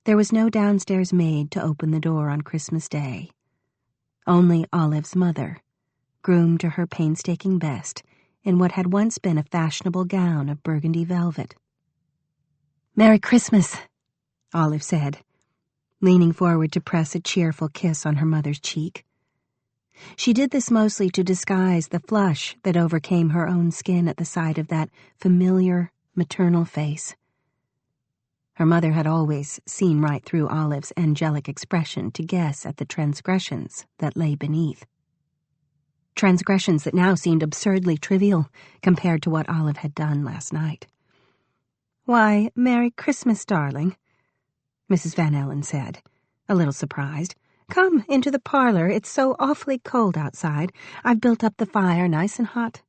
there was no downstairs maid to open the door on Christmas Day. Only Olive's mother, groomed to her painstaking best in what had once been a fashionable gown of burgundy velvet. "Merry Christmas," Olive said, leaning forward to press a cheerful kiss on her mother's cheek. She did this mostly to disguise the flush that overcame her own skin at the sight of that familiar, maternal face. Her mother had always seen right through Olive's angelic expression to guess at the transgressions that lay beneath. Transgressions that now seemed absurdly trivial compared to what Olive had done last night. "Why, Merry Christmas, darling," Mrs. Van Ellen said, a little surprised. "Come into the parlor. It's so awfully cold outside. I've built up the fire nice and hot."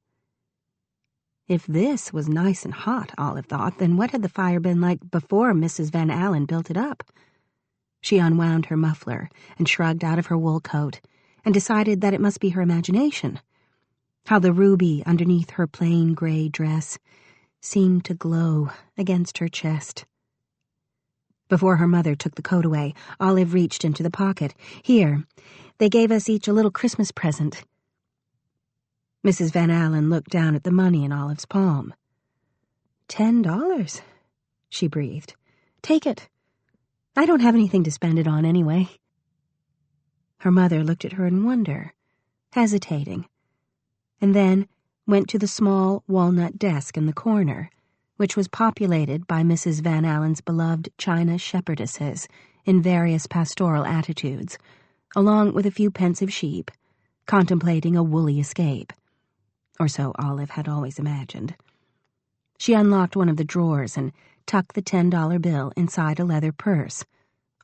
If this was nice and hot, Olive thought, then what had the fire been like before Mrs. Van Allen built it up? She unwound her muffler and shrugged out of her wool coat and decided that it must be her imagination. How the ruby underneath her plain gray dress seemed to glow against her chest. Before her mother took the coat away, Olive reached into the pocket. "Here, they gave us each a little Christmas present." Mrs. Van Allen looked down at the money in Olive's palm. $10, she breathed. "Take it. I don't have anything to spend it on anyway." Her mother looked at her in wonder, hesitating, and then went to the small walnut desk in the corner, which was populated by Mrs. Van Allen's beloved china shepherdesses in various pastoral attitudes, along with a few pensive sheep, contemplating a woolly escape. Or so Olive had always imagined. She unlocked one of the drawers and tucked the $10 bill inside a leather purse,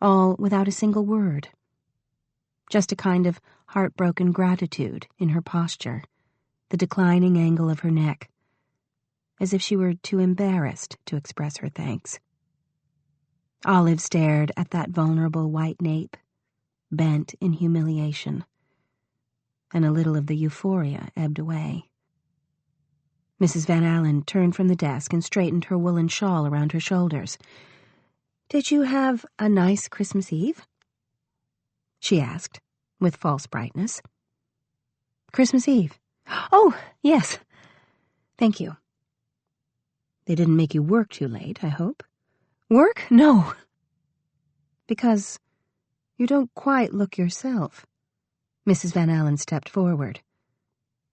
all without a single word. Just a kind of heartbroken gratitude in her posture, the declining angle of her neck, as if she were too embarrassed to express her thanks. Olive stared at that vulnerable white nape, bent in humiliation, and a little of the euphoria ebbed away. Mrs. Van Allen turned from the desk and straightened her woolen shawl around her shoulders. "Did you have a nice Christmas Eve?" she asked, with false brightness. "Christmas Eve? Oh, yes. Thank you. They didn't make you work too late, I hope?" "Work? No." "Because you don't quite look yourself." Mrs. Van Allen stepped forward.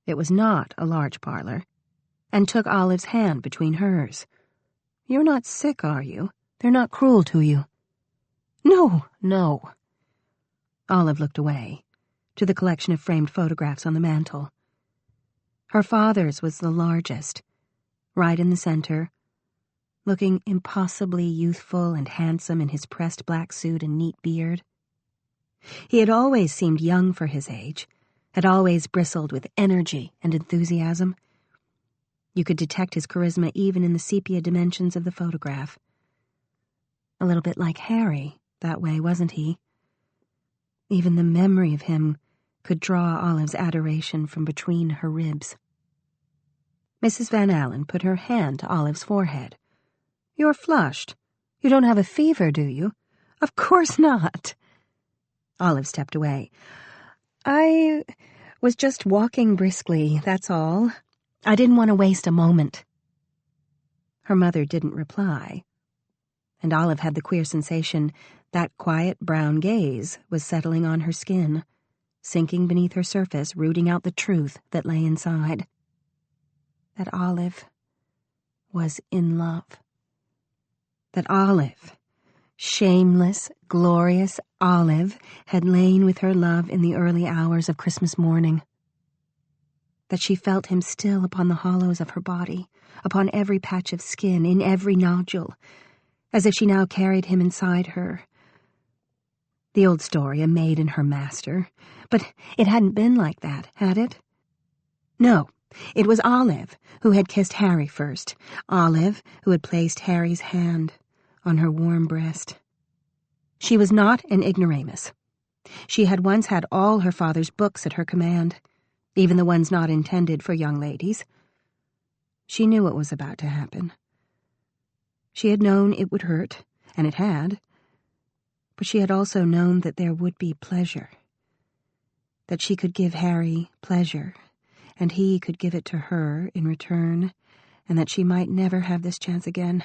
It was not a large parlor, and took Olive's hand between hers. "You're not sick, are you? They're not cruel to you?" "No, no." Olive looked away, to the collection of framed photographs on the mantel. Her father's was the largest, right in the center, looking impossibly youthful and handsome in his pressed black suit and neat beard. He had always seemed young for his age, had always bristled with energy and enthusiasm. You could detect his charisma even in the sepia dimensions of the photograph. A little bit like Harry, that way, wasn't he? Even the memory of him could draw Olive's adoration from between her ribs. Mrs. Van Allen put her hand to Olive's forehead. "You're flushed. You don't have a fever, do you?" "Of course not." Olive stepped away. "I was just walking briskly, that's all. I didn't want to waste a moment." Her mother didn't reply, and Olive had the queer sensation that quiet brown gaze was settling on her skin, sinking beneath her surface, rooting out the truth that lay inside. That Olive was in love. That Olive, shameless, glorious Olive, had lain with her love in the early hours of Christmas morning. That she felt him still upon the hollows of her body, upon every patch of skin, in every nodule, as if she now carried him inside her. The old story, a maid and her master. But it hadn't been like that, had it? No, it was Olive who had kissed Harry first, Olive who had placed Harry's hand on her warm breast. She was not an ignoramus. She had once had all her father's books at her command, even the ones not intended for young ladies. She knew what was about to happen. She had known it would hurt, and it had, but she had also known that there would be pleasure, that she could give Harry pleasure, and he could give it to her in return, and that she might never have this chance again.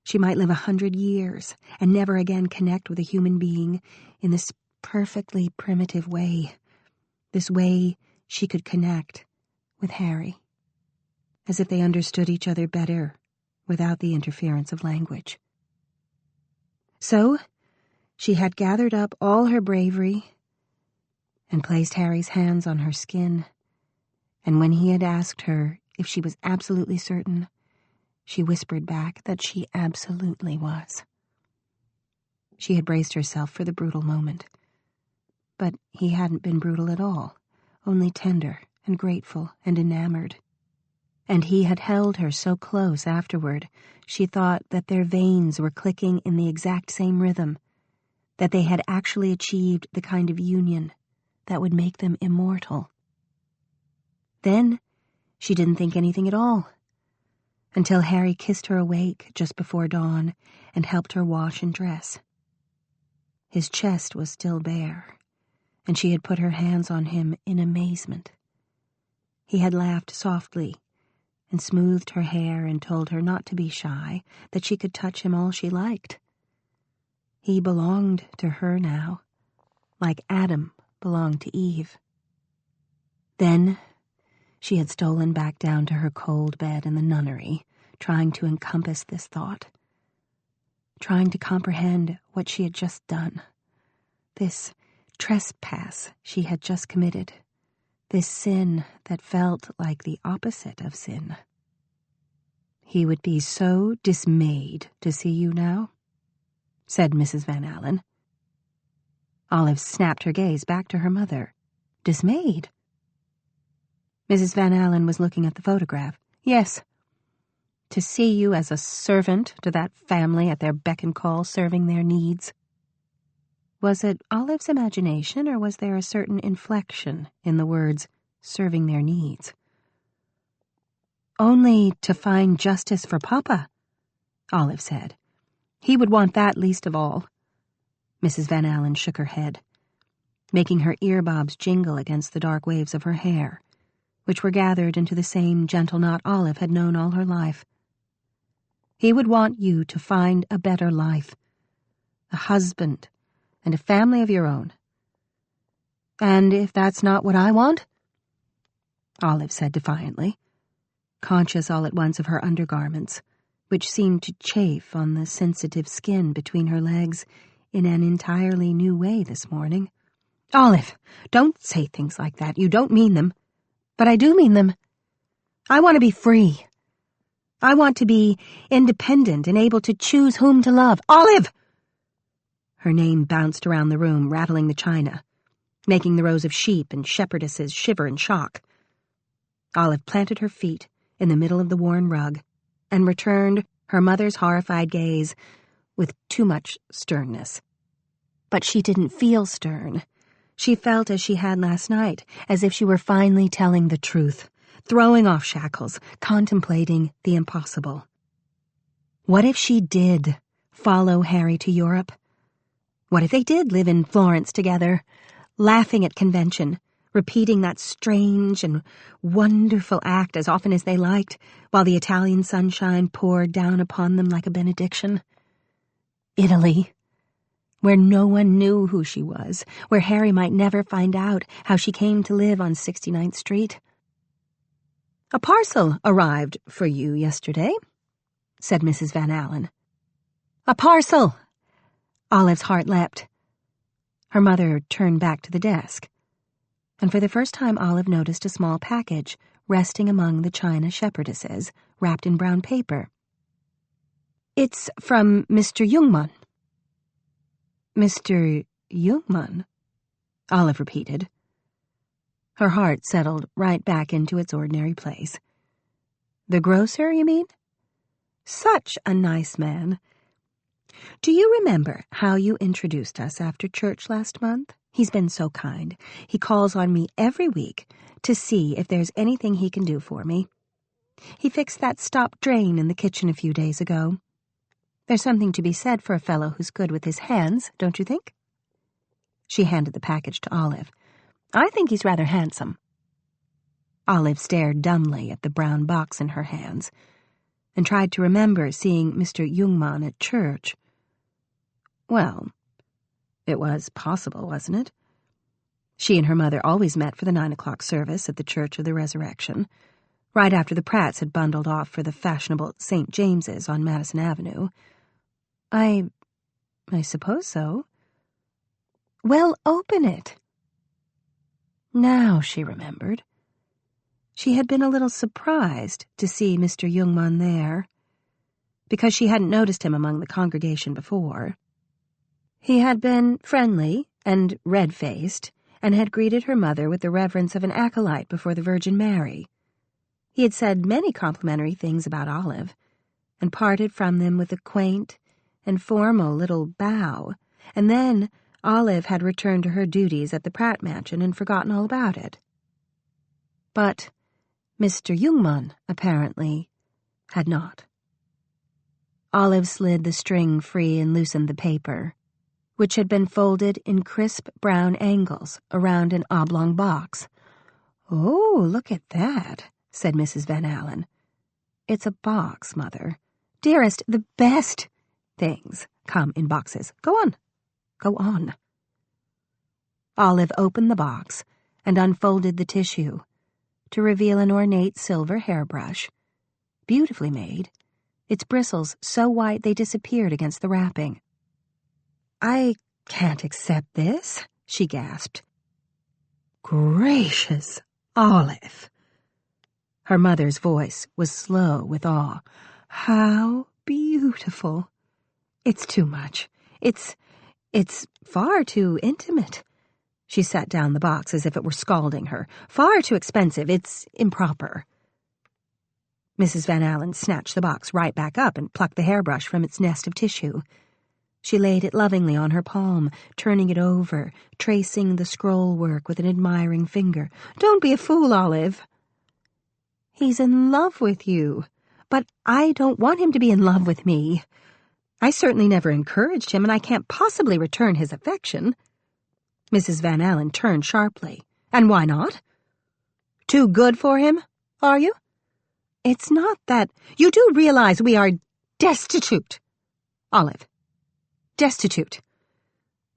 She might live 100 years and never again connect with a human being in this perfectly primitive way, this way she could connect with Harry, as if they understood each other better without the interference of language. So she had gathered up all her bravery and placed Harry's hands on her skin, and when he had asked her if she was absolutely certain, she whispered back that she absolutely was. She had braced herself for the brutal moment, but he hadn't been brutal at all, only tender and grateful and enamored. And he had held her so close afterward, she thought that their veins were clicking in the exact same rhythm, that they had actually achieved the kind of union that would make them immortal. Then she didn't think anything at all, until Harry kissed her awake just before dawn and helped her wash and dress. His chest was still bare, and she had put her hands on him in amazement. He had laughed softly and smoothed her hair and told her not to be shy, that she could touch him all she liked. He belonged to her now, like Adam belonged to Eve. Then she had stolen back down to her cold bed in the nunnery, trying to encompass this thought, trying to comprehend what she had just done, this trespass she had just committed, this sin that felt like the opposite of sin. "He would be so dismayed to see you now," said Mrs. Van Allen. Olive snapped her gaze back to her mother. "Dismayed?" Mrs. Van Allen was looking at the photograph. "Yes. To see you as a servant to that family at their beck and call, serving their needs." Was it Olive's imagination, or was there a certain inflection in the words, serving their needs? "Only to find justice for Papa," Olive said. "He would want that least of all." Mrs. Van Allen shook her head, making her earbobs jingle against the dark waves of her hair, which were gathered into the same gentle knot Olive had known all her life. "He would want you to find a better life, a husband, and a family of your own." "And if that's not what I want?" Olive said defiantly, conscious all at once of her undergarments, which seemed to chafe on the sensitive skin between her legs in an entirely new way this morning. "Olive, don't say things like that. You don't mean them." "But I do mean them. I want to be free. I want to be independent and able to choose whom to love. Olive! Her name bounced around the room, rattling the china, making the rows of sheep and shepherdesses shiver in shock. Olive planted her feet in the middle of the worn rug and returned her mother's horrified gaze with too much sternness. But she didn't feel stern. She felt as she had last night, as if she were finally telling the truth, throwing off shackles, contemplating the impossible. What if she did follow Harry to Europe? What if they did live in Florence together, laughing at convention, repeating that strange and wonderful act as often as they liked, while the Italian sunshine poured down upon them like a benediction? Italy, where no one knew who she was, where Harry might never find out how she came to live on 69th Street. "A parcel arrived for you yesterday," said Mrs. Van Allen. "A parcel!" Olive's heart leapt. Her mother turned back to the desk, and for the first time Olive noticed a small package resting among the china shepherdesses, wrapped in brown paper. "It's from Mr. Jungmann." "Mr. Jungmann?" Olive repeated. Her heart settled right back into its ordinary place. "The grocer, you mean? Such a nice man. Do you remember how you introduced us after church last month? He's been so kind. He calls on me every week to see if there's anything he can do for me. He fixed that stop drain in the kitchen a few days ago. There's something to be said for a fellow who's good with his hands, don't you think?" She handed the package to Olive. "I think he's rather handsome." Olive stared dumbly at the brown box in her hands and tried to remember seeing Mr. Jungmann at church. Well, it was possible, wasn't it? She and her mother always met for the 9 o'clock service at the Church of the Resurrection, right after the Pratts had bundled off for the fashionable St. James's on Madison Avenue. I suppose so." "Well, open it." Now she remembered. She had been a little surprised to see Mr. Jungmann there, because she hadn't noticed him among the congregation before. He had been friendly and red-faced, and had greeted her mother with the reverence of an acolyte before the Virgin Mary. He had said many complimentary things about Olive, and parted from them with a quaint and formal little bow, and then Olive had returned to her duties at the Pratt mansion and forgotten all about it. But Mr. Jungmann, apparently, had not. Olive slid the string free and loosened the paper, which had been folded in crisp brown angles around an oblong box. "Oh, look at that," said Mrs. Van Allen. "It's a box, Mother. Dearest, the best things come in boxes. Go on. Go on." Olive opened the box and unfolded the tissue to reveal an ornate silver hairbrush, beautifully made, its bristles so white they disappeared against the wrapping. "I can't accept this," she gasped. "Gracious, Olive." Her mother's voice was slow with awe. "How beautiful. It's too much. It's far too intimate." She set down the box as if it were scalding her. "Far too expensive. It's improper." Mrs. Van Allen snatched the box right back up and plucked the hairbrush from its nest of tissue. She laid it lovingly on her palm, turning it over, tracing the scroll work with an admiring finger. "Don't be a fool, Olive. He's in love with you, but I don't want him to be in love with me. I certainly never encouraged him, and I can't possibly return his affection." Mrs. Van Allen turned sharply. "And why not? Too good for him, are you? It's not that. You do realize we are destitute, Olive. Destitute.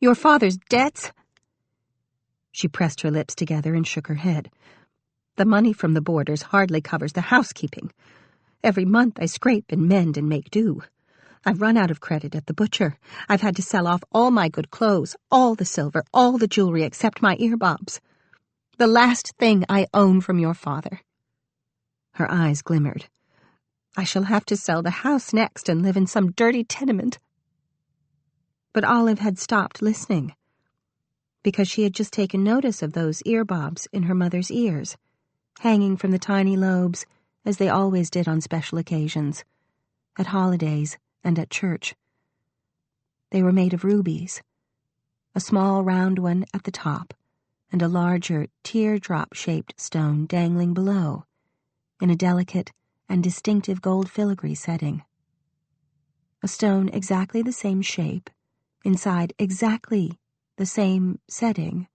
Your father's debts—" She pressed her lips together and shook her head. "The money from the boarders hardly covers the housekeeping. Every month I scrape and mend and make do. I've run out of credit at the butcher. I've had to sell off all my good clothes, all the silver, all the jewelry except my earbobs. The last thing I own from your father." Her eyes glimmered. I shall have to sell the house next and live in some dirty tenement. But Olive had stopped listening, because she had just taken notice of those earbobs in her mother's ears, hanging from the tiny lobes, as they always did on special occasions, at holidays and at church. They were made of rubies, a small round one at the top, and a larger teardrop-shaped stone dangling below, in a delicate and distinctive gold filigree setting. A stone exactly the same shape, inside exactly the same setting,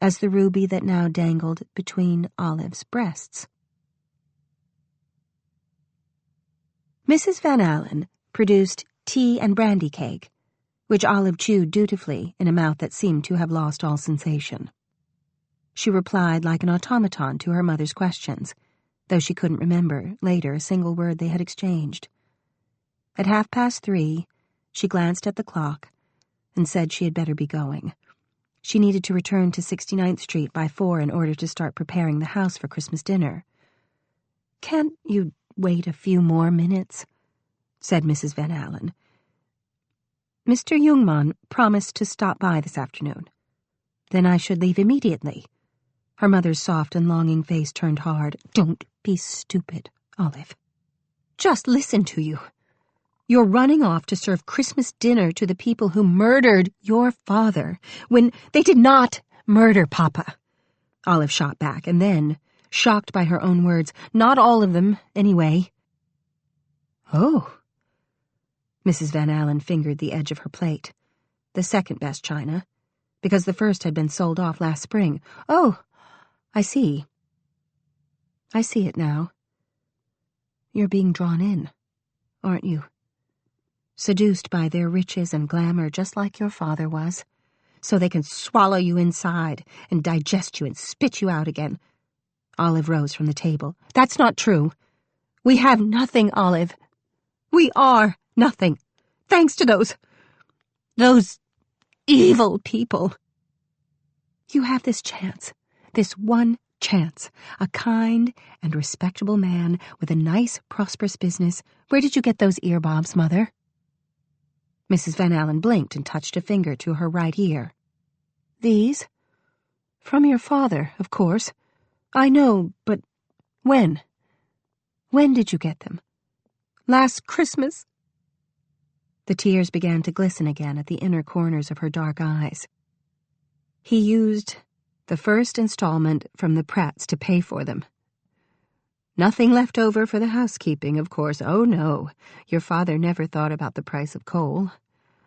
as the ruby that now dangled between Olive's breasts. Mrs. Van Alen produced tea and brandy cake, which Olive chewed dutifully in a mouth that seemed to have lost all sensation. She replied like an automaton to her mother's questions, though she couldn't remember, later, a single word they had exchanged. At 3:30, she glanced at the clock and said she had better be going. She needed to return to 69th Street by 4 in order to start preparing the house for Christmas dinner. "Can't you wait a few more minutes?" said Mrs. Van Alen. "Mr. Jungmann promised to stop by this afternoon. Then I should leave immediately." Her mother's soft and longing face turned hard. "Don't be stupid, Olive. Just listen to you. You're running off to serve Christmas dinner to the people who murdered your father, when they did not murder Papa." Olive shot back, and then, shocked by her own words, "Not all of them, anyway." "Oh." Mrs. Van Alen fingered the edge of her plate, the second best china, because the first had been sold off last spring. "Oh, I see. I see it now. You're being drawn in, aren't you? Seduced by their riches and glamour just like your father was, so they can swallow you inside and digest you and spit you out again." Olive rose from the table. "That's not true. We have nothing, Olive. We are nothing, thanks to those evil people. You have this chance. This one chance. A kind and respectable man with a nice, prosperous business. Where did you get those earbobs, Mother?" Mrs. Van Alen blinked and touched a finger to her right ear. "These? From your father, of course. I know, but when? When did you get them?" "Last Christmas." The tears began to glisten again at the inner corners of her dark eyes. "He used the first installment from the Pratts to pay for them. Nothing left over for the housekeeping, of course. Oh, no, your father never thought about the price of coal.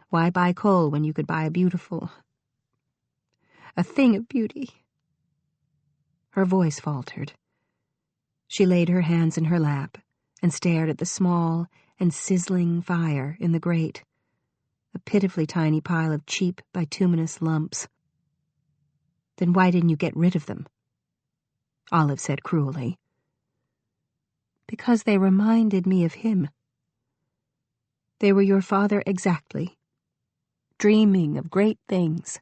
Why buy coal when you could buy a thing of beauty?" Her voice faltered. She laid her hands in her lap and stared at the small and sizzling fire in the grate, a pitifully tiny pile of cheap bituminous lumps. "Then why didn't you get rid of them?" Olive said cruelly. "Because they reminded me of him. They were your father exactly, dreaming of great things."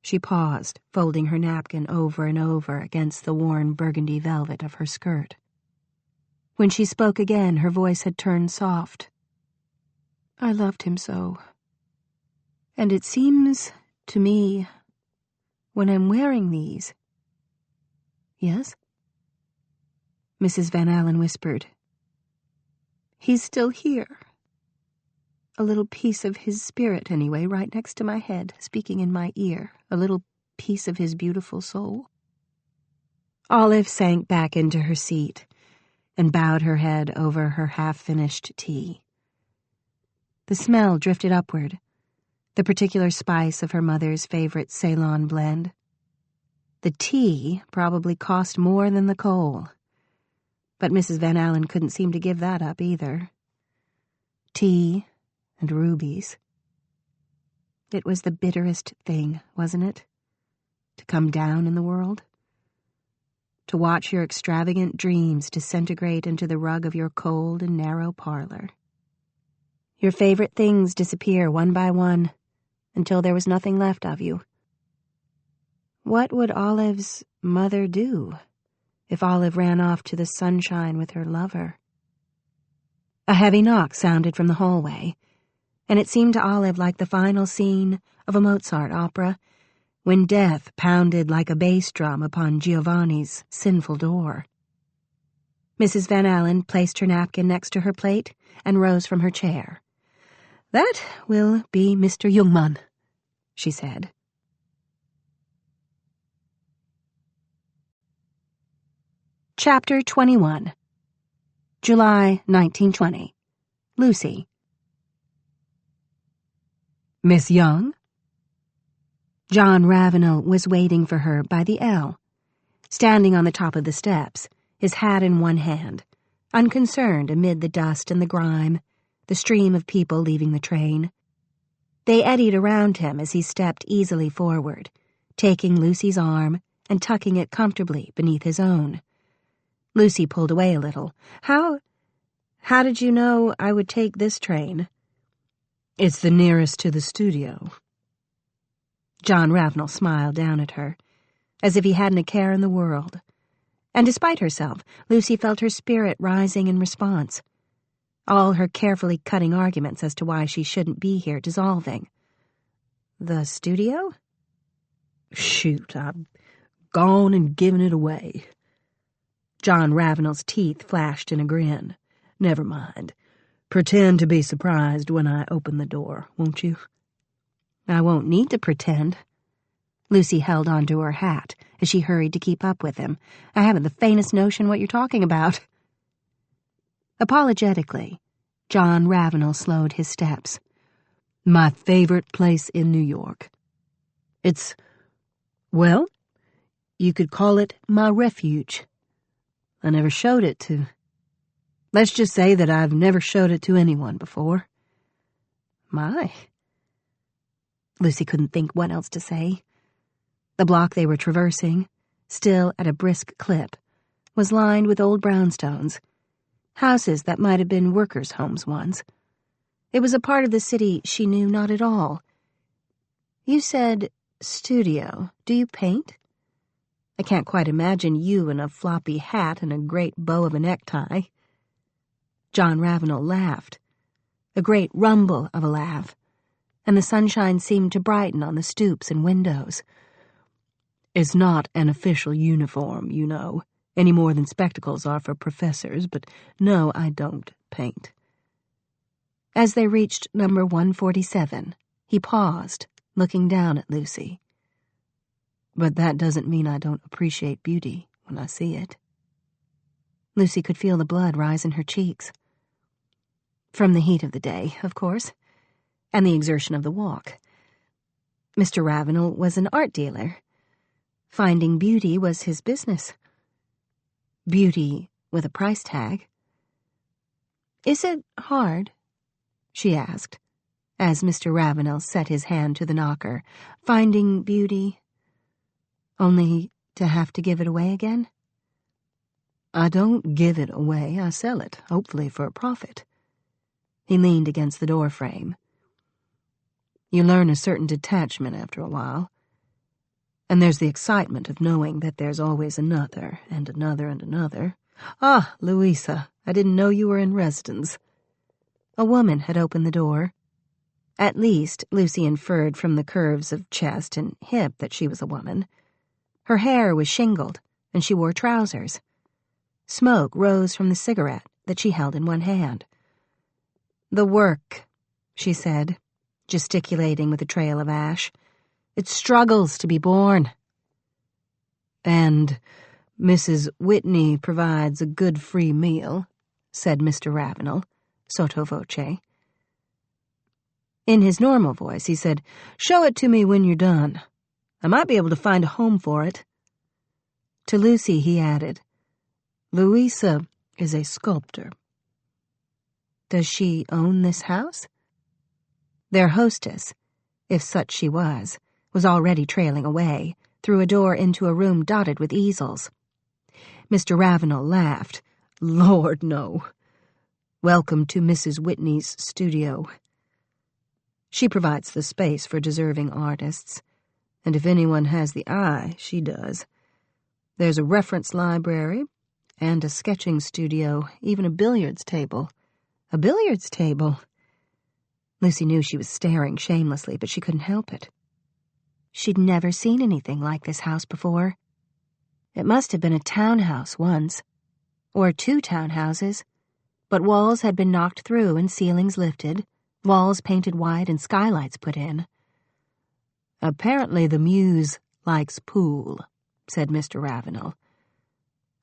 She paused, folding her napkin over and over against the worn burgundy velvet of her skirt. When she spoke again, her voice had turned soft. "I loved him so. And it seems to me, when I'm wearing these—" "Yes?" Mrs. Van Alen whispered. "He's still here. A little piece of his spirit, anyway, right next to my head, speaking in my ear, a little piece of his beautiful soul." Olive sank back into her seat and bowed her head over her half-finished tea. The smell drifted upward, the particular spice of her mother's favorite Ceylon blend. The tea probably cost more than the coal, but Mrs. Van Alen couldn't seem to give that up either. Tea and rubies. It was the bitterest thing, wasn't it? To come down in the world? To watch your extravagant dreams disintegrate into the rug of your cold and narrow parlor. Your favorite things disappear one by one, until there was nothing left of you. What would Olive's mother do if Olive ran off to the sunshine with her lover. A heavy knock sounded from the hallway, and it seemed to Olive like the final scene of a Mozart opera, when death pounded like a bass drum upon Giovanni's sinful door. Mrs. Van Allen placed her napkin next to her plate and rose from her chair. "That will be Mr. Jungmann," she said. Chapter 21. July 1920. Lucy. "Miss Young?" John Ravenel was waiting for her by the L, standing on the top of the steps, his hat in one hand, unconcerned amid the dust and the grime, the stream of people leaving the train. They eddied around him as he stepped easily forward, taking Lucy's arm and tucking it comfortably beneath his own. Lucy pulled away a little. How did you know I would take this train?" "It's the nearest to the studio." John Ravenel smiled down at her, as if he hadn't a care in the world. And despite herself, Lucy felt her spirit rising in response. All her carefully cutting arguments as to why she shouldn't be here dissolving. "The studio?" "Shoot, I've gone and given it away." John Ravenel's teeth flashed in a grin. "Never mind. Pretend to be surprised when I open the door, won't you?" "I won't need to pretend." Lucy held onto her hat as she hurried to keep up with him. "I haven't the faintest notion what you're talking about." Apologetically, John Ravenel slowed his steps. "My favorite place in New York. It's, well, you could call it my refuge. I never showed it to... Let's just say that I've never showed it to anyone before." "My." Lucy couldn't think what else to say. The block they were traversing, still at a brisk clip, was lined with old brownstones, houses that might have been workers' homes once. It was a part of the city she knew not at all. "You said studio. Do you paint? I can't quite imagine you in a floppy hat and a great bow of a necktie." John Ravenel laughed, a great rumble of a laugh, and the sunshine seemed to brighten on the stoops and windows. "It's not an official uniform, you know, any more than spectacles are for professors, but no, I don't paint." As they reached number 147, he paused, looking down at Lucy. "But that doesn't mean I don't appreciate beauty when I see it." Lucy could feel the blood rise in her cheeks. From the heat of the day, of course, and the exertion of the walk. Mr. Ravenel was an art dealer. Finding beauty was his business. Beauty with a price tag. "Is it hard?" she asked, as Mr. Ravenel set his hand to the knocker. "Finding beauty, only to have to give it away again?" "I don't give it away, I sell it, hopefully for a profit." He leaned against the door frame. "You learn a certain detachment after a while. And there's the excitement of knowing that there's always another, and another, and another. Ah, Louisa, I didn't know you were in residence." A woman had opened the door. At least, Lucy inferred from the curves of chest and hip that she was a woman. Her hair was shingled, and she wore trousers. Smoke rose from the cigarette that she held in one hand. "The work," she said, gesticulating with a trail of ash. "It struggles to be born." "And Mrs. Whitney provides a good free meal," said Mr. Ravenel, sotto voce. In his normal voice, he said, "Show it to me when you're done. I might be able to find a home for it." To Lucy, he added, "Louisa is a sculptor." "Does she own this house?" Their hostess, if such she was already trailing away, through a door into a room dotted with easels. Mr. Ravenel laughed. "Lord, no. Welcome to Mrs. Whitney's studio. She provides the space for deserving artists, and if anyone has the eye, she does. There's a reference library and a sketching studio, even a billiards table. A billiards table? Lucy knew she was staring shamelessly, but she couldn't help it. She'd never seen anything like this house before. It must have been a townhouse once, or 2 townhouses, but walls had been knocked through and ceilings lifted, walls painted white and skylights put in. Apparently the Muse likes pool, said Mr. Ravenel.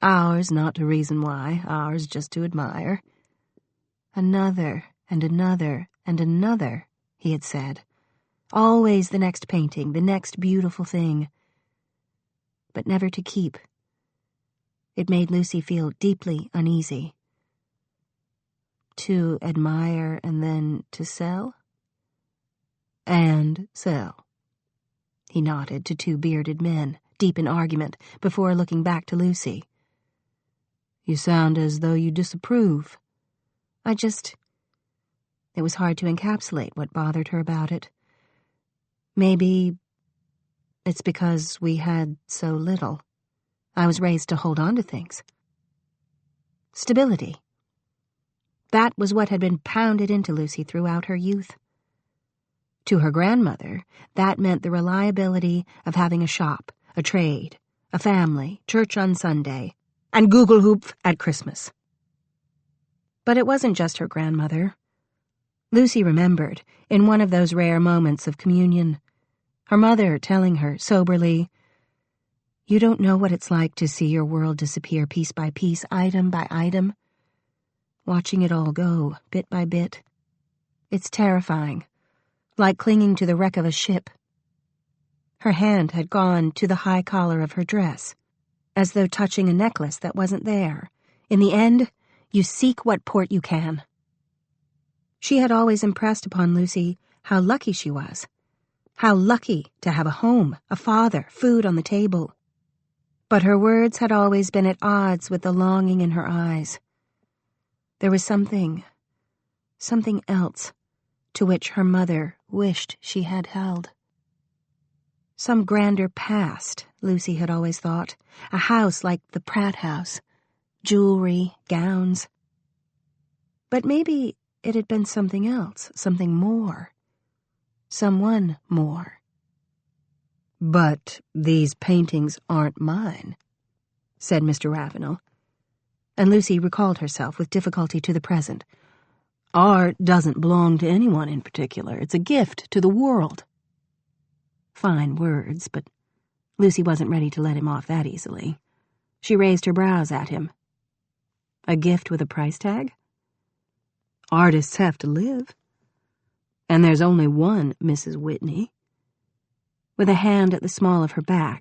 Ours not to reason why, ours just to admire. Another and another and another, he had said. Always the next painting, the next beautiful thing. But never to keep. It made Lucy feel deeply uneasy. To admire and then to sell? And sell. He nodded to 2 bearded men, deep in argument, before looking back to Lucy. You sound as though you disapprove. It was hard to encapsulate what bothered her about it. Maybe it's because we had so little. I was raised to hold on to things. Stability. That was what had been pounded into Lucy throughout her youth. To her grandmother, that meant the reliability of having a shop, a trade, a family, church on Sunday, and Gugelhupf at Christmas. But it wasn't just her grandmother. Lucy remembered, in one of those rare moments of communion, her mother telling her soberly, "You don't know what it's like to see your world disappear piece by piece, item by item. Watching it all go, bit by bit. It's terrifying, like clinging to the wreck of a ship." Her hand had gone to the high collar of her dress, as though touching a necklace that wasn't there. In the end, you seek what port you can. She had always impressed upon Lucy how lucky she was. How lucky to have a home, a father, food on the table. But her words had always been at odds with the longing in her eyes. There was something else, to which her mother wished she had held. Some grander past, Lucy had always thought. A house like the Pratt House. Jewelry, gowns. But maybe it had been something else, something more. Someone more. "But these paintings aren't mine," said Mr. Ravenel. And Lucy recalled herself with difficulty to the present. "Art doesn't belong to anyone in particular. It's a gift to the world." Fine words, but Lucy wasn't ready to let him off that easily. She raised her brows at him. "A gift with a price tag? Artists have to live. And there's only one Mrs. Whitney." With a hand at the small of her back,